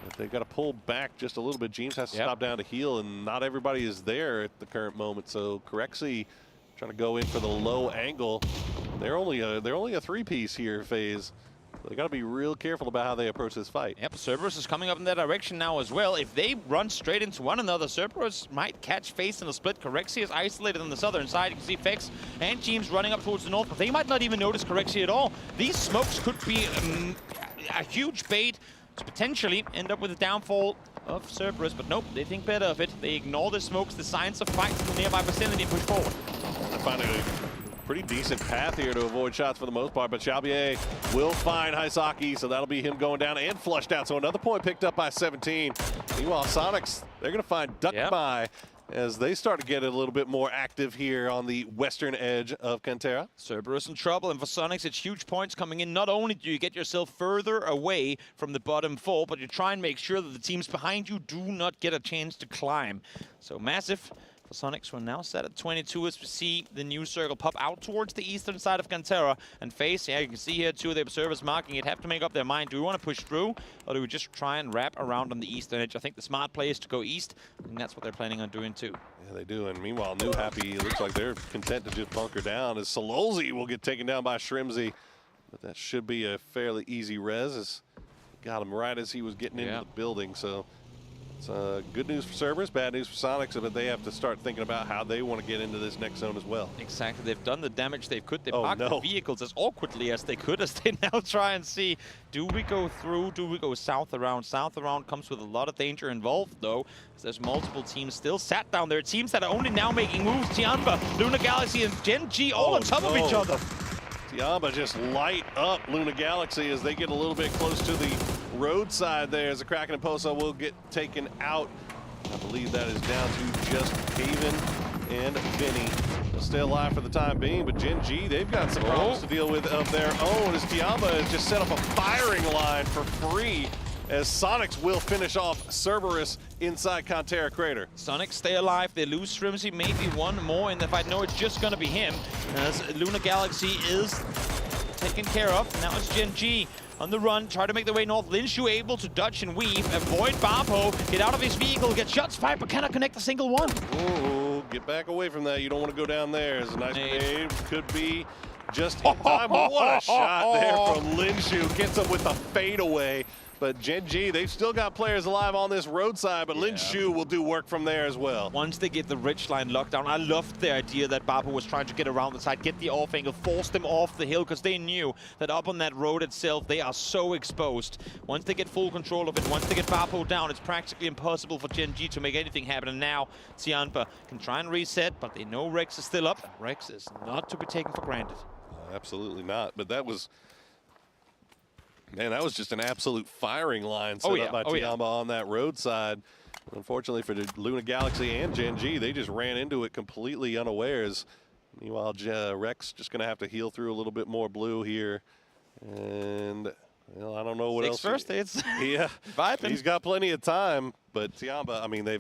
If they've got to pull back just a little bit, James has to stop down to heal, and not everybody is there at the current moment, so Corexy trying to go in for the low angle. They're only a 3-piece here, FaZe. They got to be real careful about how they approach this fight. Yep, Cerberus is coming up in that direction now as well. If they run straight into one another, Cerberus might catch FaZe in a split. Corexy is isolated on the southern side. You can see Fex and James running up towards the north, but they might not even notice Corexy at all. These smokes could be a huge bait to potentially end up with a downfall of Cerberus, but nope, they think better of it. They ignore the smokes, the signs of fights in the nearby vicinity, and push forward. Finding a pretty decent path here to avoid shots for the most part, but Chapier will find Haisaki, so that'll be him going down and flushed out. So another point picked up by 17. Meanwhile, Sonics, they're going to find Duckby as they start to get a little bit more active here on the western edge of Cantera. Cerberus in trouble, and for Sonics, it's huge points coming in. Not only do you get yourself further away from the bottom 4, but you try and make sure that the teams behind you do not get a chance to climb. So massive. Sonics, we're now set at 22 as we see the new circle pop out towards the eastern side of Cantera. And FaZe, you can see here too, the observers marking it, have to make up their mind. Do we want to push through, or do we just try and wrap around on the eastern edge? I think the smart play is to go east, and that's what they're planning on doing too. Yeah, they do. And meanwhile, New Happy, it looks like they're content to just bunker down, as Sololzi will get taken down by Shrimzy. But that should be a fairly easy res, as got him right as he was getting into the building. So it's good news for Cerberus, bad news for Sonics, but they have to start thinking about how they want to get into this next zone as well. Exactly. They've done the damage they could. They parked the vehicles as awkwardly as they could, as they now try and see, do we go through, do we go south around? South around comes with a lot of danger involved, though, as there's multiple teams still sat down there. Teams that are only now making moves. Tianba, Luna Galaxy, and Gen G all on top of each other. Tianba just light up Luna Galaxy as they get a little bit close to the roadside there, as the Kraken and Posa will get taken out. I believe that is down to just Haven and Vinny. They'll stay alive for the time being, but Gen G, they've got some problems to deal with of their own, as Tianba has just set up a firing line for free, as Sonics will finish off Cerberus inside Cantera Crater. Sonics stay alive. They lose Shrimzy, maybe one more in the fight. No, it's just going to be him, as Luna Galaxy is taken care of. Now it's Gen G on the run, try to make their way north. Linshu able to dodge and weave, avoid Barpo, get out of his vehicle, get shots fired, but cannot connect a single one. Ooh, get back away from that. You don't want to go down there. It's a nice grenade. Could be just in time. What a shot there from Linshu. Gets him with a fadeaway. But Gen G, they've still got players alive on this roadside, but Linshu will do work from there as well. Once they get the ridge line locked down, I loved the idea that Barpo was trying to get around the side, get the off angle, force them off the hill, because they knew that up on that road itself, they are so exposed. Once they get full control of it, once they get Barpo down, it's practically impossible for Gen G to make anything happen. And now Tianba can try and reset, but they know Rex is still up. Rex is not to be taken for granted. Absolutely not. But that was... Man, that was just an absolute firing line set up by Tianba on that roadside. Unfortunately for the Luna Galaxy and Gen G, they just ran into it completely unawares. Meanwhile, Rex just going to have to heal through a little bit more blue here. And, well, I don't know what else. First aids. Yeah, he's got plenty of time. but Tiamba, I mean, they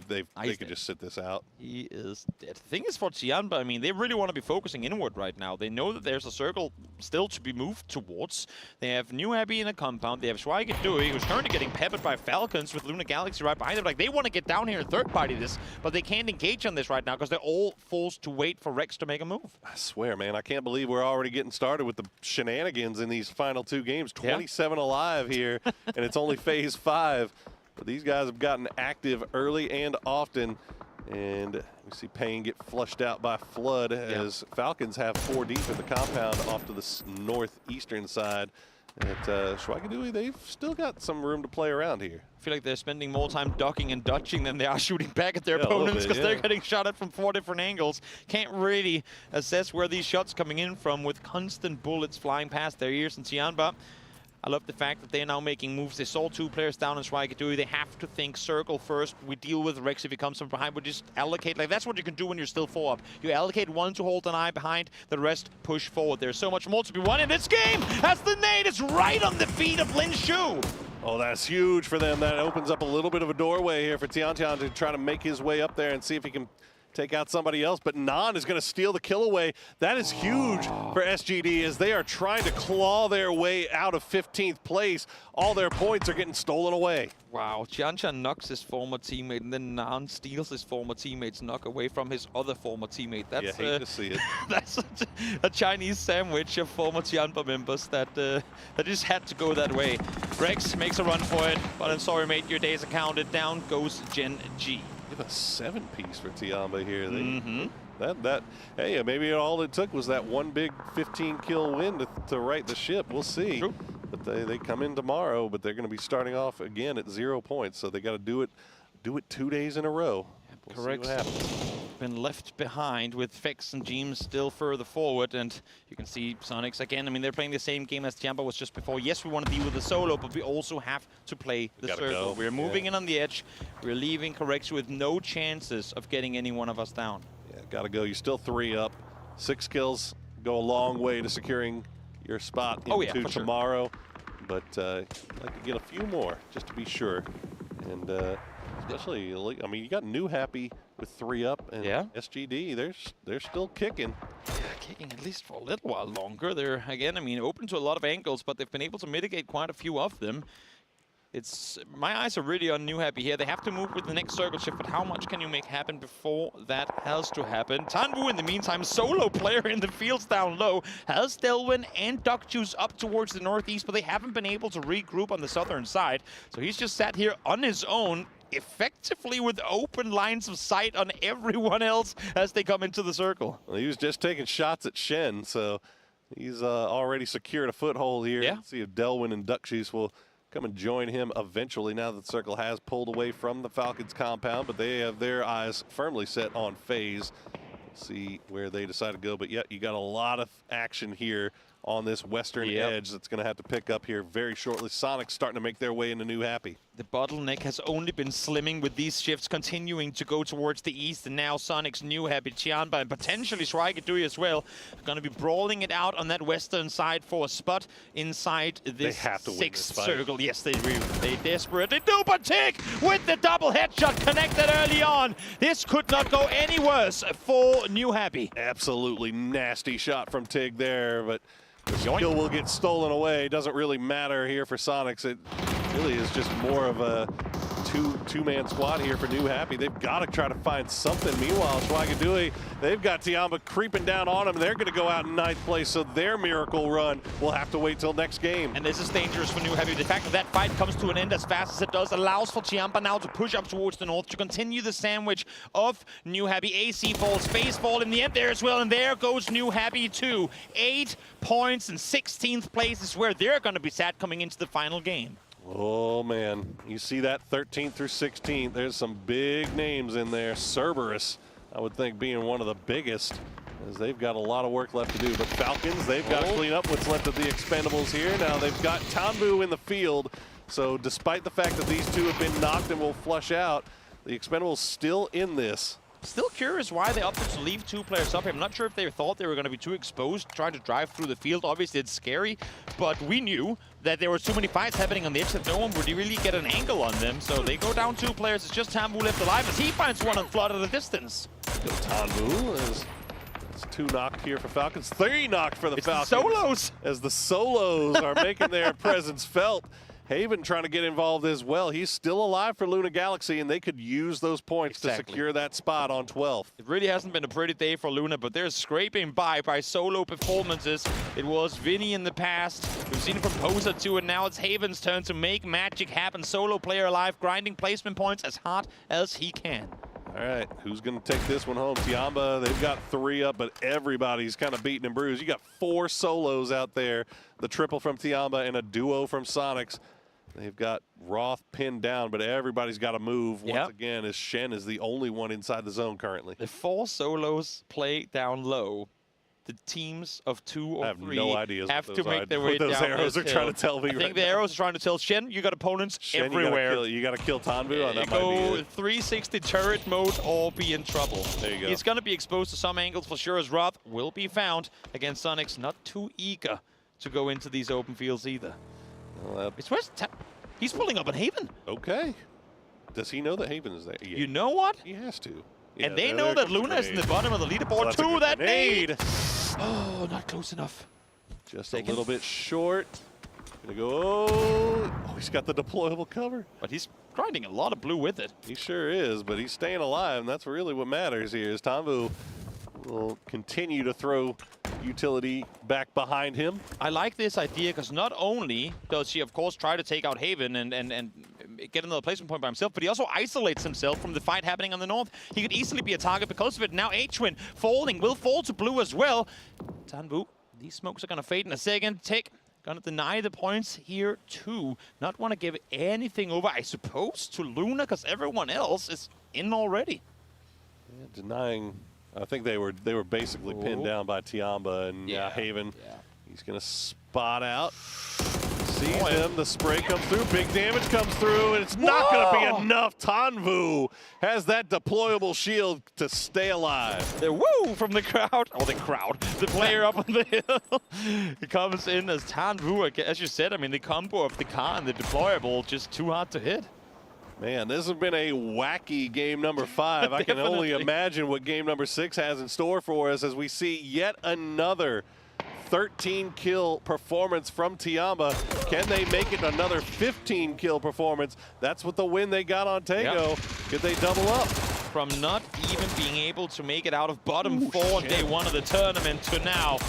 could just sit this out. He is dead. The thing is for Tiamba, I mean, they really want to be focusing inward right now. They know that there's a circle still to be moved towards. They have New Happy in a compound. They have Schweigedui, who's currently getting peppered by Falcons with Luna Galaxy right behind them. Like, they want to get down here and third-party this, but they can't engage on this right now because they're all forced to wait for Rex to make a move. I swear, man, I can't believe we're already getting started with the shenanigans in these final 2 games. 27 alive here, and it's only phase 5. But these guys have gotten active early and often, and we see Pain get flushed out by Flood as Falcons have 4 deep in the compound off to the northeastern side. At Schweigedui, they've still got some room to play around here. I feel like they're spending more time ducking and dodging than they are shooting back at their opponents because they're getting shot at from 4 different angles. Can't really assess where these shots coming in from with constant bullets flying past their ears. And Tianba, I love the fact that they're now making moves. They saw 2 players down in Schweigedui. They have to think circle first. We deal with Rex if he comes from behind. We just allocate. Like, that's what you can do when you're still 4 up. You allocate 1 to hold an eye behind. The rest push forward. There's so much more to be won in this game as the nade is right on the feet of Lin Shu. Oh, that's huge for them. That opens up a little bit of a doorway here for Tiantian to try to make his way up there and see if he can take out somebody else, but Nan is going to steal the kill away. That is huge for SGD as they are trying to claw their way out of 15th place. All their points are getting stolen away. Wow, Jianchan knocks his former teammate, and then Nan steals his former teammate's knock away from his other former teammate. That's hate to see it. That's a Chinese sandwich of former Tianpa members that just had to go that way. Rex makes a run for it, but I'm sorry, mate, your days are counted. Down goes Gen G. Give a 7-piece for Tiamba here. Hey, maybe all it took was that one big 15-kill win to right the ship. We'll see. True. But they come in tomorrow, but they're going to be starting off again at 0 points. So they got to do it 2 days in a row. We'll Correct. see what happens. Been left behind with Fex and Jeems still further forward, and you can see Sonics again. I mean, they're playing the same game as Tiamba was just before. Yes, we want to deal with the solo, but we also have to play the circle. We're moving in on the edge. We're leaving Correction with no chances of getting any one of us down. Yeah, got to go. You're still 3 up. 6 kills go a long way to securing your spot into tomorrow. But I'd like to get a few more just to be sure. And especially, I mean, you got New Happy with 3 up, and SGD, they're still kicking. Yeah, kicking at least for a little while longer. They're, again, I mean, open to a lot of angles, but they've been able to mitigate quite a few of them. My eyes are really on New Happy here. They have to move with the next circle shift, but how much can you make happen before that has to happen? Tanwu, in the meantime, solo player in the fields down low, has Delwyn and Duckjuice up towards the northeast, but they haven't been able to regroup on the southern side. So he's just sat here on his own, effectively with open lines of sight on everyone else as they come into the circle. Well, he was just taking shots at Shen, so he's already secured a foothold here. Let's see if Delwyn and Duckjuice will come and join him eventually now that the circle has pulled away from the Falcons compound, but they have their eyes firmly set on FaZe. We'll see where they decide to go, but yeah, you got a lot of action here on this western edge that's going to have to pick up here very shortly. Sonic's starting to make their way into New Happy. The bottleneck has only been slimming with these shifts continuing to go towards the east, and now Sonic's New Happy, Tianba, and potentially Schweigedui as well are going to be brawling it out on that western side for a spot inside this 6th circle. Yes, they do. They desperately do, but Tig with the double headshot connected early on. This could not go any worse for New Happy. Absolutely nasty shot from Tig there, but the skill will get stolen away. Doesn't really matter here for Sonics. It really is just more of a two-man squad here for New Happy. They've got to try to find something. Meanwhile, Schweigedui, they've got Tiamba creeping down on them. They're going to go out in 9th place, so their miracle run will have to wait till next game. And this is dangerous for New Happy. The fact that that fight comes to an end as fast as it does allows for Tiamba now to push up towards the north to continue the sandwich of New Happy. AC falls, FaZe fall in the end there as well, and there goes New Happy too. 8 points and 16th place is where they're going to be sat coming into the final game. Oh, man. You see that 13th through 16th. There's some big names in there. Cerberus, I would think, being one of the biggest, as they've got a lot of work left to do. But Falcons, they've got to clean up what's left of the Expendables here. Now they've got Tanbu in the field. So despite the fact that these two have been knocked and will flush out, the Expendables still in this. Still curious why they opted to leave 2 players up here. I'm not sure if they thought they were going to be too exposed trying to drive through the field. Obviously, it's scary, but we knew that there were too many fights happening on the edge that no one would really get an angle on them. So they go down 2 players. It's just Tanvu left alive as he finds one on Flood at a distance. Tanvu is 2 knocked here for Falcons. 3 knocked for the Falcons. The solos. As the solos are making their presence felt. Haven trying to get involved as well. He's still alive for Luna Galaxy, and they could use those points to secure that spot on 12. It really hasn't been a pretty day for Luna, but they're scraping by solo performances. It was Vinny in the past. We've seen it from Posa too, and now it's Haven's turn to make magic happen. Solo player alive, grinding placement points as hard as he can. All right, who's going to take this one home? Tiamba, they've got 3 up, but everybody's kind of beaten and bruised. You got 4 solos out there, the triple from Tiamba and a duo from Sonics. They've got Roth pinned down, but everybody's got to move once again, as Shen is the only one inside the zone currently. The 4 solos play down low. The teams of 2 or 3 have to make their way down. Those arrows are trying to tell me I think the arrows are trying to tell Shen, you got opponents everywhere. You got to kill Tanvu. Oh, that go might be it. 360 turret mode or be in trouble. There you go. He's going to be exposed to some angles for sure, as Roth will be found against Sonics. Not too eager to go into these open fields either. Well, he's pulling up on Haven. Okay. Does he know that Haven is there? Yeah. You know what? He has to. Yeah, and they know that Luna is in the bottom of the leaderboard too. That nade! Oh, not close enough. Just a little bit short. Gonna go, oh, he's got the deployable cover. But he's grinding a lot of blue with it. He sure is, but he's staying alive, and that's really what matters here, is Tanvu will continue to throw utility back behind him. I like this idea because not only does he, of course, try to take out Haven and get another placement point by himself, but he also isolates himself from the fight happening on the north. He could easily be a target because of it. Now H-Twin falling, will fall to blue as well. Tanvu, these smokes are going to fade in a second. Tick, going to deny the points here too. Not want to give anything over, I suppose, to Luna because everyone else is in already. Yeah, denying. I think they were basically pinned down by Tiamba and Haven. Yeah. He's going to spot out. Sees him. The spray comes through. Big damage comes through, and it's not going to be enough. Tanvu has that deployable shield to stay alive. The woo from the crowd. Oh, the crowd. The player up on the hill. He comes in as Tanvu. As you said, I mean, the combo of the car and the deployable just too hard to hit. Man, this has been a wacky game number 5. I can only imagine what game number 6 has in store for us as we see yet another 13-kill performance from Tiamba. Can they make it another 15-kill performance? That's what the win they got on Tego. Yep. Could they double up? From not even being able to make it out of bottom 4 on day 1 of the tournament to now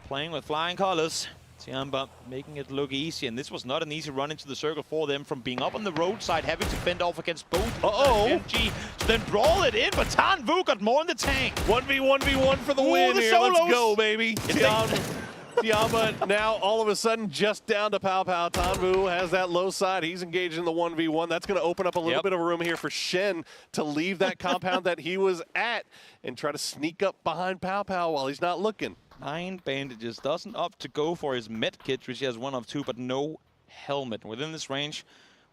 playing with flying colors. Tiamba making it look easy, and this was not an easy run into the circle for them from being up on the roadside, having to fend off against both MG, to then brawl it in, but Tanvu got more in the tank. 1v1v1 for the win here. Let's go, baby. Tiamba now all of a sudden just down to Pow Pow. Tanvu has that low side. He's engaged in the 1v1. That's going to open up a little bit of room here for Shen to leave that compound that he was at and try to sneak up behind Pow Pow while he's not looking. 9 bandages, doesn't opt to go for his med kit, which he has 1 of 2, but no helmet. Within this range,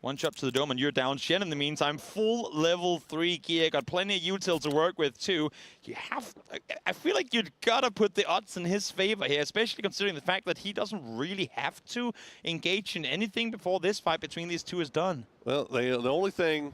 1 shot to the dome and you're down. Shen, in the meantime, full level 3 gear, got plenty of util to work with too. I feel like you've got to put the odds in his favor here, especially considering the fact that he doesn't really have to engage in anything before this fight between these two is done. Well, the only thing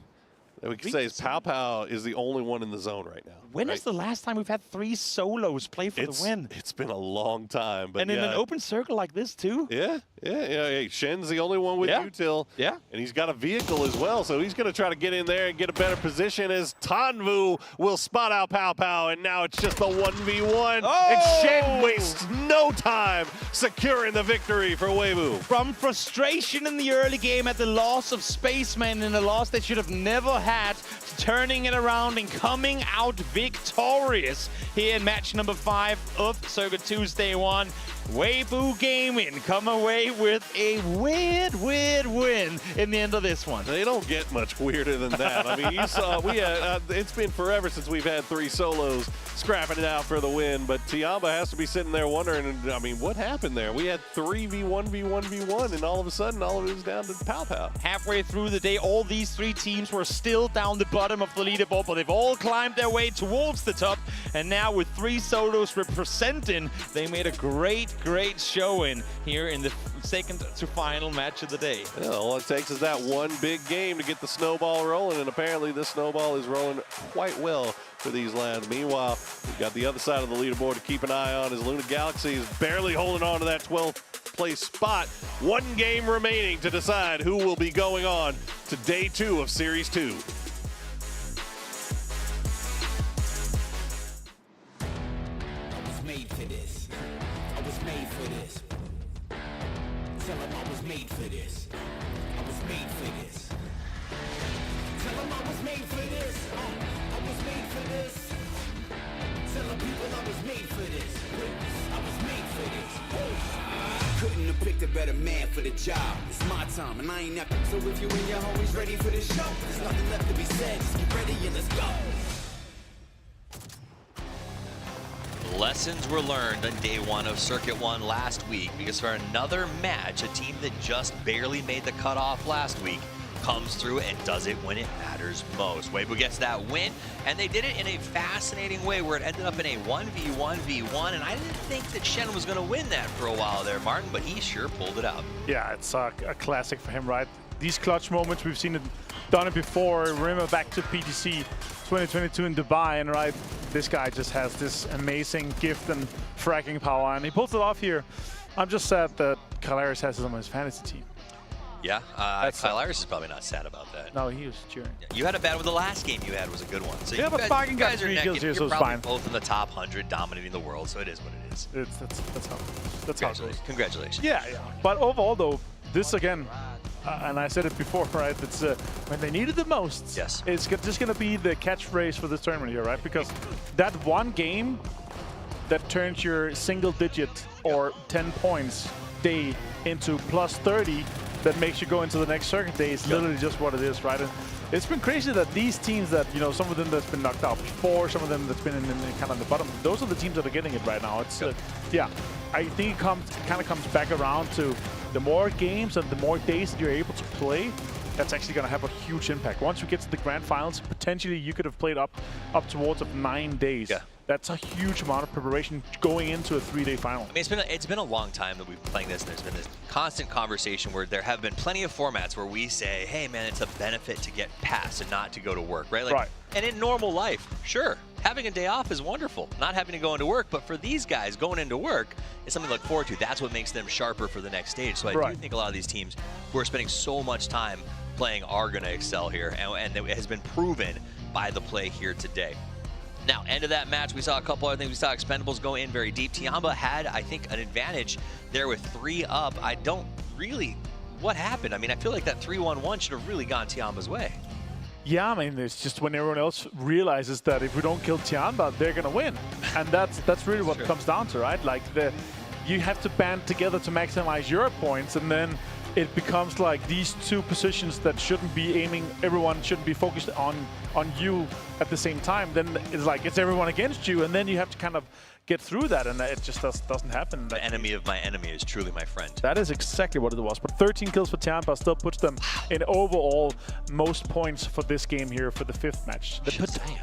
that we can say is Pow Pow is the only one in the zone right now. When is the last time we've had 3 solos play for the win? It's been a long time. But and in an open circle like this, too? Yeah. Hey, Shen's the only one with util. Yeah. And he's got a vehicle as well, so he's going to try to get in there and get a better position as Tanvu will spot out Pow Pow, and now it's just a 1v1. Oh! And Shen wastes no time securing the victory for Weibo. From frustration in the early game at the loss of Spaceman in a loss they should have never had, turning it around and coming out victorious here in match number 5 of Circuit 2's Day 1. Weibo Gaming come away with a weird win in the end of this one. They don't get much weirder than that. I mean, you saw it's been forever since we've had 3 solos scrapping it out for the win, but Tiamba has to be sitting there wondering, I mean, what happened there? We had 3v1v1v1, and all of a sudden, all of it was down to pow-pow. Halfway through the day, all these 3 teams were still down the bottom of the leaderboard, but they've all climbed their way towards the top, and now with 3 solos representing, they made a great showing here in the second to final match of the day. Yeah, all it takes is that one big game to get the snowball rolling, and apparently this snowball is rolling quite well for these lands. Meanwhile, we've got the other side of the leaderboard to keep an eye on as Luna Galaxy is barely holding on to that 12th place spot. 1 game remaining to decide who will be going on to day 2 of Series 2. Couldn't have picked a better man for the job. It's my time and I ain't nothing. So if you and your homies ready for the show, there's nothing left to be said. Just get ready and let's go. Lessons were learned on day 1 of Circuit 1 last week, because for another match, a team that just barely made the cutoff last week comes through and does it when it matters most. Weibo gets that win, and they did it in a fascinating way where it ended up in a 1v1v1, and I didn't think that Shen was going to win that for a while there, Martin, but he sure pulled it out. Yeah, it's a classic for him, right? These clutch moments, we've seen it done it before. Remember back to PGC 2022 in Dubai, and right, this guy just has this amazing gift and fracking power, and he pulls it off here. I'm just sad that Kalaris has it on his fantasy team. Yeah, Kalaris is probably not sad about that. No, he was cheering. You had a bad one. The last game you had was a good one. So yeah, but Bargain got 3 kills here, so it's fine. Both in the top 100, dominating the world, so it is what it is. That's how it goes. Congratulations. Yeah. But overall, though, this again, and I said it before, right? It's when they need it the most. Yes. It's just going to be the catchphrase for this tournament here, right? Because that one game that turns your single-digit or 10 points day into plus 30. That makes you go into the next circuit day is literally just what it is, right? And it's been crazy that these teams that, you know, some of them that's been knocked out before, some of them that's been in kind of the bottom, those are the teams that are getting it right now. It's, yeah, I think it kind of comes back around to the more games and the more days that you're able to play, that's actually going to have a huge impact. Once we get to the grand finals, potentially you could have played up towards 9 days. Yeah. That's a huge amount of preparation going into a 3-day final. I mean, it's been a long time that we've been playing this, and there's been this constant conversation where there have been plenty of formats where we say, hey, man, it's a benefit to get past and not to go to work, right? Like, and in normal life, sure, having a day off is wonderful, not having to go into work, but for these guys, going into work is something to look forward to. That's what makes them sharper for the next stage. So I do think a lot of these teams who are spending so much time playing are going to excel here, and it has been proven by the play here today. Now, end of that match, we saw a couple other things. We saw Expendables go in very deep. Tiamba had, I think, an advantage there with 3 up. I don't really... What happened? I mean, I feel like that 3-1-1 should have really gone Tiamba's way. Yeah, I mean, it's just when everyone else realizes that if we don't kill Tiamba, they're going to win. And that's really what it comes down to, right? Like, you have to band together to maximize your points, and then it becomes like these 2 positions that shouldn't be aiming, everyone shouldn't be focused on you at the same time. Then it's like it's everyone against you, and then you have to kind of get through that, and it just doesn't happen. The enemy of my enemy is truly my friend. That is exactly what it was. But 13 kills for Tiamba still puts them in overall most points for this game here for the 5th match. The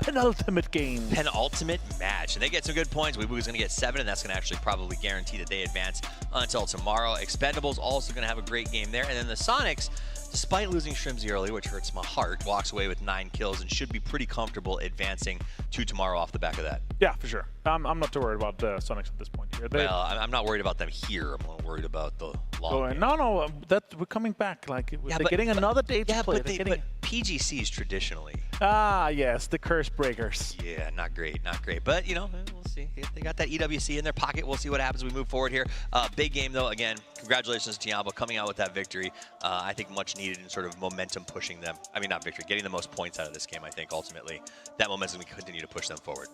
penultimate game. Penultimate match. And they get some good points. Weibo's going to get 7, and that's going to actually probably guarantee that they advance until tomorrow. Expendables also going to have a great game there. And then the Sonics, despite losing Shrimsy early, which hurts my heart, walks away with 9 kills and should be pretty comfortable advancing to tomorrow off the back of that. Yeah, for sure. I'm not too worried about the Sonics at this point here. Well, I'm not worried about them here. I'm more worried about the long game. No, that we're coming back. Like, they're getting another day to play. But PGCs traditionally. Ah, yes, the curse breakers. Yeah, not great. But, you know, we'll see. If they got that EWC in their pocket, we'll see what happens as we move forward here. Big game, though. Again, congratulations to Tiamba coming out with that victory. I think much needed in sort of momentum pushing them. I mean, not victory, getting the most points out of this game, I think, ultimately. That momentum can continue to push them forward.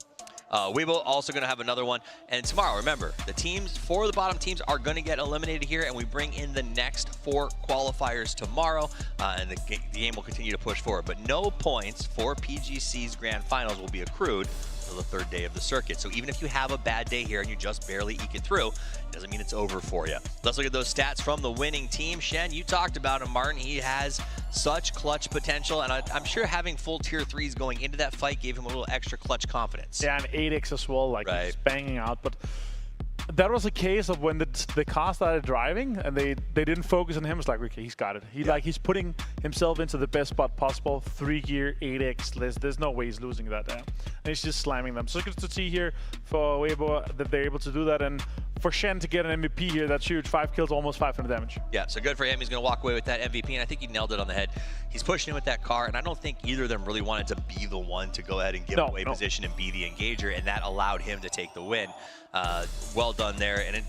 Weibo also going to have another one. And tomorrow, remember, the teams, 4 of the bottom teams are going to get eliminated here, and we bring in the next 4 qualifiers tomorrow, and the game will continue to push forward. But no points for PGC's Grand Finals will be accrued until the 3rd day of the circuit. So even if you have a bad day here and you just barely eke it through, doesn't mean it's over for you. Let's look at those stats from the winning team. Shen, you talked about him, Martin. He has such clutch potential, and I'm sure having full tier 3s going into that fight gave him a little extra clutch confidence. Yeah, and 8x as well, like he's banging out. But that was a case of when the car started driving and they didn't focus on him. It's like, okay, he's got it. He's putting himself into the best spot possible. 3 gear, 8x. There's no way he's losing that. And he's just slamming them. So good to see here for Weibo that they're able to do that. And for Shen to get an MVP here, that's huge. 5 kills, almost 500 damage. Yeah, so good for him. He's going to walk away with that MVP, and I think he nailed it on the head. He's pushing in with that car, and I don't think either of them really wanted to be the one to go ahead and give away position and be the engager, and that allowed him to take the win. Well done there, and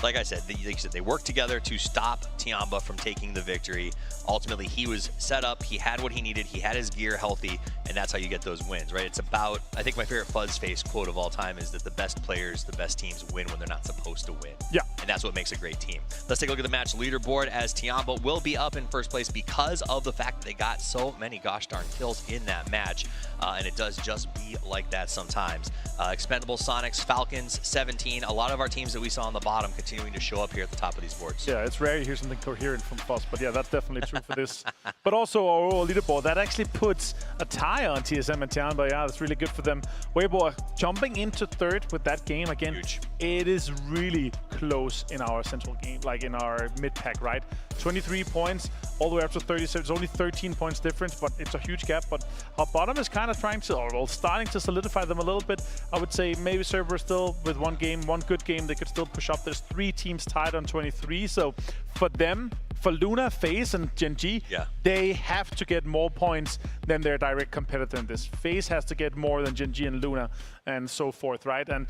like I said, they worked together to stop Tiamba from taking the victory. Ultimately, he was set up, he had what he needed, he had his gear healthy, and that's how you get those wins, right? It's about, I think my favorite Fuzzface quote of all time is that the best players, the best teams win when they're not supposed to win. Yeah. And that's what makes a great team. Let's take a look at the match leaderboard, as Tiamba will be up in first place because of the fact that they got so many gosh darn kills in that match. And it does just be like that sometimes. Expendable Sonics, Falcons, 17. A lot of our teams that we saw on the bottom continuing to show up here at the top of these boards. Yeah, it's rare you hear something coherent from Fuzz, but yeah, that's definitely true for this. But also our overall leaderboard, that actually puts a tie on TSM and Tiamba. Yeah, that's really good for them. Weibo jumping into 3rd with that game again. Huge. It is really close in our central game, like in our mid-pack, right? 23 points all the way up to 37. It's only 13 points difference, but it's a huge gap. But our bottom is kind of trying to, or well, starting to solidify them a little bit. I would say maybe Cerberus still with one good game, they could still push up. There's 3 teams tied on 23. So for them, for Luna, FaZe, and Gen G, they have to get more points than their direct competitor in this. FaZe has to get more than Gen G and Luna and so forth, right? And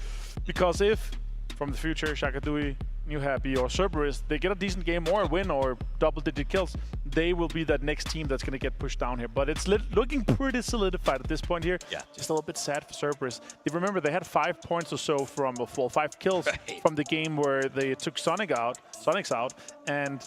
because if, from the future, Shakadui, New Happy, or Cerberus, they get a decent game or a win or double-digit kills, they will be that next team that's going to get pushed down here. But it's looking pretty solidified at this point here. Yeah. Just a little bit sad for Cerberus. Remember, they had 5 points or so from, well, 5 kills from the game where they took Sonics out, and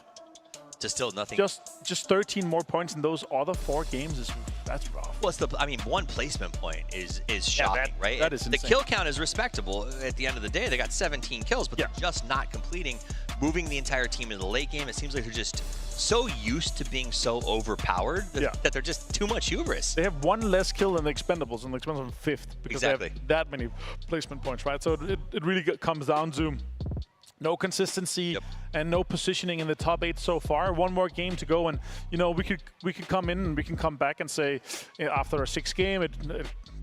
just still nothing. Just 13 more points in those other 4 games. That's rough. What's the? I mean, 1 placement point is shocking, right? That is insane. The kill count is respectable. At the end of the day, they got 17 kills, but they're just not completing, moving the entire team into the late game. It seems like they're just so used to being so overpowered that they're just too much hubris. They have 1 less kill than the Expendables, and the Expendables are 5th because they have that many placement points, right? So it really comes down to no consistency and no positioning in the top 8 so far. 1 more game to go, and we could come in and we can come back and say after a 6th game it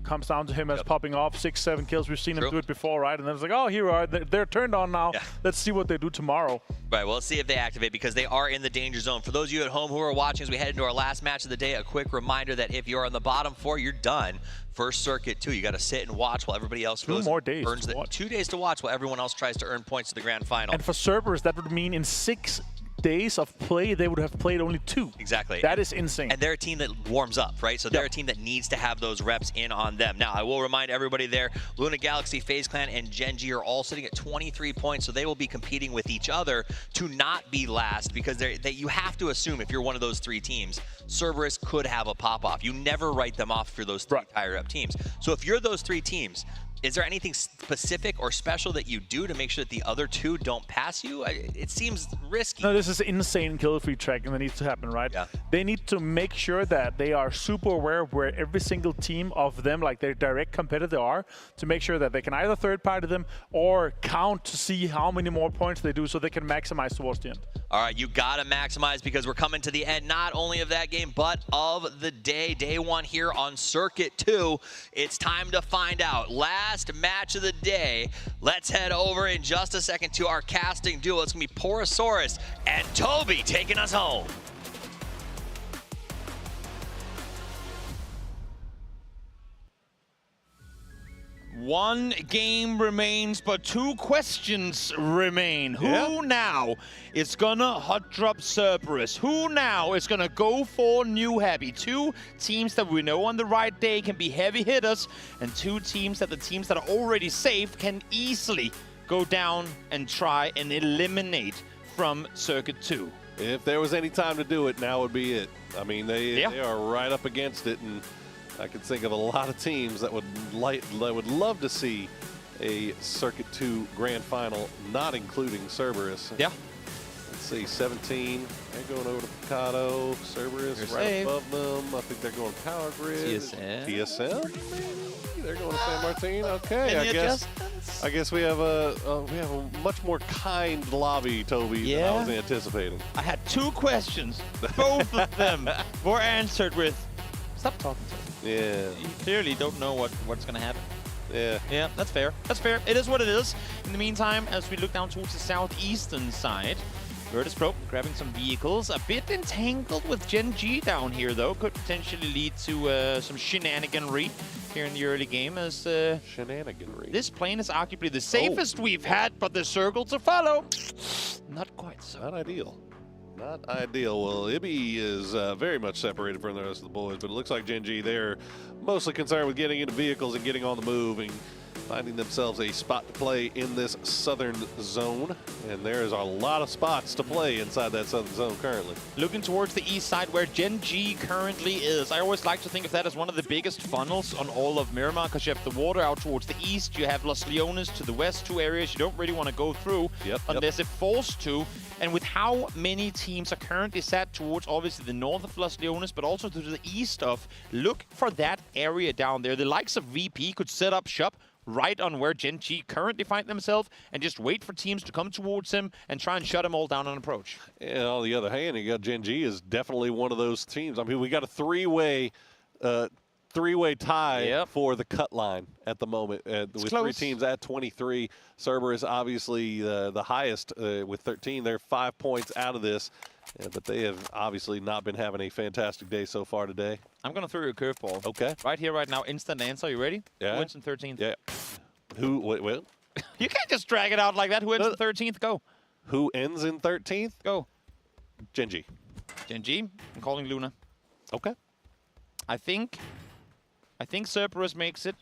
comes down to him as popping off 6-7 kills. We've seen him do it before, right? And then it's like, oh, here are they're turned on now. Let's see what they do tomorrow. Right, well, let's see if they activate, because they are in the danger zone. For those of you at home who are watching as we head into our last match of the day, a quick reminder that if you're on the bottom 4, you're done. First circuit 2, you got to sit and watch while everybody else goes. 2 more days earns to watch. 2 days to watch while everyone else tries to earn points to the grand final. And for Cerberus, that would mean in 6 days of play, they would have played only 2. Exactly. That is insane. And they're a team that warms up, right? So they're a team that needs to have those reps in on them. Now, I will remind everybody there, Luna Galaxy, FaZe Clan, and Gen G are all sitting at 23 points, so they will be competing with each other to not be last, because you have to assume if you're one of those 3 teams, Cerberus could have a pop-off. You never write them off for those 3 higher-up teams. So if you're those 3 teams, is there anything specific or special that you do to make sure that the other 2 don't pass you? It seems risky. No, this is insane kill-free tracking that needs to happen, right? Yeah. They need to make sure that they are super aware of where every single team of them, like their direct competitor, are, to make sure that they can either third-party them or count to see how many more points they do so they can maximize towards the end. All right, you got to maximize, because we're coming to the end not only of that game, but of the day. Day 1 here on Circuit 2. It's time to find out. Last match of the day. Let's head over in just a second to our casting duo. It's going to be Porosaurus and Toby taking us home. One game remains, but two questions remain. Who now is gonna hot drop Cerberus? Who now is gonna go for New Happy? Two teams that we know on the right day can be heavy hitters, and two teams that the teams that are already safe can easily go down and try and eliminate from Circuit 2. If there was any time to do it, now would be it. I mean, they are right up against it, and I can think of a lot of teams that would love to see a Circuit 2 Grand Final, not including Cerberus. Yeah. Let's see, 17. They're going over to Picado. Cerberus right above them. I think they're going Power Grid. TSM. Maybe? They're going to San Martin. Okay, I guess we have a much more kind lobby, Toby, than I was anticipating. I had two questions. Both of them were answered with, stop talking to me. Yeah. You clearly don't know what's going to happen. Yeah. Yeah, that's fair. That's fair. It is what it is. In the meantime, as we look down towards the southeastern side, Virtus Pro grabbing some vehicles. A bit entangled with Gen G down here, though. Could potentially lead to some shenaniganry here in the early game. As shenaniganry. This plane is arguably the safest we've had, but the circle to follow, not quite so. Not ideal. Not ideal. Well, Ibby is very much separated from the rest of the boys, but it looks like Gen G, they're mostly concerned with getting into vehicles and getting on the move and finding themselves a spot to play in this southern zone. And there is a lot of spots to play inside that southern zone currently. Looking towards the east side where Gen G currently is. I always like to think of that as one of the biggest funnels on all of Miramar, because you have the water out towards the east, you have Los Leones to the west, two areas you don't really want to go through unless it falls to. And with how many teams are currently set towards obviously the north of Los Leones, but also to the east of, look for that area down there. The likes of VP could set up shop right on where Gen G currently find themselves and just wait for teams to come towards him and try and shut them all down on approach. And on the other hand, you got Gen G is definitely one of those teams. I mean, we got a three-way tie for the cut line at the moment with close. 3 teams at 23. Cerberus obviously the highest with 13. They're 5 points out of this, but they have obviously not been having a fantastic day so far today. I'm going to throw you a curveball. Okay. Right here, right now, instant answer. You ready? Yeah. Who wins in 13th? Yeah. Who? Wait. You can't just drag it out like that. Who wins in 13th? Go. Who ends in 13th? Go. Gen G. Gen G. I'm calling Luna. Okay. I think Cerberus makes it.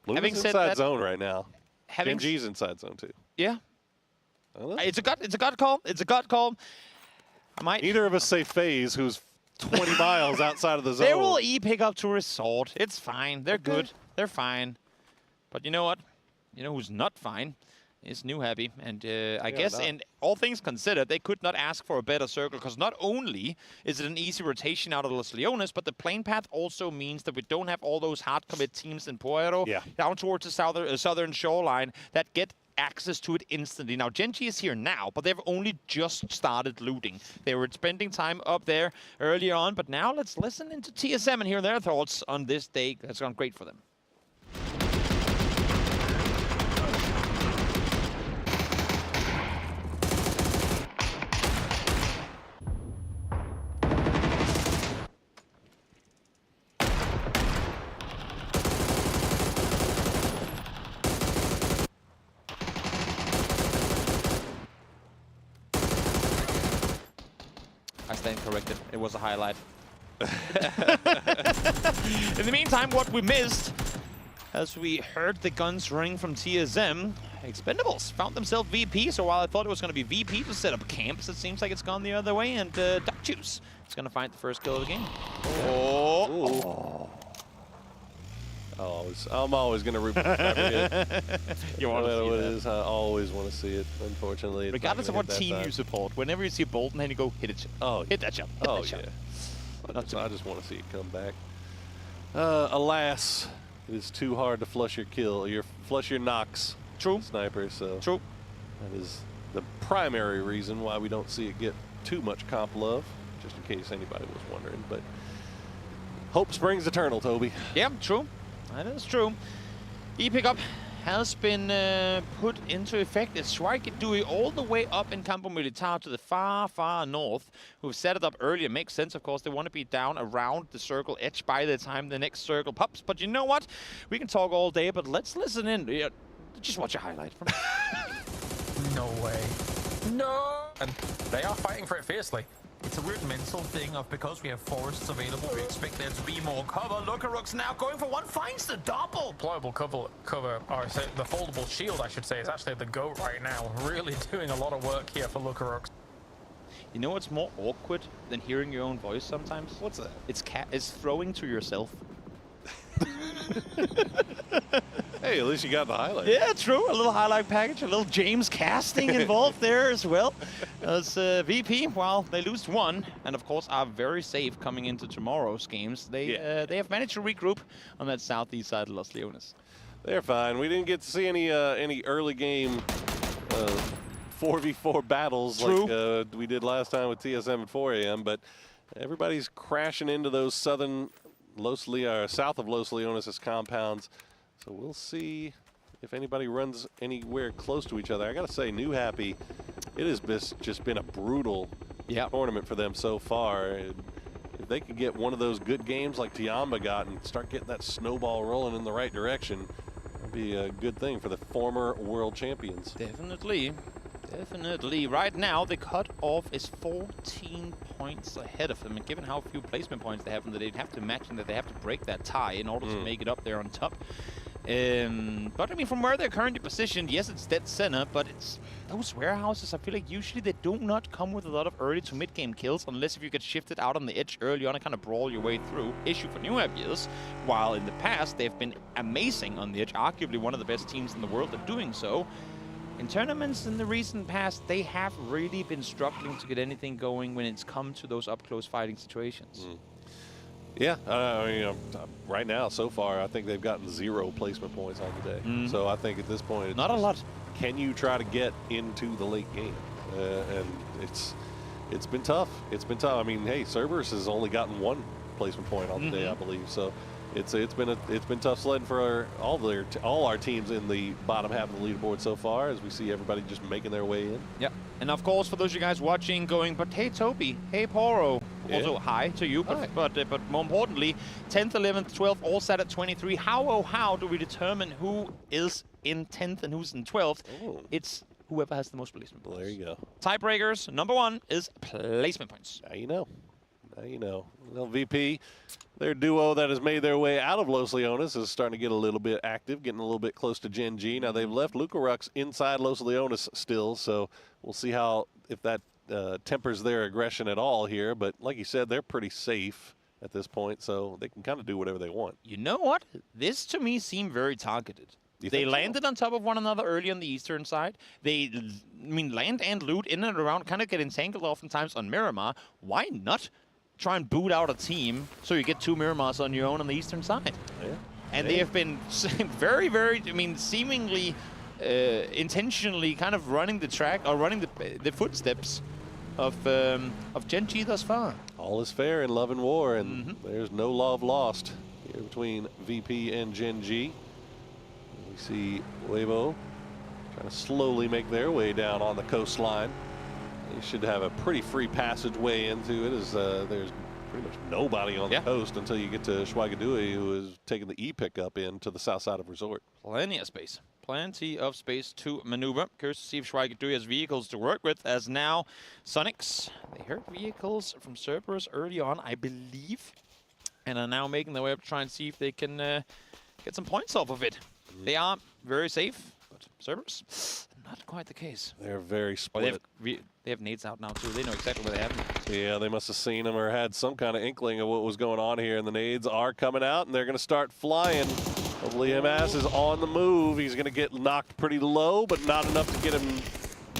Luna's inside zone right now. Gen G's inside zone too. Yeah. It's a gut call. It's a gut call. Neither of us say FaZe, who's 20 miles outside of the zone. They will pick up to resort. It's fine. They're good. They're fine. But you know what? You know who's not fine? Is New Happy. And I guess, and all things considered, they could not ask for a better circle, because not only is it an easy rotation out of Los Leones, but the plane path also means that we don't have all those hard commit teams in Puerto down towards the southern shoreline that get access to it instantly. Now, Gen G is here now, but they've only just started looting. They were spending time up there earlier on, but now let's listen into TSM and hear their thoughts on this day that's gone great for them. I stand corrected. It was a highlight. In the meantime, what we missed, as we heard the guns ring from TSM, Expendables found themselves VP. So while I thought it was going to be VP to set up camps, it seems like it's gone the other way. And Duck Juice is going to find the first kill of the game. I'm always going to root for the sniper hit. You want to see what it is, I always want to see it. Unfortunately, regardless of what team you support, whenever you see Bolton, then you go hit it. Hit that shot. Hit that shot. I just want to see it come back. Alas, it is too hard to flush your knocks. True. Sniper. So true. That is the primary reason why we don't see it get too much comp love, just in case anybody was wondering. But hope springs eternal, Toby. Yeah, true. That is true. Pick up has been put into effect. It's Schweigedui all the way up in Campo Militar to the far, far north, who've set it up earlier. Makes sense, of course. They want to be down around the circle edge by the time the next circle pops. But you know what? We can talk all day, but let's listen in. Yeah, just watch a highlight from No way. No! And they are fighting for it fiercely. It's a weird mental thing of because we have forests available, we expect there to be more cover. Lukaruk's now going for one, finds the double. Deployable cover, or the foldable shield, I should say, is actually the GOAT right now. Really doing a lot of work here for Lukaruk. You know what's more awkward than hearing your own voice sometimes? What's that? It's throwing to yourself. Hey, at least you got the highlight. Yeah, true. A little highlight package, a little James casting involved there as well. As VP, well, they lose one, and of course are very safe coming into tomorrow's games. They have managed to regroup on that southeast side of Los Leones. They're fine. We didn't get to see any early game 4v4 battles like we did last time with TSM at 4 a.m., but everybody's crashing into those south of Los Leones' compounds. So we'll see if anybody runs anywhere close to each other. I got to say, New Happy, it has just been a brutal tournament for them so far. If they could get one of those good games like Tiamba got and start getting that snowball rolling in the right direction, that'd be a good thing for the former world champions. Definitely. Definitely. Right now, the cutoff is 14 points ahead of them. And given how few placement points they have, and that they'd have to imagine that they have to break that tie in order to make it up there on top. But I mean, from where they're currently positioned, yes, it's dead center, but it's those warehouses. I feel like usually they do not come with a lot of early to mid-game kills, unless if you get shifted out on the edge early on and kind of brawl your way through. Issue for New Happy is, while in the past they've been amazing on the edge, arguably one of the best teams in the world at doing so. In tournaments in the recent past, they have really been struggling to get anything going when it's come to those up-close fighting situations. Yeah, right now, so far, I think they've gotten 0 placement points on the day. So I think at this point, it's not a lot. Can you try to get into the late game? And it's been tough. It's been tough. I mean, hey, Cerberus has only gotten 1 placement point on the day, I believe. So it's been tough sledding for all our teams in the bottom half of the leaderboard so far, as we see everybody just making their way in. Yeah, and of course, for those of you guys watching, going, but hey, Toby, hey, Poro. Also, hi to you, but more importantly, 10th, 11th, 12th, all set at 23. How do we determine who is in 10th and who's in 12th? It's whoever has the most placement points. There you go. Tiebreakers, number 1 is placement points. Now you know. Now you know. Little VP, their duo that has made their way out of Los Leones is starting to get a little bit active, getting a little bit close to Gen G. Now they've left Lukarux inside Los Leones still, so we'll see if that tempers their aggression at all here. But like you said, they're pretty safe at this point, so they can kind of do whatever they want. You know what? This to me seemed very targeted. They landed on top of one another early on the eastern side. They, land and loot in and around, kind of get entangled oftentimes on Miramar. Why not try and boot out a team so you get 2 Miramars on your own on the eastern side? Yeah. And they have been very, very, seemingly intentionally kind of running the track or running the footsteps of Gen G thus far. All is fair in love and war, and there's no love lost here between VP and Gen G. We see Weibo trying to slowly make their way down on the coastline. They should have a pretty free passageway into it, as there's pretty much nobody on the coast until you get to Schweigedui, who is taking the E-pickup in to the south side of Resort. Plenty of space. Plenty of space to maneuver. Curious to see if Schweigedui has vehicles to work with, as now Sonics, they heard vehicles from Cerberus early on, I believe, and are now making their way up to try and see if they can get some points off of it. They are very safe, but Cerberus, not quite the case. They're very split. They have nades out now, too. They know exactly where they have them. Yeah, they must have seen them or had some kind of inkling of what was going on here, and the nades are coming out, and they're going to start flying. Hopefully MS is on the move. He's going to get knocked pretty low, but not enough to get him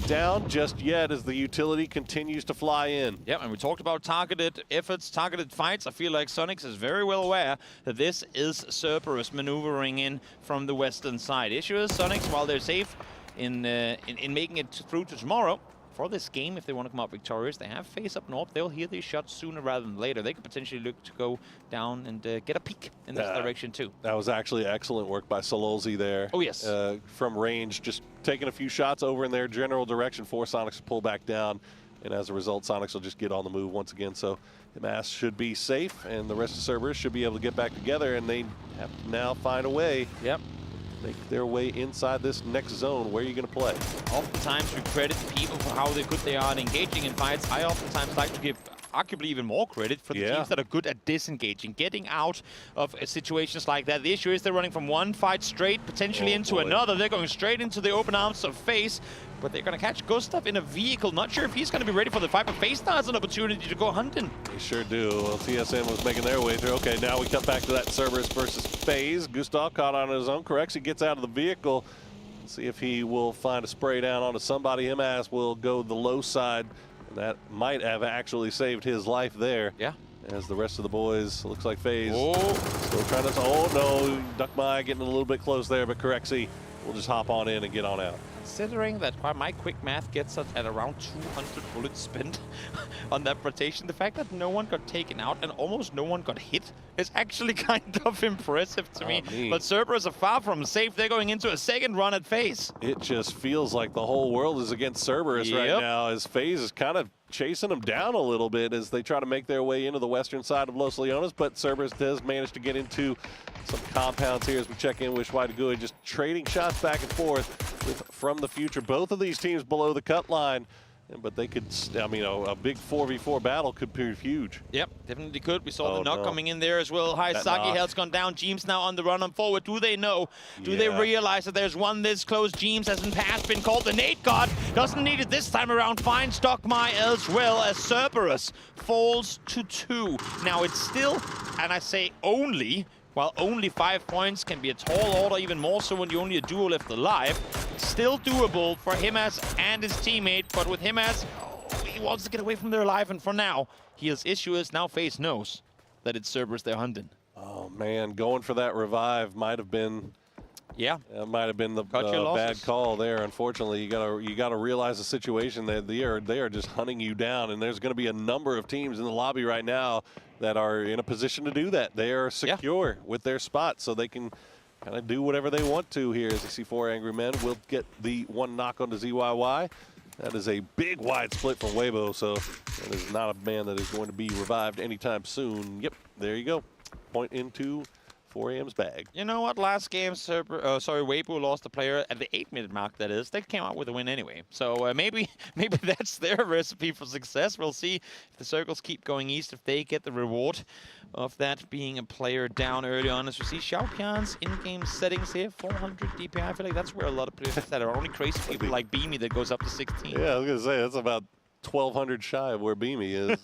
down just yet as the utility continues to fly in. Yeah, and we talked about targeted efforts, targeted fights. I feel like Sonics is very well aware that this is Cerberus maneuvering in from the western side. Issue is Sonics, while they're safe in making it through to tomorrow, for this game, if they want to come out victorious, they have FaZe up north. They'll hear these shots sooner rather than later. They could potentially look to go down and get a peek in this direction too. That was actually excellent work by Sololzi there. Oh, yes. From range, just taking a few shots over in their general direction for Sonics to pull back down. And as a result, Sonics will just get on the move once again. So Mass should be safe, and the rest of Cerberus should be able to get back together, and they have to now find a way. Yep. Make their way inside this next zone. Where are you going to play? Oftentimes we credit people for how good they are at engaging in fights. I oftentimes like to give arguably even more credit for the teams that are good at disengaging, getting out of situations like that. The issue is they're running from one fight straight, potentially into another. They're going straight into the open arms of FaZe, but they're going to catch Gustav in a vehicle. Not sure if he's going to be ready for the fight, but FaZe now has an opportunity to go hunting. They sure do. Well, TSM was making their way through. Okay, now we cut back to that Cerberus versus FaZe. Gustav caught on his own. Corexy gets out of the vehicle. Let's see if he will find a spray down onto somebody. Himas will go the low side. That might have actually saved his life there. Yeah. As the rest of the boys, looks like FaZe still trying to. Oh no, Duckmai getting a little bit close there, but Corexy will just hop on in and get on out. Considering that my quick math gets us at around 200 bullets spent on that rotation, the fact that no one got taken out and almost no one got hit is actually kind of impressive to me. But Cerberus are far from safe. They're going into a second run at FaZe. It just feels like the whole world is against Cerberus right now, as FaZe is kind of chasing them down a little bit as they try to make their way into the western side of Los Leones, but Cerberus does manage to get into some compounds here as we check in with Schweidegui, just trading shots back and forth with From the Future. Both of these teams below the cut line, but they could, I mean, a big 4v4 battle could prove huge. Yep, definitely could. We saw the knock coming in there as well. Hayasaki health's gone down. Jeems now on the run on forward. Do they know? Do they realize that there's one this close? Jeems has in past been called the Nate God. Doesn't need it this time around. Finds Stockmai as well as Cerberus falls to 2. Now it's still, and I say only, while only 5 points can be a tall order, even more so when you only a duo left alive, still doable for Himas and his teammate, but with Himas, he wants to get away from there alive, and for now, he has issues. Now FaZe knows that it's Cerberus they're hunting. Oh man, going for that revive might have been might have been the bad call there. Unfortunately, you gotta realize the situation that they are just hunting you down, and there's going to be a number of teams in the lobby right now that are in a position to do that. They are secure with their spot, so they can kind of do whatever they want to here. As you see, 4 angry men will get the one knock onto ZYY. That is a big wide split from Weibo, so that is not a man that is going to be revived anytime soon. Yep, there you go. Point into 4AM's bag. You know what? Last game, Weibo lost the player at the 8-minute mark. That is, they came out with a win anyway. So maybe that's their recipe for success. We'll see if the circles keep going east, if they get the reward of that being a player down early on. As we see Xiaopian's in-game settings here, 400 DPI. I feel like that's where a lot of players that are only crazy people like Beamy that goes up to 16. Yeah, I was gonna say that's about 1,200 shy of where Beamy is.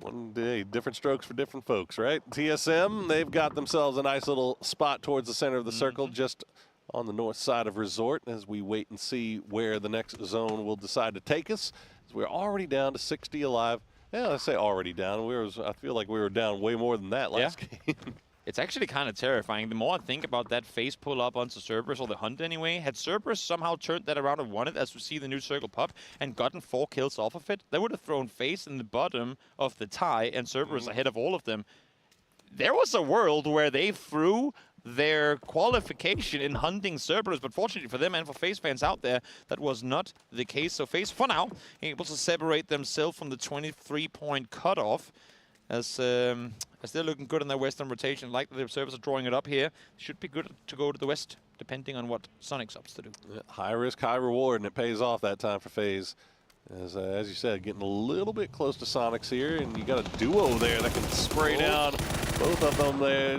One day, different strokes for different folks, right? TSM, they've got themselves a nice little spot towards the center of the circle, just on the north side of Resort, as we wait and see where the next zone will decide to take us. As we're already down to 60 alive. Yeah, I say already down. I feel like we were down way more than that last game. It's actually kind of terrifying. The more I think about that FaZe pull up onto Cerberus, or the hunt anyway, had Cerberus somehow turned that around and won it, as we see the new circle pop, and gotten 4 kills off of it, that would have thrown FaZe in the bottom of the tie and Cerberus ahead of all of them. There was a world where they threw their qualification in hunting Cerberus, but fortunately for them and for FaZe fans out there, that was not the case. So FaZe, for now, able to separate themselves from the 23-point cutoff, as they're looking good in their western rotation. Like the observers are drawing it up here. Should be good to go to the west, depending on what Sonic's opts to do. Yeah, high risk, high reward, and it pays off that time for FaZe. As you said, getting a little bit close to Sonics here, and you got a duo there that can spray down both of them.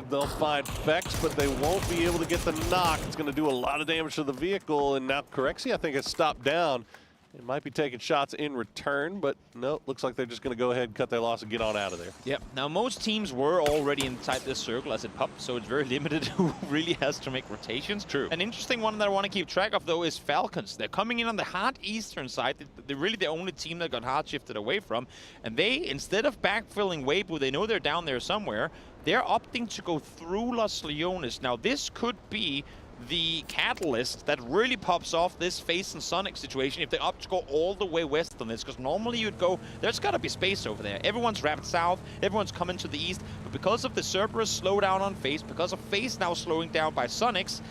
They'll find Vex, but they won't be able to get the knock. It's going to do a lot of damage to the vehicle, and now Corexy, I think, has stopped down. It might be taking shots in return, but no, looks like they're just going to go ahead and cut their loss and get on out of there. Yep. Now, most teams were already inside this circle as it popped, so it's very limited who really has to make rotations. True. An interesting one that I want to keep track of, though, is Falcons. They're coming in on the hard eastern side. They're really the only team that got hard shifted away from. And they, instead of backfilling Weibo, they know they're down there somewhere, they're opting to go through Los Leones. Now, this could be the catalyst that really pops off this FaZe and Sonic situation if they opt to go all the way west on this, because normally you'd go, there's got to be space over there. Everyone's wrapped south, everyone's coming to the east, but because of the Cerberus slowdown on FaZe, because of FaZe now slowing down by Sonics,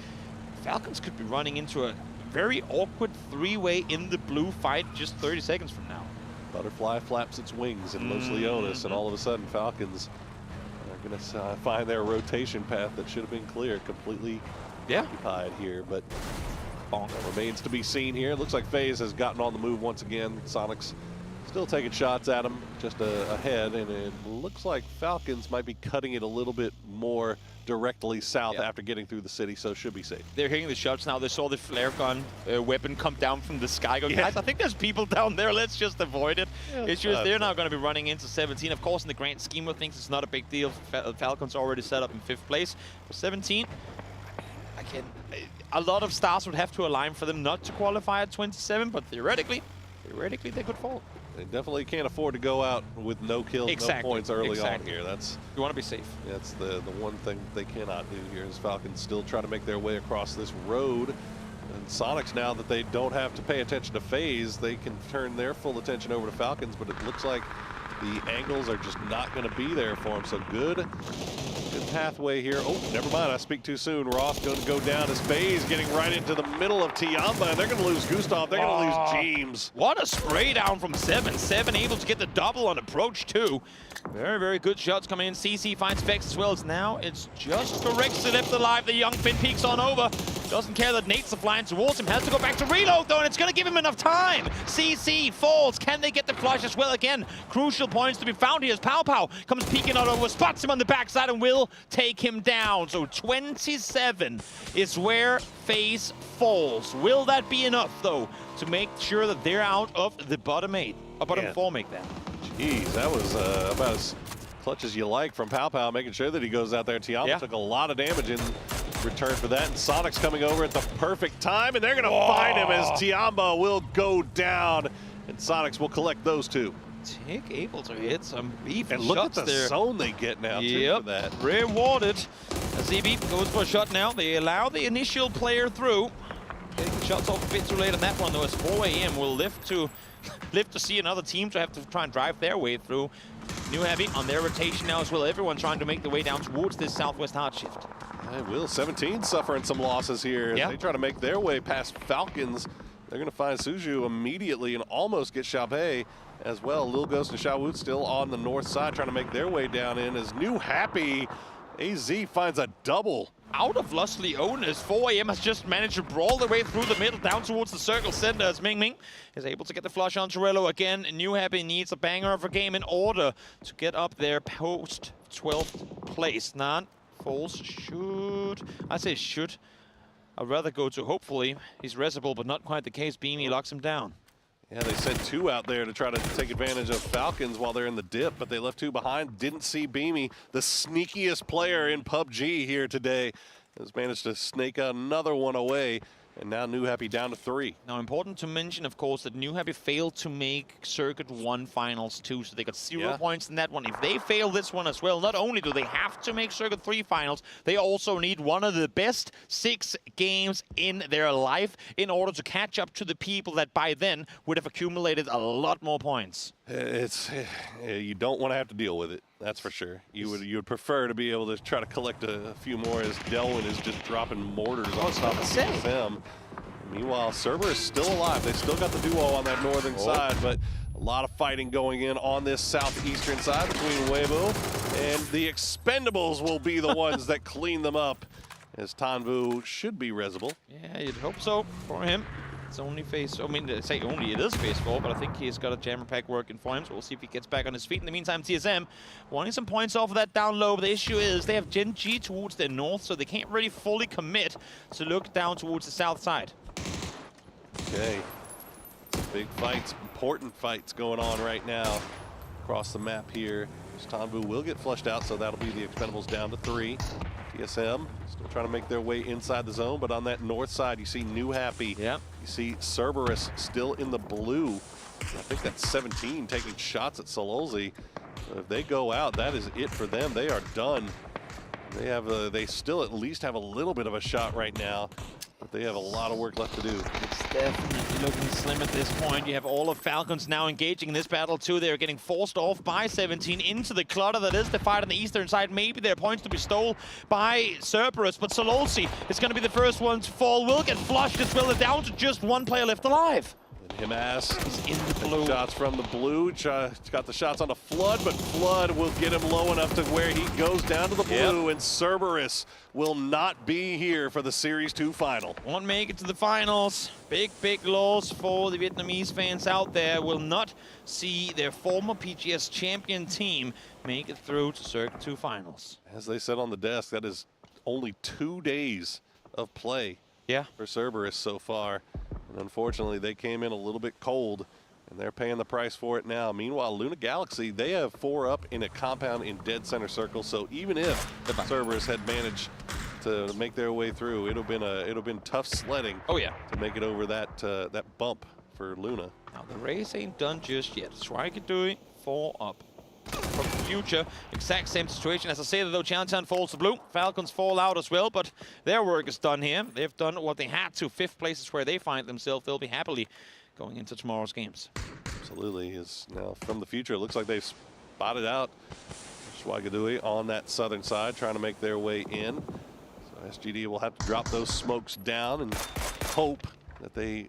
Falcons could be running into a very awkward three-way in the blue fight just 30 seconds from now. Butterfly flaps its wings in Los Leones, and all of a sudden Falcons are going to find their rotation path that should have been clear, completely occupied here. But that remains to be seen here. It looks like FaZe has gotten on the move once again. Sonic's still taking shots at him, just ahead, and it looks like Falcons might be cutting it a little bit more directly south after getting through the city, so should be safe. They're hitting the shots now. They saw the flare gun weapon come down from the sky. Go, guys, I think there's people down there. Let's just avoid it. It's just they're now going to be running into 17. Of course, in the grand scheme of things, it's not a big deal. Falcons already set up in 5th place. For 17, again, a lot of stars would have to align for them not to qualify at 27, but theoretically they could fall. They definitely can't afford to go out with no kills, no points early on here. That's you want to be safe. That's the one thing they cannot do here is Falcons still try to make their way across this road. And Sonics, now that they don't have to pay attention to FaZe, they can turn their full attention over to Falcons, but it looks like the angles are just not going to be there for them. So good pathway here. Oh, never mind. I speak too soon. Roth going to go down as FaZe getting right into the middle of Tiamba, and they're going to lose Gustav. They're going to lose James. What a spray down from 7. 7 able to get the double on approach too. Very, very good shots coming in. CC finds Vex as well as now. It's just Corexy left alive. The young Finn peeks on over. Doesn't care that Nate's flying towards him. Has to go back to reload though, and it's going to give him enough time. CC falls. Can they get the flush as well again? Crucial points to be found here as Pow Pow comes peeking on over, spots him on the backside and will take him down. So 27 is where FaZe falls. Will that be enough though to make sure that they're out of the bottom 8? Or bottom 4 make that? Jeez, that was about as clutch as you like from Pow Pow, making sure that he goes out there. Tiamba took a lot of damage in return for that, and Sonic's coming over at the perfect time, and they're going to find him as Tiamba will go down, and Sonics will collect those two. Tick able to hit some beef and look shots at the there. zone they get now too for that. Rewarded. As ZB goes for a shot now. They allow the initial player through. Taking shots off a bit too late on that one though, as 4 AM will live to see another team to have to try and drive their way through. New Heavy on their rotation now as well. Everyone trying to make the way down towards this southwest hard shift. Will 17 suffering some losses here. They try to make their way past Falcons. They're going to find Suju immediately and almost get Xiaopei as well. Lil Ghost and Xiaowu still on the north side trying to make their way down in as New Happy AZ finds a double. Out of Los Leones, 4 AM has just managed to brawl their way through the middle down towards the circle center as Ming Ming is able to get the flush on Torello again. New Happy needs a banger of a game in order to get up there post 12th place. Nan falls, should. I say should. I'd rather go to hopefully. He's resible, but not quite the case. Beamy locks him down. Yeah, they sent 2 out there to try to take advantage of Falcons while they're in the dip, but they left 2 behind. Didn't see Beamy, the sneakiest player in PUBG here today, has managed to snake another one away. And now New Happy down to 3. Now, important to mention, of course, that New Happy failed to make Circuit 1 Finals 2, so they got 0 points in that one. If they fail this one as well, not only do they have to make Circuit 3 Finals, they also need one of the best 6 games in their life in order to catch up to the people that by then would have accumulated a lot more points. You don't want to have to deal with it, that's for sure. You would prefer to be able to try to collect a few more as Delwyn is just dropping mortars on top of CSM. Meanwhile, Cerberus is still alive. They still got the duo on that northern side, but a lot of fighting going in on this southeastern side between Weibo and the Expendables will be the ones that clean them up, as Tanvu should be resible. Yeah, you'd hope so for him. It's only phase, I mean, to say only, it is phase 4, but I think he's got a jammer pack working for him, so we'll see if he gets back on his feet. In the meantime, TSM wanting some points off of that down low, but the issue is they have Gen G towards their north, so they can't really fully commit to look down towards the south side. Okay, some big fights, important fights going on right now across the map here. Tanvu will get flushed out, so that'll be the Expendables down to 3. TSM still trying to make their way inside the zone, but on that north side, you see New Happy. Yeah. You see Cerberus still in the blue. I think that's 17 taking shots at Sololzi. If they go out, that is it for them. They are done. They still at least have a little bit of a shot right now, but they have a lot of work left to do. It's definitely looking slim at this point. You have all of Falcons now engaging in this battle too. They're getting forced off by 17 into the clutter that is the fight on the eastern side. Maybe there are points to be stole by Cerberus, but Sololsi is going to be the first one to fall. Will get flushed as well. They're down to just one player left alive. Himas is in the blue. Shots from the blue. Got the shots on the Flood, but Flood will get him low enough to where he goes down to the blue, and Cerberus will not be here for the Series 2 final. Won't make it to the finals. Big loss for the Vietnamese fans out there. Will not see their former PGS champion team make it through to Circuit 2 finals. As they said on the desk, that is only 2 days of play for Cerberus so far. And unfortunately, they came in a little bit cold, and they're paying the price for it now. Meanwhile, Luna Galaxy, they have 4 up in a compound in dead center circle. So even if Cerberus had managed to make their way through, it would have been tough sledding. Oh yeah, to make it over that that bump for Luna. Now the race ain't done just yet. Striker doing 4 up. From the future, exact same situation. As I say, though, Chinatown falls to blue. Falcons fall out as well, but their work is done here. They've done what they had to. 5th place is where they find themselves. They'll be happily going into tomorrow's games. Absolutely. Is now from the future. It looks like they've spotted out Schwagadui on that southern side, trying to make their way in. So SGD will have to drop those smokes down and hope that they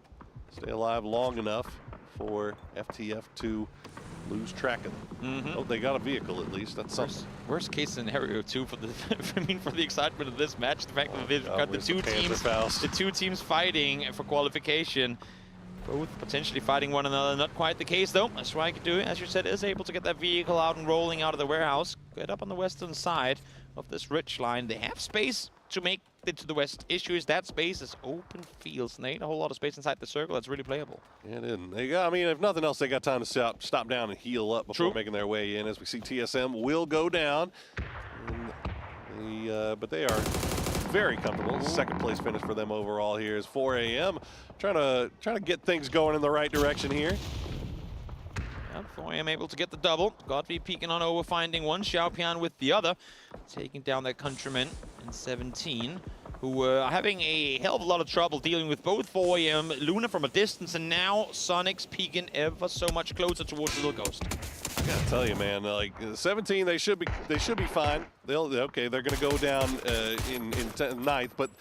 stay alive long enough for FTF to lose track of them. Oh, they got a vehicle at least. That's something. Worst case scenario too for the for the excitement of this match. The fact that they've got the two teams fighting for qualification, both potentially fighting one another. Not quite the case though. As Schwagadui, as you said, is able to get that vehicle out and rolling out of the warehouse. Get up on the western side of this ridge line. They have space to make it to the west. Issue is that space is open fields, and there ain't a whole lot of space inside the circle that's really playable. Yeah, it isn't. They got, I mean, if nothing else, they got time to stop down and heal up before making their way in. As we see, TSM will go down, but they are very comfortable. Second place finish for them overall here is 4 a.m. Trying to get things going in the right direction here. 4 a.m. able to get the double. Godfrey peeking on over, finding one. Xiaopian with the other. Taking down their countrymen in 17, who are having a hell of a lot of trouble dealing with both 4 a.m. Luna from a distance, and now Sonic's peeking ever so much closer towards the little ghost. I gotta tell you, man, like 17, they should be fine. They're gonna go down in 9th, but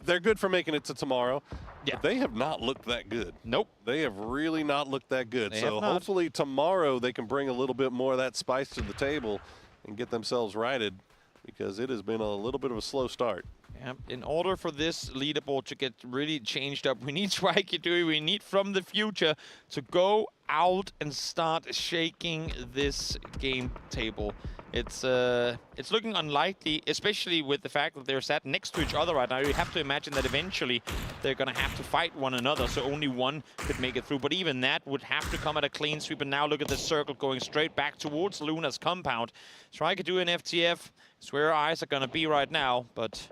they're good for making it to tomorrow. Yeah. But they have not looked that good. Nope. They have really not looked that good. They So hopefully tomorrow they can bring a little bit more of that spice to the table and get themselves righted, because it has been a little bit of a slow start. Yeah. In order for this leaderboard to get really changed up, we need Schwagadui, we need from the future to go out and start shaking this game table. It's looking unlikely, especially with the fact that they're sat next to each other right now. You have to imagine that eventually they're going to have to fight one another, so only one could make it through. But even that would have to come at a clean sweep. And now look at this circle going straight back towards Luna's compound. Schwagadui and FTF is where our eyes are going to be right now, but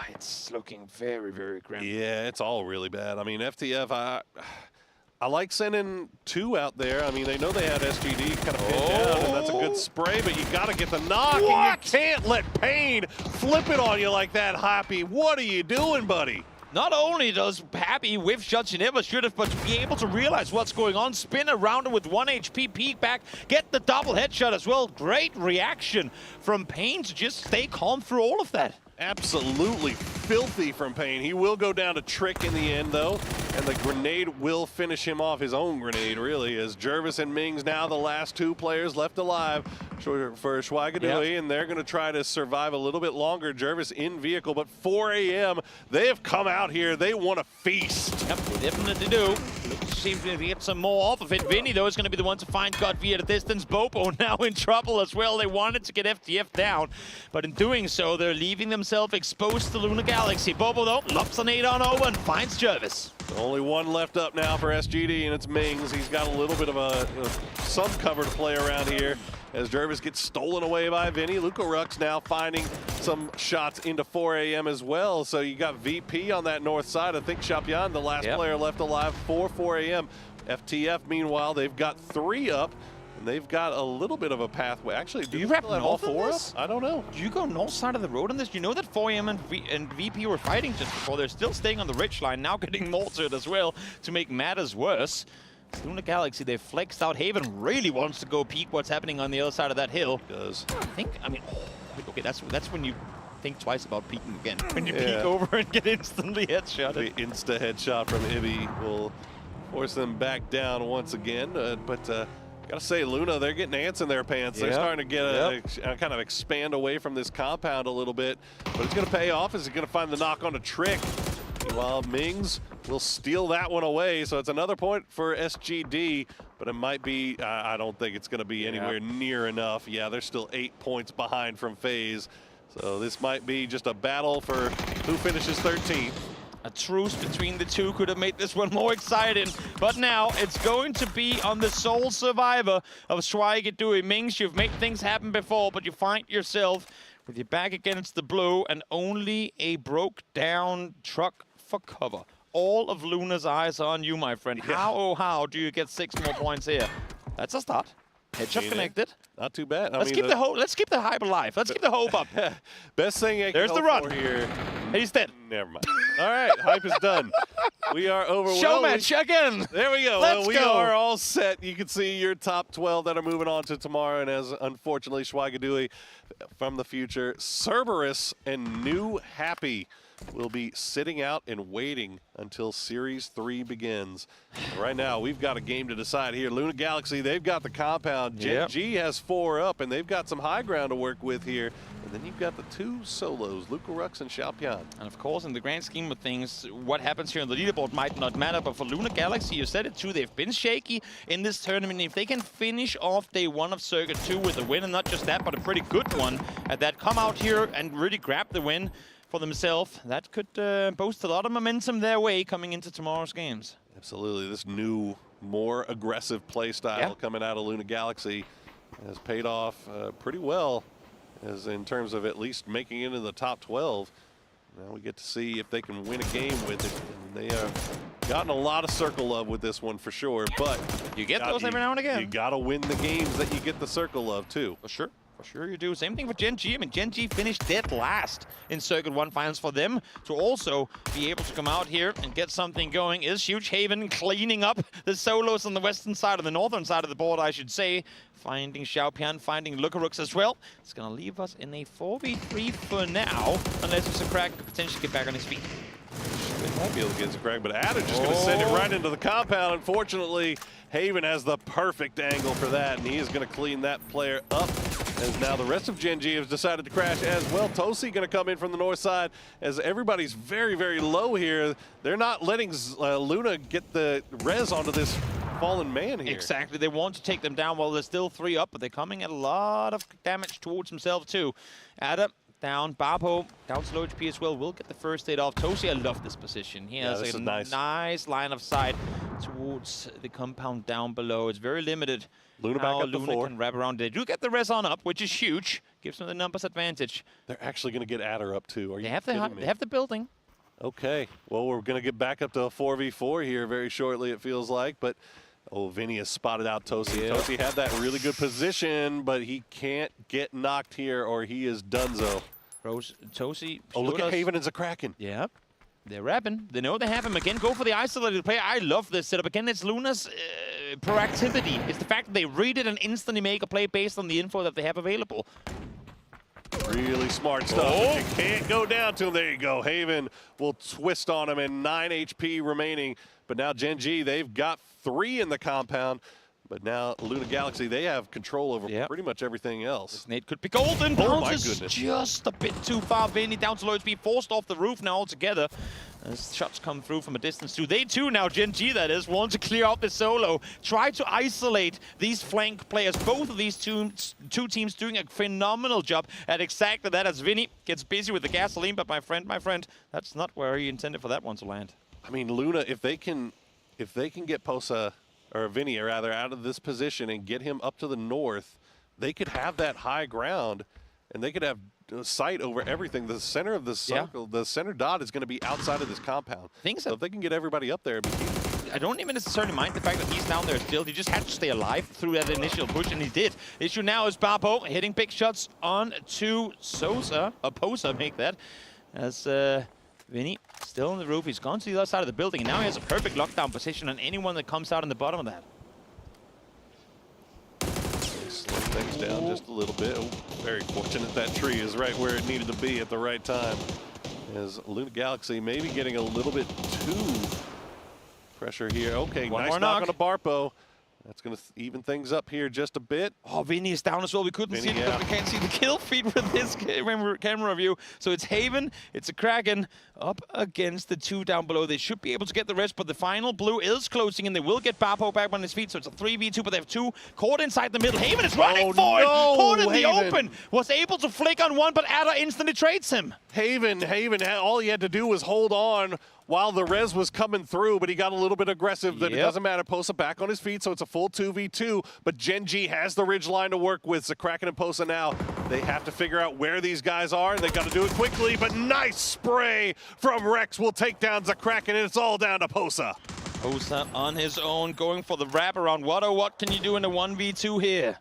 it's looking very, very grim. Yeah, it's all really bad. I mean, FTF, I like sending 2 out there. I mean, they know they had SGD kind of pinned down, and that's a good spray, but you got to get the knock, and you can't let Pain flip it on you like that, Happy. What are you doing, buddy? Not only does Happy whiff shots you never should have, but to be able to realize what's going on, spin around him with 1 HP, peek back, get the double headshot as well. Great reaction from Pain to just stay calm through all of that. Absolutely filthy from Pain. He will go down to Trick in the end, though, and the grenade will finish him off, his own grenade, really, as Jervis and Mings now the last 2 players left alive for Schwagadui, and they're going to try to survive a little bit longer. Jervis in vehicle, but 4 a.m., they have come out here. They want to feast. Yep, they definitely do. Seems to get some more off of it. Vinny, though, is going to be the one to find Godfrey at a distance. Bobo now in trouble as well. They wanted to get FTF down, but in doing so, they're leaving themselves exposed to Luna Galaxy. Bobo, though, lops a nade on over and finds Jervis. Only one left up now for SGD, and it's Mings. He's got a little bit of some cover to play around here as Jervis gets stolen away by Vinny. Luca Rux now finding some shots into 4 a.m. as well. So you got VP on that north side. I think Shapian, the last player left alive for 4 a.m. FTF, meanwhile, they've got 3 up. And they've got a little bit of a pathway. Actually, do you wrap still have all north on four up? this? I don't know. Do you go north side of the road on this? You know that 4M and VP were fighting just before. They're still staying on the ridge line, now getting mortared as well to make matters worse. Luna Galaxy, they flexed out. Haven really wants to go peek what's happening on the other side of that hill. He does. I mean, okay, that's when you think twice about peeking again. When you peek over and get instantly headshot. The insta headshot from Ibby will force them back down once again. Gotta say, Luna, they're getting ants in their pants. They're starting to get kind of expand away from this compound a little bit. But it's gonna pay off. Is he gonna find the knock on a trick? Meanwhile, Mings will steal that one away. So it's another point for SGD, but it might be, I don't think it's gonna be anywhere near enough. Yeah, they're still 8 points behind from FaZe. So this might be just a battle for who finishes 13th. A truce between the two could have made this one more exciting, but now it's going to be on the sole survivor of Schweigedui. Mings, you've made things happen before, but you find yourself with your back against the blue and only a broke down truck for cover. All of Luna's eyes are on you, my friend. How do you get 6 more points here? That's a start. Headshot connected. Not too bad. Let's keep the hope. Let's keep the hype alive. Let's keep the hope up. Best thing I can There's the hope run for here. He's dead. Never mind. All right, hype is done. We are over. Showmatch again. There we go. Let's we go. are all set. You can see your top 12 that are moving on to tomorrow. And as unfortunately, Schweigedui from the future, Cerberus and New Happy will be sitting out and waiting until Series 3 begins. Right now, we've got a game to decide here. Luna Galaxy, they've got the compound. Gen G has 4 up, and they've got some high ground to work with here. And then you've got the 2 solos, Lucarux and Xiaopian. And of course, in the grand scheme of things, what happens here on the leaderboard might not matter. But for Luna Galaxy, you said it too, they've been shaky in this tournament. If they can finish off day 1 of Circuit 2 with a win, and not just that, but a pretty good one at that, come out here and really grab the win for themselves, that could boast a lot of momentum their way coming into tomorrow's games. Absolutely. This new, more aggressive play style coming out of Luna Galaxy has paid off pretty well, as in terms of at least making it in the top 12. Now we get to see if they can win a game with it. And they have gotten a lot of circle love with this one for sure, but you get those every now and again. You got to win the games that you get the circle love too. For sure. For sure you do. Same thing for Gen G. I mean, Gen G finished dead last in Circuit 1 finals. For them to also be able to come out here and get something going is huge. Haven cleaning up the solos on the western side, or the northern side of the board, I should say. Finding Xiaopian, finding Lucarux as well. It's going to leave us in a 4v3 for now, unless it's a crack to potentially get back on his feet. They might be able to get a crack, but Adder just going to send it right into the compound. Unfortunately, Haven has the perfect angle for that, and he is going to clean that player up. As now the rest of Gen G has decided to crash as well. Tosi going to come in from the north side, as everybody's very, very low here. They're not letting Luna get the res onto this fallen man here. Exactly. They want to take them down while there's still 3 up, but they're coming at a lot of damage towards himself too. Adder down, Babo down to low HP as well, will get the first aid off. Tosi, I love this position. He has a nice line of sight towards the compound down below. It's very limited. Luna back up to 4. Can wrap around. They do get the res on up, which is huge. Gives them the numbers advantage. They're actually going to get Adder up too. Are you kidding me? They have the building. Okay. Well, we're going to get back up to a 4v4 here very shortly, it feels like. But, Vinny has spotted out Tosi. Yeah. Tosi had that really good position, but he can't get knocked here or he is donezo. Tosi. Oh, look at Haven as a Kraken. Yeah. They're rapping. They know they have him. Again, go for the isolated play. I love this setup. Again, it's Luna's proactivity. It's the fact that they read it and instantly make a play based on the info that they have available. Really smart stuff. You can't go down to him. There you go. Haven will twist on him, and 9 HP remaining. But now Gen G, they've got 3 in the compound. But now Luna Galaxy, they have control over pretty much everything else. This nade could be golden. Oh my Bounces goodness. just a bit too far. Vinny down to low speed, forced off the roof now altogether. As shots come through from a distance too. They too now, Gen G that is, want to clear out the solo. Try to isolate these flank players. Both of these two teams doing a phenomenal job at exactly that, as Vinny gets busy with the gasoline. But my friend, that's not where he intended for that one to land. I mean, Luna, if they can get Posa, or Vinny rather, out of this position and get him up to the north, they could have that high ground and they could have sight over everything. The center of the circle, the center dot is going to be outside of this compound. I think so. So if they can get everybody up there, it'd be huge. I don't even necessarily mind the fact that he's down there still. He just had to stay alive through that initial push, and he did. The issue now is Babo hitting big shots on to Posa, make that. As Vinny still on the roof. He's gone to the other side of the building, and now he has a perfect lockdown position on anyone that comes out on the bottom of that. Slow things down just a little bit. Oh, very fortunate that tree is right where it needed to be at the right time. As Luna Galaxy maybe getting a little bit too pressure here. Okay, One nice more knock on the Barpo. That's going to even things up here just a bit. Oh, Vinny is down as well. We couldn't see it because we can't see the kill feed with this camera view. So it's Haven, it's a Kraken up against the two down below. They should be able to get the rest, but the final blue is closing in. They will get Babo back on his feet, so it's a 3v2, but they have two caught inside the middle. Haven is running for it. Caught in the open. Was able to flick on one, but Adder instantly trades him. Haven, all he had to do was hold on while the res was coming through, but he got a little bit aggressive. But it doesn't matter. Posa back on his feet, so it's a full 2v2. But Gen G has the ridge line to work with. So Kraken and Posa now, they have to figure out where these guys are, and they got to do it quickly. But nice spray from Rex will take down Kraken, and it's all down to Posa. Posa on his own, going for the wraparound. What can you do in a 1v2 here?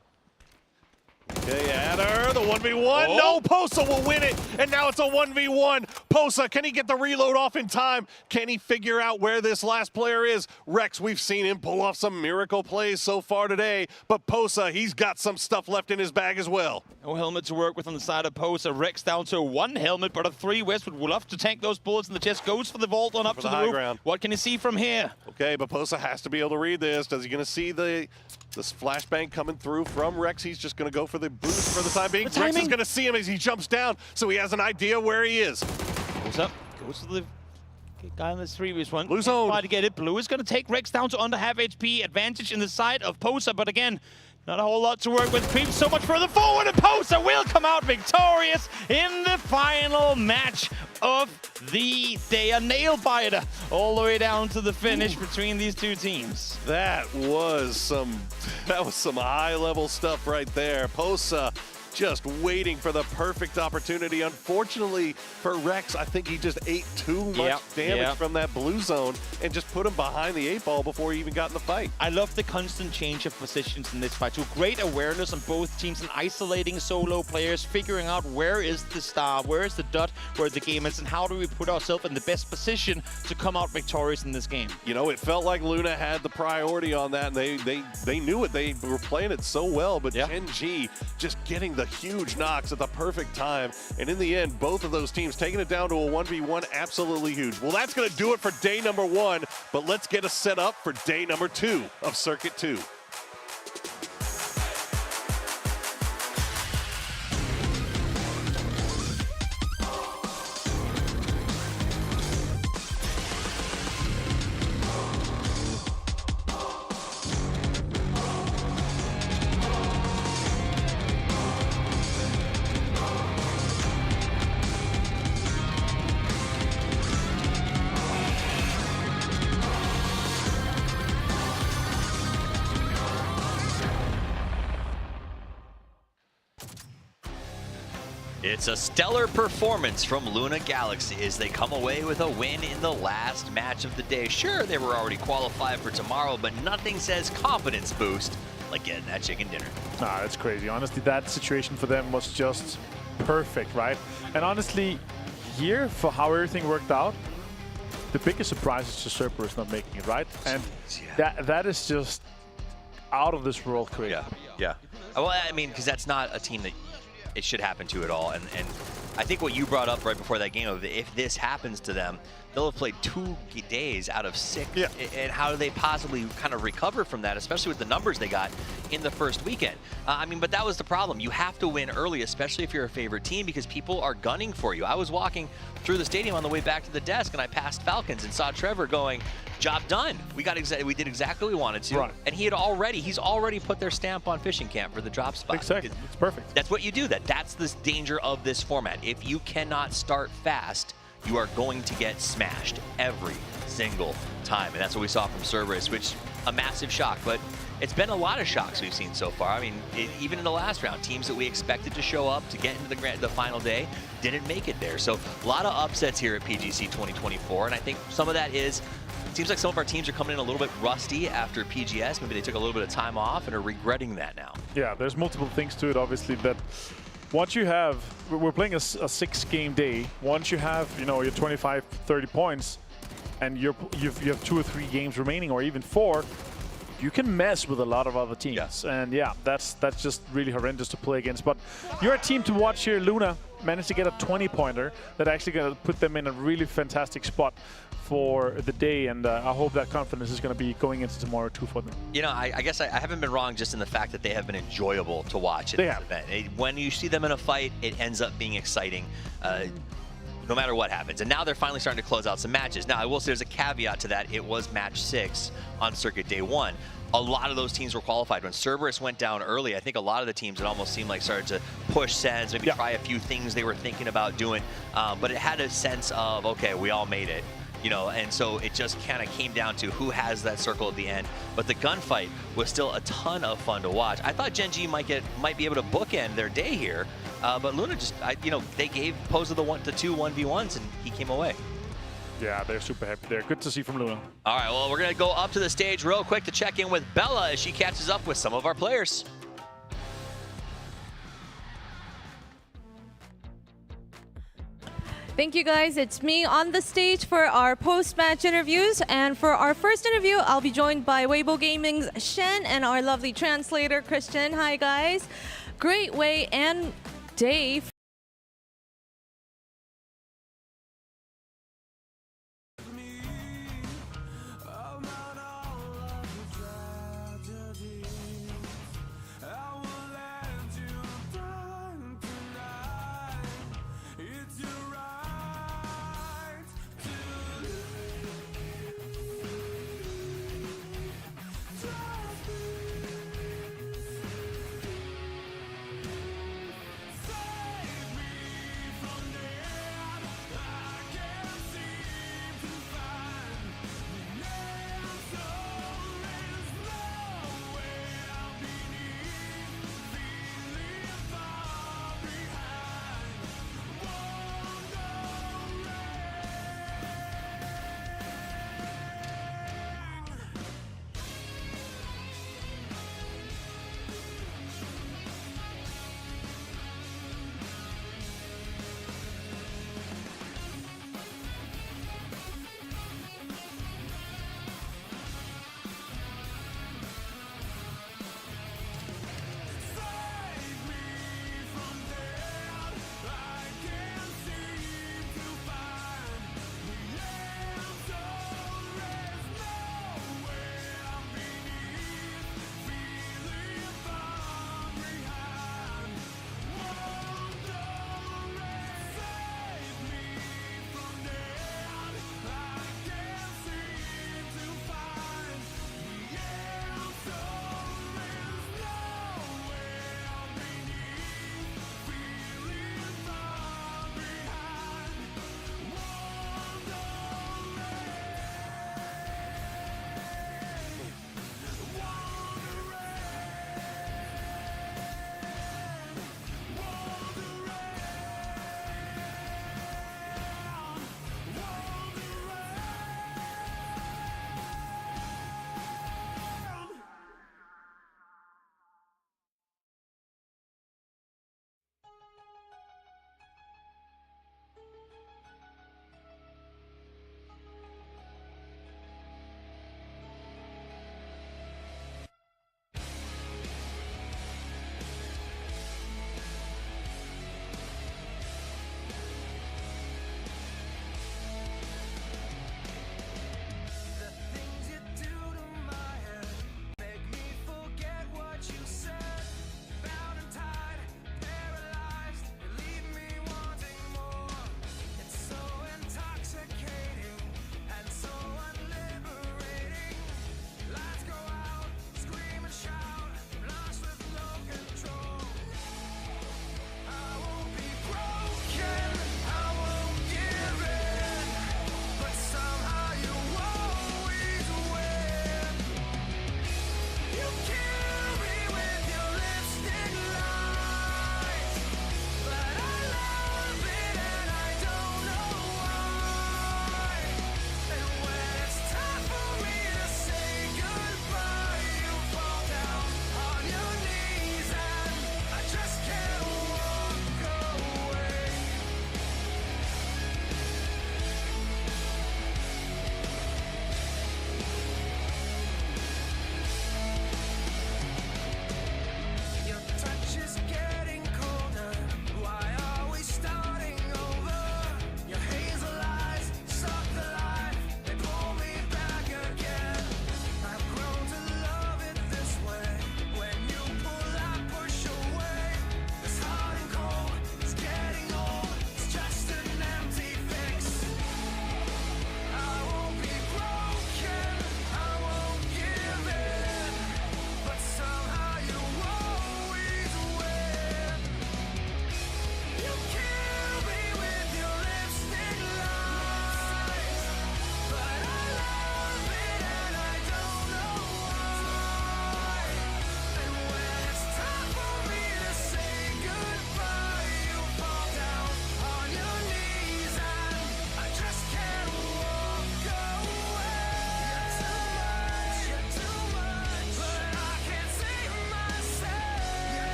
Okay, Adder, the 1v1. No, Posa will win it, and now it's a 1v1. Posa, can he get the reload off in time? Can he figure out where this last player is? Rex, we've seen him pull off some miracle plays so far today, but Posa, he's got some stuff left in his bag as well. No helmet to work with on the side of Posa. Rex down to one helmet, but a 3 Westwood will have to tank those bullets in the chest. Goes for the vault on up to the roof. Ground. What can you see from here? Okay, but Posa has to be able to read this. Is he going to see this flashbang coming through from Rex? He's just going to go for the boost for the time being. Rex is going to see him as he jumps down, so he has an idea where he is. Goes up, goes to the guy on this 3v1. Blue zone. Try to get it. Blue is going to take Rex down to under half HP. Advantage in the side of Posa, but again, not a whole lot to work with. Creeps so much further forward, and Posa will come out victorious in the final match of the day. A nail biter all the way down to the finish between these two teams. That was some high-level stuff right there. Posa just waiting for the perfect opportunity. Unfortunately for Rex, I think he just ate too much damage from that blue zone and just put him behind the 8 ball before he even got in the fight. I love the constant change of positions in this fight too. Great awareness on both teams and isolating solo players, figuring out where is the star, where is the dot, where the game is, and how do we put ourselves in the best position to come out victorious in this game. You know, it felt like Luna had the priority on that, and they knew it. They were playing it so well, but Gen G just getting the huge knocks at the perfect time, and in the end, both of those teams taking it down to a 1v1, absolutely huge. Well, that's going to do it for day number 1, but let's get us set up for day number 2 of Circuit 2. It's a stellar performance from Luna Galaxy as they come away with a win in the last match of the day. Sure, they were already qualified for tomorrow, but nothing says confidence boost like getting that chicken dinner. Nah, that's crazy. Honestly, that situation for them was just perfect, right? And honestly, here, for how everything worked out, the biggest surprise is just Cerberus not making it, right? And that is just out of this world crazy. Yeah. Well, I mean, because that's not a team that it should happen to at all. And I think what you brought up right before that game of if this happens to them, they'll have played 2 days out of 6. And how do they possibly kind of recover from that, especially with the numbers they got in the first weekend? I mean, but that was the problem. You have to win early, especially if you're a favorite team, because people are gunning for you. I was walking through the stadium on the way back to the desk, and I passed Falcons and saw Trevor going, job done. We did exactly what we wanted to. Right. And he's already put their stamp on fishing camp for the drop spot. Exactly. It's perfect. That's what you do. That's the danger of this format. If you cannot start fast, you are going to get smashed every single time. And that's what we saw from Cerberus, which a massive shock. But it's been a lot of shocks we've seen so far. I mean, even in the last round, teams that we expected to show up to get into the final day didn't make it there. So a lot of upsets here at PGC 2024. And I think some of that is seems like some of our teams are coming in a little bit rusty after PGS. Maybe they took a little bit of time off and are regretting that now. Yeah, there's multiple things to it, obviously, that once you have, we're playing a 6-game day. Once you have, you know, your 25, 30 points, and you have 2 or 3 games remaining, or even 4, you can mess with a lot of other teams. Yes. And yeah, that's just really horrendous to play against. But you're a team to watch here. Luna managed to get a 20-pointer that actually going to put them in a really fantastic spot for the day, and I hope that confidence is going to be going into tomorrow too for them. You know, I guess I haven't been wrong just in the fact that they have been enjoyable to watch at this event. When you see them in a fight, it ends up being exciting. No matter what happens. And now they're finally starting to close out some matches. Now, I will say there's a caveat to that. It was match 6 on Circuit Day 1. A lot of those teams were qualified. When Cerberus went down early, I think a lot of the teams, it almost seemed like, started to push sends, maybe try a few things they were thinking about doing. But it had a sense of, okay, we all made it. You know, and so it just kind of came down to who has that circle at the end. But the gunfight was still a ton of fun to watch. I thought Gen G might be able to bookend their day here, but Luna just, you know, they gave Posa the 2 1v1s and he came away. Yeah, they're super happy there. Good to see from Luna. All right, well, we're gonna go up to the stage real quick to check in with Bella as she catches up with some of our players. Thank you guys. It's me on the stage for our post-match interviews. And for our first interview, I'll be joined by Weibo Gaming's Shen and our lovely translator, Christian. Hi, guys. Great way and day.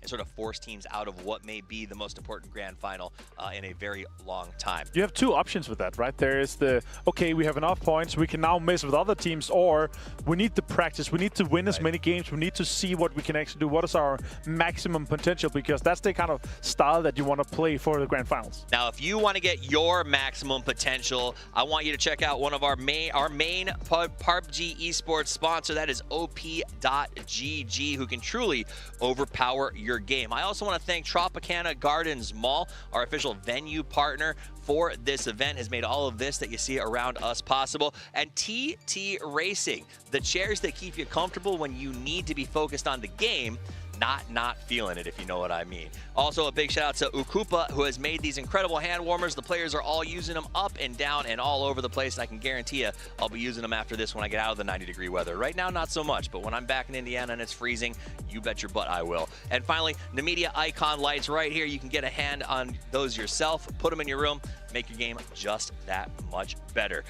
and sort of force teams out of what may be the most important grand final in a very long time. You have two options with that, right? There is the, okay, we have enough points, we can now mess with other teams, or we need to practice, we need to win as many games, we need to see what we can actually do, what is our maximum potential, because that's the kind of style that you want to play for the grand finals. Now, if you want to get your maximum potential, I want you to check out one of our main PUBG esports sponsor, that is op.gg, who can truly overpower your game. I also want to thank Tropicana Gardens Mall, our official venue partner for this event, has made all of this that you see around us possible. And TT Racing, the chairs that keep you comfortable when you need to be focused on the game, not feeling it, if you know what I mean. Also, a big shout out to Ukupa, who has made these incredible hand warmers. The players are all using them up and down and all over the place, and I can guarantee you I'll be using them after this when I get out of the 90-degree weather. Right now, not so much, but when I'm back in Indiana and it's freezing, you bet your butt I will. And finally, Nvidia Icon lights right here. You can get a hand on those yourself, put them in your room, make your game just that much better.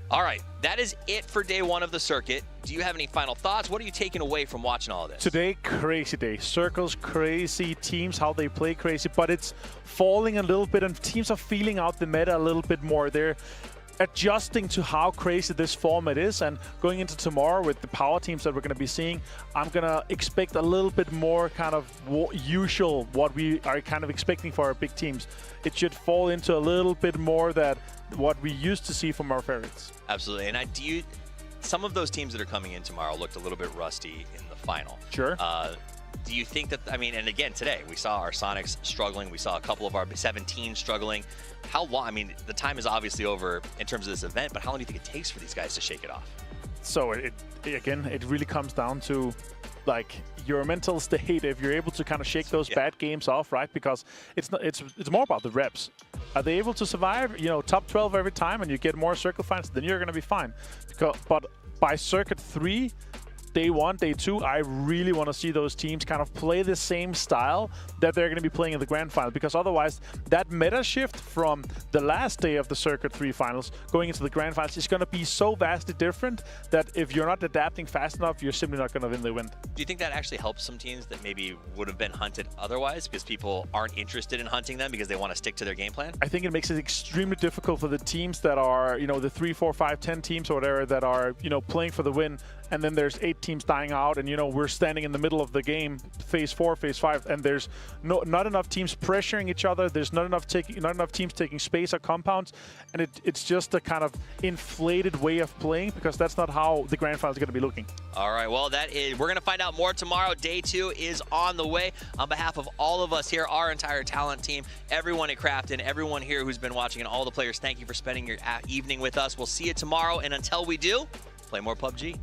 All right, that is it for day one of the circuit. Do you have any final thoughts? What are you taking away from watching all of this? Today, crazy day. Circles, crazy. Teams, how they play, crazy. But it's falling a little bit, and teams are feeling out the meta a little bit more. They're adjusting to how crazy this format is, and going into tomorrow with the power teams that we're going to be seeing, I'm going to expect a little bit more kind of usual, what we are kind of expecting for our big teams. It should fall into a little bit more that what we used to see from our favorites. Absolutely. And some of those teams that are coming in tomorrow looked a little bit rusty in the final. Sure. Do you think that, I mean, and again, today we saw our Sonics struggling. We saw a couple of our 17 struggling. How long, I mean, the time is obviously over in terms of this event, but how long do you think it takes for these guys to shake it off? So again, it really comes down to like your mental state. If you're able to kind of shake those bad games off, right? Because it's more about the reps. Are they able to survive, you know, top 12 every time, and you get more circle finals, then you're going to be fine. But by circuit 3, day 1, day 2, I really want to see those teams kind of play the same style that they're going to be playing in the grand final, because otherwise that meta shift from the last day of the circuit 3 finals going into the grand finals is going to be so vastly different that if you're not adapting fast enough, you're simply not going to win the event. Do you think that actually helps some teams that maybe would have been hunted otherwise because people aren't interested in hunting them because they want to stick to their game plan? I think it makes it extremely difficult for the teams that are, you know, the 3, 4, 5, 10 teams or whatever that are, you know, playing for the win, and then there's 8 teams dying out, and, you know, we're standing in the middle of the game, phase 4, phase 5, and there's not enough teams pressuring each other. There's not enough teams taking space or compounds, and it's just a kind of inflated way of playing, because that's not how the grand final is going to be looking. All right, well, we're going to find out more tomorrow. Day 2 is on the way. On behalf of all of us here, our entire talent team, everyone at Krafton, everyone here who's been watching, and all the players, thank you for spending your evening with us. We'll see you tomorrow, and until we do, play more PUBG.